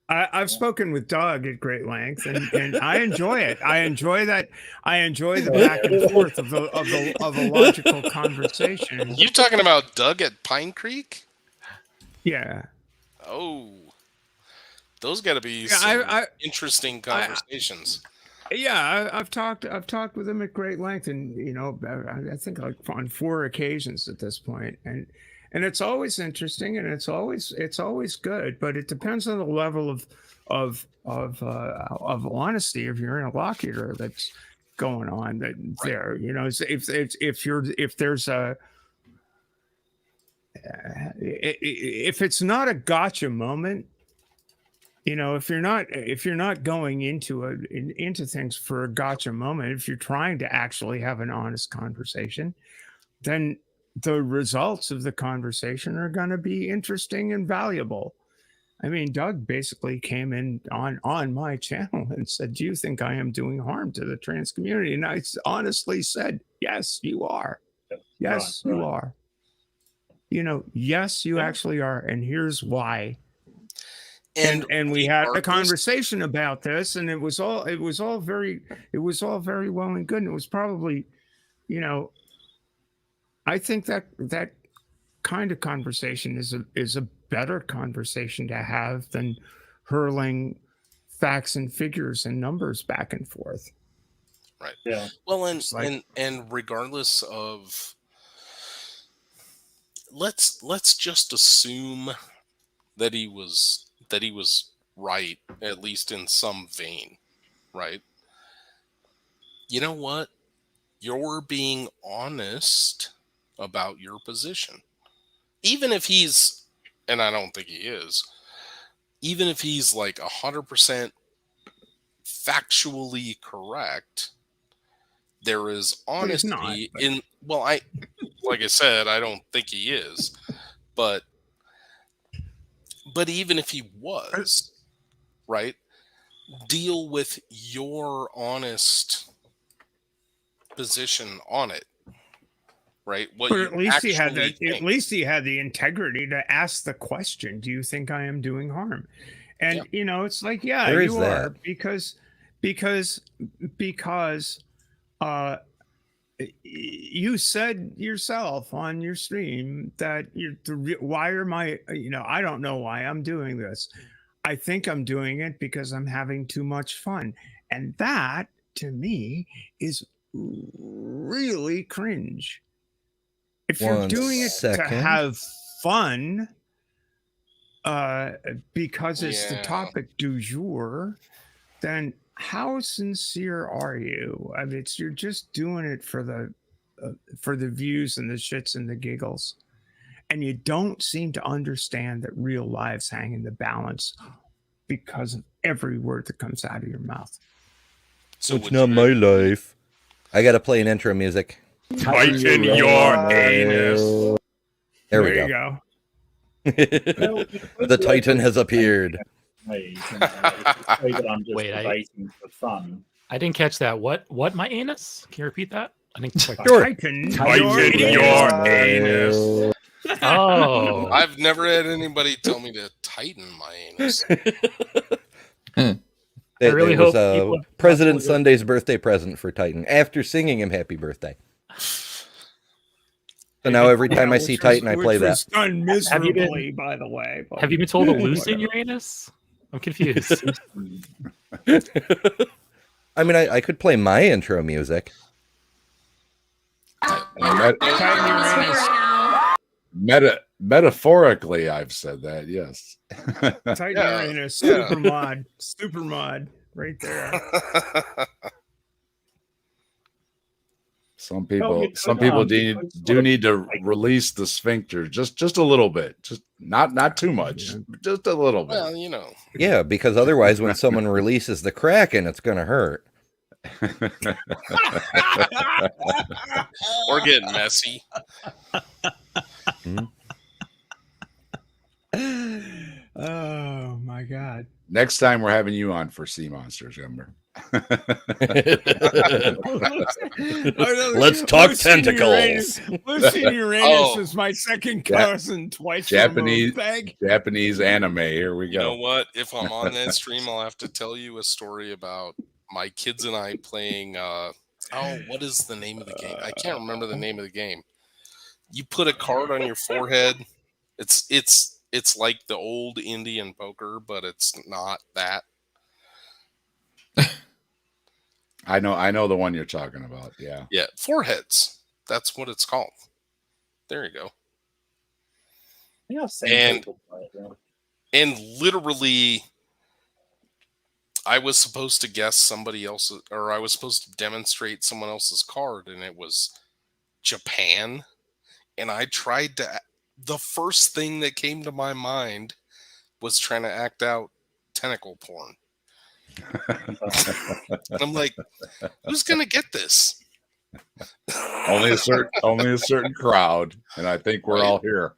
I've spoken with Doug at great length, and I enjoy it. I enjoy that. I enjoy the back and forth of a logical conversation. You talking about Doug at Pine Creek? Yeah. Oh, those got to be interesting conversations. I've talked with him at great length, and I think like on 4 occasions at this point, and and it's always interesting, and it's always good. But it depends on the level of honesty if you're interlocutor that's going on there. You know, if there's a if it's not a gotcha moment, you know, if you're not going into things for a gotcha moment, if you're trying to actually have an honest conversation, then the results of the conversation are going to be interesting and valuable. I mean, Doug basically came in on my channel and said, "Do you think I am doing harm to the trans community?" And I honestly said, "Yes, you are. Yes, right. You are. You know, yes, you actually are, and here's why." And we had a conversation about this, and it was all very well and good. And it was probably, you know, I think that kind of conversation is a better conversation to have than hurling facts and figures and numbers back and forth. Right. Yeah. Well, and regardless of, let's just assume that he was right, at least in some vein, right? You know what? You're being honest about your position. Even if he's, and I don't think he is, even if he's like 100% factually correct, there is honesty in, well, like I said, I don't think he is, but even if he was, right, deal with your honest position on it, right? What but at least he had the integrity to ask the question, "Do you think I am doing harm?" And you know, it's like, yeah, you are, because you said yourself on your stream that why am I, you know, I don't know why I'm doing this. I think I'm doing it because I'm having too much fun. And that, to me, is really cringe. If you're doing it to have fun, because it's the topic du jour, then how sincere are you? I mean, you're just doing it for the views and the shits and the giggles, and you don't seem to understand that real lives hang in the balance because of every word that comes out of your mouth. So it's not my life. I gotta play an intro music. Tighten your anus. There we go. The Titan has appeared. I'm just debating for fun. I didn't catch that. What my anus? Can you repeat that? I didn't catch that. Tighten your anus. Oh. I've never had anybody tell me to tighten my anus. I really hope President Sunday's birthday present for Titan after singing him happy birthday. So now every time I see Titan, I play that. Done miserably, by the way. Have you been told to loosen your anus? I'm confused. I mean, I could play my intro music. Metaphorically, I've said that, yes. Titan your anus, super mod, right there. Some people do need to release the sphincter just a little bit, just not too much, just a little bit. Well, you know. Yeah, because otherwise, when someone releases the Kraken, it's gonna hurt. We're getting messy. Oh my God! Next time we're having you on for Sea Monsters, remember? Let's talk tentacles. Lucian Uranus is my second cousin, twice Japanese anime. Here we go. You know what? If I'm on that stream, I'll have to tell you a story about my kids and I playing. What is the name of the game? I can't remember the name of the game. You put a card on your forehead. It's like the old Indian poker, but it's not that. I know the one you're talking about. Yeah. Yeah. Foreheads. That's what it's called. There you go. Yeah, I've seen And people play it, yeah. and literally, I was supposed to guess somebody else's, or I was supposed to demonstrate someone else's card, and it was Japan. And I tried to. The first thing that came to my mind was trying to act out tentacle porn. I'm like, who's gonna get this? only a certain crowd, and I think we're all here.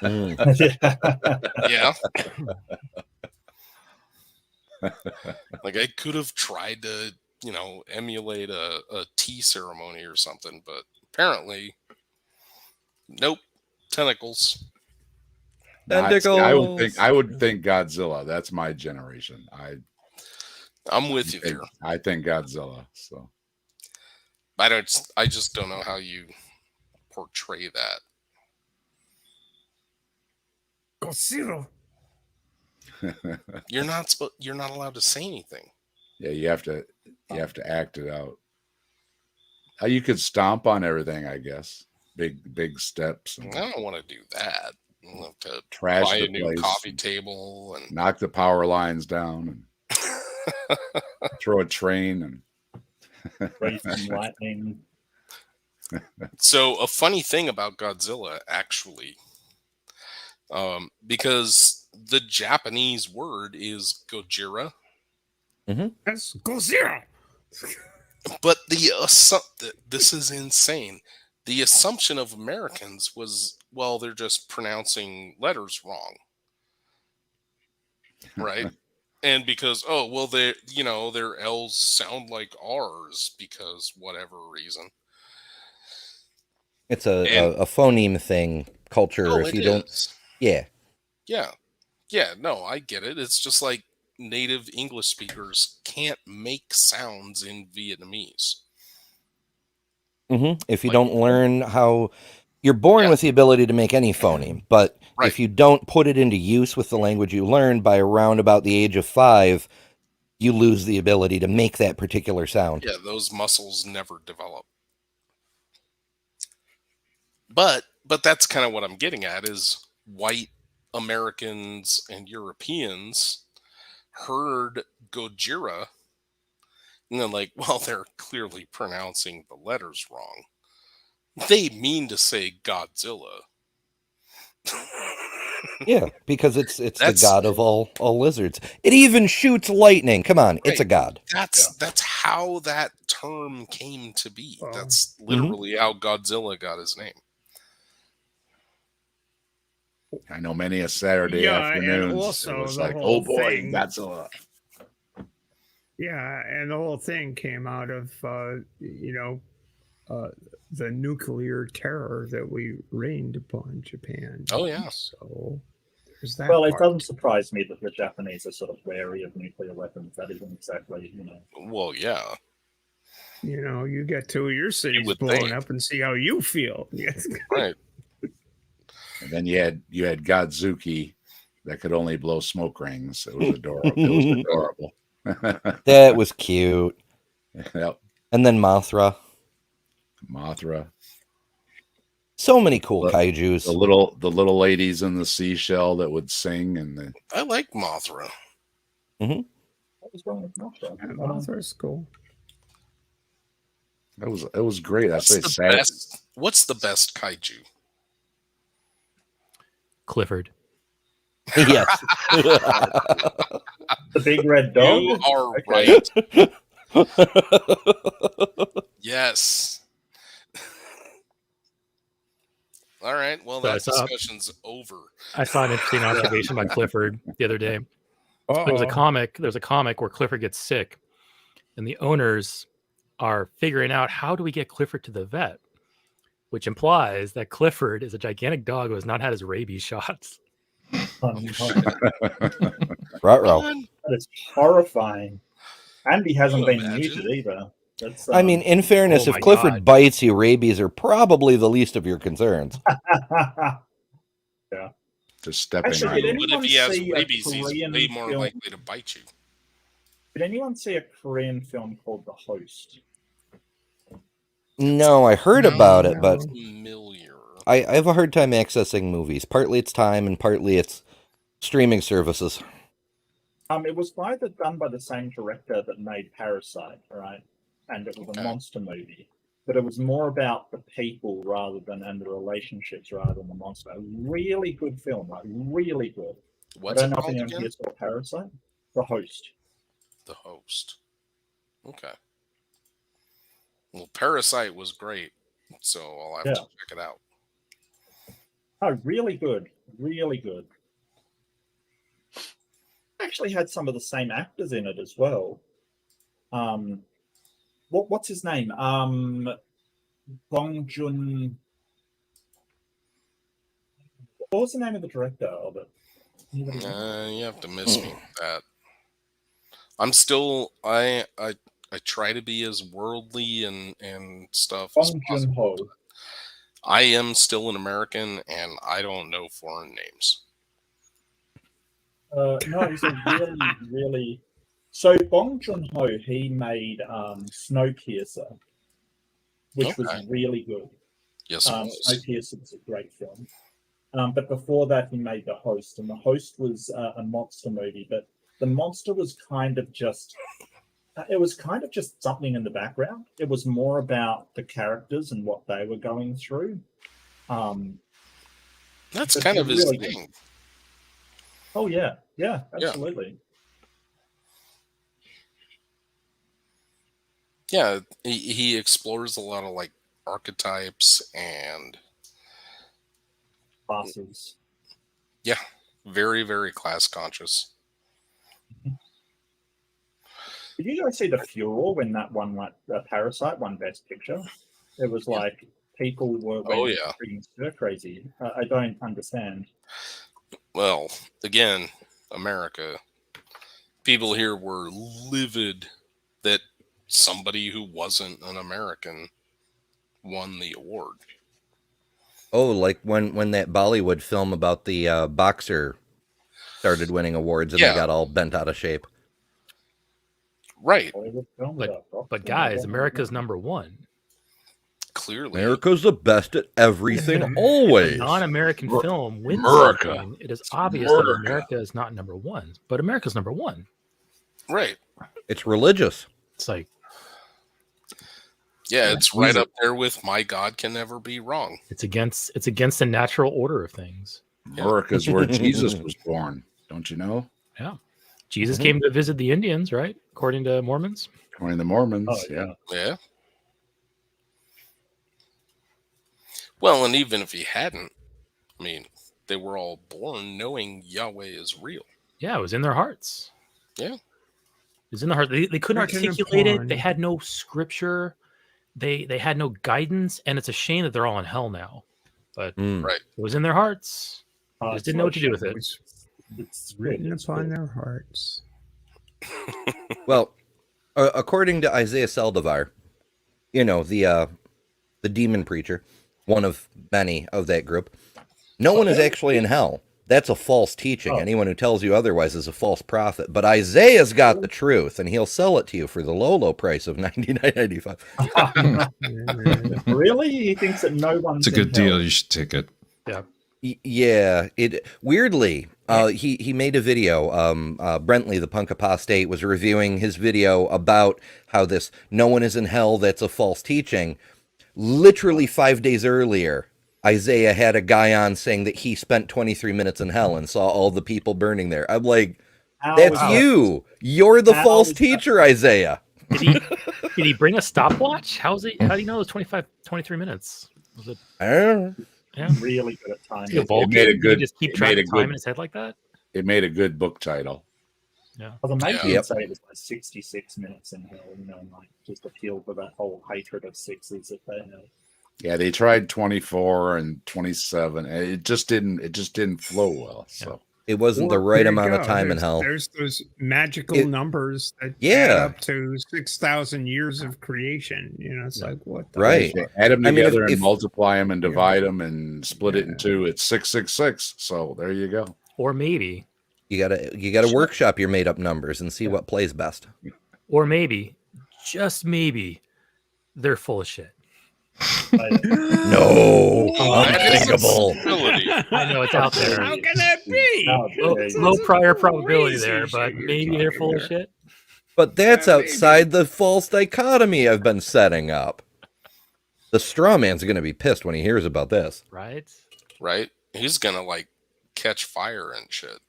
Yeah. Like, I could have tried to, emulate a tea ceremony or something, but apparently, nope. Tentacles. Tentacles. I would think Godzilla. That's my generation. I'm with you there. I think Godzilla. So I just don't know how you portray that. Godzilla. You're not allowed to say anything. Yeah, you have to act it out. You could stomp on everything, I guess. Big steps. I don't want to do that. I'll have to Trash buy the a new place, coffee table and knock the power lines down and throw a train and Racing lightning. So a funny thing about Godzilla, actually, because the Japanese word is Gojira. That's Godzilla. But this is insane. The assumption of Americans was, well, they're just pronouncing letters wrong, right? And because, oh, well, their L's sound like R's because whatever reason. It's a phoneme thing, culture. Oh, if you don't, yeah. No, I get it. It's just like native English speakers can't make sounds in Vietnamese. If you don't learn how, you're born with the ability to make any phoneme, but if you don't put it into use with the language you learned by around about the age of 5, you lose the ability to make that particular sound. Yeah, those muscles never develop. But that's kind of what I'm getting at is white Americans and Europeans heard Gojira and they're like, well, they're clearly pronouncing the letters wrong. They mean to say Godzilla. Yeah, because it's the god of all lizards. It even shoots lightning. Come on, it's a god. That's how that term came to be. That's literally how Godzilla got his name. I know many a Saturday afternoon. And also it was the like, whole oh boy, thing, Godzilla. Yeah, and the whole thing came out of the nuclear terror that we rained upon Japan. Oh yeah. So there's that. Well, it doesn't surprise me that the Japanese are sort of wary of nuclear weapons. That isn't exactly, Well, yeah. You get 2 of your cities blown up and see how you feel. Yes. Right. And then you had Godzuki that could only blow smoke rings. It was adorable. That was cute. Yep. And then Mothra. So many cool kaijus. The little ladies in the seashell that would sing, and I like Mothra. What was wrong with Mothra? Yeah, Mothra's cool. It was great. What's the best kaiju? Clifford. Yes. The big red dog? You are right. Yes. All right. Well, that discussion's over. I saw an interesting observation by Clifford the other day. There's a comic where Clifford gets sick, and the owners are figuring out how do we get Clifford to the vet, which implies that Clifford is a gigantic dog who has not had his rabies shots. Ruh-roh. That is horrifying. And he hasn't been neutered either. That's, I mean, in fairness, if Clifford bites you, rabies are probably the least of your concerns. Yeah. Just stepping on. But if he has rabies, he's way more likely to bite you. Did anyone see a Korean film called The Host? No, I heard about it, but familiar. I have a hard time accessing movies. Partly it's time, and partly it's streaming services. It was done by the same director that made Parasite, right? And it was a monster movie, but it was more about the people and the relationships rather than the monster. A really good film, like really good. What's I it don't know if called anyone again? here saw Parasite. The Host. The Host. Okay. Well, Parasite was great, so I'll have to check it out. Oh, really good. Really good. Actually had some of the same actors in it as well. What's his name? Bong Joon. What was the name of the director of it? You have to miss me with that. I'm still I try to be as worldly and stuff as possible. I am still an American, and I don't know foreign names. No, he's a really, really. So Bong Joon-ho, he made Snowpiercer, which was really good. Yes, it was. Snowpiercer was a great film. But before that, he made The Host, and The Host was a monster movie. But the monster was kind of just. It was kind of just something in the background. It was more about the characters and what they were going through. That's kind of his thing. Oh yeah, absolutely. Yeah, he explores a lot of like archetypes and classes. Yeah, very, very class conscious. Did you guys see the furor when that one, like Parasite, won Best Picture? It was like people were pretty stir crazy. I don't understand. Well, again, America. People here were livid that somebody who wasn't an American won the award. Oh, like when that Bollywood film about the boxer started winning awards and they got all bent out of shape. Right. But guys, America's number one. Clearly. America's the best at everything always. If a non-American film wins something, it is obvious that America is not number one, but America's number one. Right. It's religious. It's like, yeah, it's right up there with "My God Can Never Be Wrong." It's against the natural order of things. America's where Jesus was born. Don't you know? Yeah. Jesus came to visit the Indians, right? According to Mormons. According to Mormons, Yeah. Well, and even if he hadn't, I mean, they were all born knowing Yahweh is real. Yeah, it was in their hearts. Yeah. It was in the heart. They couldn't articulate it. They had no scripture. They had no guidance, and it's a shame that they're all in hell now. But right. It was in their hearts. They just didn't know what to do with it. It's written upon their hearts. Well, according to Isaiah Saldivar, you know, the demon preacher, one of many of that group, no one is actually in hell. That's a false teaching. Anyone who tells you otherwise is a false prophet. But Isaiah's got the truth, and he'll sell it to you for the low price of $99.95. Really? He thinks that no one's It's a good deal. You should take it. Yeah. Yeah. Weirdly, he made a video. Brentley, the punk apostate, was reviewing his video about how this "no one is in hell" that's a false teaching. Literally 5 days earlier, Isaiah had a guy on saying that he spent 23 minutes in hell and saw all the people burning there. I'm like, that's you. You're the false teacher, Isaiah. Did he bring a stopwatch? How do you know it was 23 minutes? Was it? Yeah. Really good at time. It made a good. Just keep track of time in his head like that. It made a good book title. Yeah. Well, the main thing would say it was like 66 minutes in hell, you know, and like just appeal to that whole hatred of sixes that they have. Yeah, they tried 24 and 27. And it just didn't flow well. So it wasn't the right amount of time in hell. There's those magical numbers that add up to 6,000 years of creation. You know, it's like what? Right. Add them together and multiply them and divide them and split it in two. It's 666. So there you go. Or maybe you gotta workshop your made up numbers and see what plays best. Or maybe, just maybe, they're full of shit. No, unthinkable. I know it's out there. How can that be? Low prior probability there, but maybe they're full of shit. But that's outside the false dichotomy I've been setting up. The straw man's going to be pissed when he hears about this. Right? Right? He's going to, like, catch fire and shit.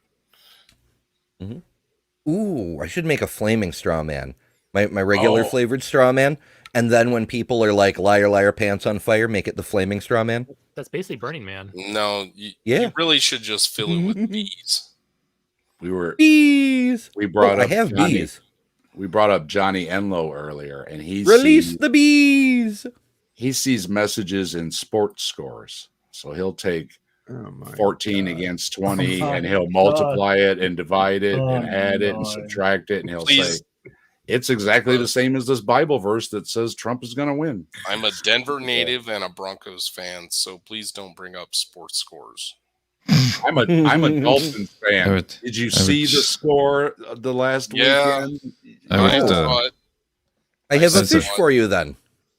Mm-hmm. Ooh, I should make a flaming straw man. My regular flavored straw man. And then when people are like, liar, liar, pants on fire, make it the flaming straw man. That's basically Burning Man. No, you really should just fill it with bees. Bees. We brought up I have Johnny, bees. We brought up Johnny Enlow earlier, and Release the bees. He sees messages in sports scores. So he'll take 14 against 20, and he'll multiply it and divide it and add it and subtract it, and he'll say, it's exactly the same as this Bible verse that says Trump is going to win. I'm a Denver native and a Broncos fan, so please don't bring up sports scores. I'm a Dolphins fan. Did you see the score the last weekend? I have a fish for you then.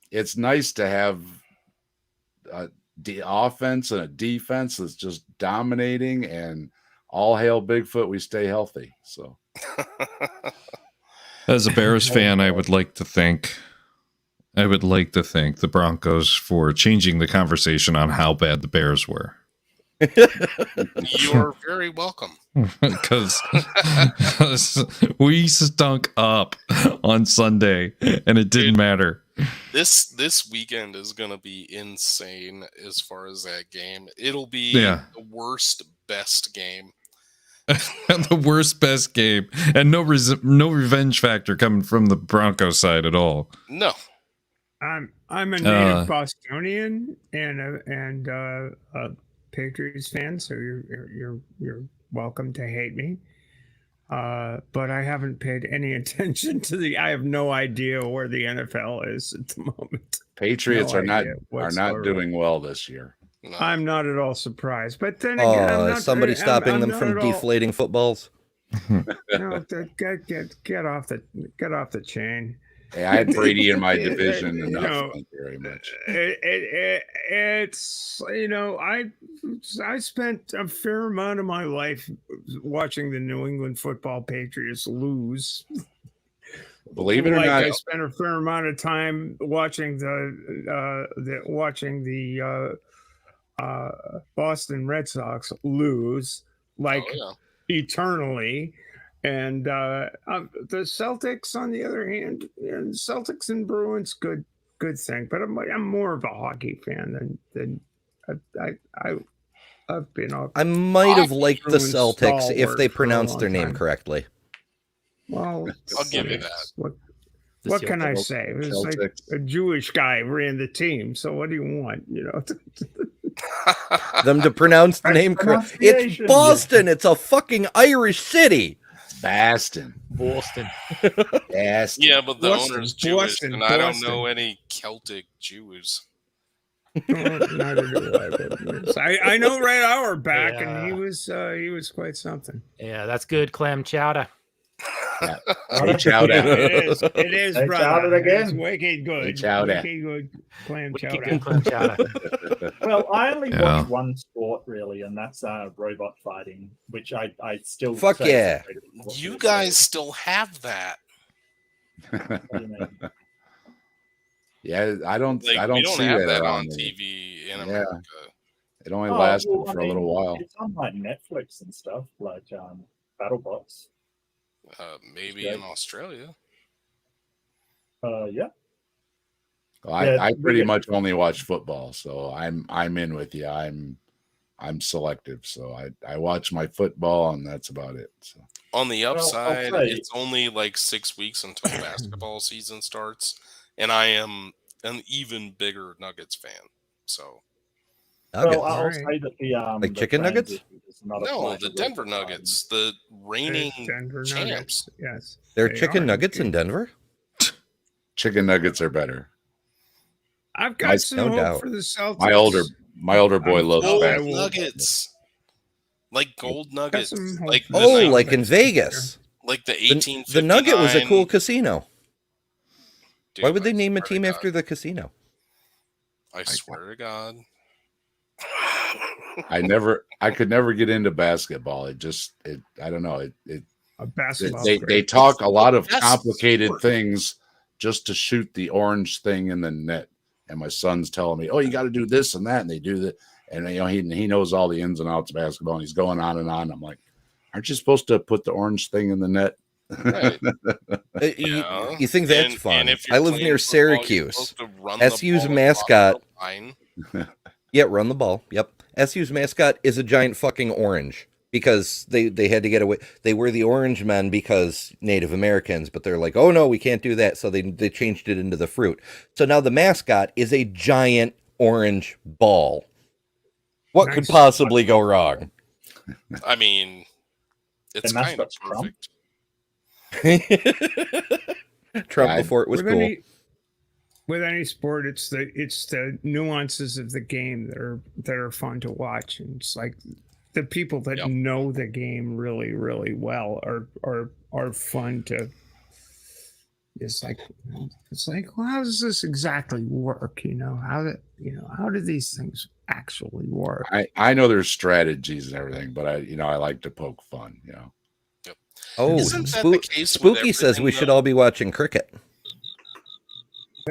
It's nice to have the offense and a defense that's just dominating, and all hail Bigfoot, we stay healthy. So as a Bears fan, I would like to thank the Broncos for changing the conversation on how bad the Bears were. You're very welcome. Because we stunk up on Sunday, and it didn't matter. This weekend is going to be insane as far as that game. It'll be the worst, best game. The worst, best game. And no revenge factor coming from the Broncos side at all. No. I'm a native Bostonian and a Patriots fan, so you're welcome to hate me. But I haven't paid any attention to I have no idea where the NFL is at the moment. Patriots are not doing well this year. No. I'm not at all surprised. But then again, is somebody stopping them from deflating footballs? No, get off the chain. Hey, I had Brady in my division enough. Thank you very much. It's I spent a fair amount of my life watching the New England Football Patriots lose. Believe it or not, I spent a fair amount of time watching the Boston Red Sox lose eternally. And the Celtics, on the other hand, Celtics and Bruins, good thing. But I'm more of a hockey fan than I've been. I might have liked the Celtics if they pronounced their name correctly. Well, I'll give you that. What can I say? It was like a Jewish guy ran the team. So what do you want? Them to pronounce the name correctly. It's Boston. It's a fucking Irish city. Boston. Yeah, but the owner's Jewish, and I don't know any Celtic Jews. Neither do I. I know Red Auerbach, and he was quite something. Yeah, that's good clam chowder. Yeah. It is, They brother. chowdered again. It's wicked good. Chowder. Wicked good clam chowder. Good clam chowder. Well, I only watch one sport really, and that's robot fighting, which I still fuck yeah. You guys still have that. Yeah, I don't see have that on the TV in America. It only lasted for a little while. It's on like Netflix and stuff, like BattleBots. Maybe in Australia. Yeah. Well, I pretty much only watch football, so I'm in with you. I'm selective, so I watch my football, and that's about it. So. On the upside, it's only like 6 weeks until basketball season starts, and I am an even bigger Nuggets fan. So. Well, I'll say that the chicken nuggets? No, the Denver Nuggets, the reigning champs. Yes, there are chicken nuggets in Denver. Chicken nuggets are better. I've got some hope for the Celtics. My older boy loves gold nuggets, like gold nuggets, like like in Vegas, like the 1859. The Nugget was a cool casino. Dude, why would they name a team after the casino? I swear to God. I could never get into basketball. I don't know. Basketball. They talk a lot of complicated things just to shoot the orange thing in the net. And my son's telling me, "Oh, you got to do this and that," and they do that. And he knows all the ins and outs of basketball. And he's going on and on. I'm like, aren't you supposed to put the orange thing in the net? Right. You think that's fun? I live near Syracuse. SU's mascot. Yeah, run the ball. Yep. SU's mascot is a giant fucking orange because they had to get away. They were the Orange Men because Native Americans, but they're like, oh no, we can't do that. So they changed it into the fruit. So now the mascot is a giant orange ball. What could possibly go wrong? I mean, it's kind of perfect. Trump before it was cool. With any sport, it's the nuances of the game that are fun to watch, and it's like the people that know the game really, really well are fun to. It's like, well, how does this exactly work? How do these things actually work? I know there's strategies and everything, but I like to poke fun. Yep. Oh, Spooky says we should all be watching cricket.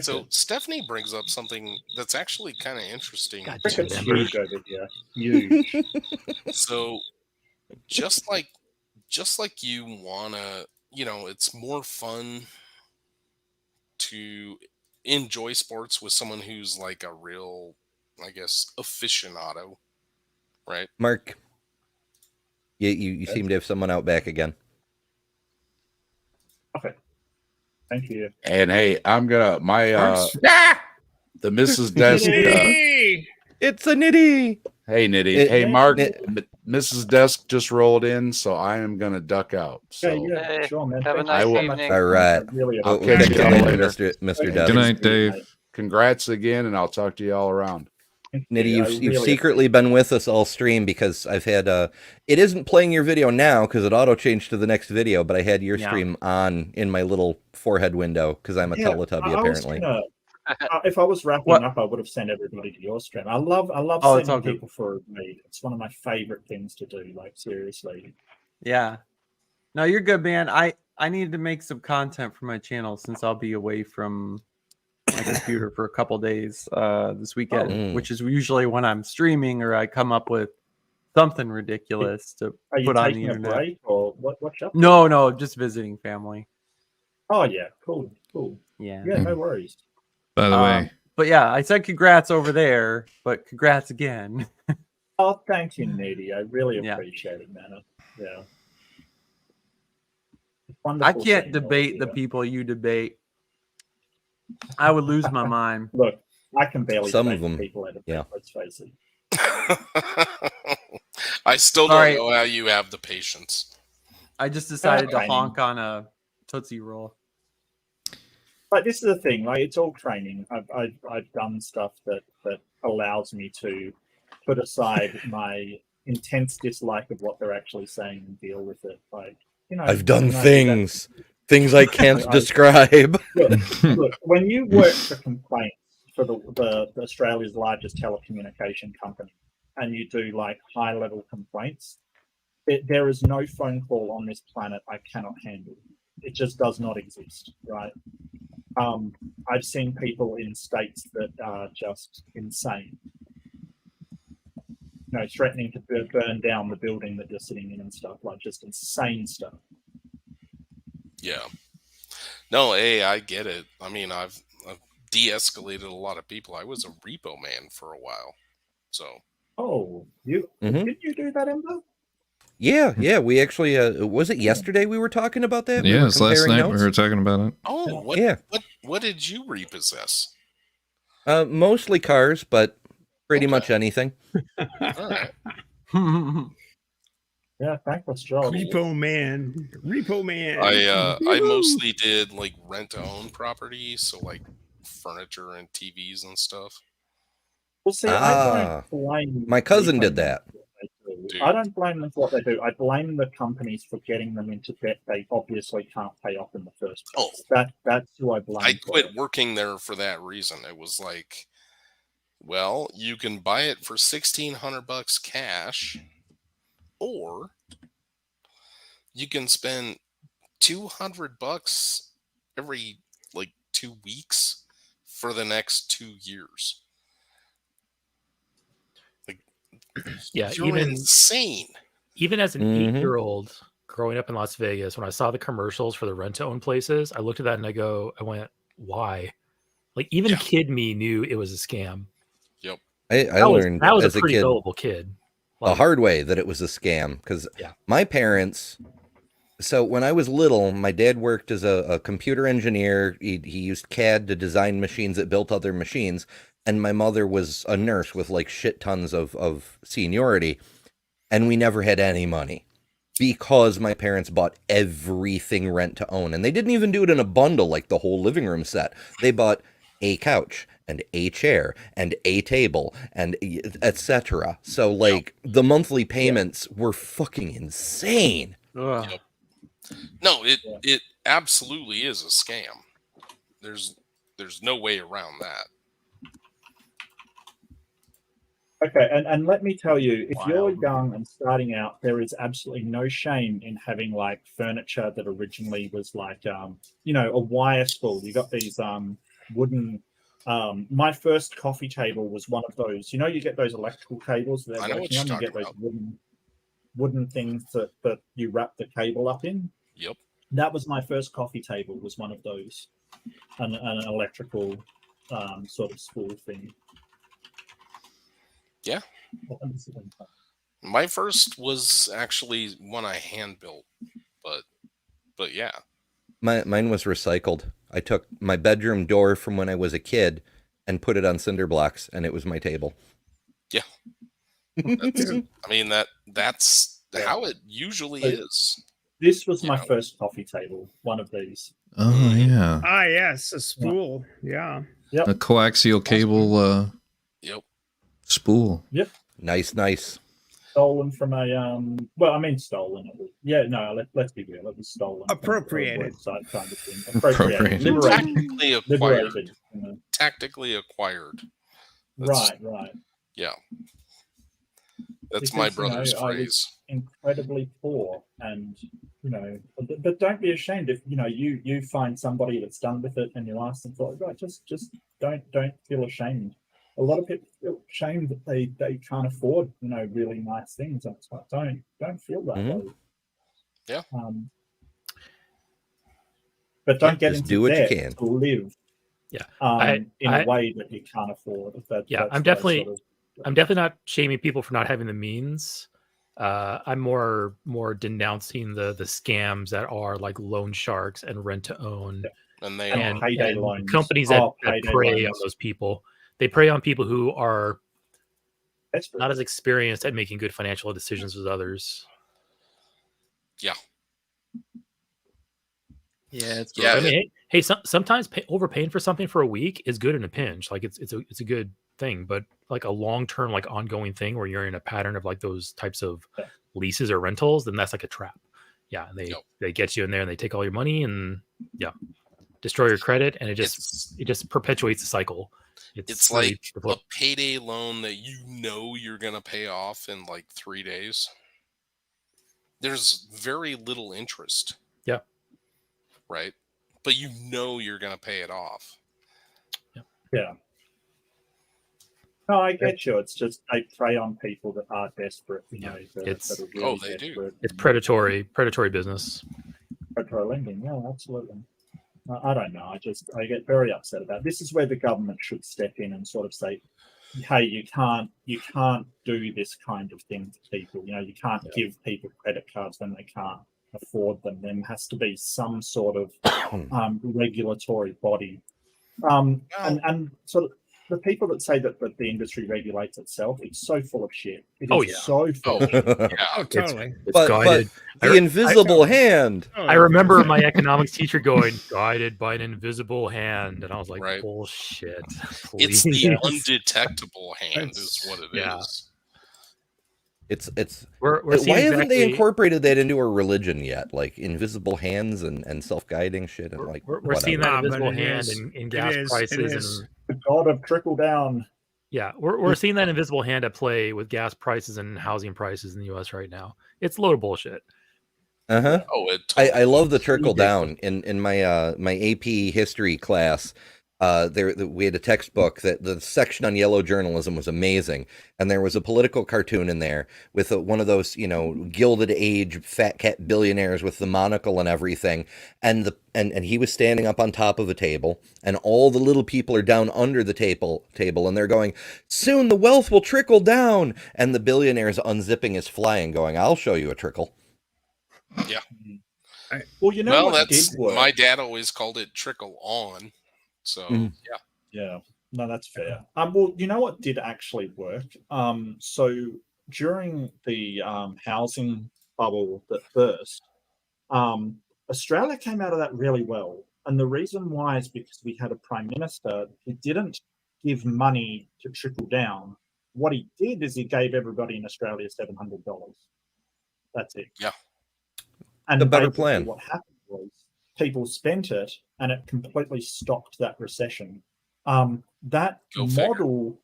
So Stephanie brings up something that's actually kind of interesting. Cricket's huge over here. Huge. So just like you wanna, it's more fun to enjoy sports with someone who's like a real, I guess, aficionado, right? Mark, you seem to have someone out back again. Okay. Thank you. And hey, I'm gonna the Mrs. Desk. It's a Nitty. Hey Nitty. Hey Mark. Mrs. Desk just rolled in, so I am gonna duck out. So Hey, sure, man. have a Thank nice you. evening. All right. Really I'll appreciate catch it. you all later. Mr. Good night, Dave. Congrats again, and I'll talk to you all around. Nitty, you've secretly been with us all stream because I've had it isn't playing your video now because it auto changed to the next video, but I had your stream on in my little forehead window because I'm a Teletubby apparently. If I was wrapping up, I would have sent everybody to your stream. I love sending people for a read. It's one of my favorite things to do. Like seriously. Yeah. No, you're good, man. I need to make some content for my channel since I'll be away from my computer for a couple days this weekend, which is usually when I'm streaming or I come up with something ridiculous to put on the internet. A break or what's up? No, just visiting family. Oh yeah, cool. Yeah, no worries. By the way, but yeah, I said congrats over there, but congrats again. Oh, thank you, Nady. I really appreciate it, man. Yeah. I can't debate the people you debate. I would lose my mind. Look, I can barely some of them. People at let's face it. I still don't know how you have the patience. I just decided to honk on a Tootsie Roll. But this is the thing, like it's all training. I've done stuff that allows me to put aside my intense dislike of what they're actually saying and deal with it. Like, I've done things I can't describe. Look, when you work for complaints for the Australia's largest telecommunication company, and you do like high level complaints, there is no phone call on this planet I cannot handle. It just does not exist, right? I've seen people in states that are just insane. Threatening to burn down the building that you're sitting in and stuff, like just insane stuff. Yeah. No, hey, I get it. I mean, I've de-escalated a lot of people. I was a repo man for a while, so. Oh, did you do that, Ember? Yeah. We actually was it yesterday we were talking about that? Yeah, it's last night we were talking about it. Oh, what did you repossess? Mostly cars, but pretty much anything. All right. Yeah, thankless job. Repo man. I mostly did like rent to own property, so like furniture and TVs and stuff. Well, see, I don't blame my cousin did that. I don't blame them for what they do. I blame the companies for getting them into debt they obviously can't pay off in the first place. That's who I blame. I quit working there for that reason. It was like Well, you can buy it for $1,600 cash, or you can spend $200 every like 2 weeks for the next 2 years. Like, Yeah, you're insane. Even as an 8-year-old growing up in Las Vegas, when I saw the commercials for the rent-to-own places, I looked at that and I went, why? Like, even kid me knew it was a scam. Yep. I learned that was as a pretty kid, gullible kid. The hard way that it was a scam, because my parents. So when I was little, my dad worked as a computer engineer. He used CAD to design machines that built other machines, and my mother was a nurse with like shit tons of seniority, and we never had any money because my parents bought everything rent to own, and they didn't even do it in a bundle like the whole living room set. They bought a couch and a chair and a table and etc. So like the monthly payments were fucking insane. Yep. No, it absolutely is a scam. There's no way around that. Okay, and let me tell you, if you're young and starting out, there is absolutely no shame in having like furniture that originally was like a wire spool. You got these wooden. My first coffee table was one of those. You get those electrical cables that I know what you're talking get those about. wooden things that you wrap the cable up in. Yep. That was my first coffee table. Was one of those, an electrical sort of spool thing. Yeah. My first was actually one I hand built, but yeah. Mine was recycled. I took my bedroom door from when I was a kid and put it on cinder blocks, and it was my table. Yeah. That's how it usually is. This was my first coffee table, one of these. Oh, yeah. Ah, yes, a spool. Yeah. Yep. A coaxial cable spool. Yep. Nice. Stolen from a stolen. Let's be real. It was stolen. Appropriated. Kind of thing. Appropriated. Liberated. Tactically acquired. Right. Yeah. That's my brother's phrase. I was incredibly poor, and but don't be ashamed if you find somebody that's done with it, and you ask them for it. Right, just don't feel ashamed. A lot of people feel ashamed that they can't afford really nice things. That's like, don't feel that way. Yeah. But don't get into do what debt you can to live. Yeah. In a way that you can't afford. I'm definitely not shaming people for not having the means. I'm more denouncing the scams that are like loan sharks and rent to own and payday loans. Companies that prey on those people. They prey on people who are not as experienced at making good financial decisions as others. Yeah. Yeah, it's good. I mean, hey, sometimes overpaying for something for a week is good in a pinch. Like it's a good thing, but like a long-term, like ongoing thing where you're in a pattern of like those types of leases or rentals, then that's like a trap. Yeah, and they get you in there and they take all your money and destroy your credit, and it just perpetuates the cycle. It's like a payday loan that you're gonna pay off in like 3 days. There's very little interest. Yeah. Right? But you're gonna pay it off. Yeah. No, I get you. It's just they prey on people that are desperate. They do. It's predatory business. Predatory lending. Yeah, absolutely. I don't know. I get very upset about it. This is where the government should step in and sort of say, "Hey, you can't do this kind of thing to people. You can't give people credit cards when they can't afford them. There has to be some sort of regulatory body." And sort of the people that say that the industry regulates itself, it's so full of shit. It is so full of shit. Oh, totally. It's guided. The invisible hand. I remember my economics teacher going, guided by an invisible hand. And I was like, bullshit. Please. It's the undetectable hand is what it is. It's we're why haven't they incorporated that into a religion yet? Like invisible hands and self-guiding shit and like we're seeing that invisible hand in gas prices and the god of trickle down. Yeah, we're seeing that invisible hand at play with gas prices and housing prices in the U.S. right now. It's a load of bullshit. Uh-huh. Oh, it totally I love the trickle down. In my my AP history class, we had a textbook that the section on yellow journalism was amazing, and there was a political cartoon in there with one of those, you know, Gilded Age fat cat billionaires with the monocle and everything, and he was standing up on top of a table, and all the little people are down under the table, and they're going, "Soon the wealth will trickle down," and the billionaire's unzipping his fly and going, "I'll show you a trickle." Yeah. Well, you know what did work? My dad always called it trickle on. So yeah, no, that's fair. Well, you know what did actually work? So during the housing bubble that burst, Australia came out of that really well, and the reason why is because we had a prime minister who didn't give money to trickle down. What he did is he gave everybody in Australia $700. That's it. Yeah. And a better plan. What happened was people spent it, and it completely stopped that recession. That model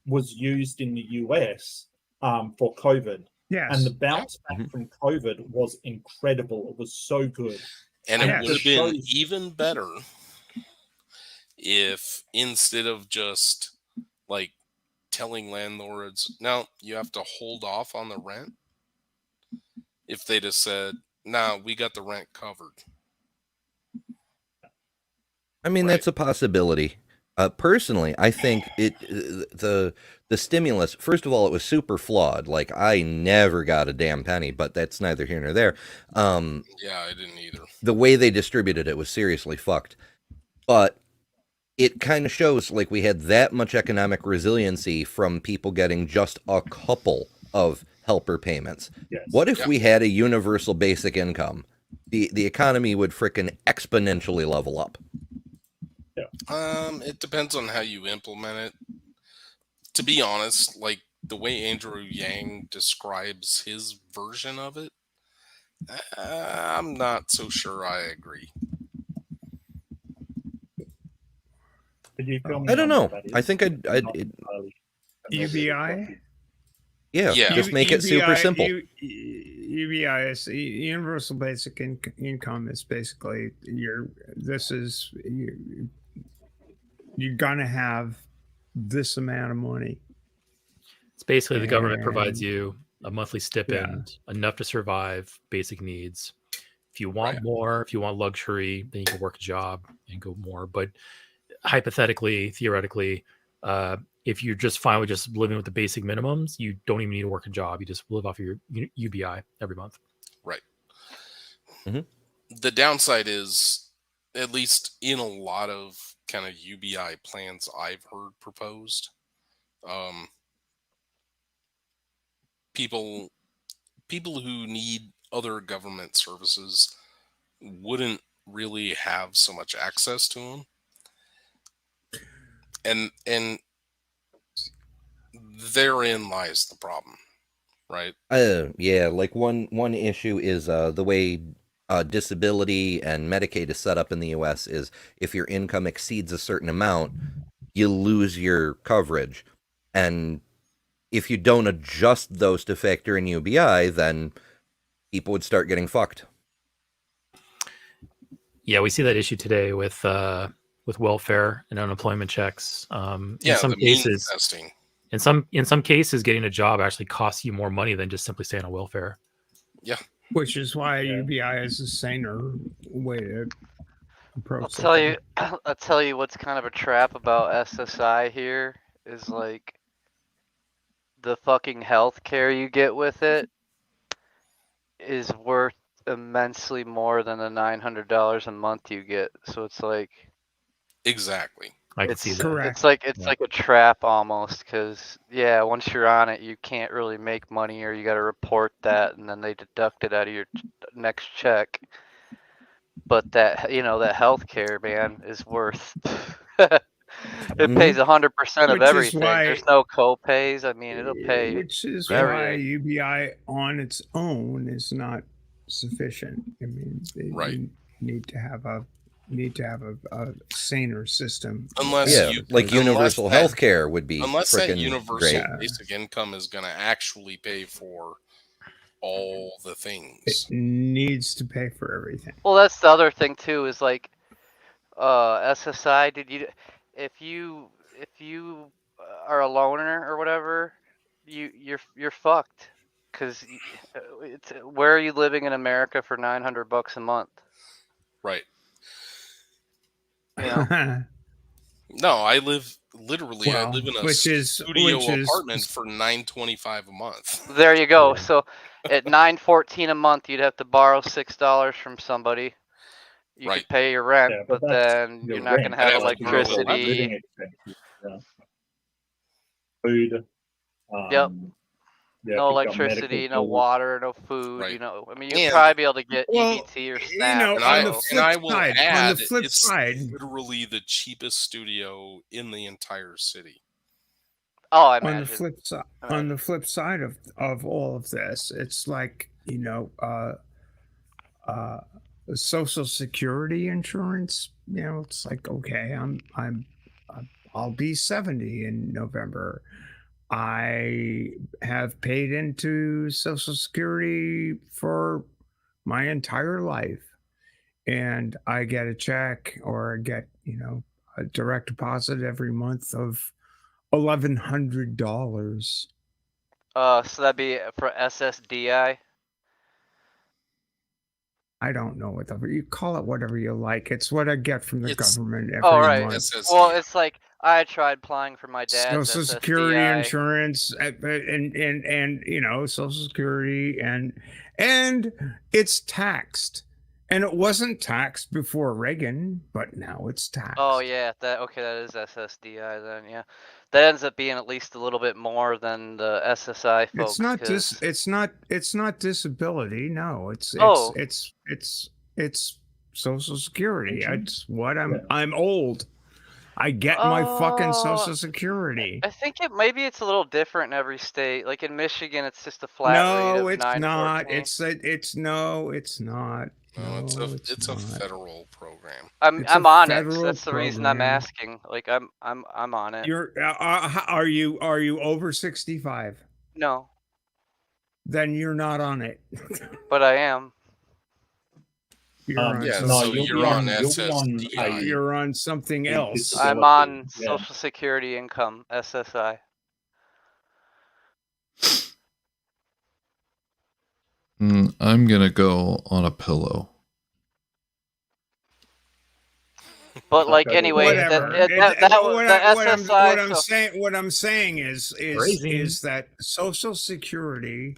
was used in the US for COVID. Yes. And the bounce back from COVID was incredible. It was so good. And it would have been even better if instead of just like telling landlords, "No, you have to hold off on the rent," if they just said, "Nah, we got the rent covered." I mean, that's a possibility. Personally, I think the stimulus, first of all, it was super flawed. Like, I never got a damn penny, but that's neither here nor there. Yeah, I didn't either. The way they distributed it was seriously fucked. But it kind of shows, like, we had that much economic resiliency from people getting just a couple of helper payments. Yes. What if we had a universal basic income? The economy would frickin' exponentially level up. It depends on how you implement it. To be honest, like the way Andrew Yang describes his version of it, I'm not so sure I agree. I don't know. I think I'd UBI? Yeah, just make it super simple. UBI is universal basic income is basically you're gonna have this amount of money. It's basically the government provides you a monthly stipend, enough to survive basic needs. If you want more, if you want luxury, then you can work a job and go more. But hypothetically, theoretically, if you're just fine with just living with the basic minimums, you don't even need to work a job. You just live off of your UBI every month. Right. Mm-hmm. The downside is, at least in a lot of kind of UBI plans I've heard proposed, people who need other government services wouldn't really have so much access to them. And therein lies the problem, right? Yeah, like one issue is the way disability and Medicaid is set up in the U.S. is if your income exceeds a certain amount, you lose your coverage. And if you don't adjust those to factor in UBI, then people would start getting fucked. Yeah, we see that issue today with welfare and unemployment checks. In some cases, getting a job actually costs you more money than just simply staying on welfare. Yeah. Which is why UBI is a saner way to approach. I'll tell you what's kind of a trap about SSI here is like the fucking health care you get with it is worth immensely more than the $900 a month you get. So it's like exactly. I can see that. Correct. It's like a trap almost, because once you're on it, you can't really make money, or you got to report that, and then they deduct it out of your next check. But that that healthcare, man, is worth. It pays 100% of everything. There's no co-pays. I mean, it'll pay. Which is why UBI on its own is not sufficient. I mean, you need to have a need to have a saner system. Unless universal health care would be unless that freaking universal great. basic income is going to actually pay for all the things. It needs to pay for everything. Well, that's the other thing too. Is like SSI. If you are a loner or whatever, you're fucked. Because where are you living in America for $900 a month? Right. You know? No, I live literally. I live in a studio apartment for $925 a month. There you go. Yeah. So at $914 a month, you'd have to borrow $6 from somebody. You could pay your rent, but then you're not going to have electricity. Food. Yep. Yeah, no electricity, no water, no food. Right. You know, I mean, you'd probably be able to get EBT or SNAP. You know, on the flip it's side, literally the cheapest studio in the entire city. Oh, I imagine. On the flip side of all of this, it's like, you know, Social Security insurance. You know, it's like, okay, I'll be 70 in November. I have paid into Social Security for my entire life, and I get a check or get, you know, a direct deposit every month of $1,100. So that'd be for SSDI. I don't know whatever you call it, whatever you like. It's what I get from the government every month. SSDI. Well, it's like I tried applying for my dad's Social Security insurance, and you know, Social Security, and it's taxed, and it wasn't taxed before Reagan, but now it's taxed. Oh yeah, that is SSDI then. Yeah, that ends up being at least a little bit more than the SSI folks. It's not disability. No, it's Social Security. It's what I'm old. I get my fucking Social Security. I think maybe it's a little different in every state. Like in Michigan, it's just a flat rate of it's not. It's not. No, it's a federal program. I'm on it. So that's the reason I'm asking. Like I'm on it. Are you over 65? No. Then you're not on it. But I am. You're on SSDI. You're on something else. I'm on Social Security income, SSI. I'm gonna go on a pillow. But like anyway, what I'm saying is that Social Security,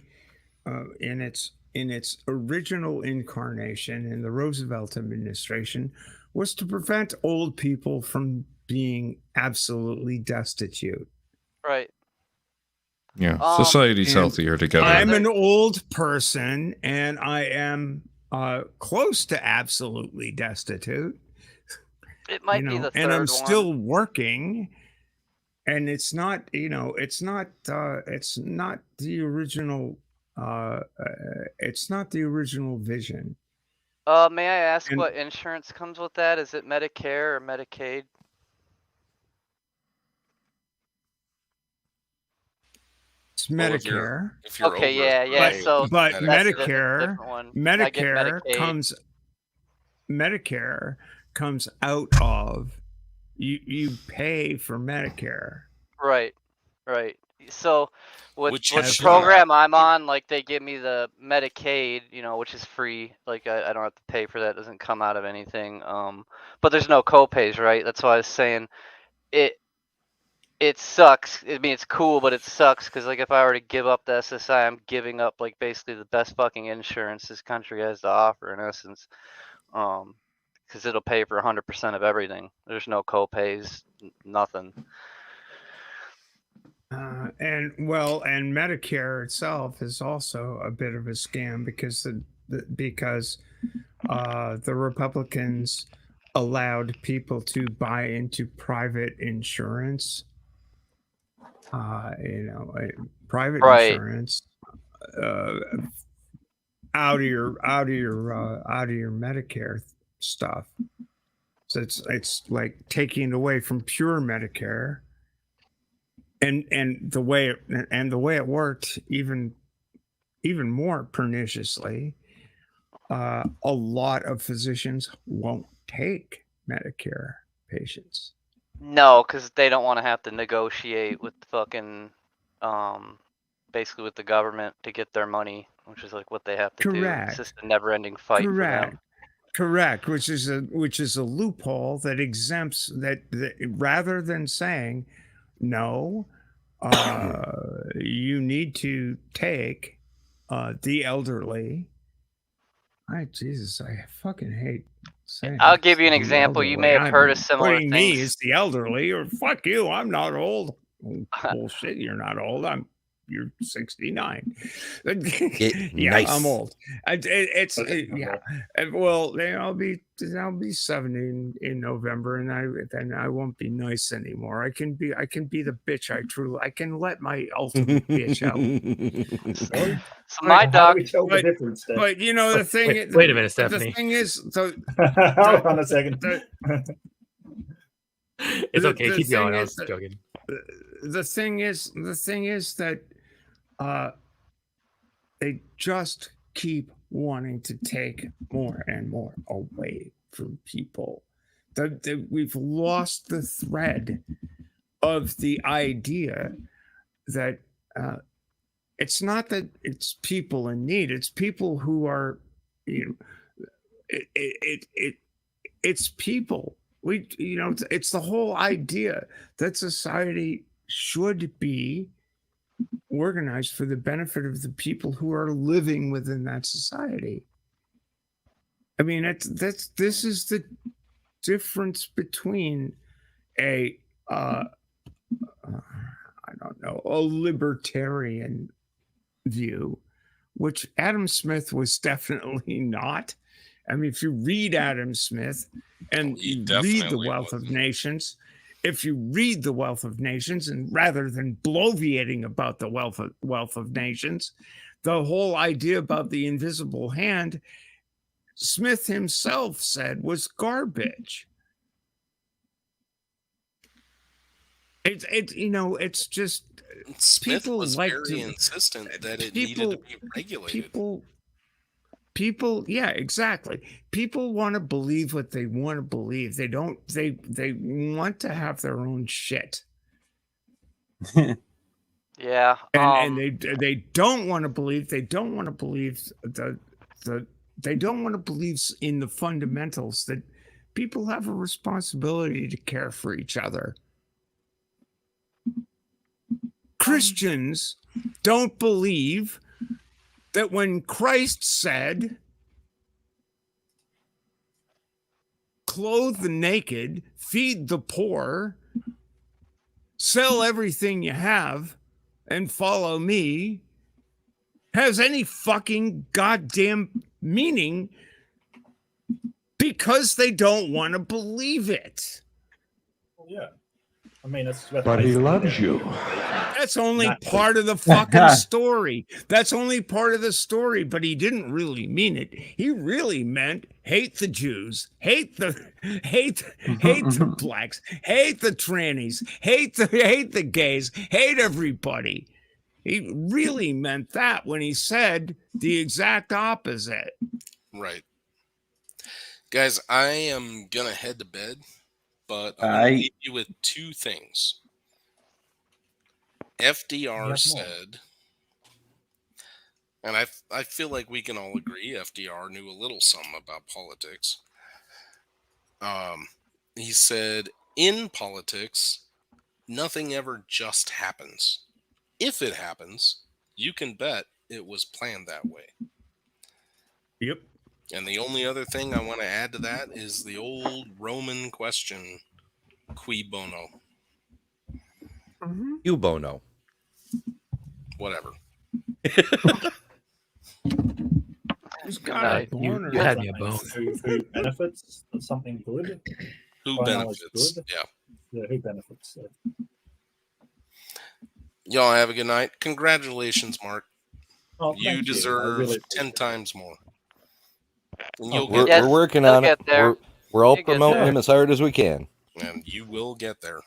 in its original incarnation in the Roosevelt administration, was to prevent old people from being absolutely destitute. Right. Yeah, society's healthier together. I'm an old person, and I am close to absolutely destitute. It might be the third and I'm one. still working, and it's not the original. It's not the original vision. May I ask what insurance comes with that? Is it Medicare or Medicaid? It's Medicare. If you're okay, over, yeah. But Medicare comes out of you pay for Medicare. Right. So with the program I'm on, like they give me the Medicaid, you know, which is free. Like I don't have to pay for that. It doesn't come out of anything. But there's no co-pays, right? That's why I was saying it sucks. I mean, it's cool, but it sucks because like if I were to give up the SSI, I'm giving up like basically the best fucking insurance this country has to offer in essence. Because it'll pay for 100% of everything. There's no co-pays, nothing. And Medicare itself is also a bit of a scam because the Republicans allowed people to buy into private insurance. Private insurance out of your Medicare stuff. So it's like taking it away from pure Medicare. And the way it worked even more perniciously, a lot of physicians won't take Medicare patients. No, because they don't want to have to negotiate with fucking, basically with the government to get their money, which is like what they have to do. It's just a never-ending fight for them. Correct, which is a loophole that exempts that rather than saying no, you need to take the elderly. Jesus, I fucking hate saying. I'll give you an example. You may have heard of similar things. Me is the elderly, or fuck you, I'm not old. Bullshit, you're not old. You're 69. Yeah, nice. I'm old. Well, I'll be 70 in November, and then I won't be nice anymore. I can be the bitch I can let my ultimate bitch out. So my doc, but you know the thing. Wait a minute, Stephanie. The thing is, hold on a second. It's okay. Keep going. I was joking. The thing is that they just keep wanting to take more and more away from people. We've lost the thread of the idea that it's not that it's people in need; it's people who are, it's people. It's the whole idea that society should be organized for the benefit of the people who are living within that society. I mean, this is the difference between a libertarian view, which Adam Smith was definitely not. I mean, if you read Adam Smith and you read The Wealth of Nations, and rather than bloviating about the wealth of nations, the whole idea about the invisible hand, Smith himself said was garbage. It's just Smith was very insistent that it needed to be regulated. People, yeah, exactly. People want to believe what they want to believe. They want to have their own shit. Yeah. And they don't want to believe. They don't want to believe in the fundamentals that people have a responsibility to care for each other. Christians don't believe that when Christ said, clothe the naked, feed the poor, sell everything you have, and follow me, has any fucking goddamn meaning, because they don't want to believe it. Well, yeah. I mean, but he loves you. That's only part of the fucking story. That's only part of the story, but he didn't really mean it. He really meant hate the Jews, hate the blacks, hate the trannies, hate the gays, hate everybody. He really meant that when he said the exact opposite. Right. Guys, I am going to head to bed. But I'm going to leave you with two things. FDR said, and I feel like we can all agree FDR knew a little something about politics. He said, in politics, nothing ever just happens. If it happens, you can bet it was planned that way. Yep. And the only other thing I want to add to that is the old Roman question, cui bono? You bono. Whatever. You had me a bone. Who benefits from something good? Who benefits? Good. Yeah, who benefits? Yeah. Y'all have a good night. Congratulations, Mark. Oh, you deserve 10 times more. We're working on it. We're all You get promoting there. him as hard as we can. And you will get there.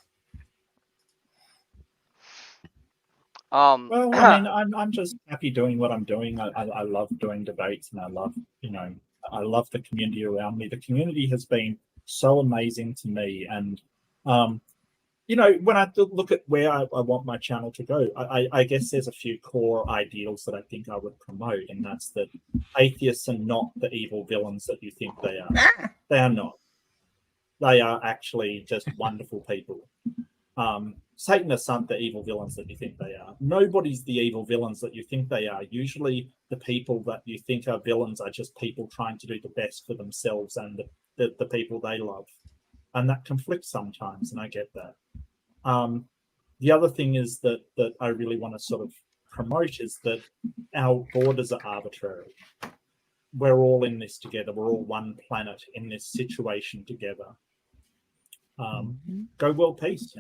Well, I mean, I'm just happy doing what I'm doing. I love doing debates, and I love the community around me. The community has been so amazing to me, and when I look at where I want my channel to go, I guess there's a few core ideals that I think I would promote, and that's that atheists are not the evil villains that you think they are. They are not. They are actually just wonderful people. Satanists aren't the evil villains that you think they are. Nobody's the evil villains that you think they are. Usually the people that you think are villains are just people trying to do the best for themselves and the people they love. And that conflicts sometimes, and I get that. The other thing is that I really want to sort of promote is that our borders are arbitrary. We're all in this together. We're all one planet in this situation together. Go world peace,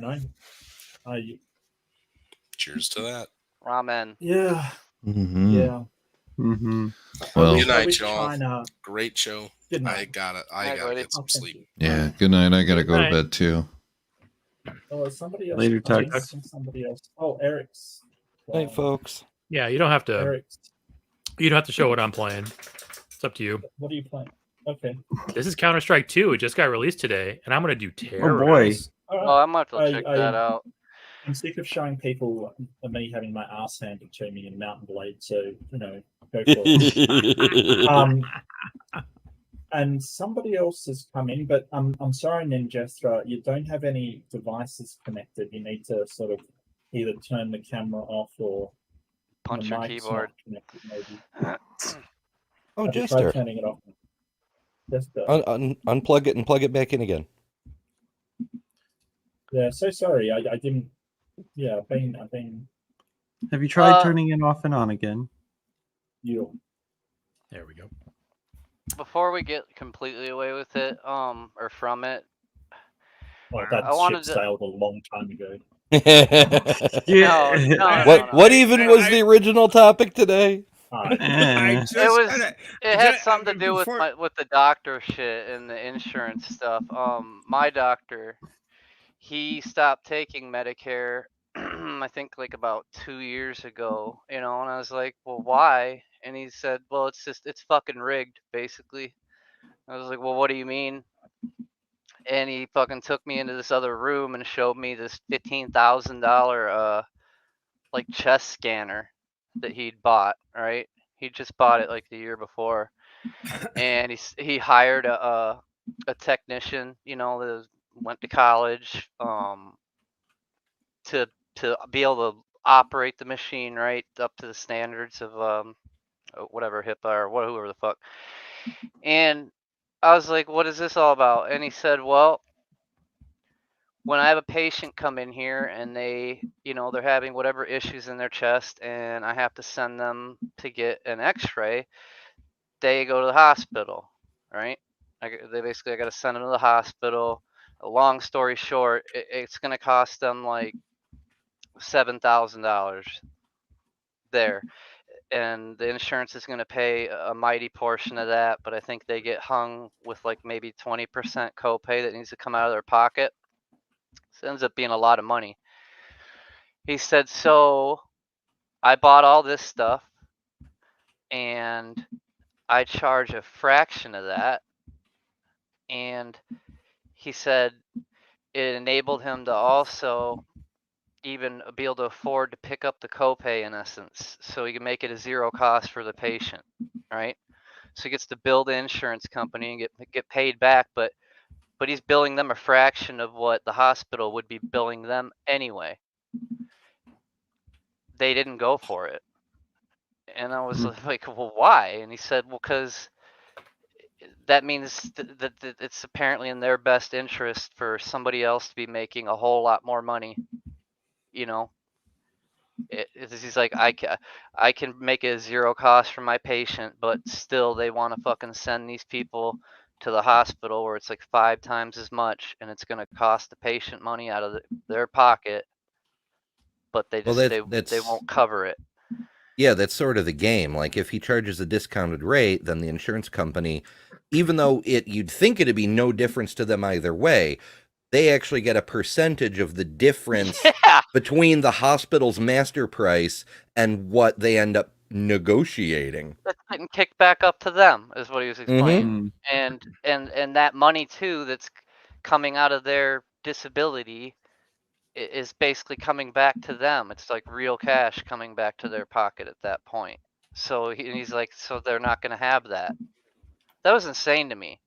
Cheers to that. Ramen. Yeah. Mm-hmm. Yeah. Mm-hmm. Well, good night, y'all. Great show. Good night. I gotta get some sleep. Yeah. Good night. I gotta go to bed too. Oh, somebody else. Later, Tux. Somebody else. Oh, Eric's. Night, folks. Yeah, you don't have to. Eric's. You don't have to show what I'm playing. It's up to you. What are you playing? Okay. This is Counter-Strike 2. It just got released today, and I'm gonna do terror. Oh boy. Oh, I might have to check that out. I'm sick of showing people me having my ass handed to me in Mountain Blade, so go for it. And somebody else has come in, but I'm sorry, Ninjestra, you don't have any devices connected. You need to sort of either turn the camera off or punch your keyboard. Connected, maybe. Oh, Jester. Turning it off. Unplug it and plug it back in again. Yeah, so sorry. I didn't. Yeah, I've been. Have you tried turning it off and on again? You. There we go. Before we get completely away with it, or from it, Well, that ship sailed a long time ago. What even was the original topic today? It had something to do with the doctor shit and the insurance stuff. My doctor, he stopped taking Medicare, I think like about 2 years ago, and I was like, well, why? And he said, well, it's fucking rigged, basically. I was like, well, what do you mean? And he fucking took me into this other room and showed me this $15,000 like chest scanner that he'd bought, right? He just bought it like the year before. And he hired a technician, that went to college to be able to operate the machine right up to the standards of whatever HIPAA or whoever the fuck. And I was like, what is this all about? And he said, well, when I have a patient come in here and they're having whatever issues in their chest and I have to send them to get an x-ray, they go to the hospital, right? I got to send them to the hospital. A long story short, it's going to cost them like $7,000 there. And the insurance is going to pay a mighty portion of that, but I think they get hung with like maybe 20% copay that needs to come out of their pocket. So it ends up being a lot of money. He said, so I bought all this stuff and I charge a fraction of that. And he said it enabled him to also even be able to afford to pick up the copay in essence, so he can make it a zero cost for the patient, right? So he gets to bill the insurance company and get paid back, but he's billing them a fraction of what the hospital would be billing them anyway. They didn't go for it. And I was like, well, why? And he said, well, because that means that it's apparently in their best interest for somebody else to be making a whole lot more money. He's like, I can make it a zero cost for my patient, but still they want to fucking send these people to the hospital where it's like 5 times as much, and it's going to cost the patient money out of their pocket, but they won't cover it. Yeah, that's sort of the game. Like if he charges a discounted rate, then the insurance company even though you'd think it'd be no difference to them either way, they actually get a percentage of the difference between the hospital's master price and what they end up negotiating. That's getting kicked back up to them, is what he was explaining. And that money too that's coming out of their disability is basically coming back to them. It's like real cash coming back to their pocket at that point. So he's like, so they're not going to have that. That was insane to me.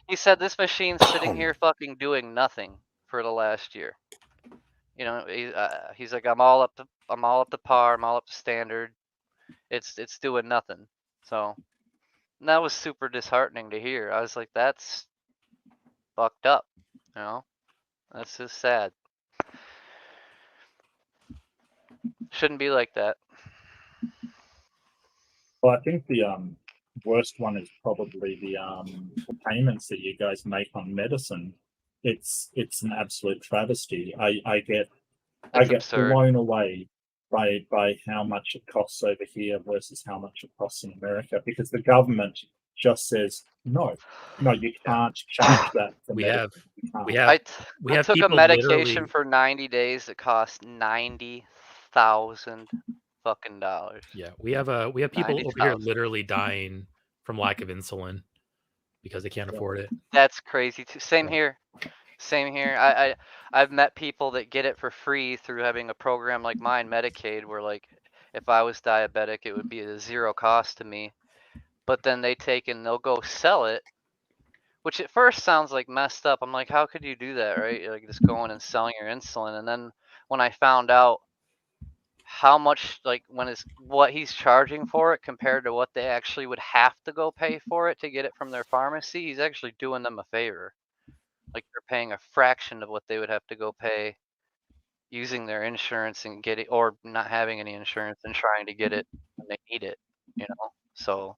He said this machine's sitting here fucking doing nothing for the last year. You know, he's like, I'm all up to par, I'm all up to standard. It's doing nothing. So that was super disheartening to hear. I was like, that's fucked up. You know, that's just sad. Shouldn't be like that. Well, I think the worst one is probably the payments that you guys make on medicine. It's an absolute travesty. I get blown away by how much it costs over here versus how much it costs in America, because the government just says no, you can't charge that. I took a medication for 90 days that cost $90,000 fucking dollars. Yeah, we have people over here literally dying from lack of insulin because they can't afford it. That's crazy too. Same here. I've met people that get it for free through having a program like mine, Medicaid, where like if I was diabetic, it would be a zero cost to me. But then they'll go sell it, which at first sounds like messed up. I'm like, how could you do that, right? You're like just going and selling your insulin. And then when I found out how much, like what he's charging for it compared to what they actually would have to go pay for it to get it from their pharmacy, he's actually doing them a favor. Like they're paying a fraction of what they would have to go pay using their insurance and get it, or not having any insurance and trying to get it when they need it, you know? So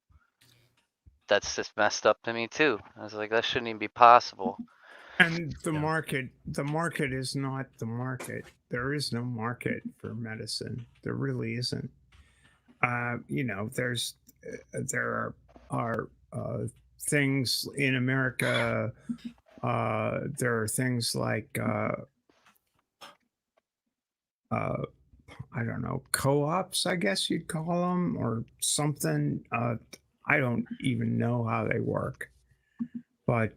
that's just messed up to me too. I was like, that shouldn't even be possible. And the market is not the market. There is no market for medicine. There really isn't. You know, there are things in America. There are things like I don't know, co-ops, I guess you'd call them, or something. I don't even know how they work, but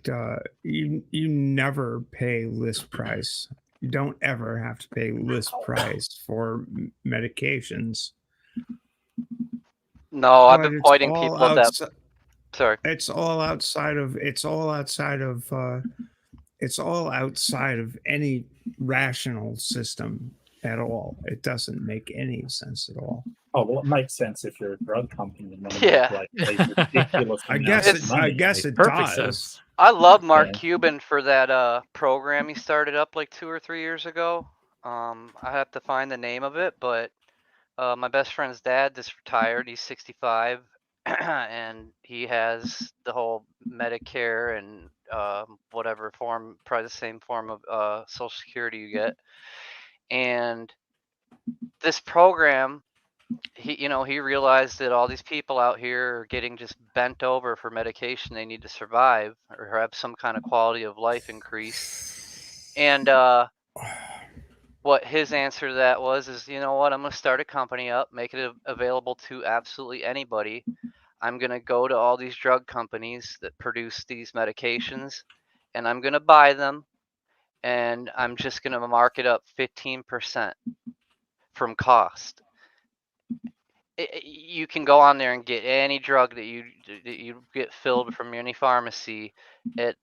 you never pay list price. You don't ever have to pay list price for medications. No, I've been pointing people at that. Sorry. It's all outside of any rational system at all. It doesn't make any sense at all. Oh, well, it makes sense if you're a drug company. Yeah. I guess it does. Sense. I love Mark Cuban for that program he started up like 2 or 3 years ago. I have to find the name of it, but my best friend's dad just retired. He's 65, and he has the whole Medicare and whatever form, probably the same form of Social Security you get. And this program, he realized that all these people out here are getting just bent over for medication they need to survive or have some kind of quality of life increase. And what his answer to that is, you know what, I'm going to start a company up, make it available to absolutely anybody. I'm going to go to all these drug companies that produce these medications, and I'm going to buy them, and I'm just going to mark it up 15% from cost. You can go on there and get any drug that you get filled from any pharmacy at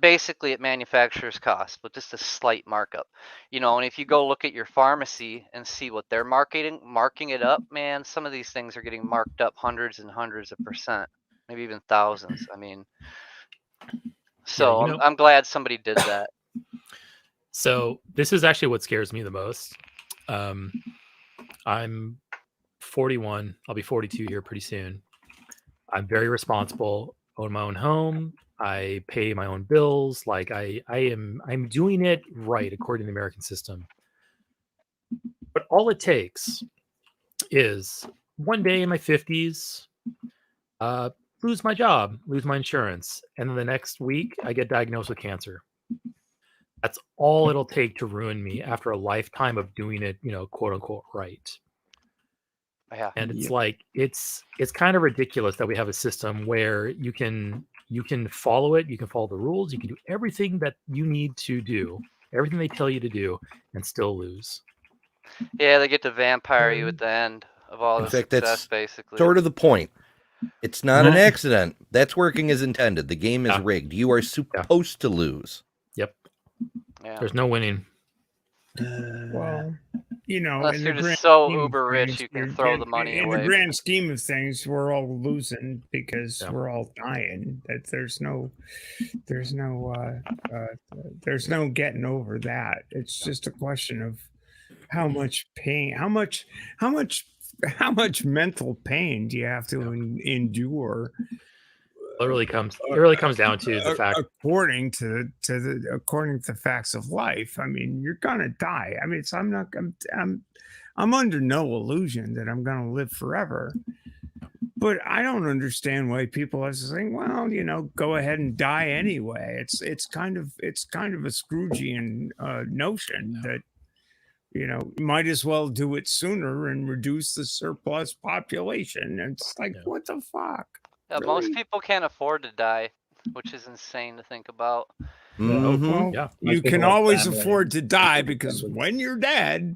basically at manufacturer's cost, but just a slight markup. You know, and if you go look at your pharmacy and see what they're marking it up, man, some of these things are getting marked up hundreds and hundreds of %, maybe even thousands. I mean, so yeah, I'm glad somebody did that. So this is actually what scares me the most. I'm 41. I'll be 42 here pretty soon. I'm very responsible, own my own home. I pay my own bills. Like I'm doing it right according to the American system. But all it takes is one day in my 50s, lose my job, lose my insurance, and then the next week I get diagnosed with cancer. That's all it'll take to ruin me after a lifetime of doing it, quote unquote, right. Yeah. And it's like it's kind of ridiculous that we have a system where you can follow it, you can follow the rules, you can do everything that you need to do, everything they tell you to do, and still lose. Yeah, they get to vampire you at the end of all the success, that's basically. Sort of the point. It's not an accident. That's working as intended. The game is rigged. You are supposed to lose. Yep. Yeah. There's no winning. Well, unless you're just so uber rich, you can throw the money away. In the grand scheme of things, we're all losing because we're all dying. That there's no getting over that. It's just a question of how much pain, how much mental pain do you have to endure? It really comes down to the fact, according to the facts of life. I mean, you're gonna die. I mean, I'm under no illusion that I'm gonna live forever. But I don't understand why people are saying, well, go ahead and die anyway. It's kind of a Scroogian notion that might as well do it sooner and reduce the surplus population. And it's like, what the fuck? Yeah, really? Most people can't afford to die, which is insane to think about. Well, you can always afford to die because when you're dead.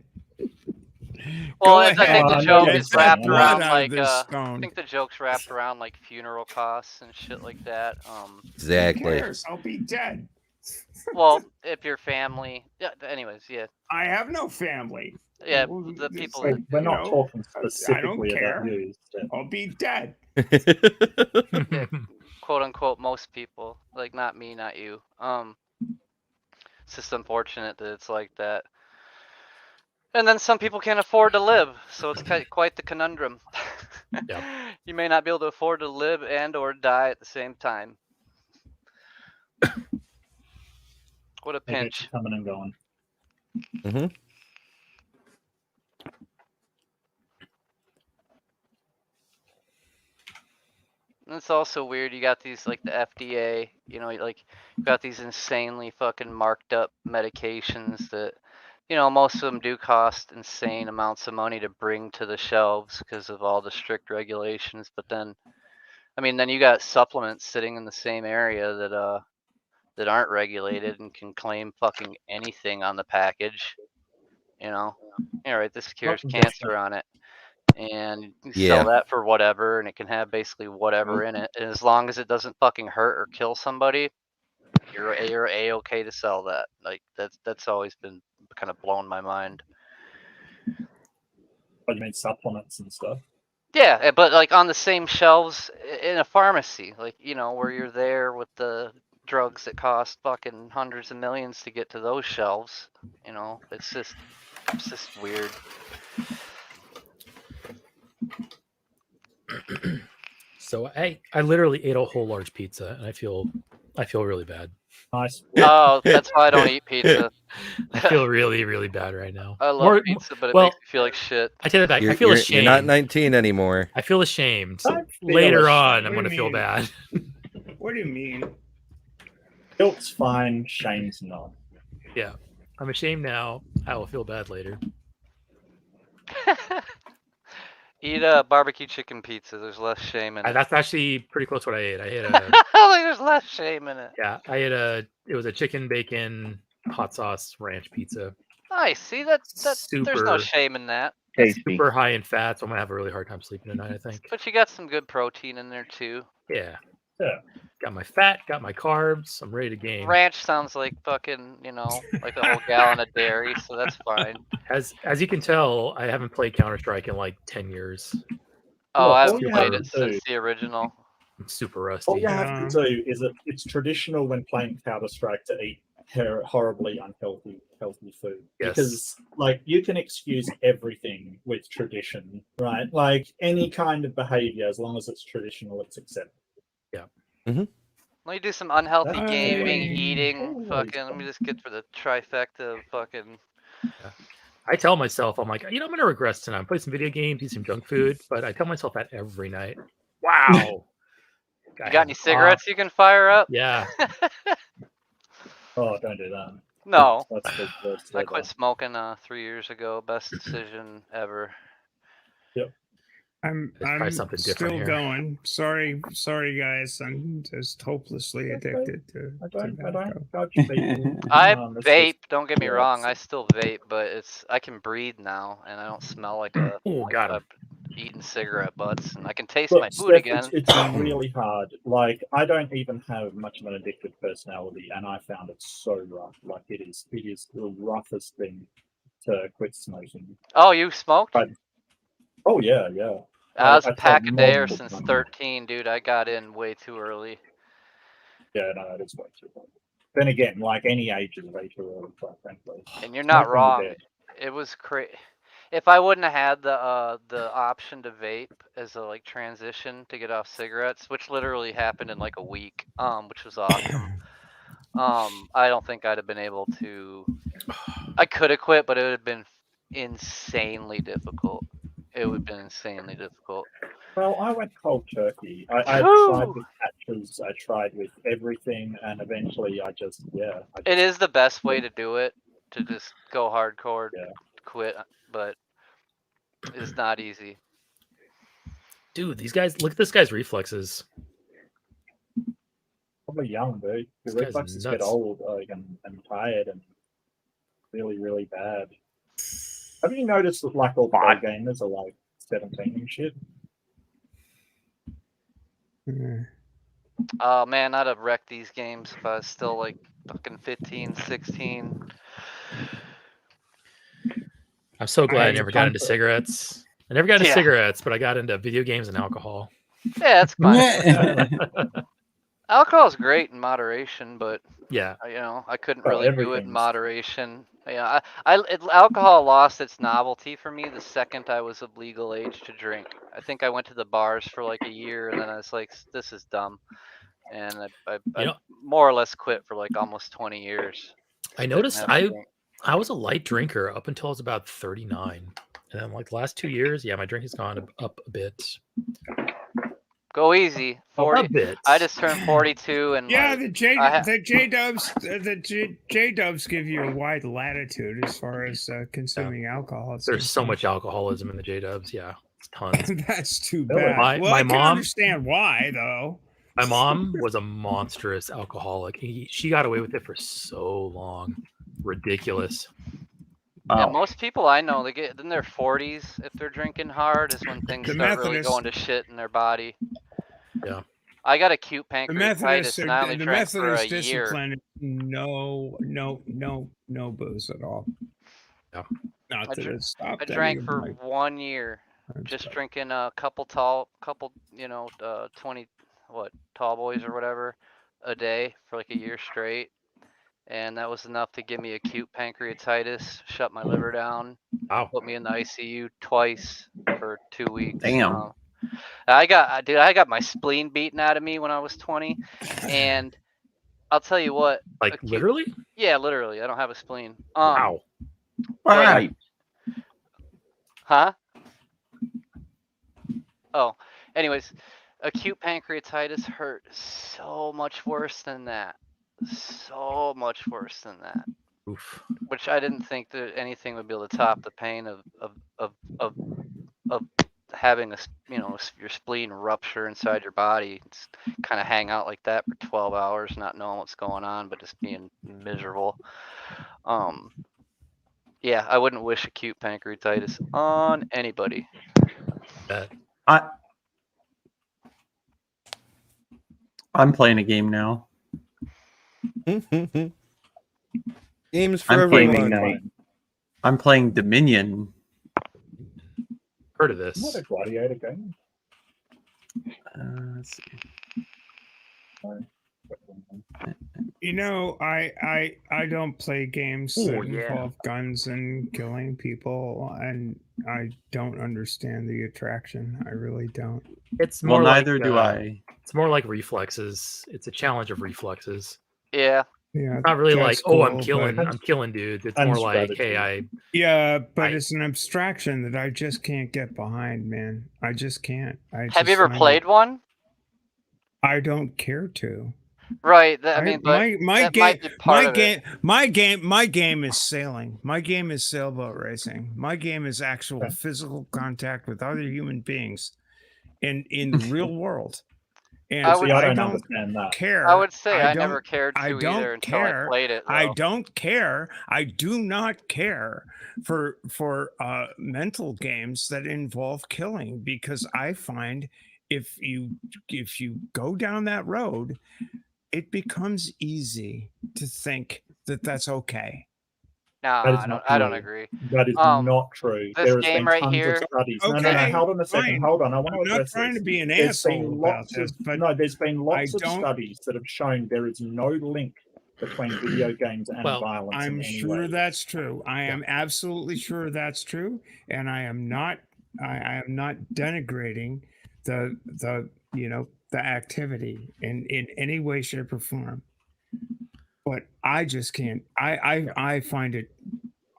Well, I think the joke is wrapped around like I think the joke's wrapped around like funeral costs and shit like that. Exactly. Who cares? I'll be dead. Well, if your family, anyways, yeah. I have no family. Yeah, the people. Like, we're not talking specifically about you. I'll be dead. Yeah, quote unquote, most people, like not me, not you. It's just unfortunate that it's like that. And then some people can't afford to live, so it's quite the conundrum. Yeah. You may not be able to afford to live and or die at the same time. What a pinch. Coming and going. Mm-hmm. And it's also weird. You got these like the FDA, like you got these insanely fucking marked up medications that, most of them do cost insane amounts of money to bring to the shelves because of all the strict regulations. But then, then you got supplements sitting in the same area that aren't regulated and can claim fucking anything on the package. Right, this cures cancer on it. And you sell that for whatever, and it can have basically whatever in it. And as long as it doesn't fucking hurt or kill somebody, you're A-okay to sell that. Like that's always been kind of blown my mind. But you mean supplements and stuff? Yeah, but like on the same shelves in a pharmacy, like where you're there with the drugs that cost fucking hundreds of millions to get to those shelves. It's just weird. So I literally ate a whole large pizza, and I feel really bad. Nice. Oh, that's why I don't eat pizza. I feel really, really bad right now. I love pizza, but it makes me feel like shit. I take it back. I feel ashamed. You're not 19 anymore. I feel ashamed. Later on, I'm going to feel bad. What do you mean? Guilt's fine, shame's not. Yeah. I'm ashamed now. I will feel bad later. Eat a barbecue chicken pizza. There's less shame in it. That's actually pretty close to what I ate. I ate like there's less shame in it. Yeah, I ate it was a chicken bacon hot sauce ranch pizza. Nice. See there's no shame in that. Super high in fat, so I'm gonna have a really hard time sleeping tonight, I think. But you got some good protein in there too. Yeah. Got my fat, got my carbs. I'm ready to game. Ranch sounds like fucking, like a whole gallon of dairy, so that's fine. As you can tell, I haven't played Counter-Strike in like 10 years. Oh, I've played it since the original. I'm super rusty. What you have to do is it's traditional when playing Counter-Strike to eat horribly unhealthy food. Yes. Because like you can excuse everything with tradition, right? Like any kind of behavior, as long as it's traditional, it's accepted. Yeah. Mm-hmm. Let me do some unhealthy gaming, eating, fucking. Let me just get for the trifecta of fucking. Yeah. I tell myself, I'm like, I'm gonna regress tonight. Play some video games, eat some junk food, but I tell myself that every night. Wow. You got any cigarettes you can fire up? Yeah. Oh, don't do that. No. That's the worst. I quit smoking 3 years ago. Best decision ever. Yep. I'm something still different here. going. Sorry, guys. I'm just hopelessly addicted to tobacco. I vape. Don't get me wrong. I still vape, but I can breathe now, and I don't smell like a eating cigarette butts, and I can taste my food again. It's really hard. Like, I don't even have much of an addictive personality, and I found it so rough. Like, it is the roughest thing to quit smoking. Oh, you smoked? Oh yeah. I was a pack a day or since 13, dude. I got in way too early. Yeah, no, that is way too early. Then again, like any age is way too early, quite frankly. And you're not wrong. It was crazy. If I wouldn't have had the option to vape as a transition to get off cigarettes, which literally happened in like a week, which was awesome. I don't think I'd have been able to. I could have quit, but it would have been insanely difficult. It would have been insanely difficult. Well, I went cold turkey. I tried with patches. I tried with everything, and eventually It is the best way to do it, to just go hardcore, quit, but it's not easy. Dude, these guys, look at this guy's reflexes. Probably young, dude. The reflexes get old and tired and really, really bad. Have you noticed that all pro gamers are 17 and shit? Oh man, I'd have wrecked these games if I was still fucking 15, 16. I'm so glad I never got into cigarettes. I never got into cigarettes, but I got into video games and alcohol. Yeah, that's fine. Alcohol is great in moderation, but yeah, I couldn't really do it in moderation. Yeah, alcohol lost its novelty for me the second I was of legal age to drink. I think I went to the bars for a year, and then I was like, "This is dumb," and I more or less quit for almost 20 years. I noticed I was a light drinker up until I was about 39, and then the last 2 years, my drink has gone up a bit. Go easy. 40. I just turned 42, and the J Dubs give you a wide latitude as far as consuming alcohol. There's so much alcoholism in the J Dubs. Yeah, it's tons. That's too bad. I can understand why though. My mom was a monstrous alcoholic. She got away with it for so long. Ridiculous. Yeah, most people I know, they get in their 40s if they're drinking hard is when things start really going to shit in their body. Yeah. I got acute pancreatitis and I only drank for a year. No booze at all. Yeah. I drank for 1 year, just drinking a couple 20 tall boys or whatever a day for a year straight. And that was enough to give me acute pancreatitis, shut my liver down, put me in the ICU twice for 2 weeks. Damn. I got my spleen beaten out of me when I was 20, and I'll tell you what. Literally? Yeah, literally. I don't have a spleen. Wow. All right. Huh? Oh, anyways, acute pancreatitis hurt so much worse than that. So much worse than that. Oof. Which I didn't think that anything would be able to top the pain of having your spleen rupture inside your body. It's kind of hang out like that for 12 hours, not knowing what's going on, but just being miserable. Yeah, I wouldn't wish acute pancreatitis on anybody. I'm playing a game now. Games for everyone. I'm playing Dominion. Heard of this? Not a gladiator game. Let's see. I don't play games that involve guns and killing people, and I don't understand the attraction. I really don't. It's more neither do I. It's more like reflexes. It's a challenge of reflexes. Yeah. Yeah, it's not really I'm killing dudes. It's more like, hey, it's an abstraction that I just can't get behind, man. I just can't. Have you ever played one? I don't care to. Right. I mean, but my that might be part of it. my game is sailing. My game is sailboat racing. My game is actual physical contact with other human beings in the real world. And I don't understand that. care. I would say I never cared to either until I played it. Though. I don't care. I do not care for mental games that involve killing, because I find if you go down that road, it becomes easy to think that that's okay. No, I don't agree. That is not true. This game right here. Studies. Okay, no, hold on a second. Fine. Hold on. I want to I'm not trying to be an asshole about this, but there's been lots of studies that have shown there is no link between video games and violence. I'm sure that's true. I am absolutely sure that's true, and I am not denigrating the activity in any way, shape, or form. But I just can't. I find it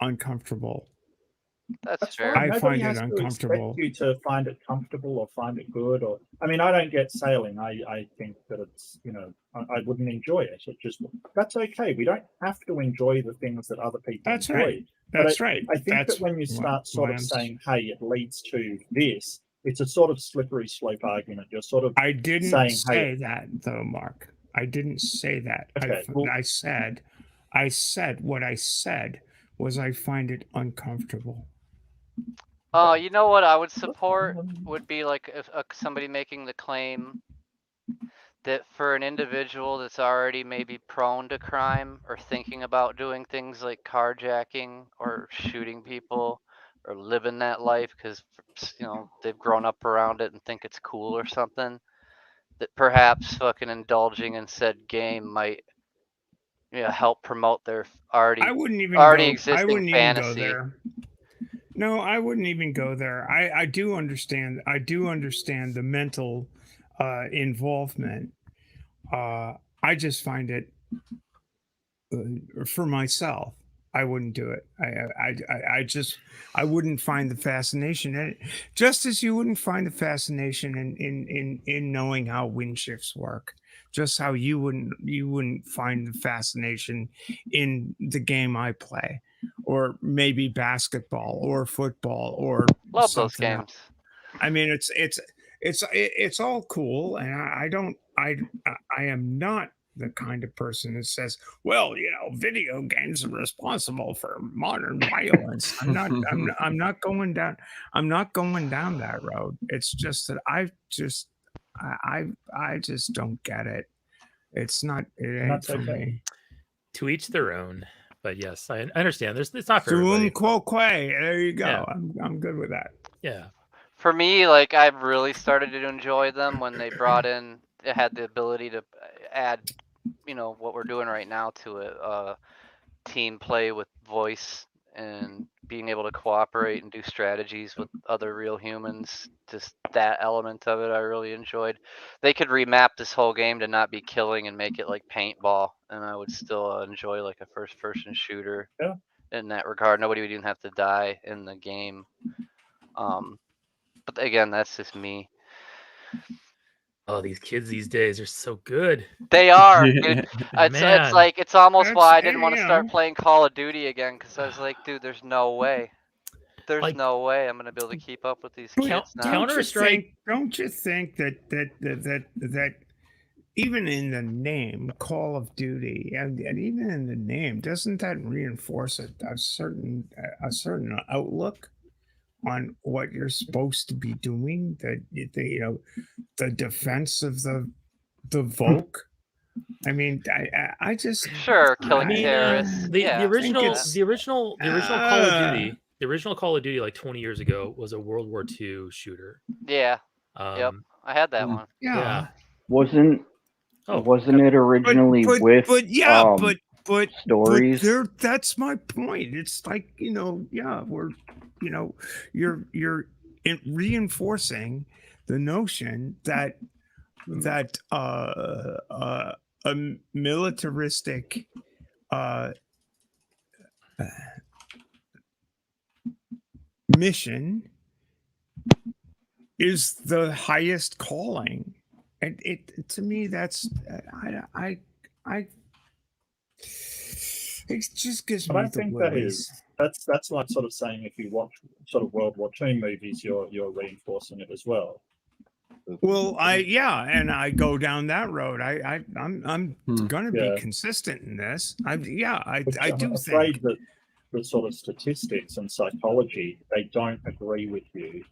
uncomfortable. That's fair. I find it uncomfortable. You to find it comfortable or find it good, or I mean, I don't get sailing. I think that it's I wouldn't enjoy it. It just that's okay. We don't have to enjoy the things that other people enjoy. Right. That's right. I think that when you start sort of saying, "Hey, it leads to this," it's a sort of slippery slope argument. You're sort of I didn't say that though, Mark. I didn't say that. Okay, I said what I said was I find it uncomfortable. You know what I would support would be like if somebody making the claim that for an individual that's already maybe prone to crime or thinking about doing things like carjacking or shooting people or living that life because they've grown up around it and think it's cool or something, that perhaps fucking indulging in said game might help promote their already existing fantasy. Go there. No, I wouldn't even go there. I do understand the mental involvement. I just find it for myself. I wouldn't do it. I wouldn't find the fascination in it. Just as you wouldn't find the fascination in knowing how wind shifts work. Just how you wouldn't find the fascination in the game I play, or maybe basketball or football or love those games. Else. I mean, it's all cool, and I am not the kind of person that says, well, video games are responsible for modern violence. I'm not going down that road. It's just that I just don't get it. It ain't for me. To each their own. But yes, I understand. It's not for everybody. There you go. Yeah. I'm good with that. Yeah. For me, like I've really started to enjoy them when they brought in. It had the ability to add, what we're doing right now to it. Team play with voice and being able to cooperate and do strategies with other real humans. Just that element of it I really enjoyed. They could remap this whole game to not be killing and make it like paintball, and I would still enjoy like a first person shooter in that regard. Nobody would even have to die in the game. But again, that's just me. Oh, these kids these days are so good. They are. Dude. It's almost why I didn't want to start playing Call of Duty again, because I was like, dude, there's no way. There's no way I'm gonna be able to keep up with these kids now. Counter-Strike. Don't you think that even in the name Call of Duty, and even in the name, doesn't that reinforce a certain outlook on what you're supposed to be doing? The defense of the Volk. I mean, I just killing terrorists. The original Call of Duty. The original Call of Duty, like 20 years ago, was a World War II shooter. Yeah. Yep. I had that one. Yeah. Wasn't it originally with stories? But that's my point. It's like you're reinforcing the notion that a militaristic mission is the highest calling, it to me that's it just gives me the willies. That's like sort of saying if you watch sort of World War II movies, you're reinforcing it as well. Well, and I go down that road. I'm going to be consistent in this. I do think that the sort of statistics and psychology, they don't agree with you.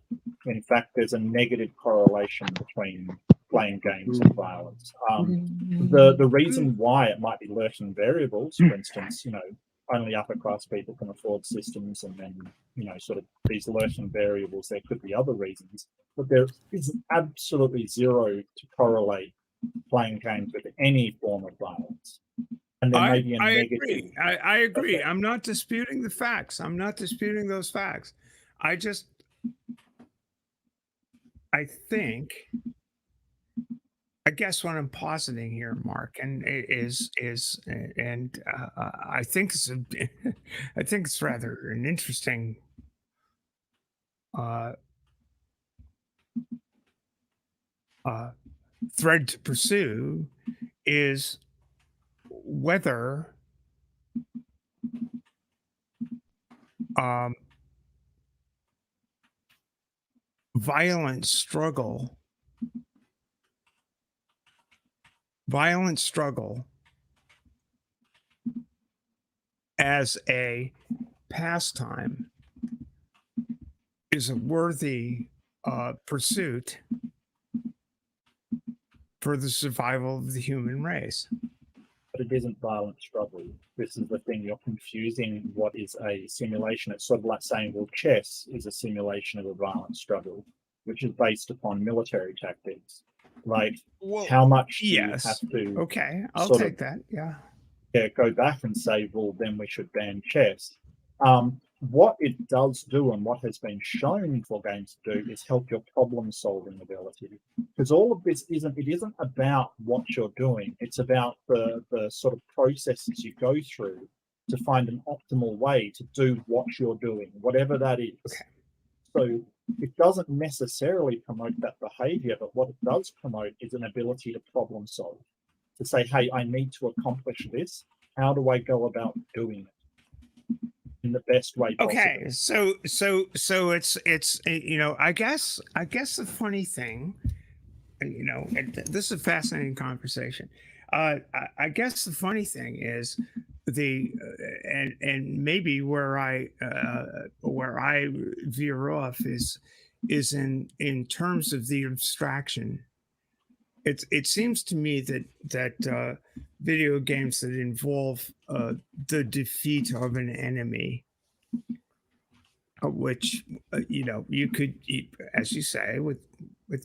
In fact, there's a negative correlation between playing games and violence. The reason why it might be lurking variables, for instance, only upper class people can afford systems, and then sort of these lurking variables, there could be other reasons, but there is absolutely zero to correlate playing games with any form of violence. And there may be a negative. I agree. I'm not disputing the facts. I'm not disputing those facts. I guess what I'm positing here, Mark, and I think it's rather an interesting thread to pursue is whether violent struggle as a pastime is a worthy pursuit for the survival of the human race. But it isn't violent struggle. This is the thing. You're confusing what is a simulation. It's sort of like saying, well, chess is a simulation of a violent struggle, which is based upon military tactics. Like, how much do you have to... Okay, I'll take that, yeah. Yeah, go back and say, well, then we should ban chess. What it does do, and what has been shown for games to do, is help your problem-solving ability. Because all of this isn't about what you're doing. It's about the sort of processes you go through to find an optimal way to do what you're doing, whatever that is. Okay. So it doesn't necessarily promote that behavior, but what it does promote is an ability to problem solve. To say, hey, I need to accomplish this. How do I go about doing it in the best way possible? Okay, so it's I guess the funny thing, this is a fascinating conversation. I guess the funny thing is and maybe where I veer off is in terms of the abstraction. It seems to me that video games that involve the defeat of an enemy, which you could, as you say, with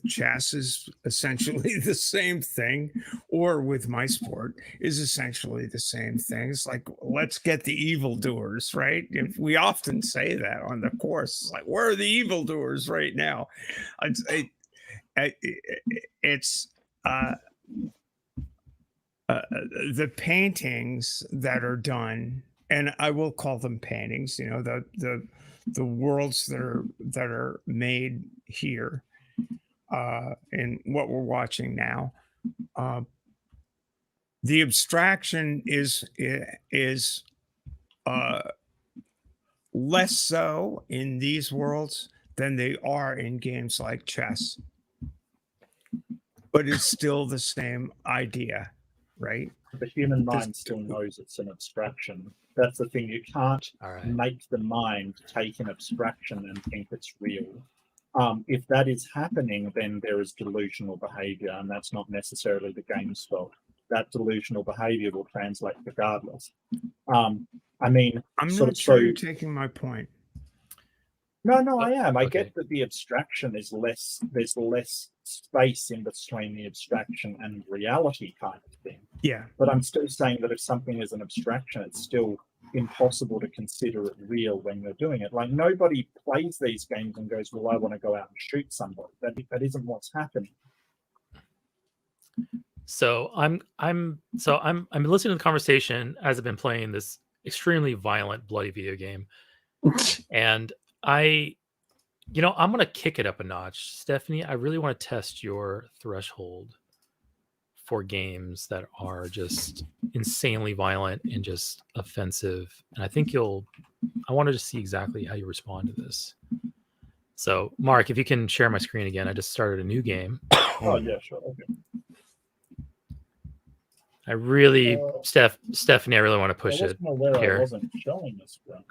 chess is essentially the same thing, or with my sport is essentially the same thing. It's like, let's get the evildoers, right? We often say that on the course. It's like, where are the evildoers right now? It's the paintings that are done, and I will call them paintings, the worlds that are made here in what we're watching now. The abstraction is less so in these worlds than they are in games like chess. But it's still the same idea, right? The human mind still knows it's an abstraction. That's the thing. You can't make the mind take an abstraction and think it's real. If that is happening, then there is delusional behavior, and that's not necessarily the game's fault. That delusional behavior will translate regardless. I'm not sure you're taking my point. No, I am. I get that the abstraction is less, there's less space in between the abstraction and reality kind of thing. Yeah. But I'm still saying that if something is an abstraction, it's still impossible to consider it real when you're doing it. Like, nobody plays these games and goes, well, I want to go out and shoot somebody. That isn't what's happening. So I'm listening to the conversation as I've been playing this extremely violent, bloody video game. And I'm going to kick it up a notch. Stephanie, I really want to test your threshold for games that are just insanely violent and just offensive. And I think I wanted to see exactly how you respond to this. So, Mark, if you can share my screen again, I just started a new game. Oh, yeah, sure. Okay. I really, Stephanie, I really want to push it here. I wasn't showing this one.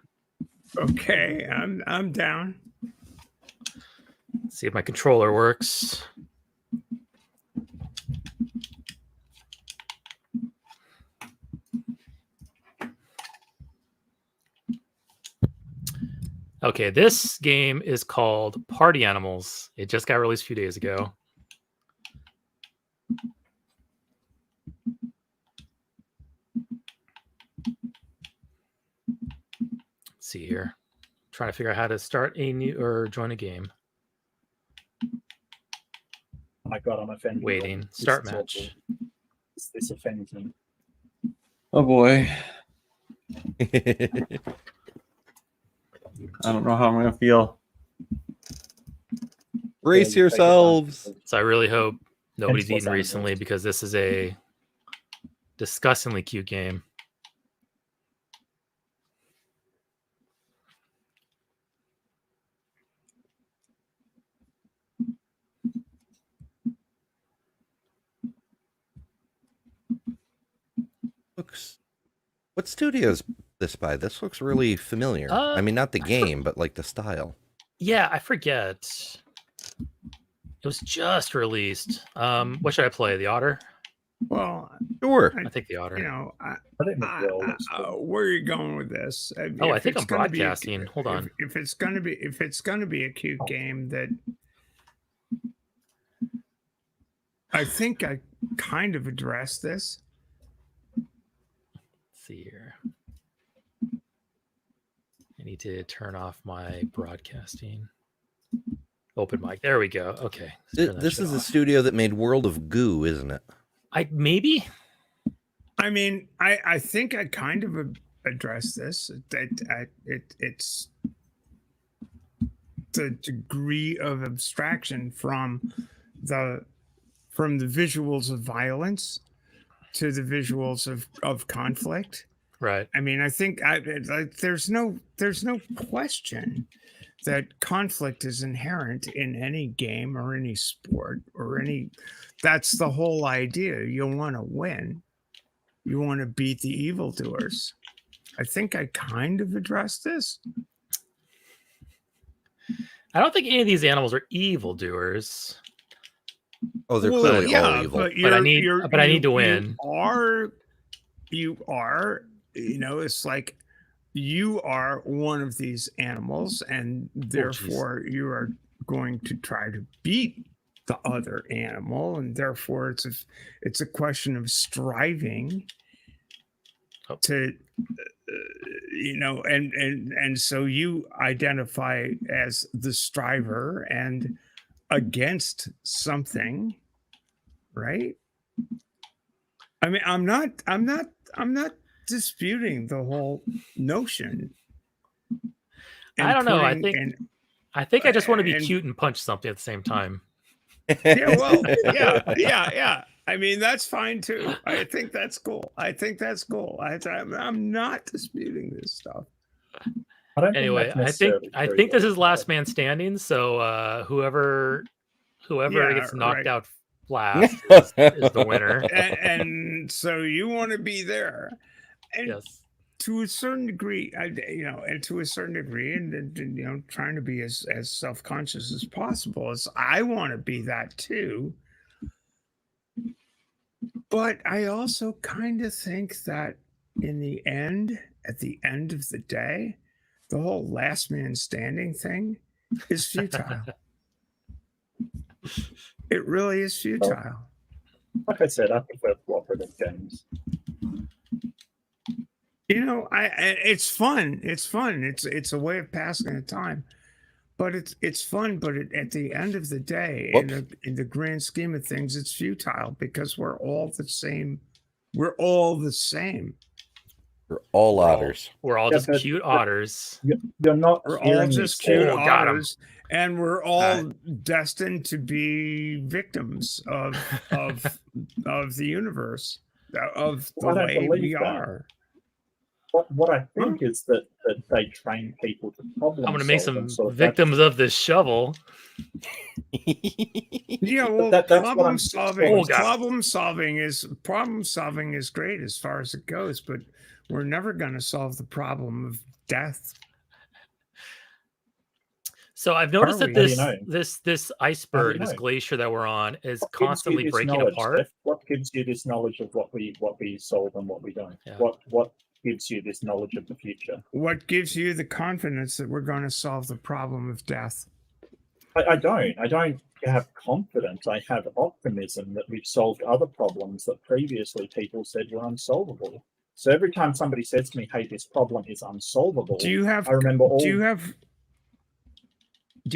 Okay, I'm down. See if my controller works. Okay, this game is called Party Animals. It just got released a few days ago. Let's see here. Trying to figure out how to start a new or join a game. I got on offended. Waiting. Start match. This offends me. Oh boy. I don't know how I'm going to feel. Brace yourselves. So I really hope nobody's eaten recently, because this is a disgustingly cute game. What studio is this by? This looks really familiar. I mean, not the game, but like the style. Yeah, I forget. It was just released. What should I play? The Otter? Well, sure. I think the Otter. You know, where are you going with this? I think I'm broadcasting. Hold on. If it's gonna be a cute game, that I think I kind of addressed this. See here. I need to turn off my broadcasting. Open mic. There we go. Okay. This is a studio that made World of Goo, isn't it? Maybe. I mean, I think I kind of addressed this. It's the degree of abstraction from the visuals of violence to the visuals of conflict. Right. I mean, I think there's no question that conflict is inherent in any game or any sport or any. That's the whole idea. You want to win. You want to beat the evildoers. I think I kind of addressed this. I don't think any of these animals are evildoers. Oh, they're clearly all evil. But I need to win. You are, it's like you are one of these animals, and therefore you are going to try to beat the other animal, and therefore it's a question of striving to and so you identify as the striver and against something, right? I mean, I'm not disputing the whole notion. I don't know. I think I just want to be cute and punch something at the same time. Yeah, well, yeah. I mean, that's fine too. I think that's cool. I'm not disputing this stuff. Anyway, I think this is last man standing. So whoever gets knocked out last is the winner. And so you want to be there, and yes, to a certain degree, and trying to be as self-conscious as possible. As I want to be that too. But I also kind of think that at the end of the day, the whole last man standing thing is futile. It really is futile. Well, like I said, I prefer cooperative games. It's fun. It's a way of passing the time. But it's fun. But at the end of the day, in the grand scheme of things, it's futile because we're all the same. We're all the same. We're all otters. We're all just cute otters. You're not. We're all just cute otters, and we're all destined to be victims of the universe, of the way we are. What I think is that they train people to problem solve. I'm going to make some victims of this shovel. Yeah, well, problem solving is great as far as it goes, but we're never going to solve the problem of death. So I've noticed that this iceberg, this glacier that we're on, is constantly breaking apart. Steph? What gives you this knowledge of what we solve and what we don't? Yeah. What gives you this knowledge of the future? What gives you the confidence that we're going to solve the problem of death? I don't have confidence. I have optimism that we've solved other problems that previously people said were unsolvable. So every time somebody says to me, "Hey, this problem is unsolvable," I remember all. Do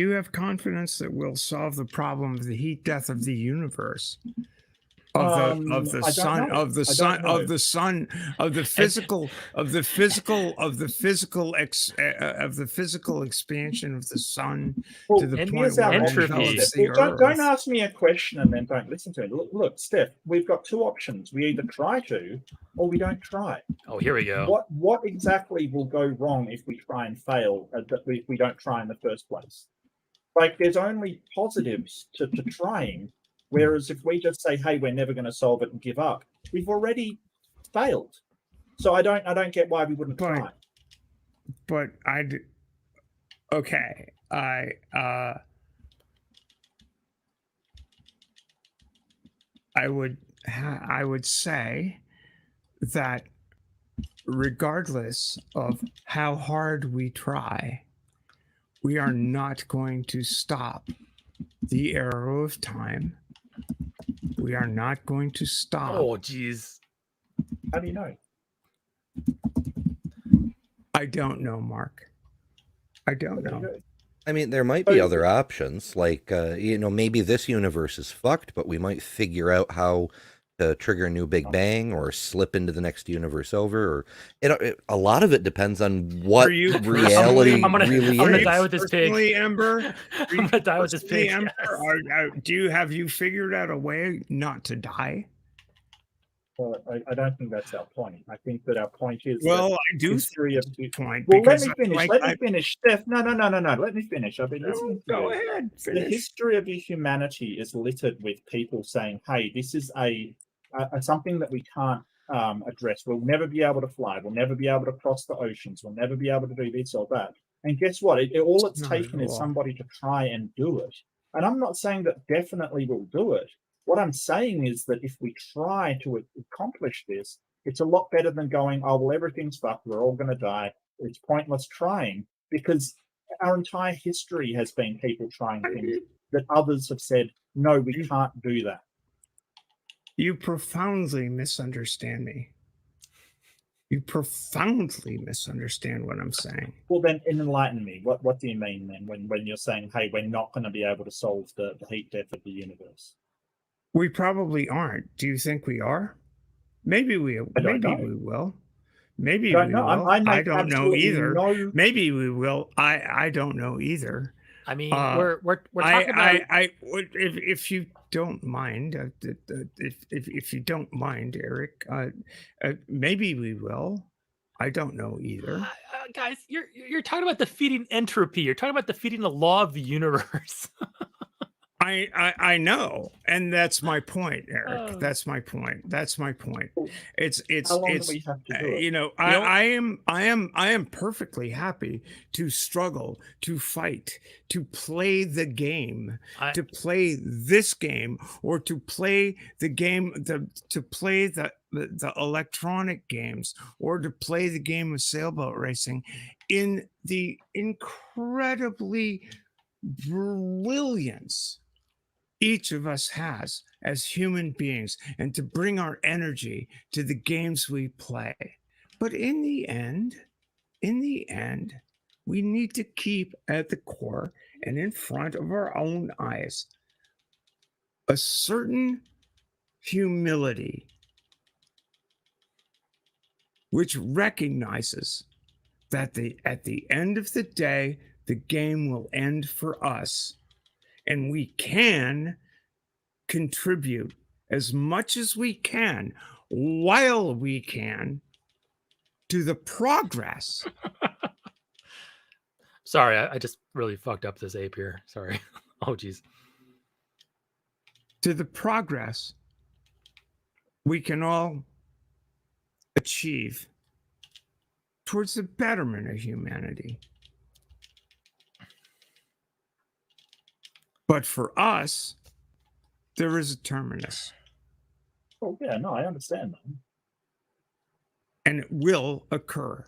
you have confidence that we'll solve the problem of the heat death of the universe? Of the physical expansion of the sun to the point where entropy. Don't ask me a question and then don't listen to it. Look, Steph, we've got two options. We either try to or we don't try. Oh, here we go. What exactly will go wrong if we try and fail? If we don't try in the first place? Like, there's only positives to trying. Whereas if we just say, "Hey, we're never going to solve it," and give up, we've already failed. So I don't get why we wouldn't try. But I would say that regardless of how hard we try, we are not going to stop the arrow of time. We are not going to stop. Oh, geez. How do you know? I don't know, Mark. I don't know. I mean, there might be other options, like, maybe this universe is fucked, but we might figure out how to trigger a new Big Bang or slip into the next universe over. Or a lot of it depends on what reality really is. I'm gonna die with this pig. Ember, I'm gonna die with this pig. Ember, have you figured out a way not to die? Well, I don't think that's our point. I think that our point is. Well, I do history of the point. Well, let me finish. Let me finish, Steph. No. Let me finish. I've been listening. Go ahead. Finish. The history of humanity is littered with people saying, "Hey, this is something that we can't address. We'll never be able to fly. We'll never be able to cross the oceans. We'll never be able to do this or that." And guess what? All it's taken is somebody to try and do it. And I'm not saying that definitely we'll do it. What I'm saying is that if we try to accomplish this, it's a lot better than going, "Oh, well, everything's fucked. We're all going to die. It's pointless trying," because our entire history has been people trying things that others have said, "No, we can't do that." You profoundly misunderstand me. You profoundly misunderstand what I'm saying. Well, then enlighten me. What do you mean then when you're saying, "Hey, we're not going to be able to solve the heat death of the universe"? We probably aren't. Do you think we are? Maybe we will. Maybe we will. Maybe we will. I don't know either. Maybe we will. I don't know either. I mean, we're talking about. If you don't mind, if you don't mind, Eric, maybe we will. I don't know either. Guys, you're talking about defeating entropy. You're talking about defeating the law of the universe. I know, and that's my point, Eric. That's my point. It's I am perfectly happy to struggle, to fight, to play the game, to play this game, or to play the game, to play the electronic games, or to play the game of sailboat racing in the incredibly brilliance each of us has as human beings, and to bring our energy to the games we play. But in the end, we need to keep at the core and in front of our own eyes a certain humility which recognizes that at the end of the day, the game will end for us, and we can contribute as much as we can while we can to the progress. Sorry, I just really fucked up this ape here. Sorry. Oh, geez. To the progress we can all achieve towards the betterment of humanity. But for us, there is a terminus. Oh, yeah, no, I understand that. And it will occur.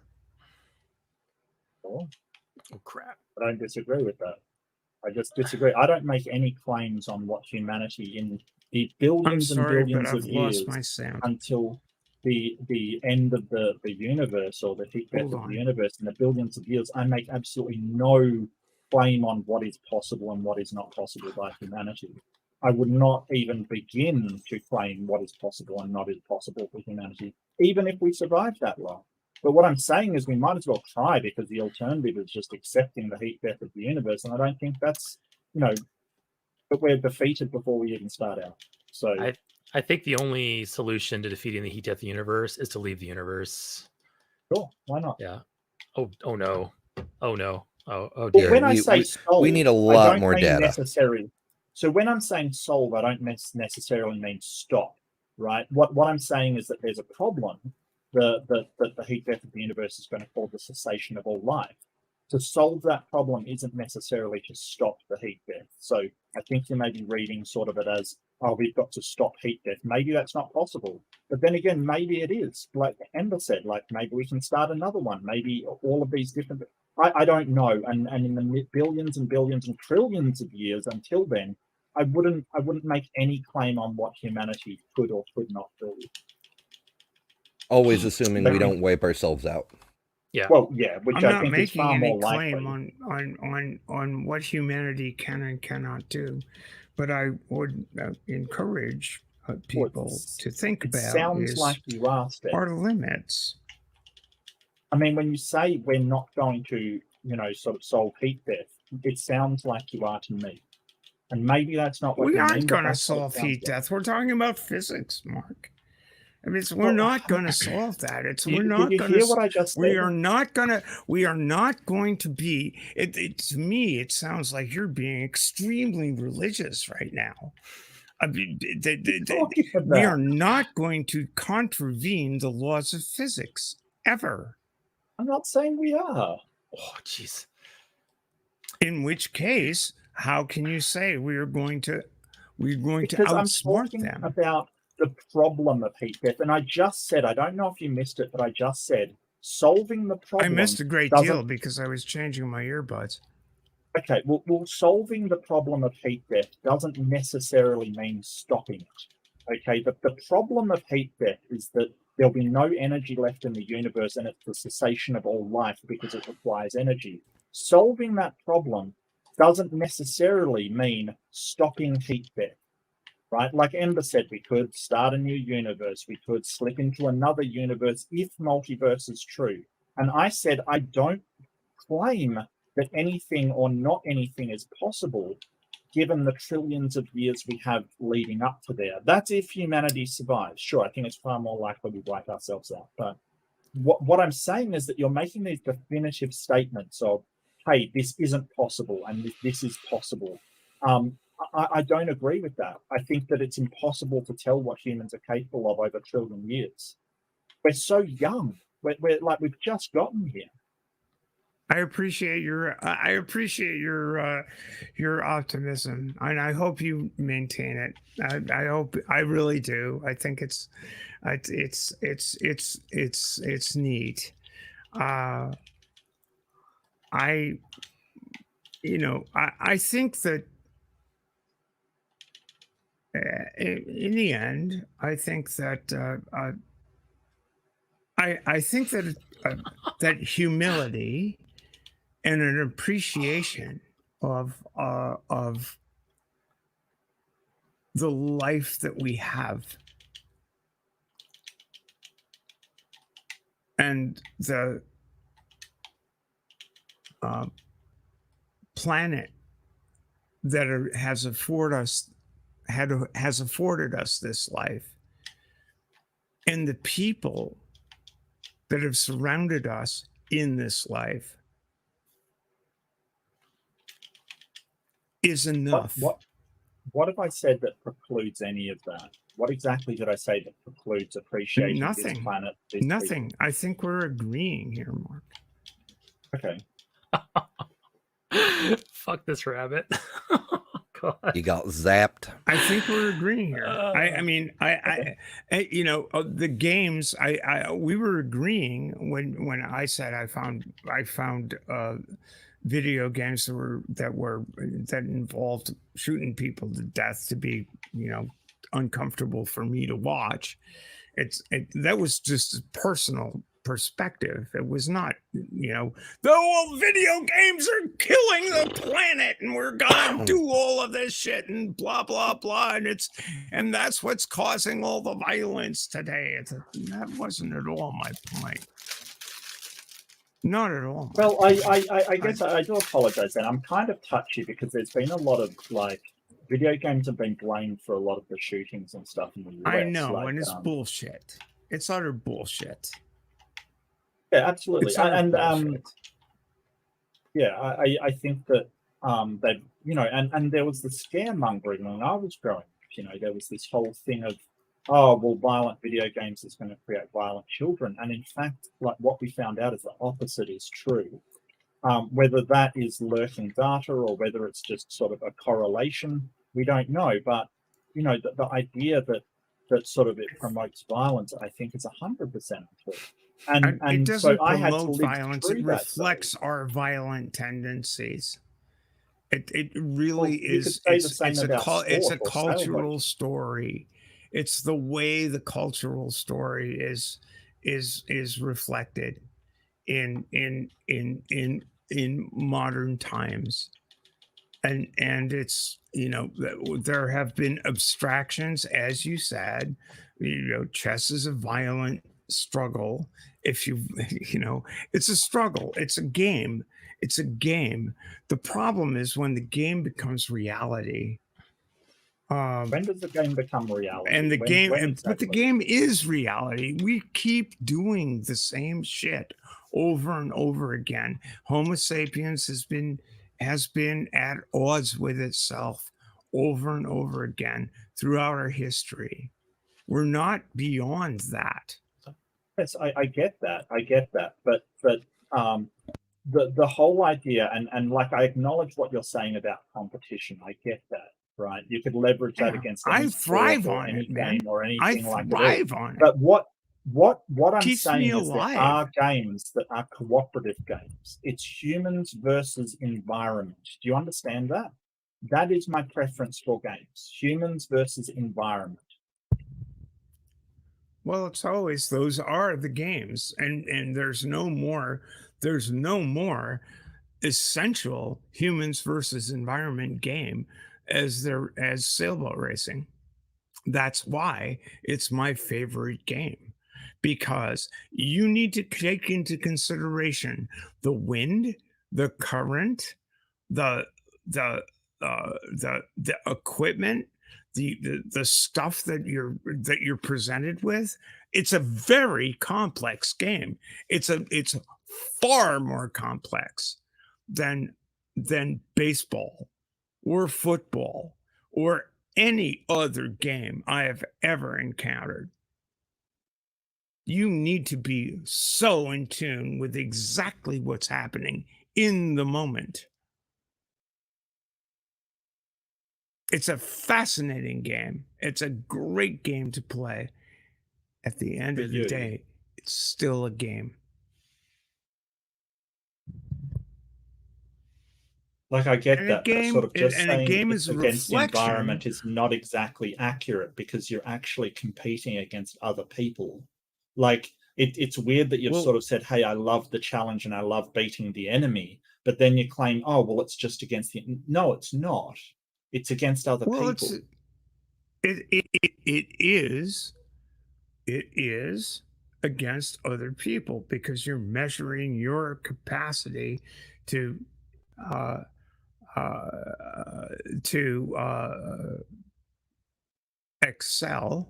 Oh, crap. I don't disagree with that. I just disagree. I don't make any claims on what humanity in the billions and billions of years until the end of the universe, or the heat death of the universe in the billions of years. I make absolutely no claim on what is possible and what is not possible by humanity. I would not even begin to claim what is possible and not is possible for humanity, even if we survive that long. But what I'm saying is we might as well try, because the alternative is just accepting the heat death of the universe. And I don't think that's, that we're defeated before we even start out. So I think the only solution to defeating the heat death of the universe is to leave the universe. Sure, why not? Yeah. Oh no. Oh no. Oh Well, dear. when I say solve, we need a lot more data. Necessary. So when I'm saying solve, I don't necessarily mean stop, right? What I'm saying is that there's a problem. That the heat death of the universe is going to cause the cessation of all life. To solve that problem isn't necessarily to stop the heat death. So I think you may be reading sort of it as, oh, we've got to stop heat death. Maybe that's not possible. But then again, maybe it is. Like Ember said, like maybe we can start another one. Maybe all of these different... I don't know. And in the billions and billions and trillions of years until then, I wouldn't make any claim on what humanity could or could not do. Always assuming we don't wipe ourselves out. Yeah. Well, yeah, which I'm I think is far more likely. I'm not making any claim on what humanity can and cannot do, but I would encourage people to think about sounds like you are, Steph. Our limits. I mean, when you say we're not going to, sort of solve heat death, it sounds like you are to me. And maybe that's not what we you mean. We aren't going to solve heat death. We're talking about physics, Mark. I mean, we're not going to solve that. We're not going to. What I just we are not going to. We are not going to be. To me, it sounds like you're being extremely religious right now. I mean, we are not going to contravene the laws of physics ever. I'm not saying we are. Oh, jeez. In which case, how can you say we're going to because outsmart I'm them? About the problem of heat death, and I just said, I don't know if you missed it, but I just said solving the problem. I missed a great deal because I was changing my earbuds. Okay, well, solving the problem of heat death doesn't necessarily mean stopping it. Okay, the problem of heat death is that there'll be no energy left in the universe, and it's the cessation of all life because it requires energy. Solving that problem doesn't necessarily mean stopping heat death. Right? Like Ember said, we could start a new universe. We could slip into another universe if multiverse is true. And I said, I don't claim that anything or not anything is possible given the trillions of years we have leading up to there. That's if humanity survives. Sure, I think it's far more likely we wipe ourselves out. But what I'm saying is that you're making these definitive statements of, hey, this isn't possible and this is possible. I don't agree with that. I think that it's impossible to tell what humans are capable of over a trillion years. We're so young. We're like, we've just gotten here. I appreciate your optimism, and I hope you maintain it. I really do. I think it's neat. I think that in the end, I think that I think that that humility and an appreciation of the life that we have and the planet that has afforded us this life, and the people that have surrounded us in this life is enough. What have I said that precludes any of that? What exactly did I say that precludes appreciating this planet? Nothing. People? I think we're agreeing here, Mark. Okay. Fuck this rabbit. God. You got zapped. I think we're agreeing here. I mean, you know, the games. We were agreeing when I said I found video games that involved shooting people to death to be, you know, uncomfortable for me to watch. That was just a personal perspective. It was not, you know, the video games are killing the planet and we're gonna do all of this shit and blah blah blah, and that's what's causing all the violence today. That wasn't at all my point. Not at all. Well, I guess I do apologize, and I'm kind of touchy because there's been a lot of like video games have been blamed for a lot of the shootings and stuff in the US. I know, and it's bullshit. It's utter bullshit. Yeah, absolutely. And yeah, I think that that, you know, and there was the scaremongering when I was growing up. You know, there was this whole thing of, oh, well, violent video games is going to create violent children. And in fact, like what we found out is the opposite is true. Whether that is lurking data or whether it's just sort of a correlation, we don't know. But, you know, the idea that sort of it promotes violence, I think is 100% true. And it doesn't so I had to promote live violence. through It that, reflects our violent tendencies. It really is. It's a cultural story. It's the way the cultural story is reflected in modern times, and it's, you know, there have been abstractions, as you said. You know, chess is a violent struggle. If you know, it's a struggle. It's a game. It's a game. The problem is when the game becomes reality. When does the game become reality? And the but the game is reality. We keep doing the same shit over and over again. Homo sapiens has been at odds with itself over and over again throughout our history. We're not beyond that. Yes, I get that. But the whole idea, and like I acknowledge what you're saying about competition. I get that. Right, you could leverage that against any thrive sport or on any it, man. game or anything like that. I thrive on it. But what I'm Keeps saying me is there are games that are cooperative games. It's humans versus environment. Do you understand that? That is my preference for games. Humans versus environment. Well, it's always those are the games, and there's no more essential humans versus environment game as sailboat racing. That's why it's my favorite game, because you need to take into consideration the wind, the current, the equipment, the stuff that you're presented with. It's a very complex game. It's far more complex than baseball or football or any other game I have ever encountered. You need to be so in tune with exactly what's happening in the moment. It's a fascinating game. It's a great game to play. At the end of the day, it's still a game. Like I get that, but sort of just saying it's against the environment is not exactly accurate because you're actually competing against other people. Like it's weird that you've sort of said, "Hey, I love the challenge and I love beating the enemy," but then you claim, "Oh, well, it's just against the." No, it's not. It's against other people. It is against other people because you're measuring your capacity to excel.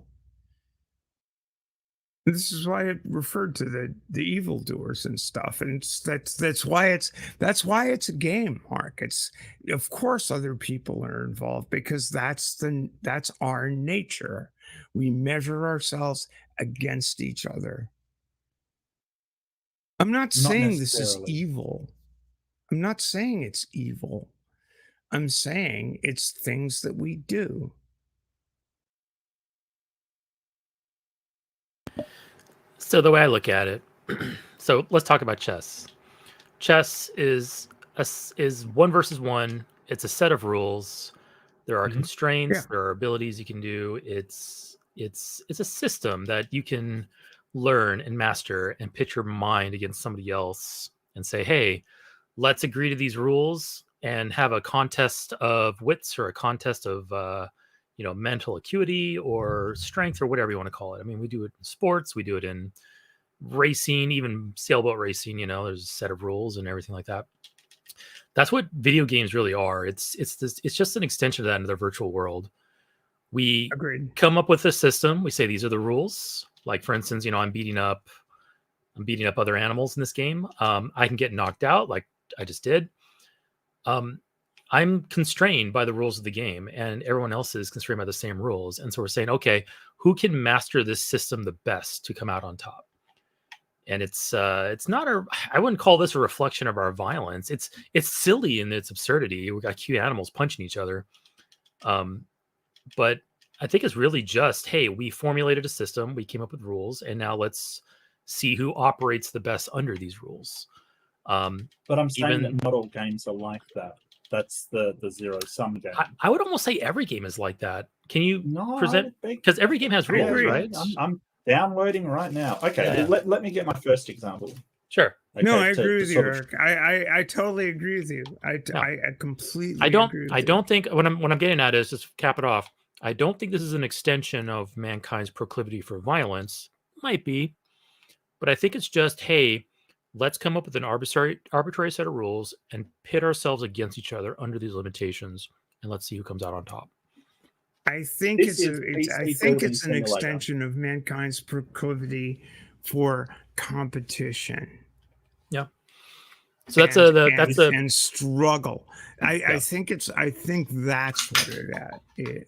This is why it referred to the evildoers and stuff, and that's why it's a game, Mark. It's, of course other people are involved because that's our nature. We measure ourselves against each other. I'm not saying this is evil. I'm not saying it's evil. I'm saying it's things that we do. So the way I look at it, so let's talk about chess. Chess is 1 versus 1. It's a set of rules. There are constraints. There are abilities you can do. It's a system that you can learn and master and pit your mind against somebody else and say, hey, let's agree to these rules and have a contest of wits or a contest of mental acuity or strength or whatever you want to call it. I mean, we do it in sports, we do it in racing, even sailboat racing. There's a set of rules and everything like that. That's what video games really are. It's just an extension of that into the virtual world. We come up with a system. We say these are the rules. Like, for instance, I'm beating up other animals in this game. I can get knocked out, like I just did. I'm constrained by the rules of the game, and everyone else is constrained by the same rules. And so we're saying, okay, who can master this system the best to come out on top? And it's not I wouldn't call this a reflection of our violence. It's silly in its absurdity. We got cute animals punching each other. But I think it's really just, hey, we formulated a system, we came up with rules, and now let's see who operates the best under these rules. But I'm saying that not all games are like that. That's the zero-sum game. I would almost say every game is like that. Can you present? Because every game has rules, right? I'm downloading right now. Okay, let me get my first example. Sure. Okay, no, I agree with you, Eric. I totally agree with you. I completely. I don't. Agree with I don't think what I'm getting at is, just cap it off. I don't think this is an extension of mankind's proclivity for violence. Might be, but I think it's just, hey, let's come up with an arbitrary set of rules and pit ourselves against each other under these limitations, and let's see who comes out on top. I think it's an extension of mankind's proclivity for competition. Yeah. So that's and struggle. I think that's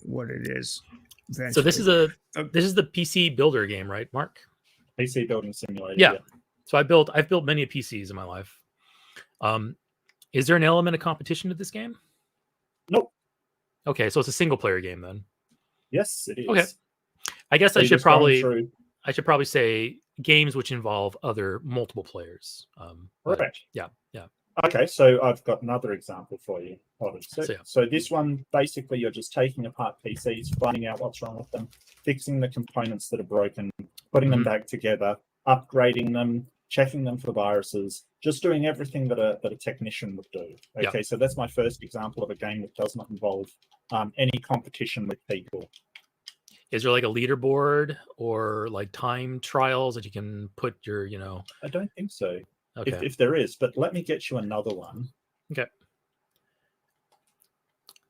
what it is. Eventually. So this is the PC builder game, right, Mark? PC building simulator. Yeah. So I've built many PCs in my life. Is there an element of competition to this game? Nope. Okay, so it's a single player game then. Yes, it is. Okay. I guess I should probably say games which involve multiple players. Correct. Yeah. Okay, so I've got another example for you. So this one, basically, you're just taking apart PCs, finding out what's wrong with them, fixing the components that are broken, putting them back together, upgrading them, checking them for viruses, just doing everything that a technician would do. Okay, so that's my first example of a game that does not involve any competition with people. Is there like a leaderboard or like time trials that you can put your, I don't think so. Okay. If there is, but let me get you another one. Okay.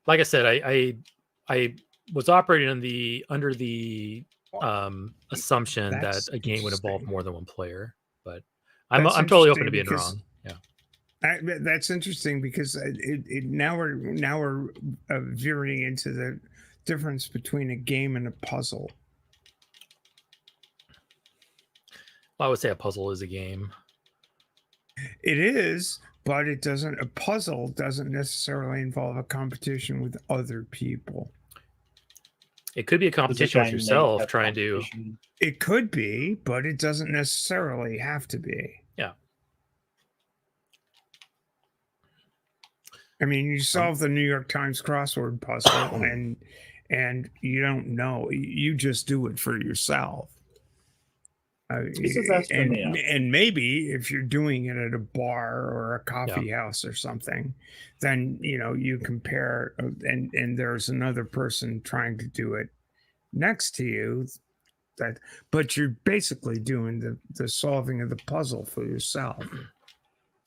Like I said, I was operating under the assumption that a game would involve more than one player, but I'm totally open to being wrong. Yeah. That's interesting because now we're veering into the difference between a game and a puzzle. Well, I would say a puzzle is a game. It is, but it doesn't. A puzzle doesn't necessarily involve a competition with other people. It could be a competition with yourself trying to. It could be, but it doesn't necessarily have to be. Yeah. I mean, you solve the New York Times crossword puzzle, and you don't know. You just do it for yourself. And maybe if you're doing it at a bar or a coffee house or something, then you compare, and there's another person trying to do it next to you. but you're basically doing the solving of the puzzle for yourself.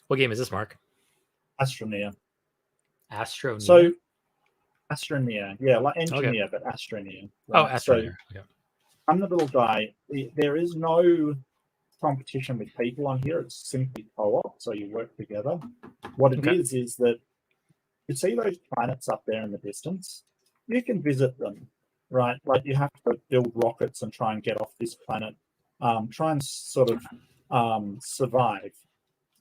What game is this, Mark? Astroneer. Astroneer. So, Astroneer, yeah, like engineer, but Astroneer. Right? Oh, So, Astroneer. Okay. I'm the little guy. There is no competition with people on here. It's simply co-op, so you work together. What it is that you see those planets up there in the distance. You can visit them, right? Like you have to build rockets and try and get off this planet, try and sort of survive.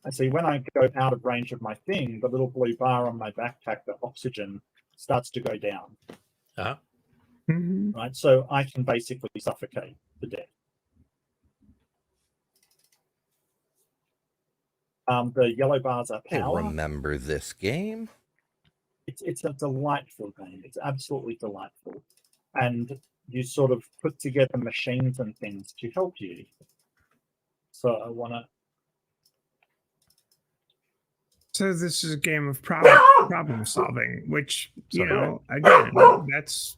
And see, when I go out of range of my thing, the little blue bar on my backpack, the oxygen starts to go down. Right, so I can basically suffocate to death. The yellow bars are power. I remember this game. It's a delightful game. It's absolutely delightful, and you sort of put together machines and things to help you. So I want to. So this is a game of problem solving, which you know, again, that's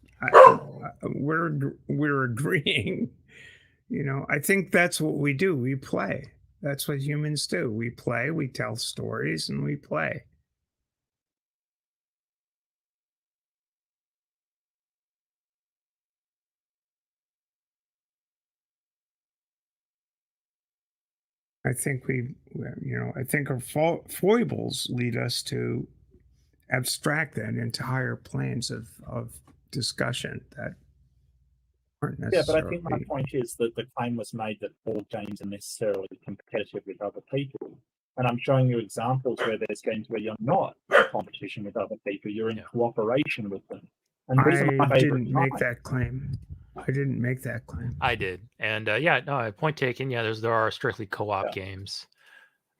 we're agreeing. You know, I think that's what we do. We play. That's what humans do. We play. We tell stories, and we play. I think I think our foibles lead us to abstract that into higher planes of discussion that aren't necessarily. Yeah, but I think my point is that the claim was made that all games are necessarily competitive with other people. And I'm showing you examples where there's games where you're not in competition with other people, you're in cooperation with them. And I didn't make that claim. I didn't make that claim. I did, and point taken. Yeah, there are strictly co-op games.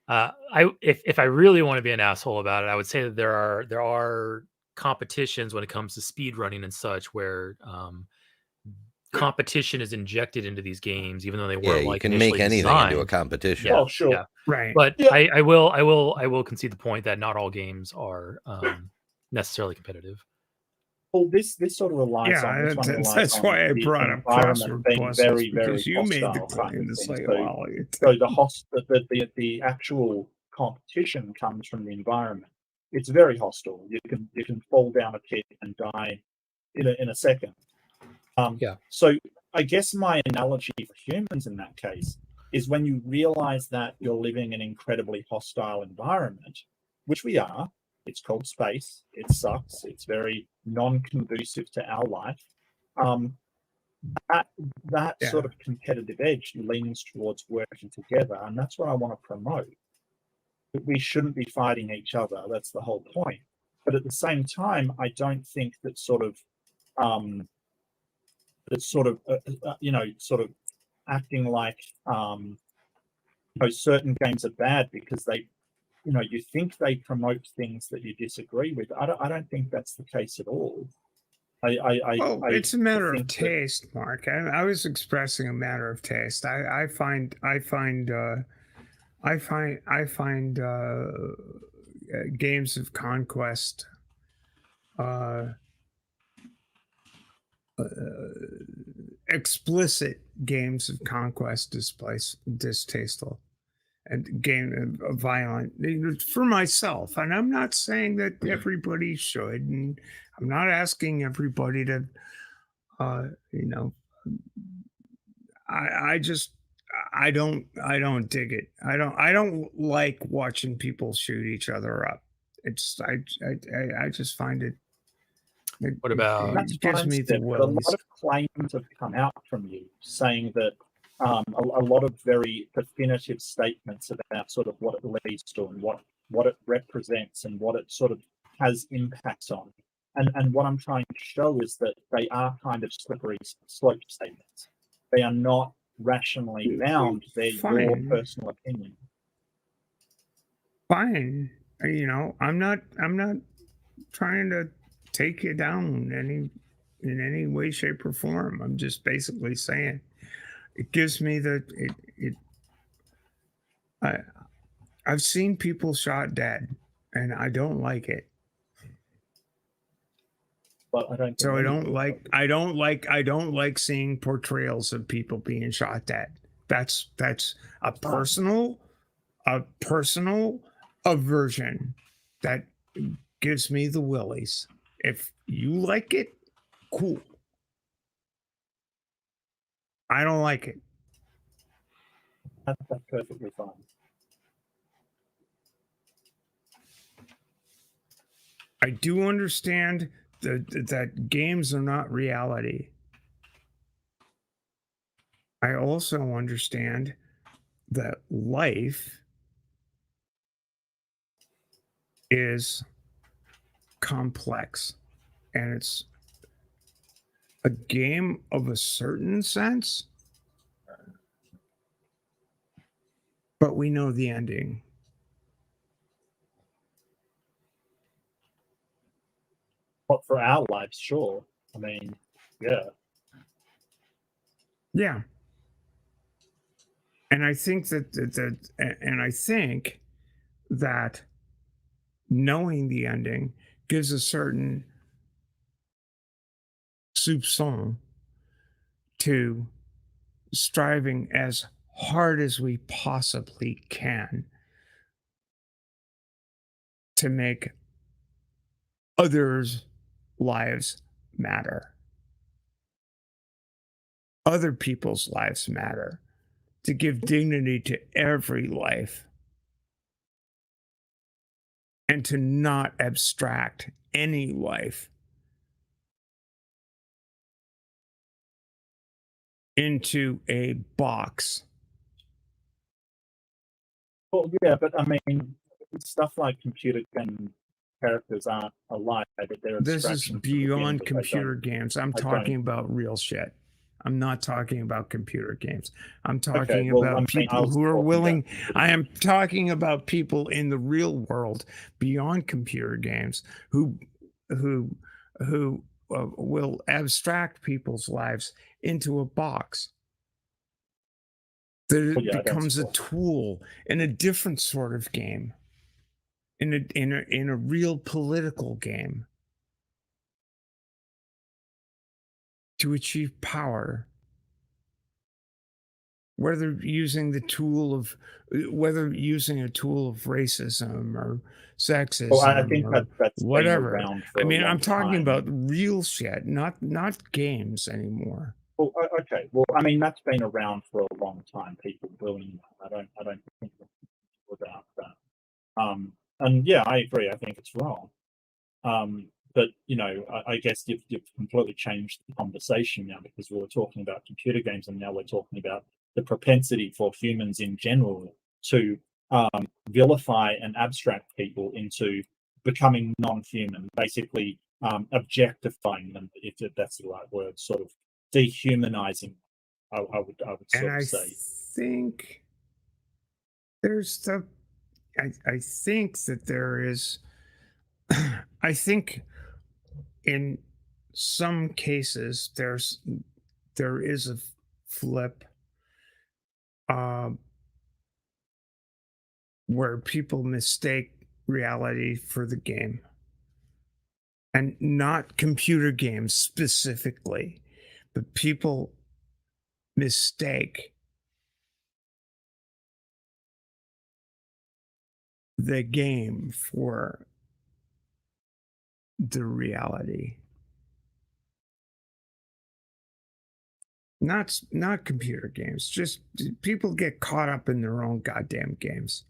If I really want to be an asshole about it, I would say that there are competitions when it comes to speed running and such, where competition is injected into these games, even though they weren't you can make anything designed. into a competition. Yeah, oh, sure, yeah. Right. But I will concede the point that not all games are necessarily competitive. Well, this sort of relies on. This one relies that's on why I the brought up environment being crossword very, because very you made the hostile claim to say, so the actual competition comes from the environment. It's very hostile. You can fall down a pit and die in a second. So I guess my analogy for humans in that case is when you realize that you're living in an incredibly hostile environment, which we are. It's called space. It sucks. It's very non-conducive to our life. That sort of competitive edge leans towards working together, and that's what I want to promote. We shouldn't be fighting each other. That's the whole point. But at the same time, I don't think that sort of acting like certain games are bad because they. You think they promote things that you disagree with. I don't think that's the case at all. It's a matter of taste, Mark. I was expressing a matter of taste. I find games of conquest explicit games of conquest distasteful. And game violent for myself, and I'm not saying that everybody should, and I'm not asking everybody to, I don't dig it. I don't like watching people shoot each other up. I just find it. What about? That's gives me the willies. A lot of claims have come out from you saying that. A lot of very definitive statements about sort of what it leads to and what it represents and what it sort of has impacts on. And what I'm trying to show is that they are kind of slippery slope statements. They are not rationally bound. They're your personal opinion. Fine. I'm not trying to take you down in any way, shape, or form. I'm just basically saying. It gives me I've seen people shot dead, and I don't like it. but I don't. So I don't like seeing portrayals of people being shot at. That's a personal aversion that gives me the willies. If you like it, cool. I don't like it. That's perfectly fine. I do understand that games are not reality. I also understand that life is complex, and it's a game of a certain sense, but we know the ending. But for our lives, sure. I mean, yeah. Yeah. And I think that knowing the ending gives a certain soupçon to striving as hard as we possibly can to make others' lives matter. Other people's lives matter. To give dignity to every life. And to not abstract any life into a box. Well, yeah, but I mean, stuff like computer game characters aren't alive. This is beyond computer games. I'm talking about real shit. I'm not talking about computer games. I'm talking about people who are willing. I am talking about people in the real world beyond computer games who will abstract people's lives into a box. That it becomes a tool in a different sort of game. In a real political game. To achieve power, whether using a tool of racism or sexism, I think that's whatever. I mean, I'm talking about real shit, not games anymore. Well, okay. Well, I mean, that's been around for a long time. People doing that. I don't think about that. And yeah, I agree. I think it's wrong. But you know, I guess you've completely changed the conversation now, because we were talking about computer games, and now we're talking about the propensity for humans in general to vilify and abstract people into becoming non-human, basically objectifying them, if that's the right word, sort of dehumanizing. I would sort of say. Think there's I think that there is. I think in some cases there is a flip where people mistake reality for the game, and not computer games specifically, but people mistake the game for the reality. Not computer games, just people get caught up in their own goddamn games.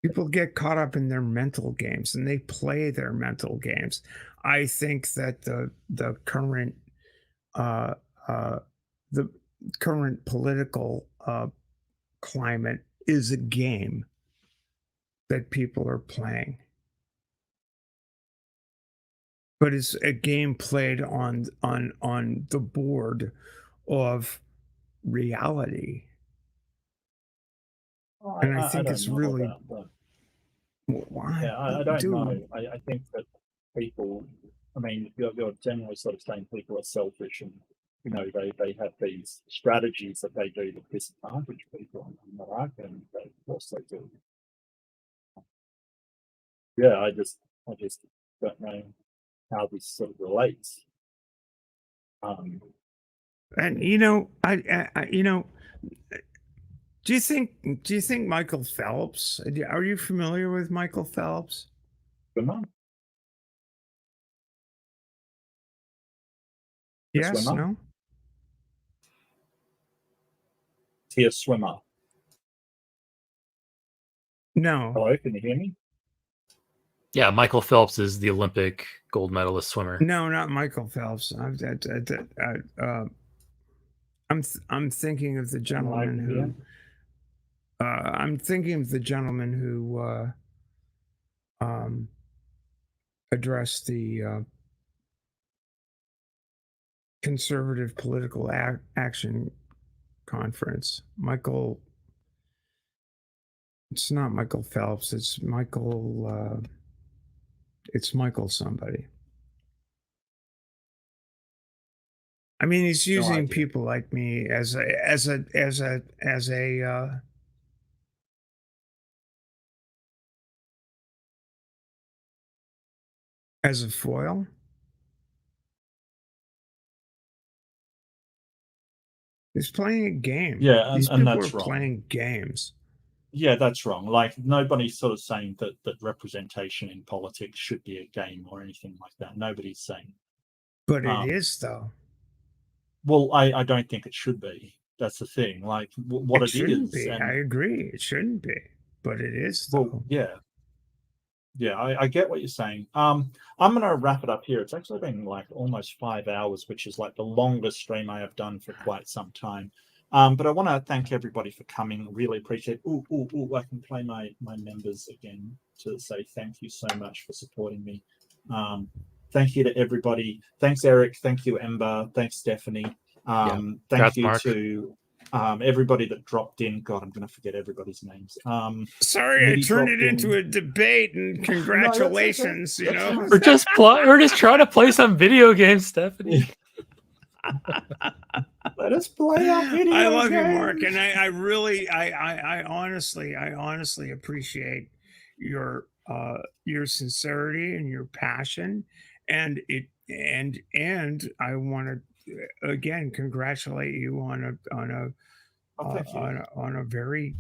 People get caught up in their mental games, and they play their mental games. I think that the current political climate is a game that people are playing. But it's a game played on the board of reality. And I think it's really. Why? Yeah, I don't know. I think that people, I mean, you're generally sort of saying people are selfish, and you know, they have these strategies that they do to disadvantage people, and of course they do. Yeah, I just don't know. how this sort of relates. And you know, I you know, do you think Michael Phelps? Are you familiar with Michael Phelps? Yes, no. Is he a swimmer? No. Hello, can you hear me? Yeah, Michael Phelps is the Olympic gold medalist swimmer. No, not Michael Phelps. I'm thinking of the gentleman who. I'm thinking of the gentleman who addressed the Conservative Political Action Conference. Michael. It's not Michael Phelps. It's Michael. It's Michael somebody. I mean, he's using people like me as a foil. He's playing a game. Yeah, these and people that's are wrong. playing games. Yeah, that's wrong. Like, nobody's sort of saying that representation in politics should be a game or anything like that. Nobody's saying. But it is, though. Well, I don't think it should be. That's the thing. Like, what it shouldn't is. be. And, I agree. It shouldn't be. But it is, though. Well, yeah. Yeah, I get what you're saying. I'm going to wrap it up here. It's actually been like almost 5 hours, which is like the longest stream I have done for quite some time. But I want to thank everybody for coming. Really appreciate it. I can play my members again to say thank you so much for supporting me. Thank you to everybody. Thanks, Eric. Thank you, Ember. Thanks, Stephanie. Thank you to everybody that dropped in. God, I'm going to forget everybody's names. Sorry, I turned it into a debate, and congratulations. No, that's okay. We're just trying to play some video games, Stephanie. Let us play our video I love games. you, Mark, and I honestly appreciate your sincerity and your passion, and I want to again congratulate you on a very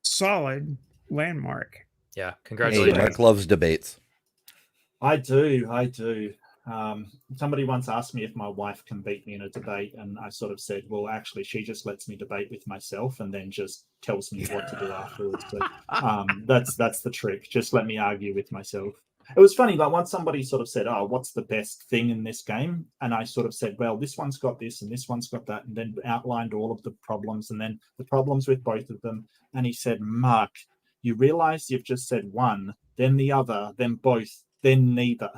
solid landmark. Yeah, congratulations. Hey, Mark loves debates. I do. Somebody once asked me if my wife can beat me in a debate, and I sort of said, well, actually, she just lets me debate with myself and then just tells me what to do afterwards. So, that's the trick. Just let me argue with myself. It was funny, but once somebody sort of said, oh, what's the best thing in this game? And I sort of said, well, this one's got this and this one's got that, and then outlined all of the problems and then the problems with both of them. And he said, Mark, you realize you've just said one, then the other, then both, then neither.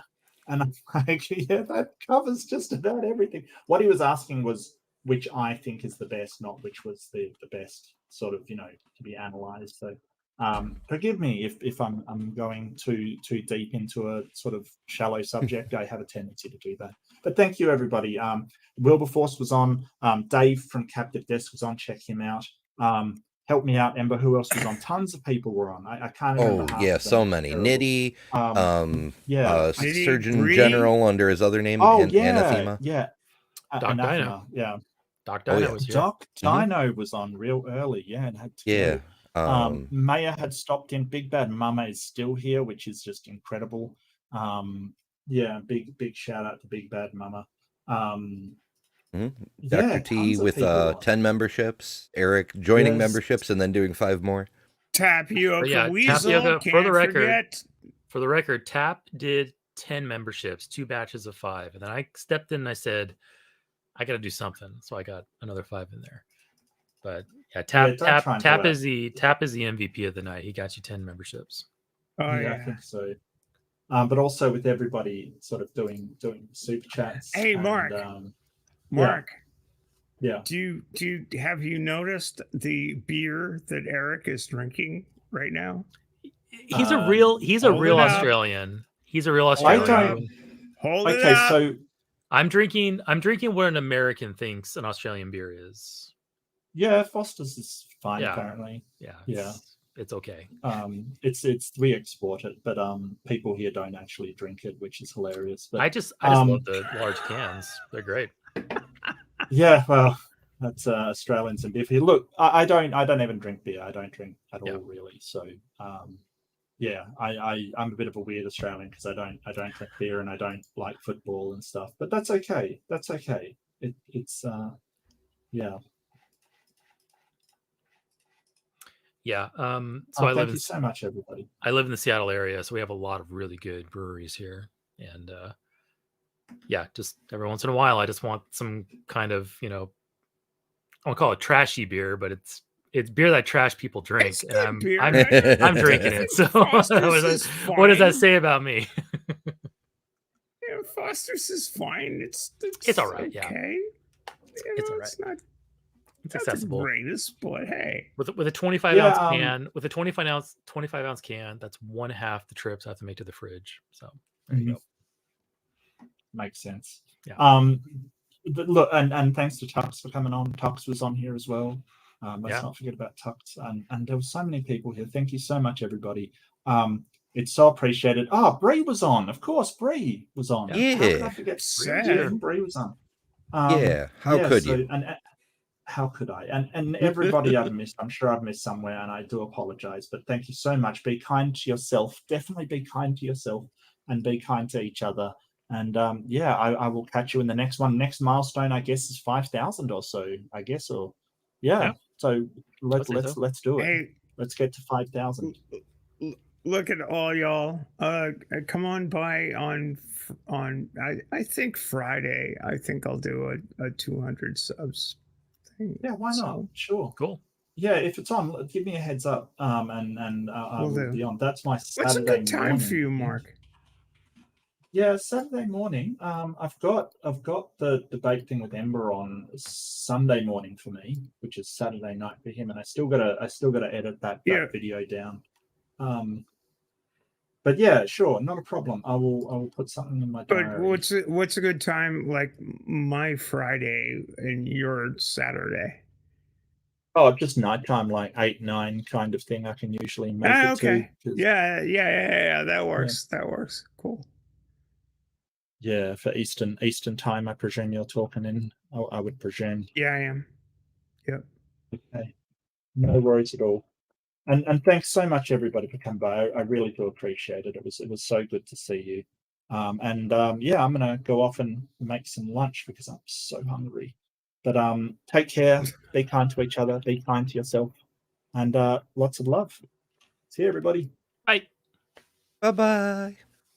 And I'm like, yeah, that covers just about everything. What he was asking was which I think is the best, not which was the best sort of, to be analyzed. So forgive me if I'm going too deep into a sort of shallow subject. I have a tendency to do that. But thank you, everybody. Wilberforce was on. Dave from Captive Desk was on. Check him out. Help me out, Ember. Who else was on? Tons of people were on. I can't remember. Oh, yeah, so many. Nitty, Surgeon Bree. General under his other name, Anathema. Yeah. Doc Anathema, Dino. yeah. Doc Dino was here. Doc Dino was on real early, yeah. And had to go. Maya had stopped in. Big Bad Mama is still here, which is just incredible. Big shout out to Big Bad Mama. Dr. T with 10 memberships, Eric joining memberships and then doing 5 more. Tapioca Weasel. Tapioca, for the record, Tap did 10 memberships, 2 batches of 5. And then I stepped in and I said, I got to do something. So I got another 5 in there. But yeah, Tap is the MVP of the night. He got you 10 memberships. I think so. But also with everybody sort of doing super chats. Hey, Mark. Mark. Yeah. Have you noticed the beer that Eric is drinking right now? He's a real Australian. He's a real Australian. Hold it up. So I'm drinking what an American thinks an Australian beer is. Yeah, Foster's is fine apparently. Yeah. it's okay. It's we export it, but people here don't actually drink it, which is hilarious. But I just love the large cans. They're great. Yeah, well, that's Australians and beer. Look, I don't even drink beer. I don't drink at all, really. So yeah, I'm a bit of a weird Australian because I don't drink beer and I don't like football and stuff. But that's okay. That's okay. It's yeah. Yeah. So thank you so much, everybody. I live in the Seattle area, so we have a lot of really good breweries here, and yeah, just every once in a while, I just want some kind of, I won't call it trashy beer, but it's beer that trash people drink, It's and I'm beer. I'm drinking it. So what does that say about me? Yeah, Foster's is fine. It's all right. Okay. Yeah, It's all right. It's not. It's accessible. The greatest, but hey, with a 25 ounce can, with a 25 ounce can, that's 1/2 the trips I have to make to the fridge. So there you go. Makes sense. Yeah. But look, and thanks to Tux for coming on. Tux was on here as well. Let's not forget about Tux. And there were so many people here. Thank you so much, everybody. It's so appreciated. Oh, Bree was on. Of course, Bree was on. Yeah. How could I forget? Bree was on. Yeah. How could you? And how could I? And everybody I've missed, I'm sure I've missed somewhere, and I do apologize. But thank you so much. Be kind to yourself. Definitely be kind to yourself and be kind to each other. And I will catch you in the next one. Next milestone, I guess, is 5,000 or so. I guess, or yeah. So let's do it. Hey, let's get to 5,000. Look at all y'all. Come on by on I think Friday. I think I'll do a 200 subs thing. Yeah, why not? Sure. Cool. Yeah, if it's on, give me a heads up. And I will be on. That's my Saturday. What's a good time morning. for you, Mark? Yeah, Saturday morning. I've got the debate thing with Ember on Sunday morning for me, which is Saturday night for him, and I still gotta edit that video down. But yeah, sure, not a problem. I will put something in my diary. But what's a good time, like my Friday and your Saturday? Oh, just nighttime, like 8, 9 kind of thing. I can usually make it okay. to. Yeah. That works. Yeah. That works. Cool. Yeah, for Eastern time, I presume you're talking in. I would presume. Yeah, I am. Yep. Okay. No worries at all. And thanks so much, everybody, for coming by. I really do appreciate it. It was so good to see you. I'm gonna go off and make some lunch because I'm so hungry. But take care. Be kind to each other. Be kind to yourself. And lots of love. See you, everybody. Bye. Bye-bye.